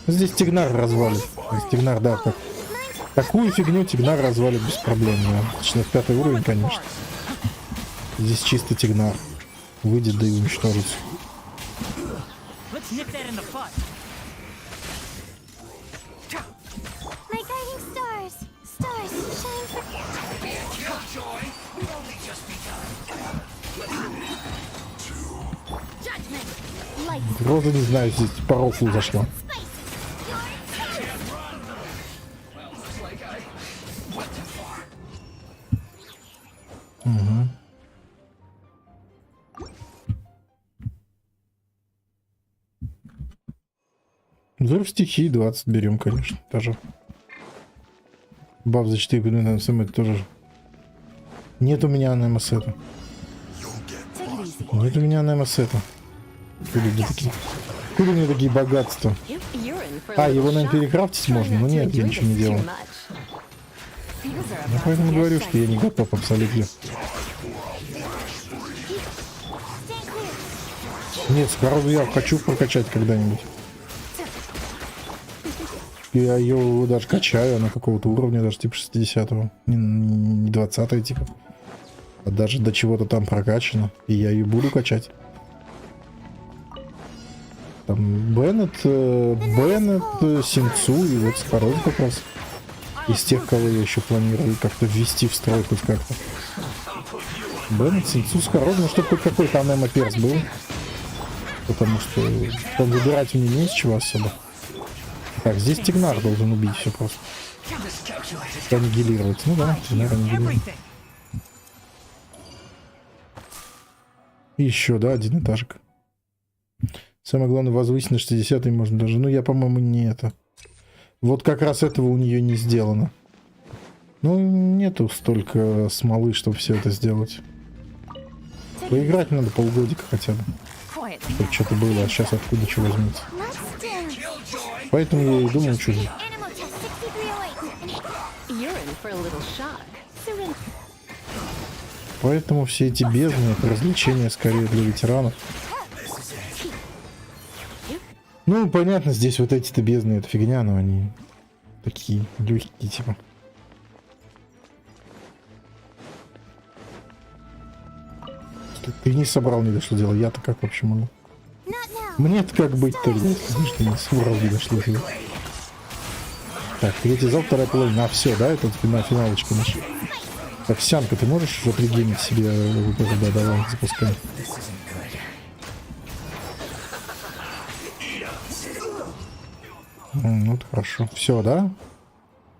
Здесь Тигнар развалит. Тигнар, да, так. Такую фигню Тигнар развалит без проблем, да. 65 уровень, конечно. Здесь чисто Тигнар. Выйдет, да и уничтожится. Роза, не знаю, здесь по рофлу зашла. Угу. Взрыв стихии 20 берем, конечно, тоже. Баф за 4 предмета на тоже. Нет у меня анемосета. Нет у меня анемосета. Откуда у меня такие богатства? А, его, наверное, перекрафтить можно, но нет, я ничего не делал. Я поэтому говорю, что я не готов абсолютно. Нет, сразу я хочу прокачать когда-нибудь. Я ее даже качаю, она какого-то уровня, даже типа 60-го. Не 20-го типа. А даже до чего-то там прокачано. И я ее буду качать. Там Беннет, Синцу и вот Скорот как раз. Из тех, кого я еще планирую как-то ввести в строй хоть как-то. Беннет, Синцу, Скорот, ну чтобы хоть какой-то анемо-перс был. Потому что там выбирать мне не из чего особо. Так, здесь Тигнар должен убить все просто. Аннигилировать. Ну да, Тигнар аннигилирует. И еще, да, один этажик. Самое главное, возвысить на 60-й можно даже. Ну, я, по-моему, не это. Вот как раз этого у нее не сделано. Ну, нету столько смолы, чтобы все это сделать. Поиграть надо полгодика хотя бы. Чтобы что-то было, а сейчас откуда что возьмется. Поэтому я и думаю, что... Поэтому все эти бездны, это развлечения скорее для ветеранов. Ну, понятно, здесь вот эти-то бездны, это фигня, но они такие легкие, типа. Ты не собрал, не дошло дело. Я-то как вообще могу? Мне-то как быть-то, если ты не собрал, не дошло дело. Так, третий зал, вторая половина. А, все, да? Это финалочка наша. Так, Сянка, ты можешь уже пригенить себе? Да, давай, запускай. Ну, это хорошо. Все, да?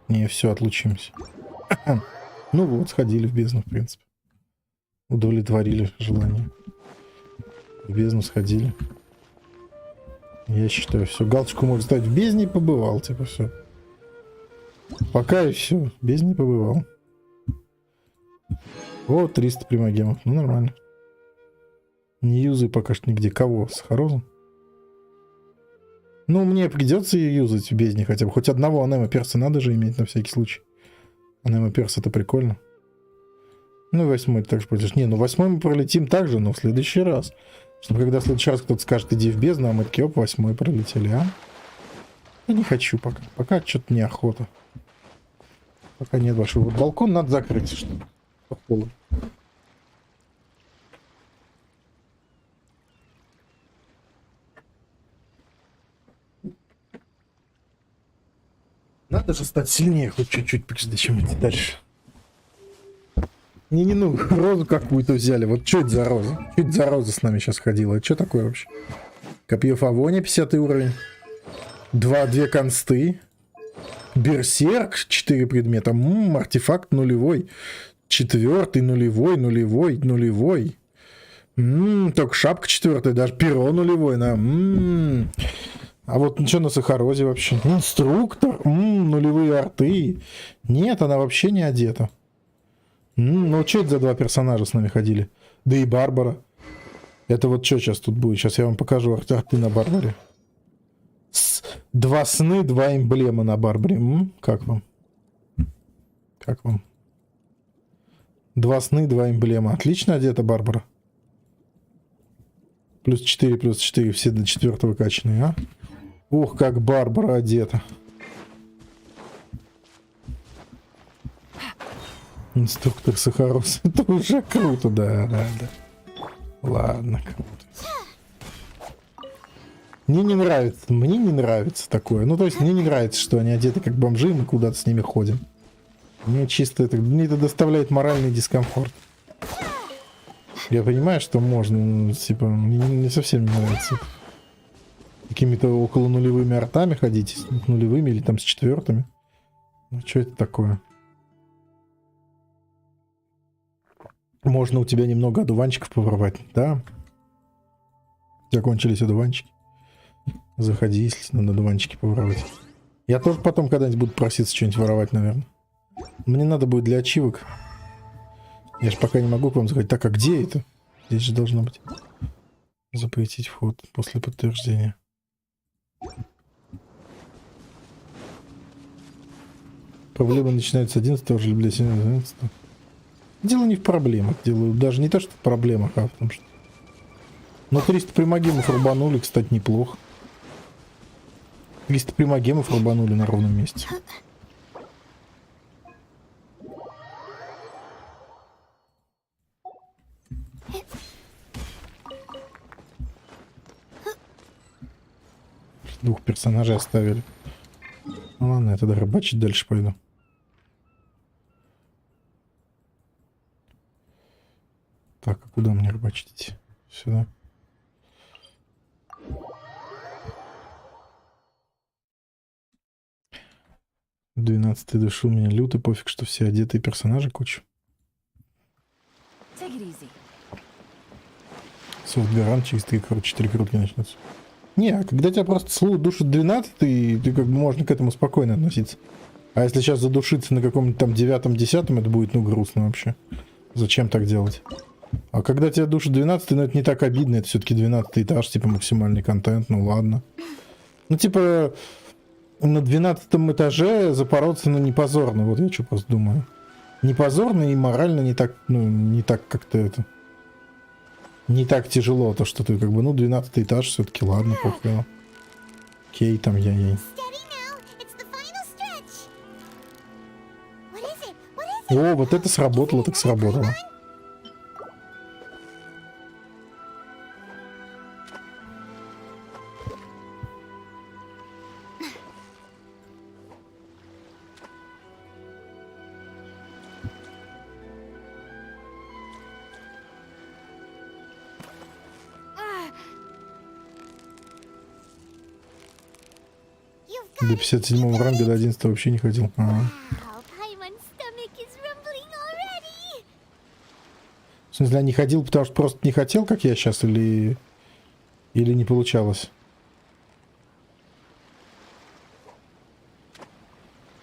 Не, все, отлучимся. Ну вот, сходили в бездну, в принципе. Удовлетворили желание. В бездну сходили. Я считаю, все. Галочку можно ставить в бездне, побывал, типа, все. Пока и все. В бездне побывал. О, 300 примагемов. Ну, нормально. Не юзай пока что нигде. Кого? Сахарозу? Ну, мне придется ее юзать в бездне хотя бы. Хоть одного анемо-перса надо же иметь на всякий случай. Анемо-перс это прикольно. Ну и 8-й также пойдешь. Не, ну 8-й мы пролетим также, но в следующий раз. Чтобы когда в следующий раз кто-то скажет, иди в бездну, а мы такие, оп, 8-й пролетели, а? Я не хочу пока. Пока что-то неохота. Пока нет большого. Вот балкон надо закрыть, чтобы холодно. Надо же стать сильнее хоть чуть-чуть, прежде чем идти дальше. Не, ну, розу какую-то взяли. Вот что это за роза? Что это за роза с нами сейчас ходила? Это что такое вообще? Копье Фавония, 50 уровень. 2 консты. Берсерк, 4 предмета. Артефакт нулевой. 4-й, нулевой. Только шапка 4-я, даже перо нулевой. А вот ничего на Сахарозе вообще. Инструктор, нулевые арты. Нет, она вообще не одета. Ну, что это за 2 персонажа с нами ходили? Да и Барбара. Это вот что сейчас тут будет? Сейчас я вам покажу арты на Барбаре. 2 сны, 2 эмблема на Барбаре. Как вам? Как вам? 2 сны, 2 эмблема. Отлично одета Барбара. Плюс 4, все до 4-го качанные, а? Ух, как Барбара одета. Инструктор Сахарос. Это уже круто, да. Ладно, круто. Мне не нравится такое. Ну, то есть, мне не нравится, что они одеты как бомжи, и мы куда-то с ними ходим. Мне чисто это... Мне это доставляет моральный дискомфорт. Я понимаю, что можно, но, типа, мне не совсем не нравится. Какими-то около нулевыми артами ходить, с нулевыми или там с четвертыми. Ну, что это такое? Можно у тебя немного одуванчиков поворовать, да? Закончились одуванчики. Заходи, если надо одуванчики поворовать. Я тоже потом когда-нибудь буду проситься что-нибудь воровать, наверное. Мне надо будет для ачивок. Я же пока не могу к вам заходить. Так, а где это? Здесь же должно быть. Запретить вход после подтверждения. Проблема начинается с 11 уже, блядь, 11. Дело не в проблемах. Дело даже не то, что в проблемах, а в том, что... Но 300 примагемов рубанули, кстати, неплохо. 300 примагемов рубанули на ровном месте. Двух персонажей оставили. Ну ладно, я тогда рыбачить дальше пойду. Так, а куда мне рыбачить идти? Сюда. Двенадцатый душу меня лютый, пофиг, что все одетые персонажи куча. Софтгаран через 3 крутки начнется. Не, а когда тебя просто слух душит 12, ты как бы можно к этому спокойно относиться. А если сейчас задушиться на каком-нибудь там 9-10, это будет, ну, грустно вообще. Зачем так делать? А когда тебя душит 12, ну, это не так обидно, это все-таки 12 этаж, типа максимальный контент, ну ладно. Ну, типа, на 12 этаже запороться, ну, не позорно, вот я что просто думаю. Не позорно и морально не так, ну, не так как-то это... Не так тяжело, то что ты как бы, ну, 12 этаж все-таки, ладно, похуй. Окей, там я ей. О, вот это сработало, так сработало. До 57 ранга до 11 вообще не ходил. Ага. В смысле, я не ходил, потому что просто не хотел, как я сейчас, или не получалось?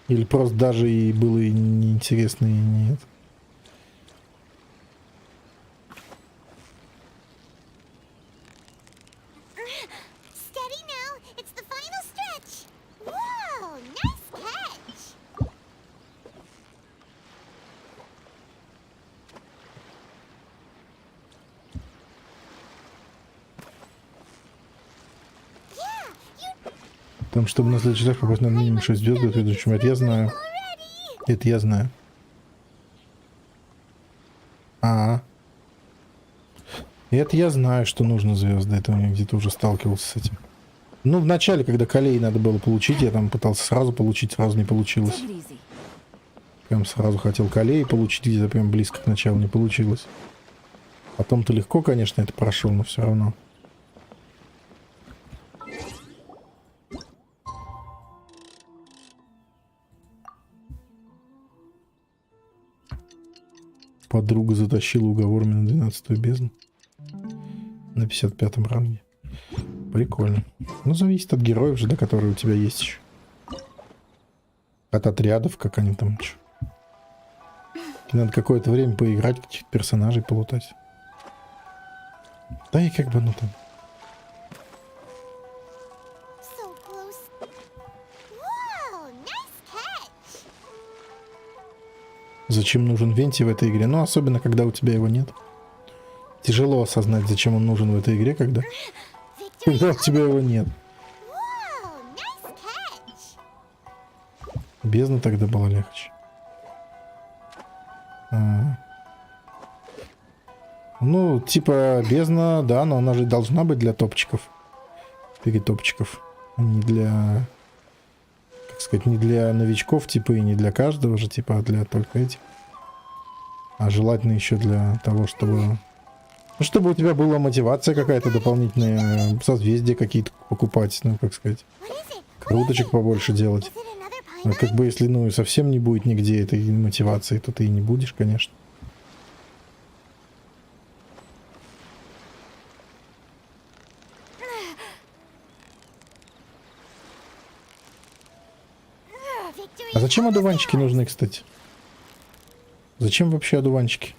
Или просто даже и было и неинтересно, и нет? Там, чтобы на следующий этаж попасть, надо минимум 6 звезд до следующего. Это я знаю. Это я знаю. Это я знаю, что нужно звезды. Это я где-то уже сталкивался с этим. Ну, в начале, когда колеи надо было получить, я там пытался сразу получить, сразу не получилось. Прям сразу хотел колеи получить, где-то прям близко к началу не получилось. Потом-то легко, конечно, это прошел, но все равно. Подруга затащила уговорами на 12-ю бездну. На 55-м ранге. Прикольно. Ну, зависит от героев же, да, которые у тебя есть еще. От отрядов, как они там. Надо какое-то время поиграть, каких-то персонажей полутать. Да и как бы, ну там. Зачем нужен Венти в этой игре? Ну, особенно, когда у тебя его нет. Тяжело осознать, зачем он нужен в этой игре, когда у тебя его нет. Бездна тогда была легче. Ну, типа, бездна, да, но она же должна быть для топчиков. Перетопчиков. А не для как сказать, не для новичков, типа, и не для каждого же, типа, а для только этих. А желательно еще для того, чтобы... Ну, чтобы у тебя была мотивация какая-то дополнительная, созвездия какие-то покупать, ну, как сказать, круточек побольше делать. А как бы, если, ну, и совсем не будет нигде этой мотивации, то ты и не будешь, конечно. А зачем одуванчики нужны, кстати? Зачем вообще одуванчики?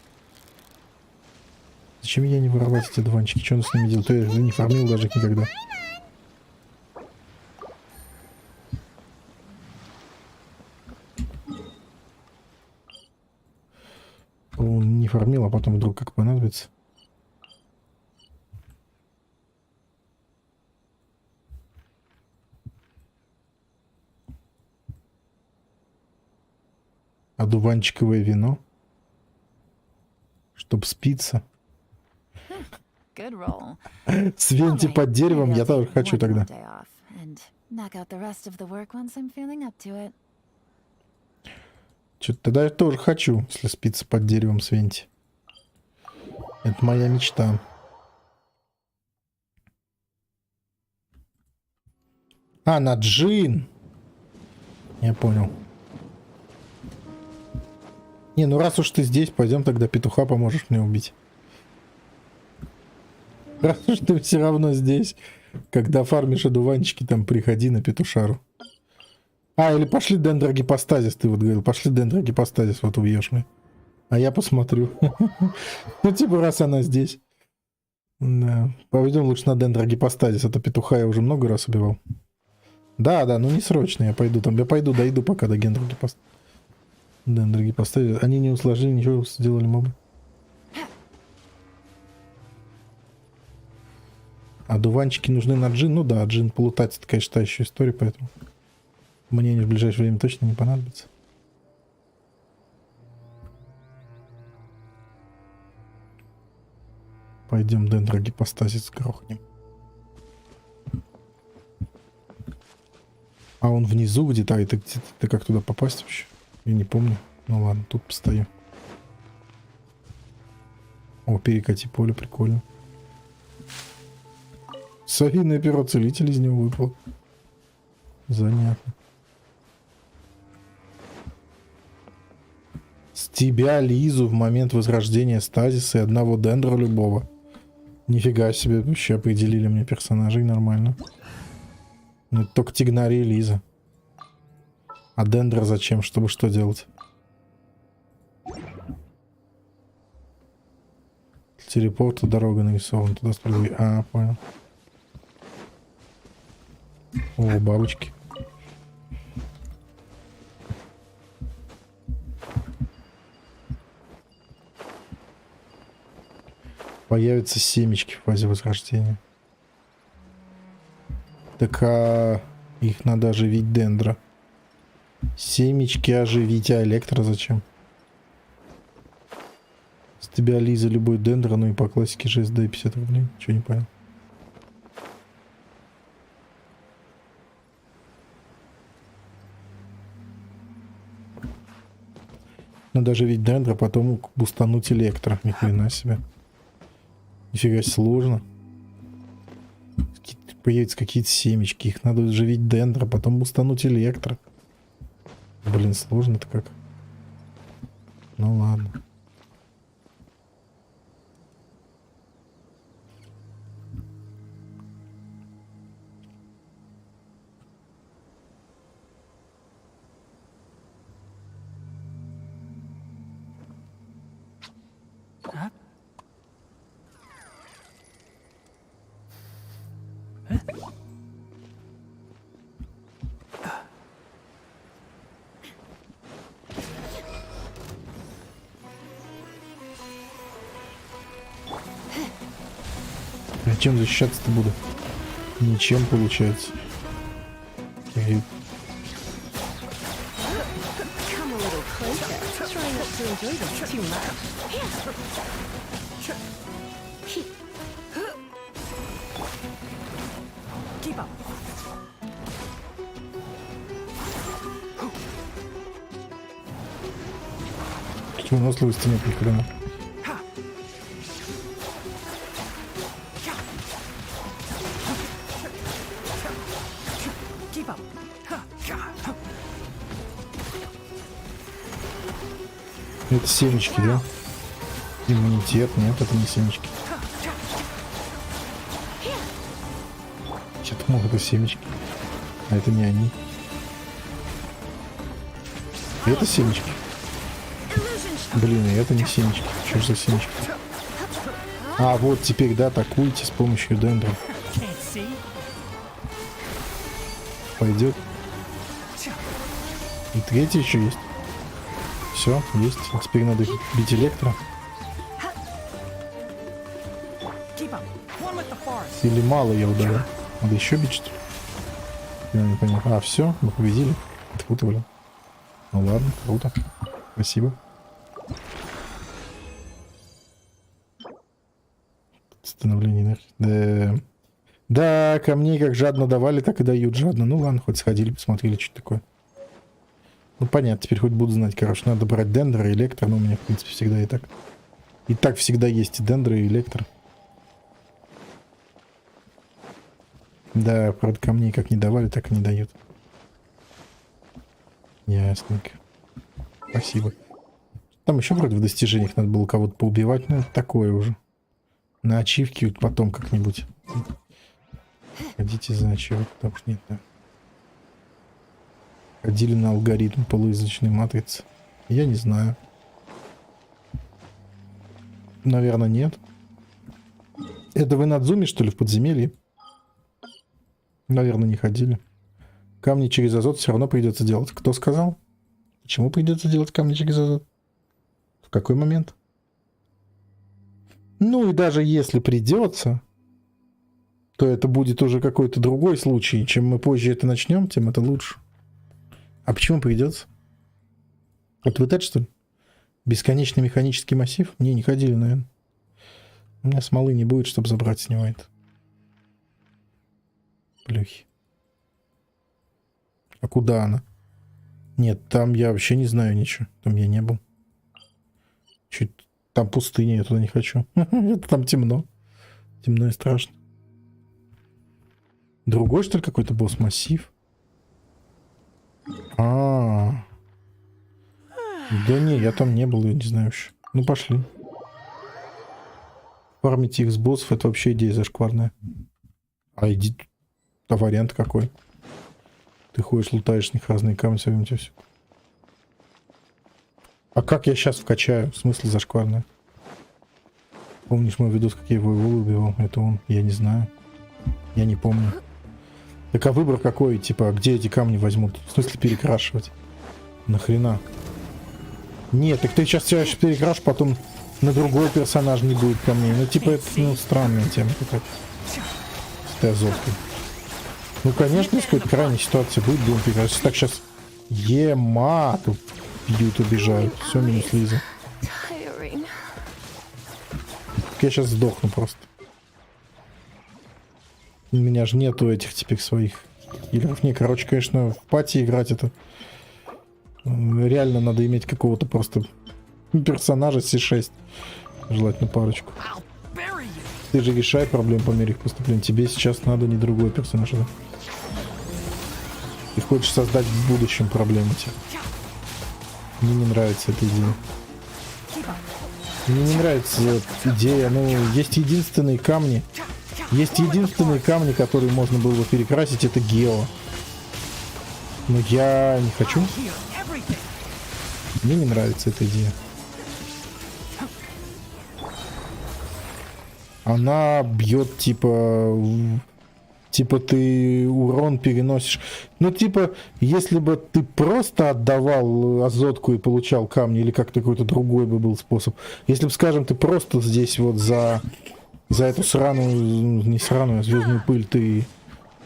Зачем я не воровать эти одуванчики? Что он с ними делал? То я не фармил даже никогда. Он не фармил, а потом вдруг как понадобится. Одуванчиковое вино. Чтоб спиться. Свинти под деревом я тоже хочу тогда. Что-то тогда я тоже хочу, если спиться под деревом Свинти. Это моя мечта. А, на джин. Я понял. Не, ну раз уж ты здесь, пойдем тогда петуха поможешь мне убить. Раз уж ты все равно здесь, когда фармишь одуванчики, там приходи на петушару. А, или пошли дендрогипостазис, ты вот говорил, пошли дендрогипостазис, вот убьешь мне. А я посмотрю. Ну, типа, раз она здесь. Да. Пойдем лучше на дендрогипостазис, а то петуха я уже много раз убивал. Да, ну не срочно, я пойду там, дойду пока до дендрогипостазис. Дендрогипостазис. Они не усложнили, ничего сделали мобы. Одуванчики нужны на джин. Ну да, джин полутать, это, конечно, та еще история, поэтому мне они в ближайшее время точно не понадобятся. Пойдем дендрогипостазис грохнем. А он внизу где-то, а это где-то как туда попасть вообще? Я не помню. Ну ладно, тут постою. О, перекати поле, прикольно. Совиное перо целитель из него выпал. Занятно. С тебя Лизу в момент возрождения стазиса и одного дендра любого. Нифига себе, вообще определили мне персонажей нормально. Ну, это только Тигнари и Лиза. А дендра зачем? Чтобы что делать? Телепорта дорога нарисована. Туда спрыгивай. А, понял. О, бабочки. Появятся семечки в фазе возрождения. Так, а их надо оживить дендра. Семечки оживить, а электро зачем? С тебя Лиза любой дендра, ну и по классике же СД 50 рублей. Чего не понял. Надо оживить дендра, потом бустануть электро. Ни хрена себе. Нифига сложно. Появятся какие-то семечки. Их надо оживить дендра, потом бустануть электро. Блин, сложно-то как. Ну ладно. Чем защищаться-то буду? Ничем, получается. И... Выносливости нет ни хрена. Это семечки, да? Иммунитет, нет, это не семечки. Я думал, это семечки. А это не они. Это семечки. Блин, и это не семечки. Что же за семечки? А, вот теперь, да, атакуйте с помощью дендра. Пойдет. И третий еще есть. Все, есть. А теперь надо бить электро. Или мало я ударил? Надо еще бить, что ли? Я не понял. А, все, мы победили. Круто, блин. Ну ладно, круто. Спасибо. Становление энергии. Да. Да, камней как жадно давали, так и дают жадно. Ну ладно, хоть сходили, посмотрели, что такое. Ну понятно, теперь хоть буду знать, короче. Надо брать дендро и электро, но у меня, в принципе, всегда и так. И так всегда есть и дендро, и электро. Да, правда, камней как не давали, так и не дают. Ясненько. Спасибо. Там еще вроде в достижениях надо было кого-то поубивать, но это такое уже. На ачивки потом как-нибудь. Ходите за ачивок, потому что нет, да. Ходили на алгоритм полуязычной матрицы. Я не знаю. Наверное, нет. Это вы на Дзуме, что ли, в подземелье? Наверное, не ходили. Камни через азот все равно придется делать. Кто сказал? Почему придется делать камни через азот? В какой момент? Ну и даже если придется, то это будет уже какой-то другой случай. Чем мы позже это начнем, тем это лучше. А почему придется? Вот это что ли? Бесконечный механический массив? Не ходили, наверное. У меня смолы не будет, чтобы забрать с него это. Плюхи. А куда она? Нет, там я вообще не знаю ничего. Там я не был. Чуть там пустыня, я туда не хочу. Это там темно. Темно и страшно. Другой, что ли, какой-то босс-массив? Да не, я там не был, я не знаю еще. Ну, пошли. Фармить их с боссов — это вообще идея зашкварная. А иди... А вариант какой? Ты ходишь, лутаешь с них разные камни, все время тебе все. А как я сейчас вкачаю? В смысле зашкварное? Помнишь мой видос, как я его убивал? Это он. Я не знаю. Я не помню. Так а выбор какой? Типа, где эти камни возьмут? В смысле перекрашивать? Нахрена? Нет, так ты сейчас перекрашиваешь, потом на другой персонаж не будет камней. Ну, типа, это, ну, странная тема какая-то. С этой азоткой. Ну, конечно, если какой-то крайней ситуации будет, будем перекрашивать. Так, сейчас... Ема! Тут бьют, убежают. Все, минус Лиза. Я сейчас сдохну просто. У меня же нету этих теперь своих игров. Не, короче, конечно, в пати играть это... Реально надо иметь какого-то просто персонажа C6. Желательно парочку. Ты же решай проблем по мере их поступления. Тебе сейчас надо не другой персонаж. Да? Ты хочешь создать в будущем проблемы тебе. Мне не нравится эта идея. Мне не нравится эта идея. Ну, есть единственные камни. Есть единственные камни, которые можно было бы перекрасить. Это гео. Но я не хочу. Мне не нравится эта идея. Она бьет типа ты урон переносишь. Ну типа, если бы ты просто отдавал азотку и получал камни, или как-то какой-то другой бы был способ. Если бы, скажем, ты просто здесь вот за эту сраную, не сраную, а звездную пыль ты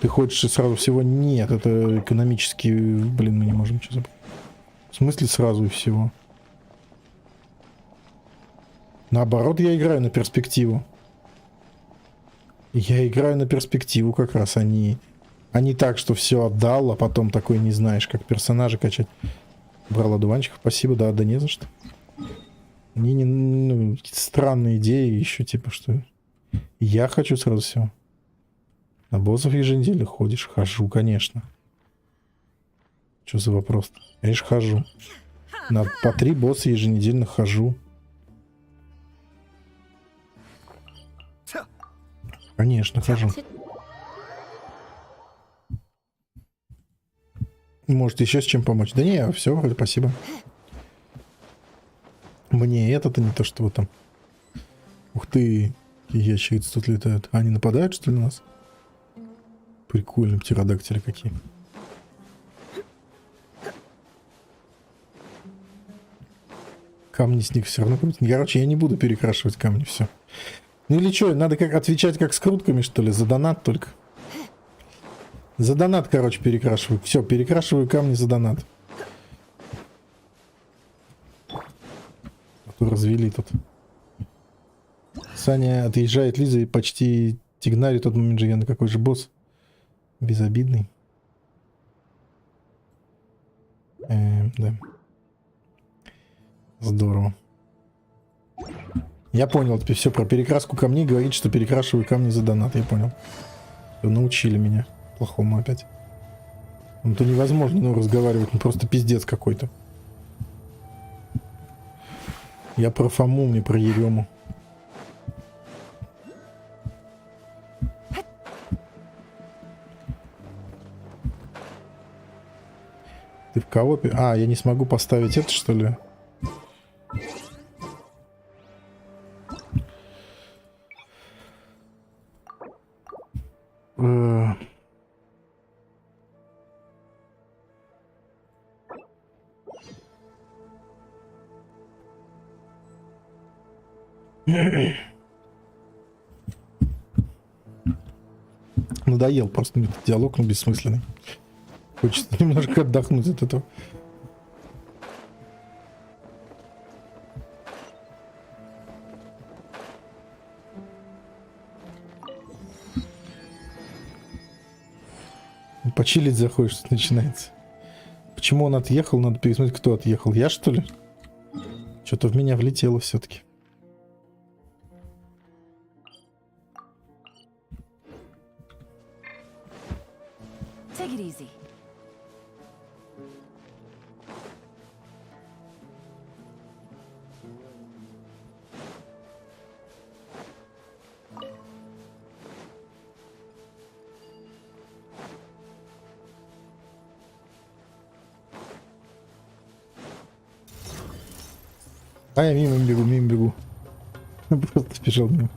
хочешь и сразу всего. Нет, это экономически, блин, мы не можем ничего забыть. В смысле сразу и всего? Наоборот, я играю на перспективу. Я играю на перспективу как раз, а не так, что все отдал, а потом такой не знаешь, как персонажа качать. Брал одуванчиков, спасибо, да не за что. Мне не, ну, какие-то странные идеи еще, типа, что я хочу сразу все. На боссов еженедельно ходишь? Хожу, конечно. Что за вопрос? Конечно, хожу. По 3 босса еженедельно хожу. Конечно, хожу. Может, еще с чем помочь? Да не, все, вроде спасибо. Мне это-то не то, что вот там. Ух ты, какие ящерицы тут летают. Они нападают, что ли, на нас? Прикольные птеродактили какие. Камни с них все равно крутят. Короче, я не буду перекрашивать камни, все. Ну или что, надо как отвечать как с крутками, что ли, за донат только. За донат, короче, перекрашиваю. Все, перекрашиваю камни за донат. А то развели тут. Саня отъезжает, Лиза и почти тигнарит тот момент же, я на какой же босс. Безобидный. Да. Здорово. Я понял, теперь все про перекраску камней говорит, что перекрашиваю камни за донат, я понял. Вы научили меня плохому опять. Ну то невозможно, ну, разговаривать, ну просто пиздец какой-то. Я про Фому, не про Ерему. Ты в коопе? А, я не смогу поставить это, что ли? Надоел просто этот диалог, ну, бессмысленный. Хочется немножко отдохнуть от этого. Почилить заходишь, что начинается. Почему он отъехал? Надо пересмотреть, кто отъехал. Я, что ли? Что-то в меня влетело все-таки. Take it easy. А я мимо бегу. Просто сбежал мимо.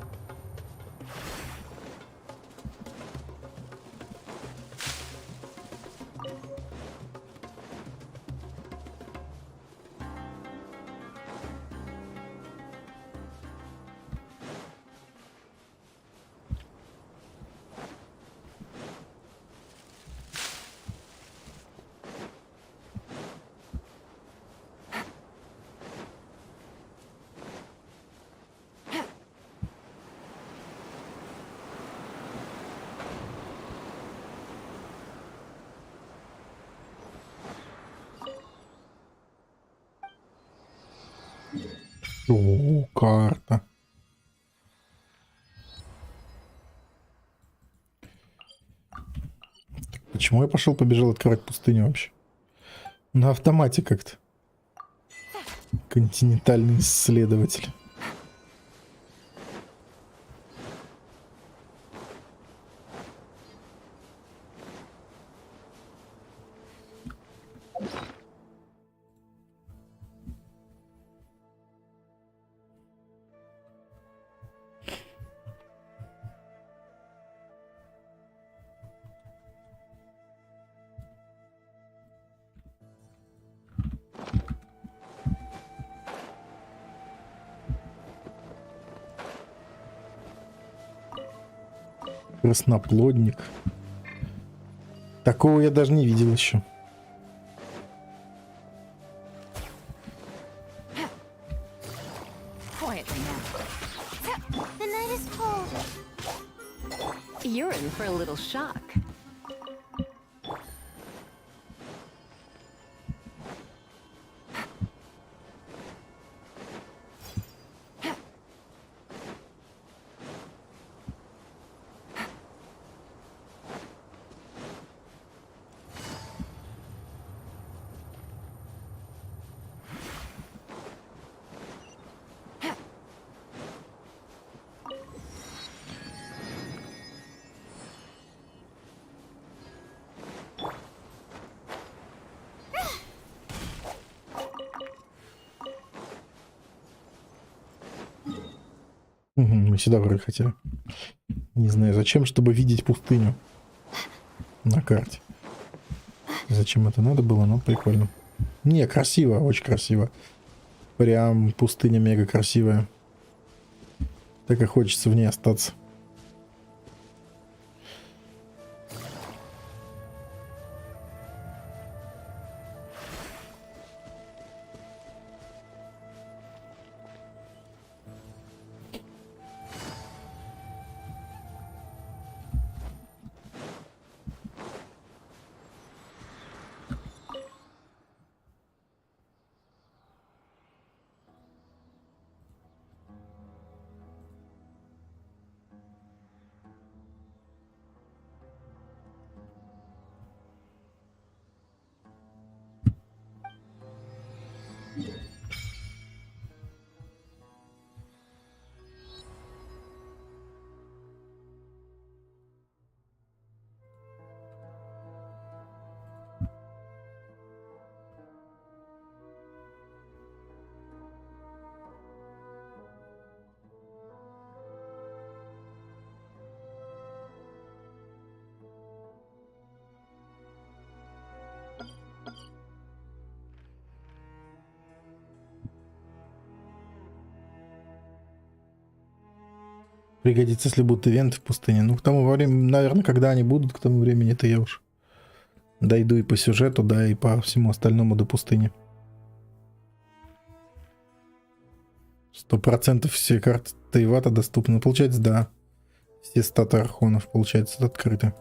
О, карта. Почему я побежал открывать пустыню вообще? На автомате как-то. Континентальный исследователь. Красноплодник. Такого я даже не видел еще. The night is cold. You're in for a little shock. Мы сюда вроде хотели. Не знаю, зачем, чтобы видеть пустыню на карте. Зачем это надо было, но прикольно. Не, красиво, очень красиво. Прям пустыня мега красивая. Так и хочется в ней остаться. Пригодится, если будут ивенты в пустыне. Ну, к тому времени, наверное, когда они будут, к тому времени-то я уж дойду и по сюжету, да, и по всему остальному до пустыни. 100% все карты Ивата доступны. Получается, да. Все статы архонов, получается, открыты.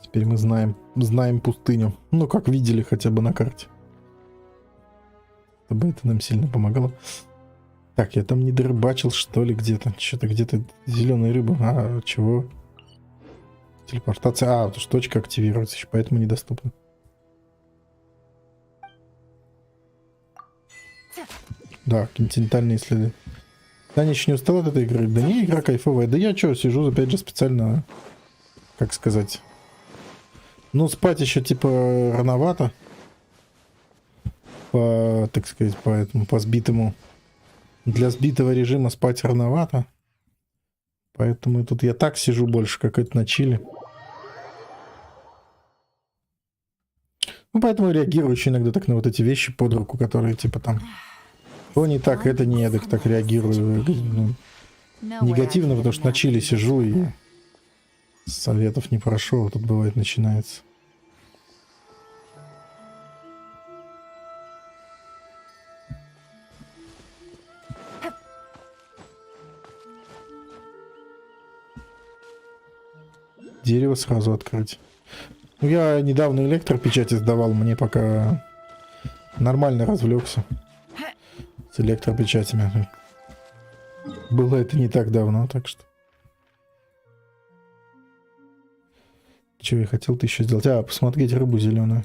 Теперь мы знаем пустыню. Ну, как видели хотя бы на карте. Чтобы это нам сильно помогало. Так, я там не дорыбачил, что ли, где-то. Что-то где-то зеленая рыба. А, чего? Телепортация. А, потому что точка активируется еще, поэтому недоступна. Да, континентальные исследования. Таня еще не устала от этой игры? Да не, игра кайфовая. Да я что, сижу, опять же, специально, как сказать... Ну, спать еще, типа, рановато. По, так сказать, по этому, по сбитому... Для сбитого режима спать рановато. Поэтому тут я так сижу больше, как это на чиле. Ну, поэтому реагирую еще иногда так на вот эти вещи под руку, которые, типа, там... То не так, это не эдак, так реагирую. Ну, негативно, потому что на чиле сижу и... Советов не прошу, а тут бывает начинается. Дерево сразу открыть. Ну, я недавно электропечати сдавал, мне пока нормально развлекся с электропечатями. Было это не так давно, так что... Что я хотел-то еще сделать? А, посмотреть рыбу зеленую.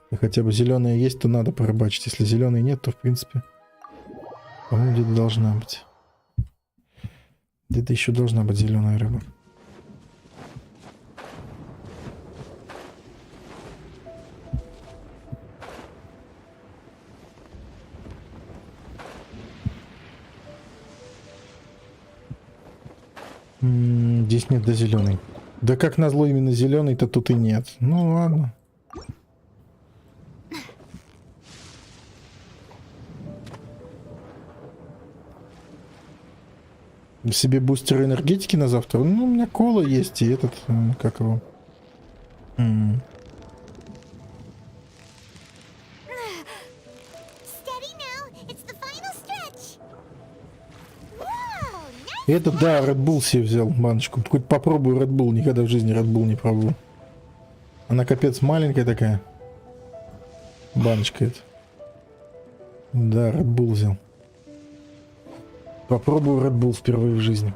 Если хотя бы зеленая есть, то надо порыбачить. Если зеленой нет, то в принципе, по-моему, где-то должна быть. Где-то еще должна быть зеленая рыба. Здесь нет, да, зеленый. Да как назло именно зеленый-то тут и нет. Ну ладно. Себе бустер энергетики на завтра. Ну, у меня кола есть и этот, как его. Это, да, Red Bull себе взял баночку. Хоть попробую Red Bull. Никогда в жизни Red Bull не пробовал. Она капец маленькая такая. Баночка эта. Да, Red Bull взял. Попробую Red Bull впервые в жизни.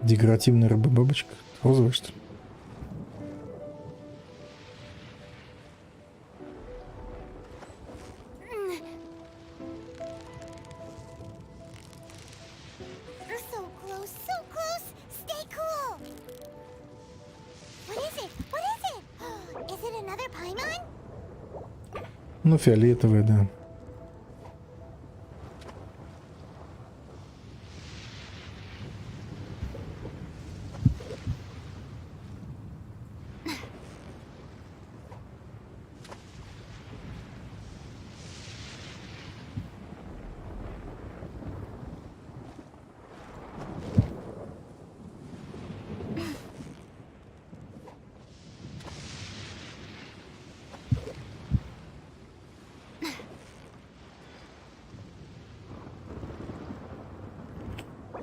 Декоративная рыба-бабочка. Розовая, что ли? So Ну, фиолетовая, да.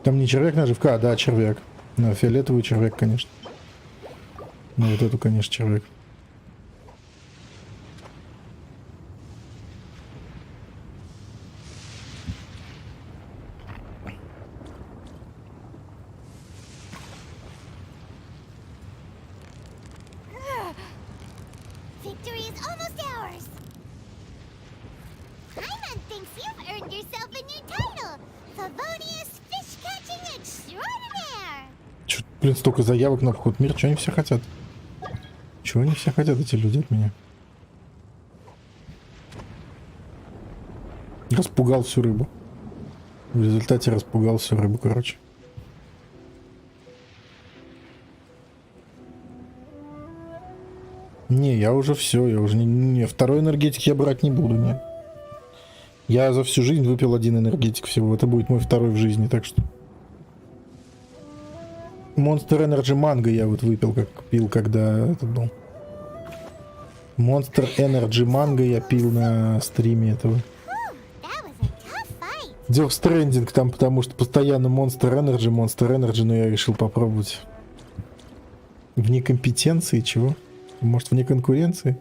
Там не червяк наживка, а да, червяк. Ну, фиолетовый червяк, конечно. Ну, вот эту, конечно, червяк. Victory is almost ours. Paimon thinks you've earned yourself a new title. Favonius Fish-Catching Extraordinaire. Чё, блин, столько заявок на вход в мир. Чего они все хотят? Чего они все хотят, эти люди от меня? Распугал всю рыбу. В результате распугал всю рыбу, короче. Не, я уже все, я уже не второй энергетик я брать не буду, нет. Я за всю жизнь выпил один энергетик всего. Это будет мой второй в жизни, так что. Monster Energy Mango я вот выпил, как пил, когда это был. Monster Energy Mango я пил на стриме этого. Death Stranding там, потому что постоянно Monster Energy, но я решил попробовать. Вне компетенции, чего? Может, вне конкуренции?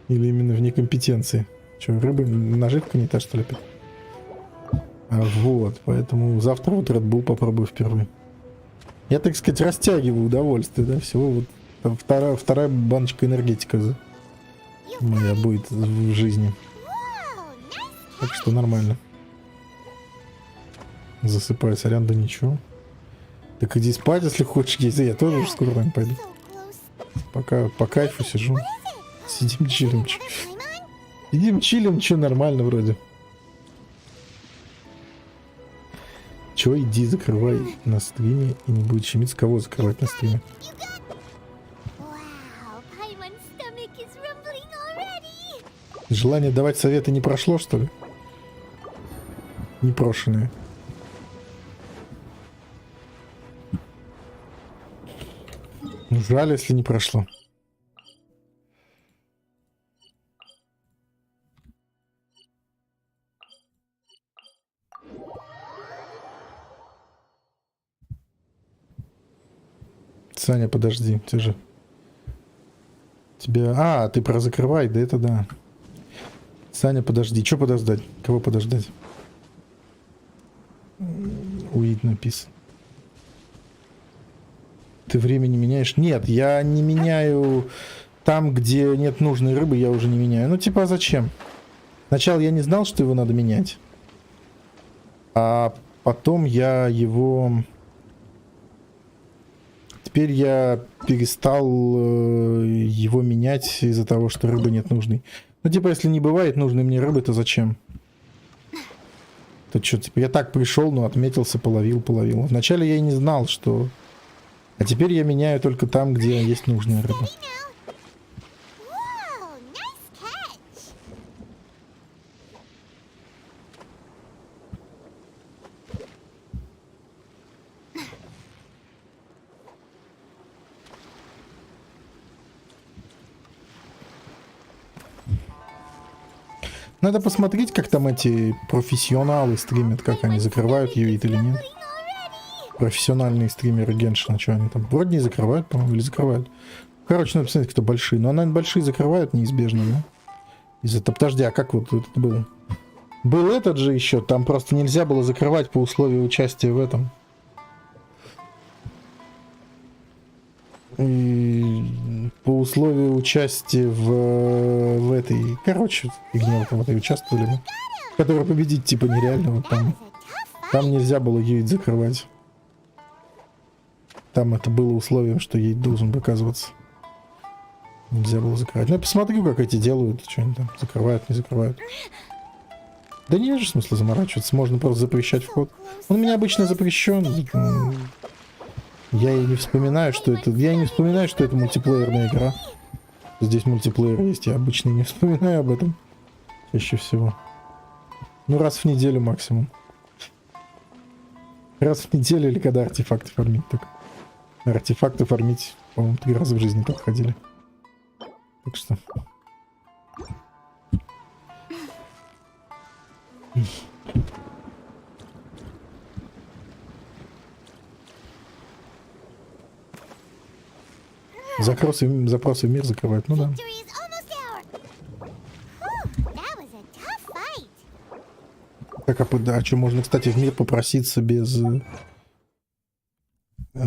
Или именно вне компетенции? Что, рыба, наживка не та, что ли? Вот, поэтому завтра вот Red Bull попробую впервые. Я, так сказать, растягиваю удовольствие, да, всего вот вторая баночка энергетика моя будет в жизни. Так что нормально. Засыпаю, сорян, да ничего. Так иди спать, если хочешь есть. Я тоже уже скоро пойду. Пока по кайфу сижу. Сидим чилим. Сидим чилим, что нормально вроде. Чё, иди закрывай на стриме и не будет щемиться. Кого закрывать на стриме? Желание давать советы не прошло, что ли? Непрошенные. Жаль, если не прошло. Саня, подожди, ты же... Тебя... А, ты про закрывай, да это да. Саня, подожди. Что подождать? Кого подождать? Уид написан. Ты время не меняешь? Нет, я не меняю там, где нет нужной рыбы, я уже не меняю. Ну, типа, а зачем? Сначала я не знал, что его надо менять. А потом я его... Теперь я перестал его менять из-за того, что рыбы нет нужной. Ну, типа, если не бывает нужной мне рыбы, то зачем? То что, типа, я так пришел, ну, отметился, половил. Вначале я и не знал, что... А теперь я меняю только там, где есть нужная рыба. Надо посмотреть, как там эти профессионалы стримят, как они закрывают ее или нет. Профессиональные стримеры Геншина, что они там? Вроде не закрывают, по-моему, или закрывают. Короче, надо посмотреть, кто большие. Но, наверное, большие закрывают неизбежно, да? Из-за того, подожди, а как вот это было? Был этот же еще, там просто нельзя было закрывать по условию участия в этом. И по условию участия в этой... Короче, фигня там в этой участвовали мы. Которую победить типа нереально. Вот там нельзя было ей закрывать. Там это было условием, что ей должен бы оказываться. Нельзя было закрывать. Ну, я посмотрю, как эти делают. Что они там закрывают, не закрывают. Да нет же смысла заморачиваться. Можно просто запрещать вход. Он у меня обычно запрещен. Я и не вспоминаю, что это... Я и не вспоминаю, что это мультиплеерная игра. Здесь мультиплеер есть. Я обычно не вспоминаю об этом. Чаще всего. Ну, раз в неделю максимум. Раз в неделю или когда артефакты фармить только. Артефакты фармить, по-моему, 3 раза в жизни только ходили. Так что... Запросы в мир закрывают, ну да. Так, а что, можно, кстати, в мир попроситься без...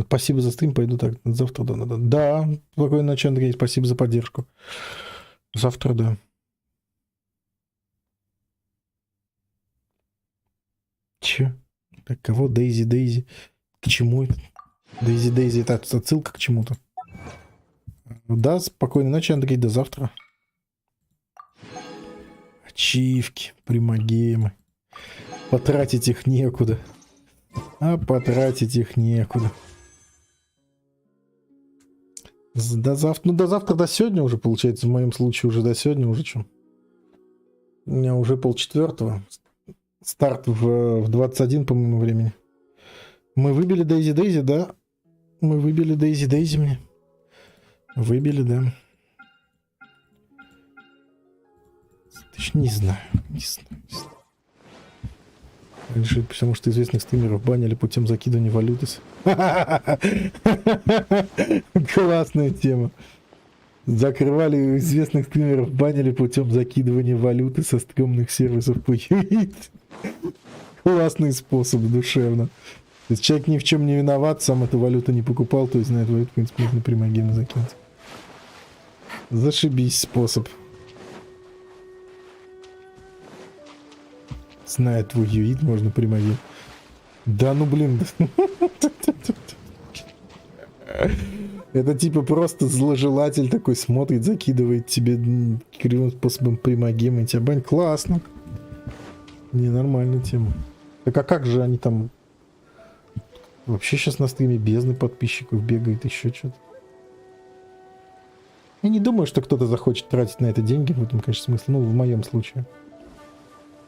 Спасибо за стрим, пойду так, завтра, да. Да, спокойной ночи, Андрей, спасибо за поддержку. Завтра, да. Че? Так, кого? Дейзи. К чему это? Дейзи, это отсылка к чему-то. Да, спокойной ночи, Андрей, до завтра. Ачивки, примагемы. Потратить их некуда. Потратить их некуда. До завтра, до завтра, до сегодня уже, получается, в моем случае уже до сегодня, уже что? У меня уже 3:30. Старт в 21, по-моему, времени. Мы выбили Дейзи, да? Мы выбили Дейзи мне. Выбили, да. Не знаю. Решить, потому что известных стримеров банили путем закидывания валюты. Классная тема. Закрывали известных стримеров, банили путем закидывания валюты со стрёмных сервисов. Классный способ, душевно. То есть человек ни в чем не виноват, сам эту валюту не покупал, то есть на эту валюту, в принципе, можно примагемно закинуть. Зашибись способ. Знает твой юит, можно примагемно. Да ну блин. Это типа просто зложелатель такой смотрит, закидывает тебе кривым способом примагемы, тебя бань. Классно. Ненормальная тема. Так а как же они там... Вообще сейчас на стриме бездны подписчиков бегает, еще что-то. Я не думаю, что кто-то захочет тратить на это деньги, в этом, конечно, смысле. Ну, в моем случае.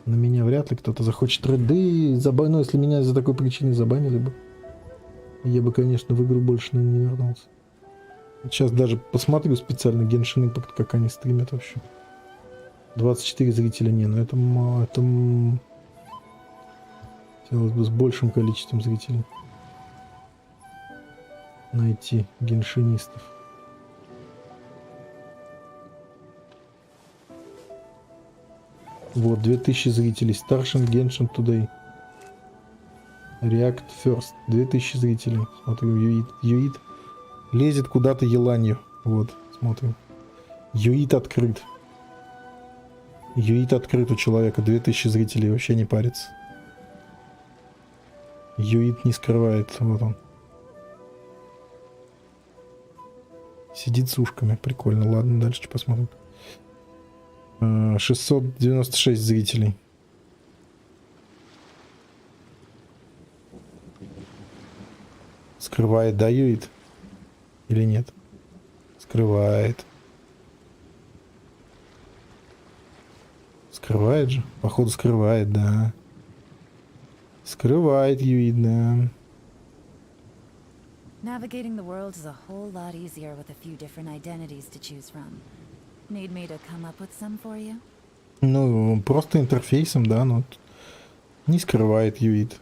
На меня вряд ли кто-то захочет тратить. Да и ну, если меня из-за такой причины забанили бы, я бы, конечно, в игру больше, наверное, не вернулся. Сейчас даже посмотрю специально Genshin Impact, как они стримят вообще. 24 зрителя, не, ну это мало, это... Хотелось бы с большим количеством зрителей найти геншинистов. Вот, 2000 зрителей. Старшин Genshin Today. React First. 2000 зрителей. Смотрим, Юит. Лезет куда-то еланью. Вот, смотрим. Юит открыт. Юит открыт у человека. 2000 зрителей, вообще не парится. Юит не скрывает. Вот он. Сидит с ушками. Прикольно. Ладно, дальше посмотрим. 696 зрителей. Скрывает, да, Юит? Или нет? Скрывает. Скрывает же? Походу скрывает, да. Скрывает Юит, да. Navigating the world is a whole lot easier with a few different identities to choose from. Need me to come up with some for you? Ну, просто интерфейсом, да, но не скрывает Юит.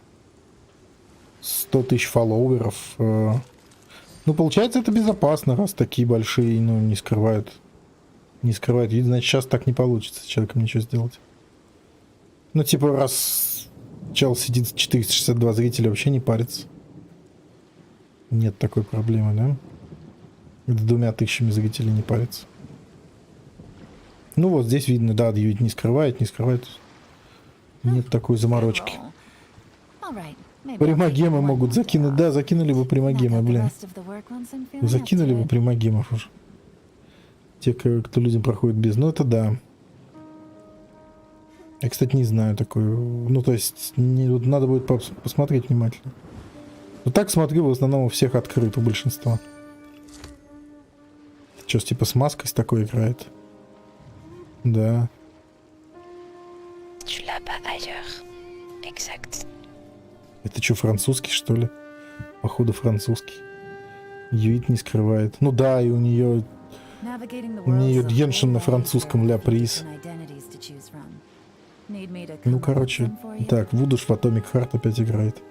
100 тысяч фолловеров. Ну, получается, это безопасно, раз такие большие, ну, не скрывают. Не скрывают Юит, значит, сейчас так не получится с человеком ничего сделать. Ну, типа, раз чел сидит 462 зрителя, вообще не парится. Нет такой проблемы, да? С 2000 зрителей не парится. Ну вот здесь видно, да, Юит не скрывает, не скрывает. Нет такой заморочки. Примагемы могут закинуть. Да, закинули бы примагемы, блин. Закинули бы примагемов уже. Те, кто людям проходит без. Ну, это да. Я, кстати, не знаю такое. Ну, то есть, надо будет посмотреть внимательно. Но так смотрю, в основном у всех открыто, у большинства. Что, типа с маской с такой играет? Да. Это что, французский, что ли? Походу, французский. Юит не скрывает. Ну да, и у нее Genshin на французском ля приз. Ну, короче, так, Вудуш в Atomic Heart опять играет.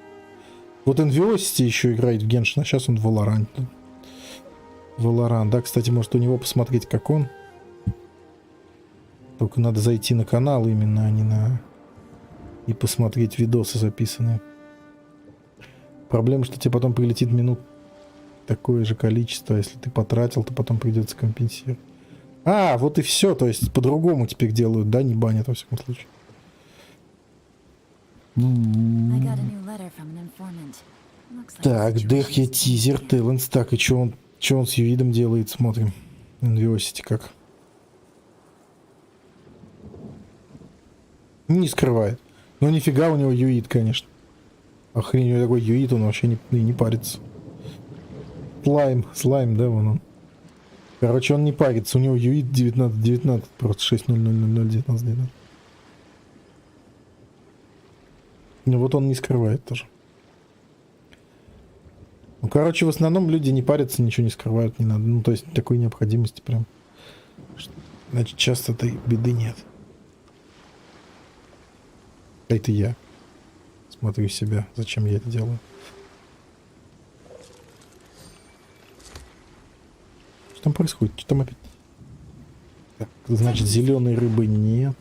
Вот Enviosity еще играет в Genshin, а сейчас он в Valorant. Valorant, да, кстати, может у него посмотреть, как он. Только надо зайти на канал именно, а не на... И посмотреть видосы записанные. Проблема, что тебе потом прилетит минут такое же количество. Если ты потратил, то потом придется компенсировать. А, вот и все. То есть по-другому теперь делают, да? Не банят, во всяком случае. Так, Дехья тизер, Талентс. Так, и что он с Юидом делает? Смотрим. Enviosity как. Не скрывает. Но нифига у него Юид, конечно. Охренеть, у него такой Юид, он вообще не парится. Слайм, да, вон он. Короче, он не парится. У него Юид 19-19, просто 6-0-0-0-0-19-19. Ну вот он не скрывает тоже. Ну, короче, в основном люди не парятся, ничего не скрывают, не надо. Ну, то есть такой необходимости прям. Значит, часто этой беды нет. Это я. Смотрю себя. Зачем я это делаю? Что там происходит? Что там опять? Так, значит, зеленой рыбы нет.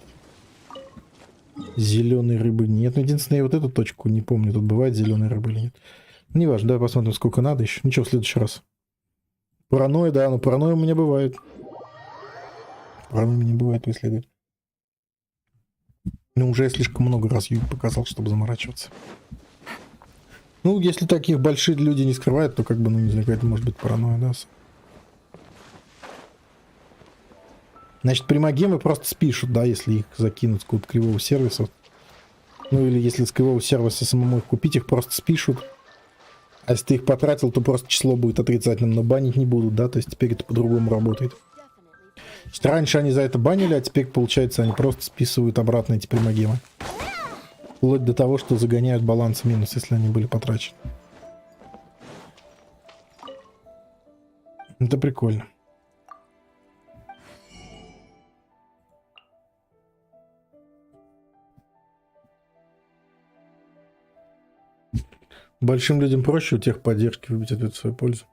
Зеленой рыбы нет. Ну, единственное, я вот эту точку не помню. Тут бывает зеленой рыбы или нет. Неважно, давай посмотрим, сколько надо еще. Ничего, в следующий раз. Паранойя, да, но паранойя у меня бывает. Паранойя у меня бывает, исследовать. Ну, уже я слишком много раз Юг показал, чтобы заморачиваться. Ну, если таких больших люди не скрывают, то как бы, ну, не знаю, какая-то может быть паранойя, да. Значит, примагемы просто спишут, да, если их закинут с какого-то кривого сервиса. Ну, или если с кривого сервиса самому их купить, их просто спишут. А если ты их потратил, то просто число будет отрицательным, но банить не будут, да, то есть теперь это по-другому работает. Значит, раньше они за это банили, а теперь, получается, они просто списывают обратно эти примагемы. Вплоть до того, что загоняют баланс в минус, если они были потрачены. Это прикольно. Большим людям проще у тех поддержки выбить ответ в свою пользу.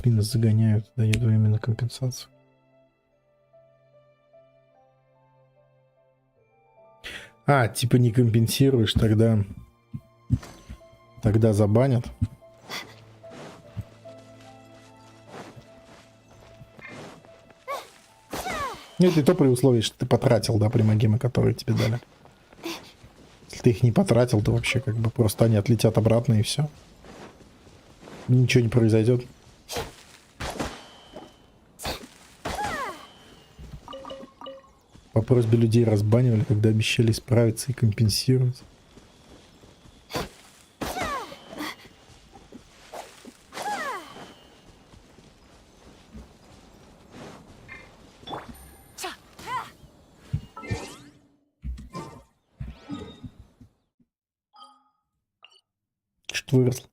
Минус загоняют, дают время на компенсацию. А, типа не компенсируешь, тогда забанят. Ну, это и то при условии, что ты потратил, да, примагемы, которые тебе дали. Если ты их не потратил, то вообще как бы просто они отлетят обратно и все. Ничего не произойдет. По просьбе людей разбанивали, когда обещали исправиться и компенсировать. Что-то выросло.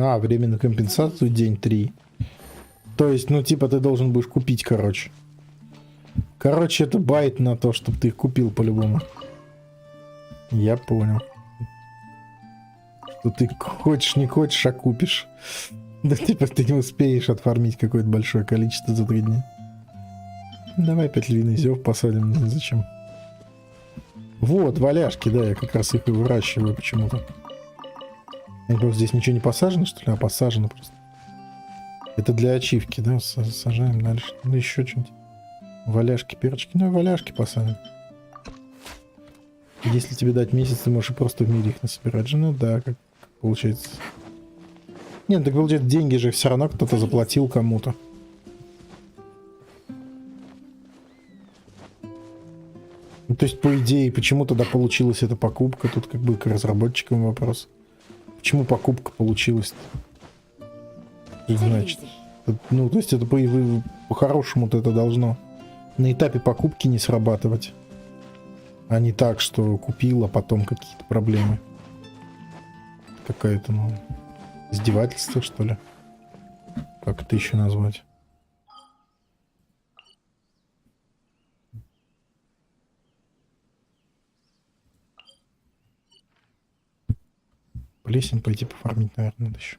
А, время на компенсацию день 3. То есть, ну, типа, ты должен будешь купить, короче. Короче, это байт на то, чтобы ты их купил по-любому. Я понял. Что ты хочешь, не хочешь, а купишь. Да, типа, ты не успеешь отфармить какое-то большое количество за 3 дня. Давай опять львиный зев посадим, не знаю зачем. Вот, валяшки, да, я как раз их и выращиваю почему-то. Здесь ничего не посажено, что ли? А посажено просто. Это для ачивки, да? Сажаем дальше. Ну, еще что-нибудь. Валяшки, перчики. Ну, и валяшки посадим. Если тебе дать месяц, ты можешь и просто в мире их насобирать же. Ну да, как получается. Нет, так получается, деньги же все равно кто-то заплатил кому-то. Ну, то есть, по идее, почему тогда получилась эта покупка? Тут как бы к разработчикам вопрос. Почему покупка получилась? Значит, ну, то есть, это по-хорошему-то это должно на этапе покупки не срабатывать. А не так, что купил, а потом какие-то проблемы. Какое-то, ну, издевательство, что ли? Как это еще назвать? Плесень пойти пофармить, наверное, надо еще.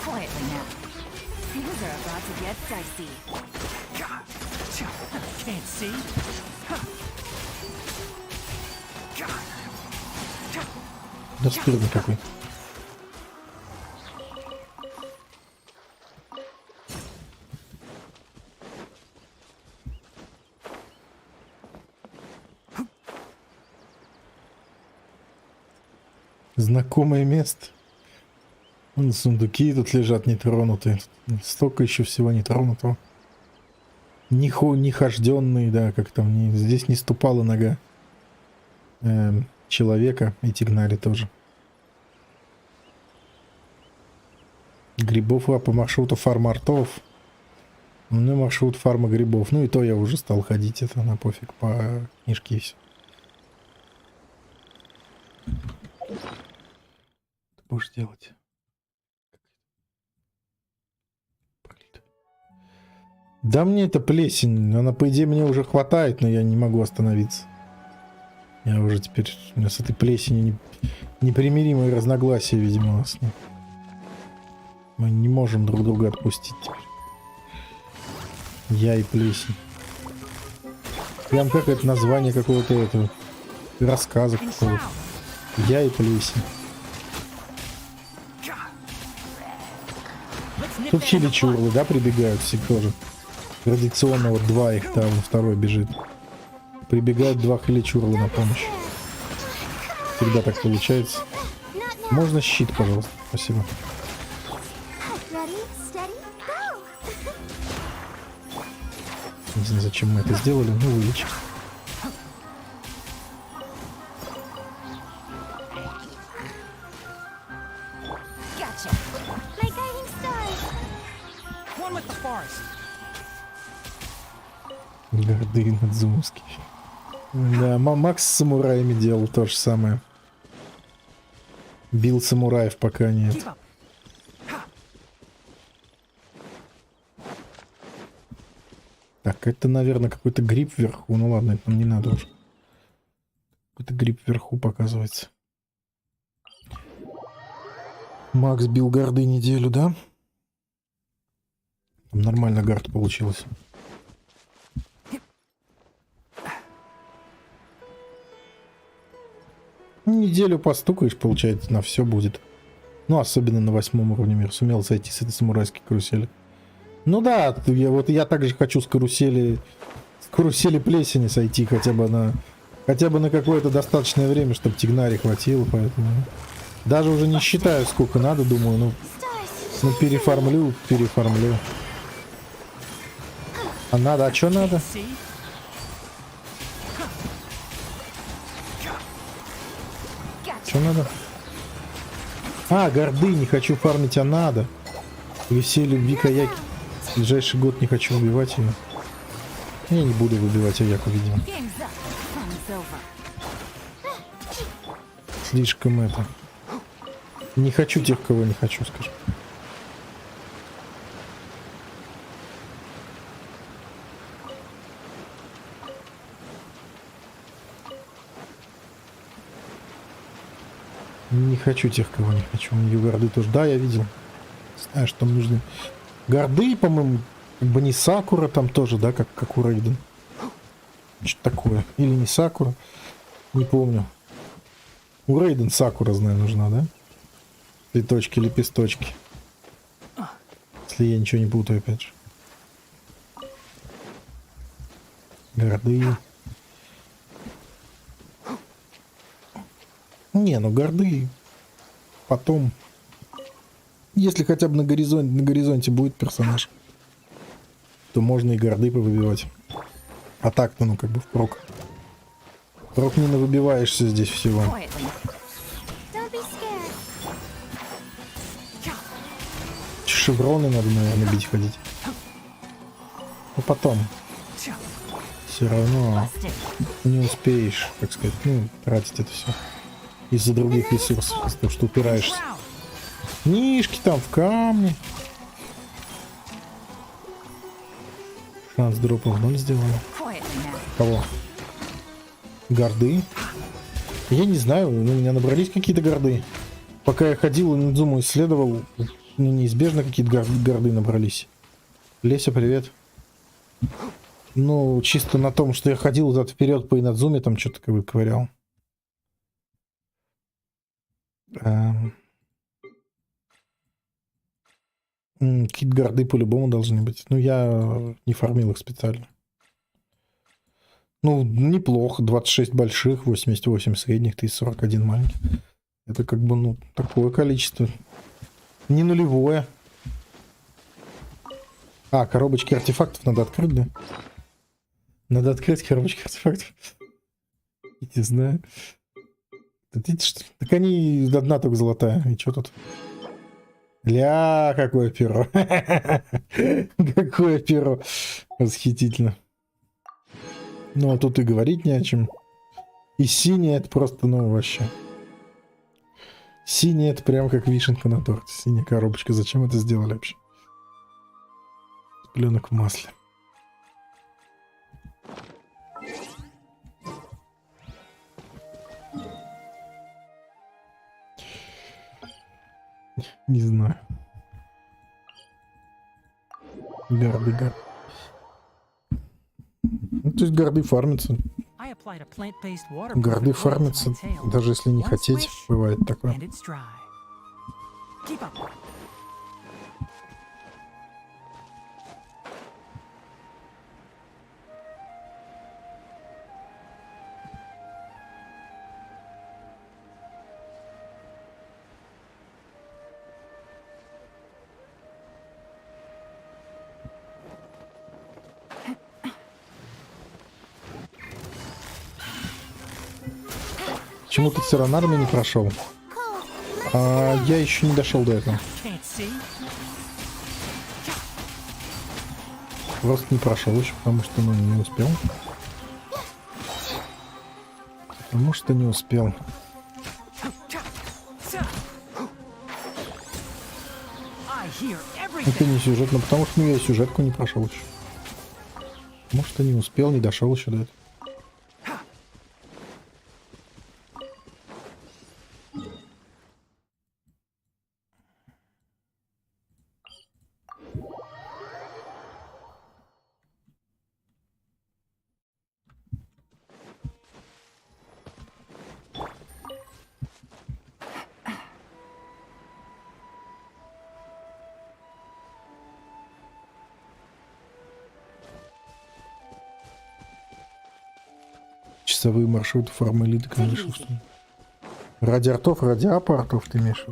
Quietly now. Things are about to get dicey. Can't see? Да стырный какой. Знакомое место. Вон сундуки тут лежат нетронутые. Столько еще всего нетронутого. Нехожденные, да, как там. Здесь не ступала нога человека. Эти гнали тоже. Грибов по маршруту фарма артов. Ну, маршрут фарма грибов. Ну и то я уже стал ходить. Это на пофиг по книжке и все. Ты будешь делать? Да мне это плесень. Она, по идее, мне уже хватает, но я не могу остановиться. Я уже теперь... У меня с этой плесенью непримиримые разногласия, видимо, у нас. Мы не можем друг друга отпустить теперь. Я и плесень. Прям как это название какого-то этого рассказа какого-то. Я и плесень. Тут чили-чурлы, да, прибегают все тоже. Традиционно вот два их там, второй бежит. Прибегают два хиличурла на помощь. Всегда так получается. Можно щит, пожалуйста? Спасибо. Не знаю, зачем мы это сделали, но вылечим. Гордый Надзумовский. Да, Макс с самураями делал то же самое. Бил самураев, пока нет. Так, это, наверное, какой-то гриб вверху. Ну ладно, это нам не надо уже. Какой-то гриб вверху показывается. Макс бил гарды неделю, да? Там нормально гард получилось. Неделю постукаешь, получается, на все будет. Ну, особенно на 8 уровне мира. Сумел зайти с этой самурайской карусели. Ну да, я также хочу с карусели плесени сойти хотя бы на какое-то достаточное время, чтобы Тигнари хватило, поэтому Даже уже не считаю, сколько надо, думаю, ну перефармлю. А надо, а что надо? Что надо? А, горды не хочу фармить, а надо. Веселье, любви, каяки. В ближайший год не хочу убивать ее. Я не буду выбивать Аяку, видимо. Слишком это. Не хочу тех, кого не хочу, скажем. Не хочу тех, кого не хочу. У нее горды тоже. Да, я видел. Знаю, что там нужны. Горды, по-моему, как бы не Сакура там тоже, да, как у Рейден. Что-то такое. Или не Сакура. Не помню. У Рейден Сакура, знаю, нужна, да? Цветочки, лепесточки. Если я ничего не путаю, опять же. Горды. Не, ну горды. Потом. Если хотя бы на горизонте будет персонаж, то можно и горды повыбивать. А так-то, ну, как бы впрок. Впрок не навыбиваешься здесь всего. Шевроны надо, наверное, бить ходить. Но потом. Все равно не успеешь, так сказать, ну, тратить это все. Из-за других ресурсов, потому что упираешься. Книжки там в камне. Шанс дропа в 0 сделали. Кого? Горды? Я не знаю, у меня набрались какие-то горды. Пока я ходил и Инадзуму исследовал, неизбежно какие-то горды набрались. Леся, привет. Ну, чисто на том, что я ходил взад вперед по Инадзуме, там что-то как бы ковырял. Какие-то горды по-любому должны быть. Ну, я не фармил их специально. Ну, неплохо. 26 больших, 88 средних, 1041 маленьких. Это как бы, ну, такое количество. Не нулевое. А, коробочки артефактов надо открыть, да? Надо открыть коробочки артефактов. Не знаю. Тут видите, что? Так они одна только золотая. И что тут? Ля, какое перо. Какое перо. Восхитительно. Ну, а тут и говорить не о чем. И синее это просто, ну, вообще. Синее это прям как вишенка на торте. Синяя коробочка. Зачем это сделали вообще? Пленок в масле. Не знаю. Гарды. Ну, то есть гарды фармятся. Гарды фармятся, даже если не хотеть. Бывает такое. Почему ты Церонарми не прошел? Я еще не дошел до этого. Просто не прошел еще, потому что, ну, не успел. Потому что не успел. Это не сюжет, но потому что, ну, я сюжетку не прошел еще. Потому что не успел, не дошел еще до этого. Часовые маршруты формы элиты, конечно, что ли. Ради артов, ради апортов ты имеешь в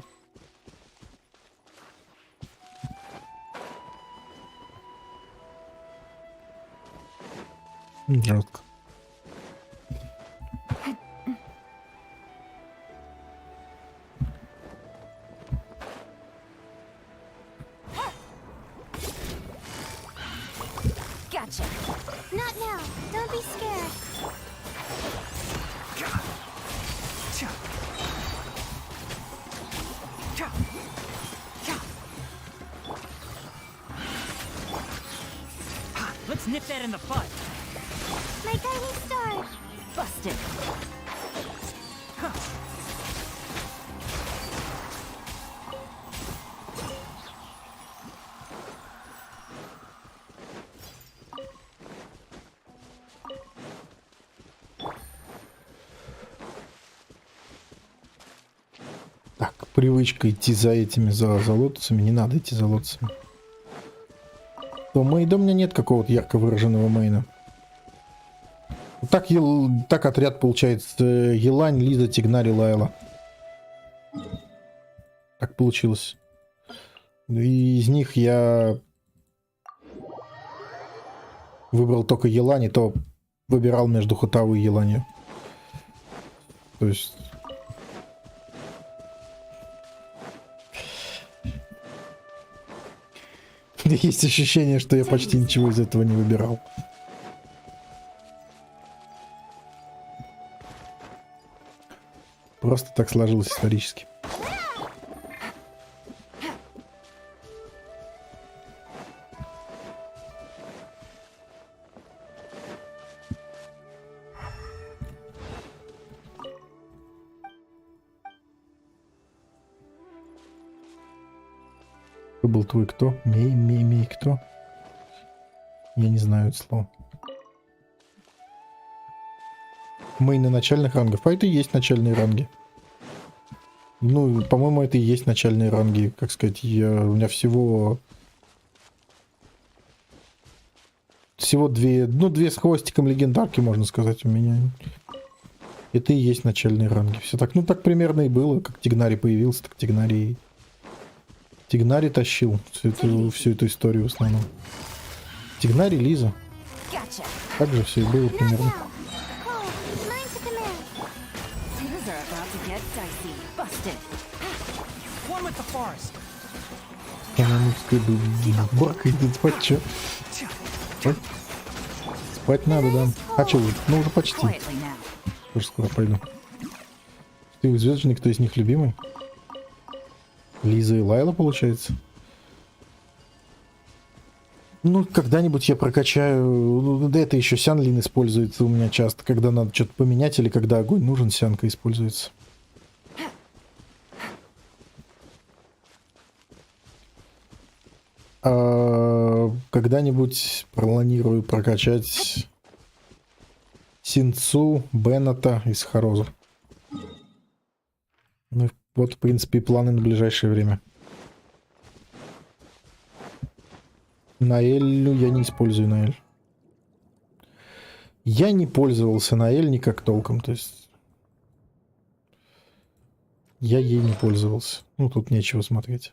виду? Жестко. Gotcha. Not now. Don't be scared. Let's nip that in the bud. My guiding star. Busted. Так, привычка идти за этими, за лотосами. Не надо идти за лотосами. То мейда у меня нет какого-то ярко выраженного мейна. Так, так отряд получается. Елань, Лиза, Тигнари, Лайла. Так получилось. И из них я выбрал только Елань, и то выбирал между Хутаву и Еланью. То есть... Есть ощущение, что я почти ничего из этого не выбирал. Просто так сложилось исторически. Кто был твой кто? Мей кто? Я не знаю это слово. Мейны начальных рангов. А это и есть начальные ранги. Ну, по-моему, это и есть начальные ранги. Как сказать, у меня всего две, ну, две с хвостиком легендарки, можно сказать, у меня. Это и есть начальные ранги. Все так, ну, так примерно и было. Как Тигнари появился, так Тигнари тащил всю эту историю в основном. Тигнари, Лиза. Так же все и было примерно. Барка идет спать, чё? Спать надо, да. А чё, ну уже почти. Тоже скоро пойду. Ты известный, кто из них любимый? Лиза и Лайла, получается? Ну, когда-нибудь я прокачаю... Да это еще Сянлин используется у меня часто, когда надо что-то поменять или когда огонь нужен, Сянка используется. Когда-нибудь планирую прокачать Синцу, Беннета из Хароза. Ну, вот, в принципе, и планы на ближайшее время. Наэлю я не использую Наэль. Я не пользовался Наэль никак толком, то есть... Я ей не пользовался. Ну, тут нечего смотреть.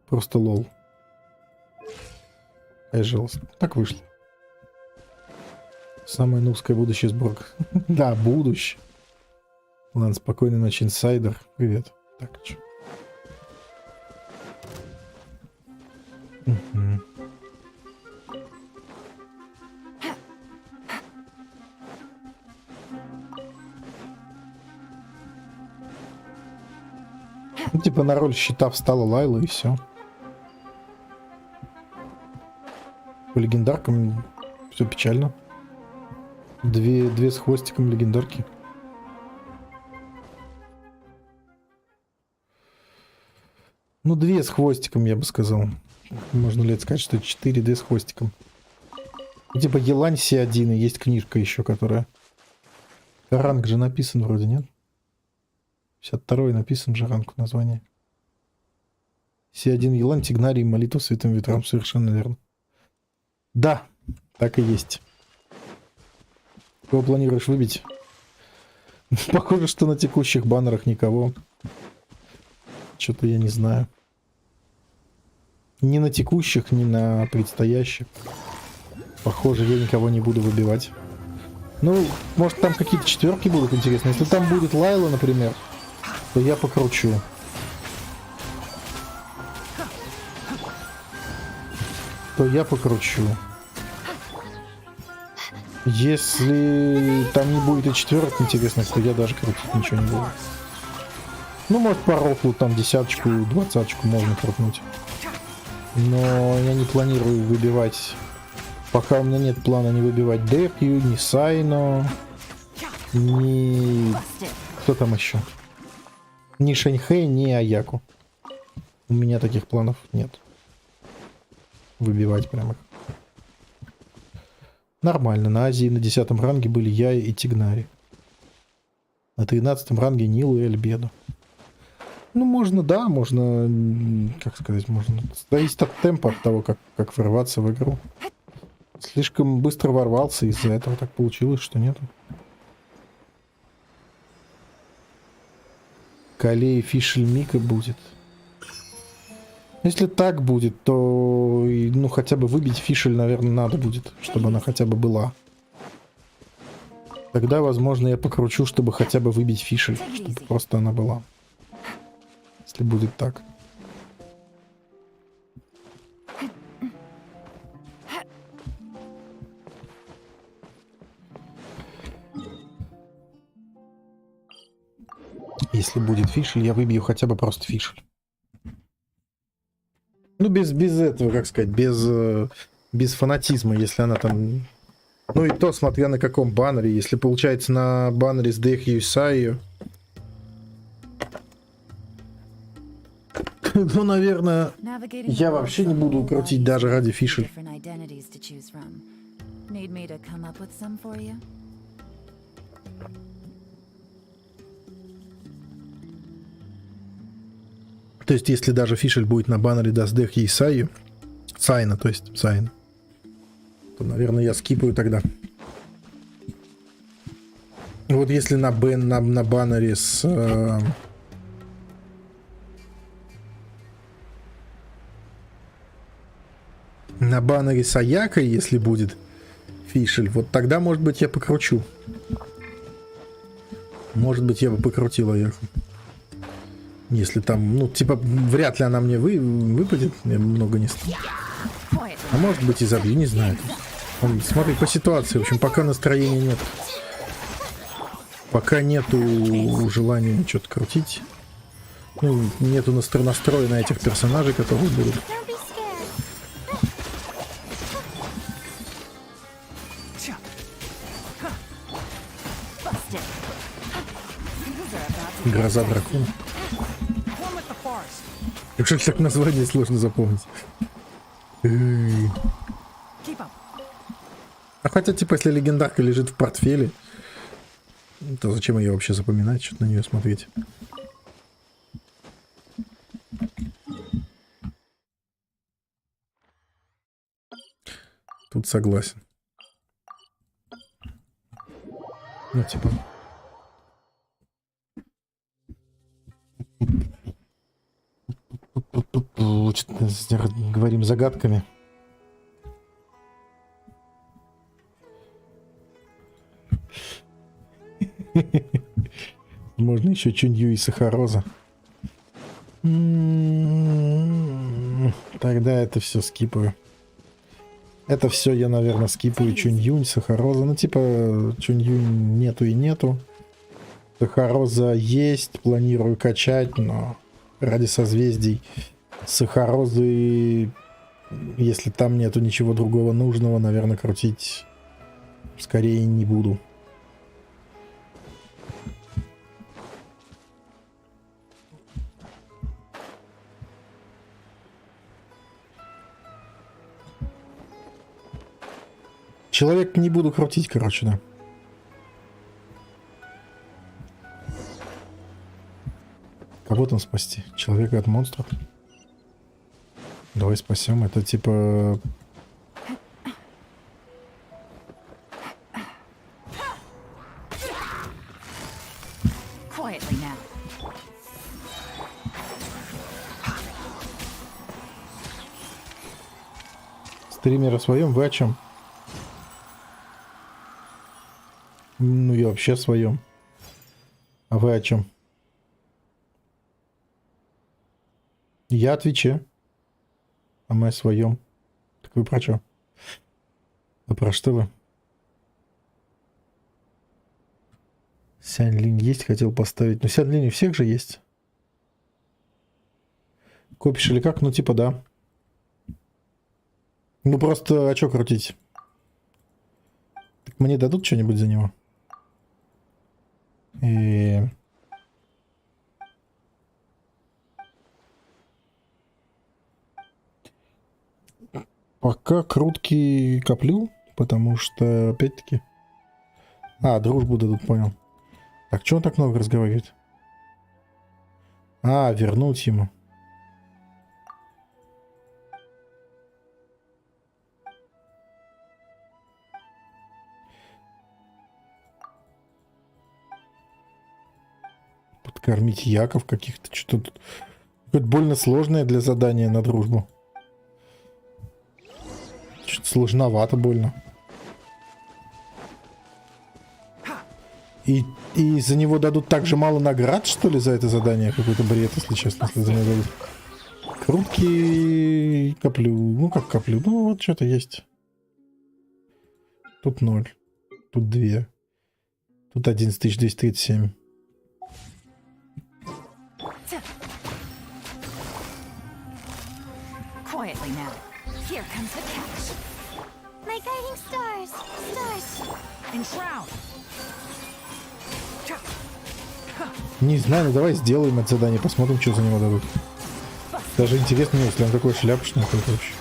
Просто лол. Пожалуйста. Так вышло. Самое нубское будущее сборка. Да, будущее. Ладно, спокойной ночи, инсайдер. Привет. Так, что? Ну, типа на роль щита встала Лайла и все. По легендаркам все печально. Две с хвостиком легендарки. Ну, две с хвостиком, я бы сказал. Можно ли это сказать, что 4, 2 с хвостиком. И типа Елань Си-1, и есть книжка еще, которая... Ранг же написан вроде, нет? 52-й написан же ранг в названии. Си-1 Елань, Тигнарий, молитва святым ветрам, совершенно верно. Да, так и есть. Кого планируешь выбить? Похоже, что на текущих баннерах никого. Что-то я не знаю. Ни на текущих, ни на предстоящих. Похоже, я никого не буду выбивать. Ну, может, там какие-то четверки будут интересные. Если там будет Лайла, например, то я покручу. Если там не будет и четверок интересных, то я даже крутить ничего не буду. Ну, может, по рофлу там десяточку, двадцаточку можно крутнуть. Но я не планирую выбивать... Пока у меня нет плана не выбивать Дерью, ни Сайно, ни... Кто там еще? Ни Шэньхэ, ни Аяку. У меня таких планов нет. Выбивать прямо. Нормально. На Азии на 10 ранге были я и Тигнари. На 13 ранге Нилу и Альбедо. Ну, можно, да, можно... Как сказать, можно... Зависит от темпа, от того, как ворваться в игру. Слишком быстро ворвался, из-за этого так получилось, что нету. Калей Фишель Мика будет. Если так будет, то ну хотя бы выбить Фишель, наверное, надо будет, чтобы она хотя бы была. Тогда, возможно, я покручу, чтобы хотя бы выбить Фишель, чтобы просто она была. Если будет так. Если будет Фишель, я выбью хотя бы просто Фишель. Ну, без этого, как сказать, без фанатизма, если она там... Ну, и то, смотря на каком баннере. Если, получается, на баннере с Дехью и Сайю, ну, наверное, я вообще не буду крутить даже ради Фишель. То есть, если даже Фишель будет на баннере Даздехи и Сайю, Сайна, то есть Сайна, то, наверное, я скипаю тогда. Вот если на баннере с... на баннере с Аякой, если будет Фишель, вот тогда, может быть, я покручу. Может быть, я бы покрутил Аяку. Если там, ну, типа, вряд ли она мне выпадет, я много не стану. А может быть и забью, не знаю. Смотри, по ситуации, в общем, пока настроения нет. Пока нету желания что-то крутить. Ну, нету настроя на этих персонажей, которые будут. Гроза дракона. Вообще так название сложно запомнить. А хотя, типа, если легендарка лежит в портфеле, то зачем ее вообще запоминать, что-то на нее смотреть? Тут согласен. Ну, типа... Говорим загадками. Можно еще Чунью и Сахароза. Тогда это все скипаю. Это все я, наверное, скипаю. Чуньюнь, Сахароза. Ну, типа, Чуньюнь нету и нету. Сахароза есть. Планирую качать, но ради созвездий Сахарозы, если там нету ничего другого нужного, наверное, крутить скорее не буду. Человек не буду крутить, короче, да. Кого там спасти? Человека от монстров? Давай спасем. Это типа... Quietly now. Стример о своем, вы о чем? Ну, я вообще о своем. А вы о чем? Я о Твиче. А мы о своем. Так вы про что? А про что вы? Сянь-линь есть, хотел поставить. Но Сянь-линь у всех же есть. Копишь или как? Ну, типа, да. Ну, просто, а что крутить? Так мне дадут что-нибудь за него? И... Пока крутки коплю, потому что, опять-таки... А, дружбу дадут, понял. Так, что он так много разговаривает? А, вернуть ему. Подкормить яков каких-то. Что-то тут... Какое-то больно сложное для задания на дружбу. Что-то сложновато больно. И за него дадут так же мало наград, что ли, за это задание? Какой-то бред, если честно, если за него дадут. Крутки коплю. Ну, как коплю? Ну, вот что-то есть. Тут 0. Тут 2. Тут 11237. Quietly now. Here comes the catch. My guiding stars! Stars! Enshroud! Не знаю, ну давай сделаем это задание, посмотрим, что за него дадут. Даже интересно, если он такой шляпочный, то вообще.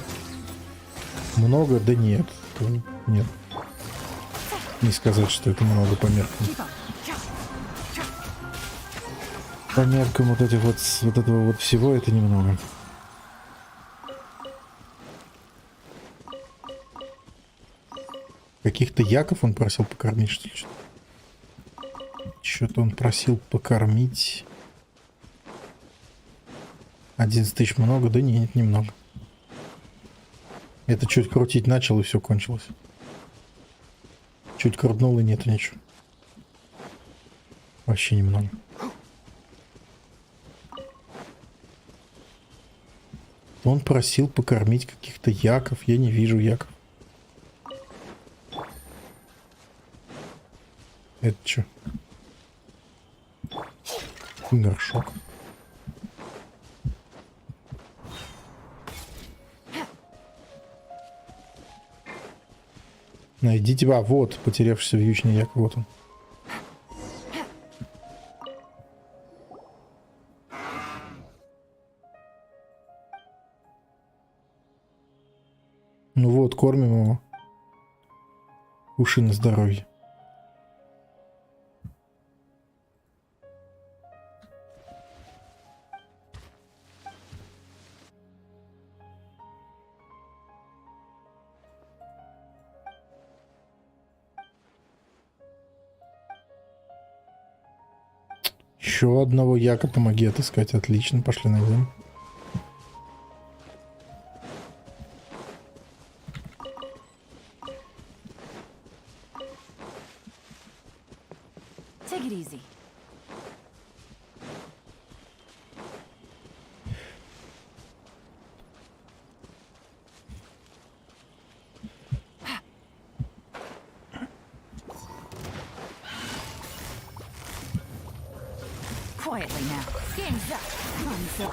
Много? Да нет. Нет. Не сказать, что это много по меркам. По меркам вот этих вот этого вот всего это немного. Каких-то яков он просил покормить, что ли? Что-то он просил покормить. 11 тысяч много? Да нет, немного. Это чуть крутить начал, и все кончилось. Чуть крутнул, и нету ничего. Вообще немного. Он просил покормить каких-то яков. Я не вижу яков. Это что? Горшок. Найди тебя. Вот, потерявшийся вьючный як. Вот он. Ну вот, кормим его. Уши на здоровье. Еще одного яка помоги отыскать. Отлично, пошли найдем. Take it easy. Quietly now. Game's up. Come on, so.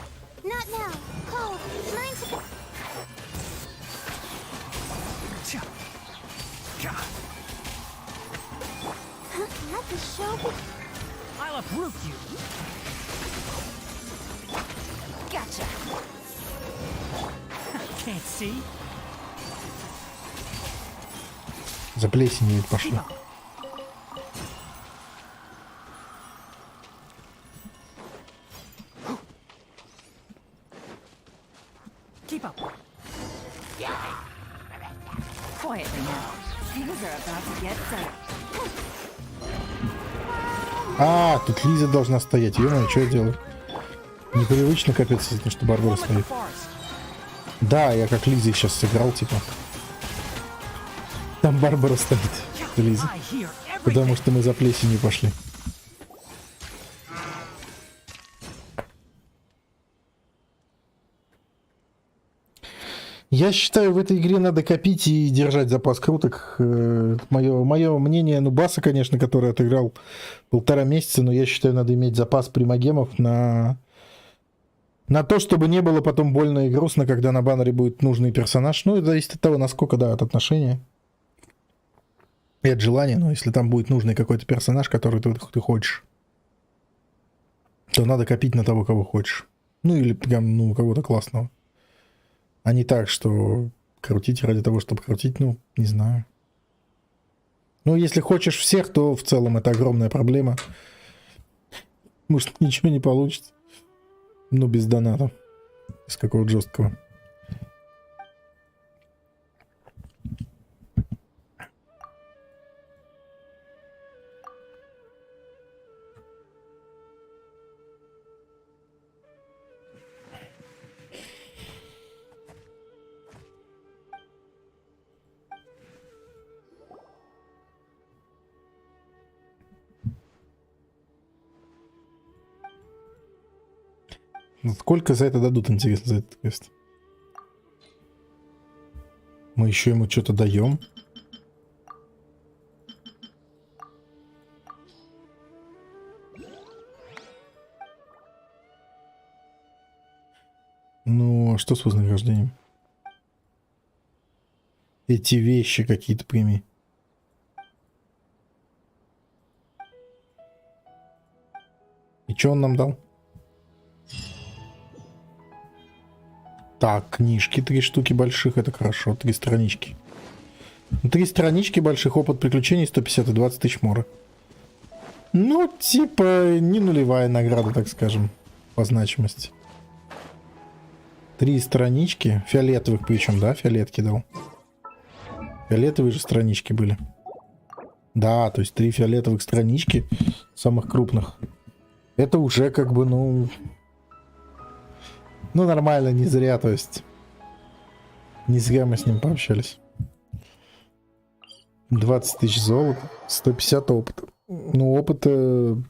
Not now. Cold. Mine's a... Not the show. I'll uproot you. Gotcha. Can't see. Заплесневеет пошли. Keep up. Quietly now. Things are about to get dark. А, тут Лиза должна стоять. Ё-моё, что я делаю? Непривычно, капец, что Барбара стоит. Да, я как Лиза сейчас сыграл, типа. Там Барбара стоит. Лиза. Потому что мы за плесенью пошли. Я считаю, в этой игре надо копить и держать запас круток. Мое мнение, ну, Баса, конечно, который отыграл 1,5 месяца, но я считаю, надо иметь запас примагемов на то, чтобы не было потом больно и грустно, когда на баннере будет нужный персонаж. Ну, это зависит от того, насколько, да, от отношения и от желания. Но если там будет нужный какой-то персонаж, который ты хочешь, то надо копить на того, кого хочешь. Ну, или прям, ну, кого-то классного. А не так, что крутить ради того, чтобы крутить, ну, не знаю. Ну, если хочешь всех, то в целом это огромная проблема. Может, ничего не получится. Ну, без доната. Без какого-то жесткого. Сколько за это дадут, интересно, за этот квест? Мы еще ему что-то даем. Ну, а что с вознаграждением? Эти вещи какие-то прими. И что он нам дал? Так, книжки 3 штуки больших, это хорошо, 3 странички. 3 странички больших, опыт приключений 150 и 20 тысяч мора. Ну, типа, не нулевая награда, так скажем, по значимости. 3 странички, фиолетовых причем, да, фиолетки дал. Фиолетовые же странички были. Да, то есть 3 фиолетовых странички, самых крупных. Это уже как бы, ну... Ну, нормально, не зря, то есть. Не зря мы с ним пообщались. 20 тысяч золота, 150 опыта. Ну, опыт это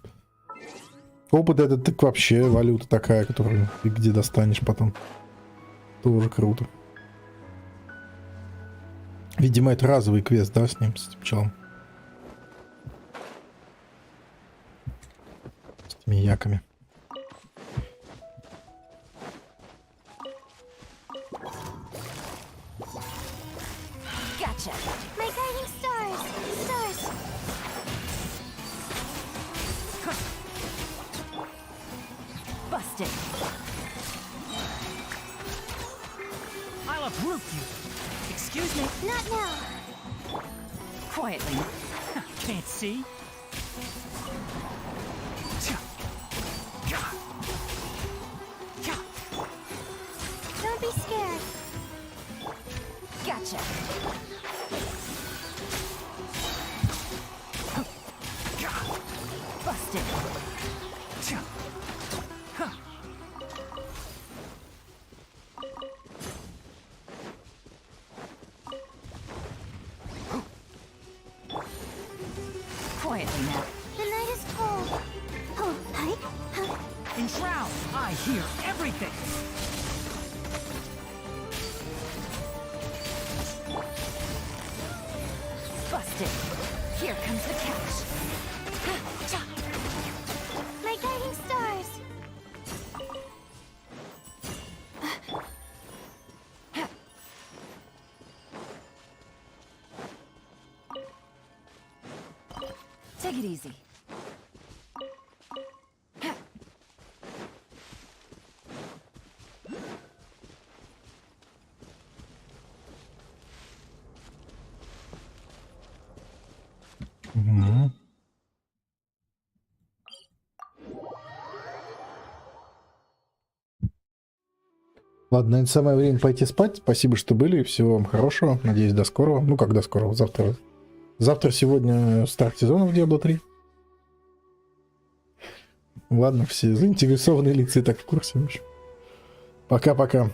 так вообще валюта такая, которую ты где достанешь потом. Тоже круто. Видимо, это разовый квест, да, с ним, с этим челом? С этими яками. My guiding stars! Stars! Busted! I'll uproot you! Excuse me? Not now! Quietly. Can't see? Don't be scared! Gotcha! Busted! Quietly now. The night is cold. Oh, hi? Huh? In Shroud, I hear everything! Busted! Here comes the catch! My guiding stars! Take it easy. Угу. Ладно, это самое время пойти спать. Спасибо, что были. Всего вам хорошего. Надеюсь, до скорого. Ну, как до скорого? Завтра. Завтра, сегодня старт сезона в Diablo 3. Ладно, все заинтересованные лица и так в курсе. Пока-пока.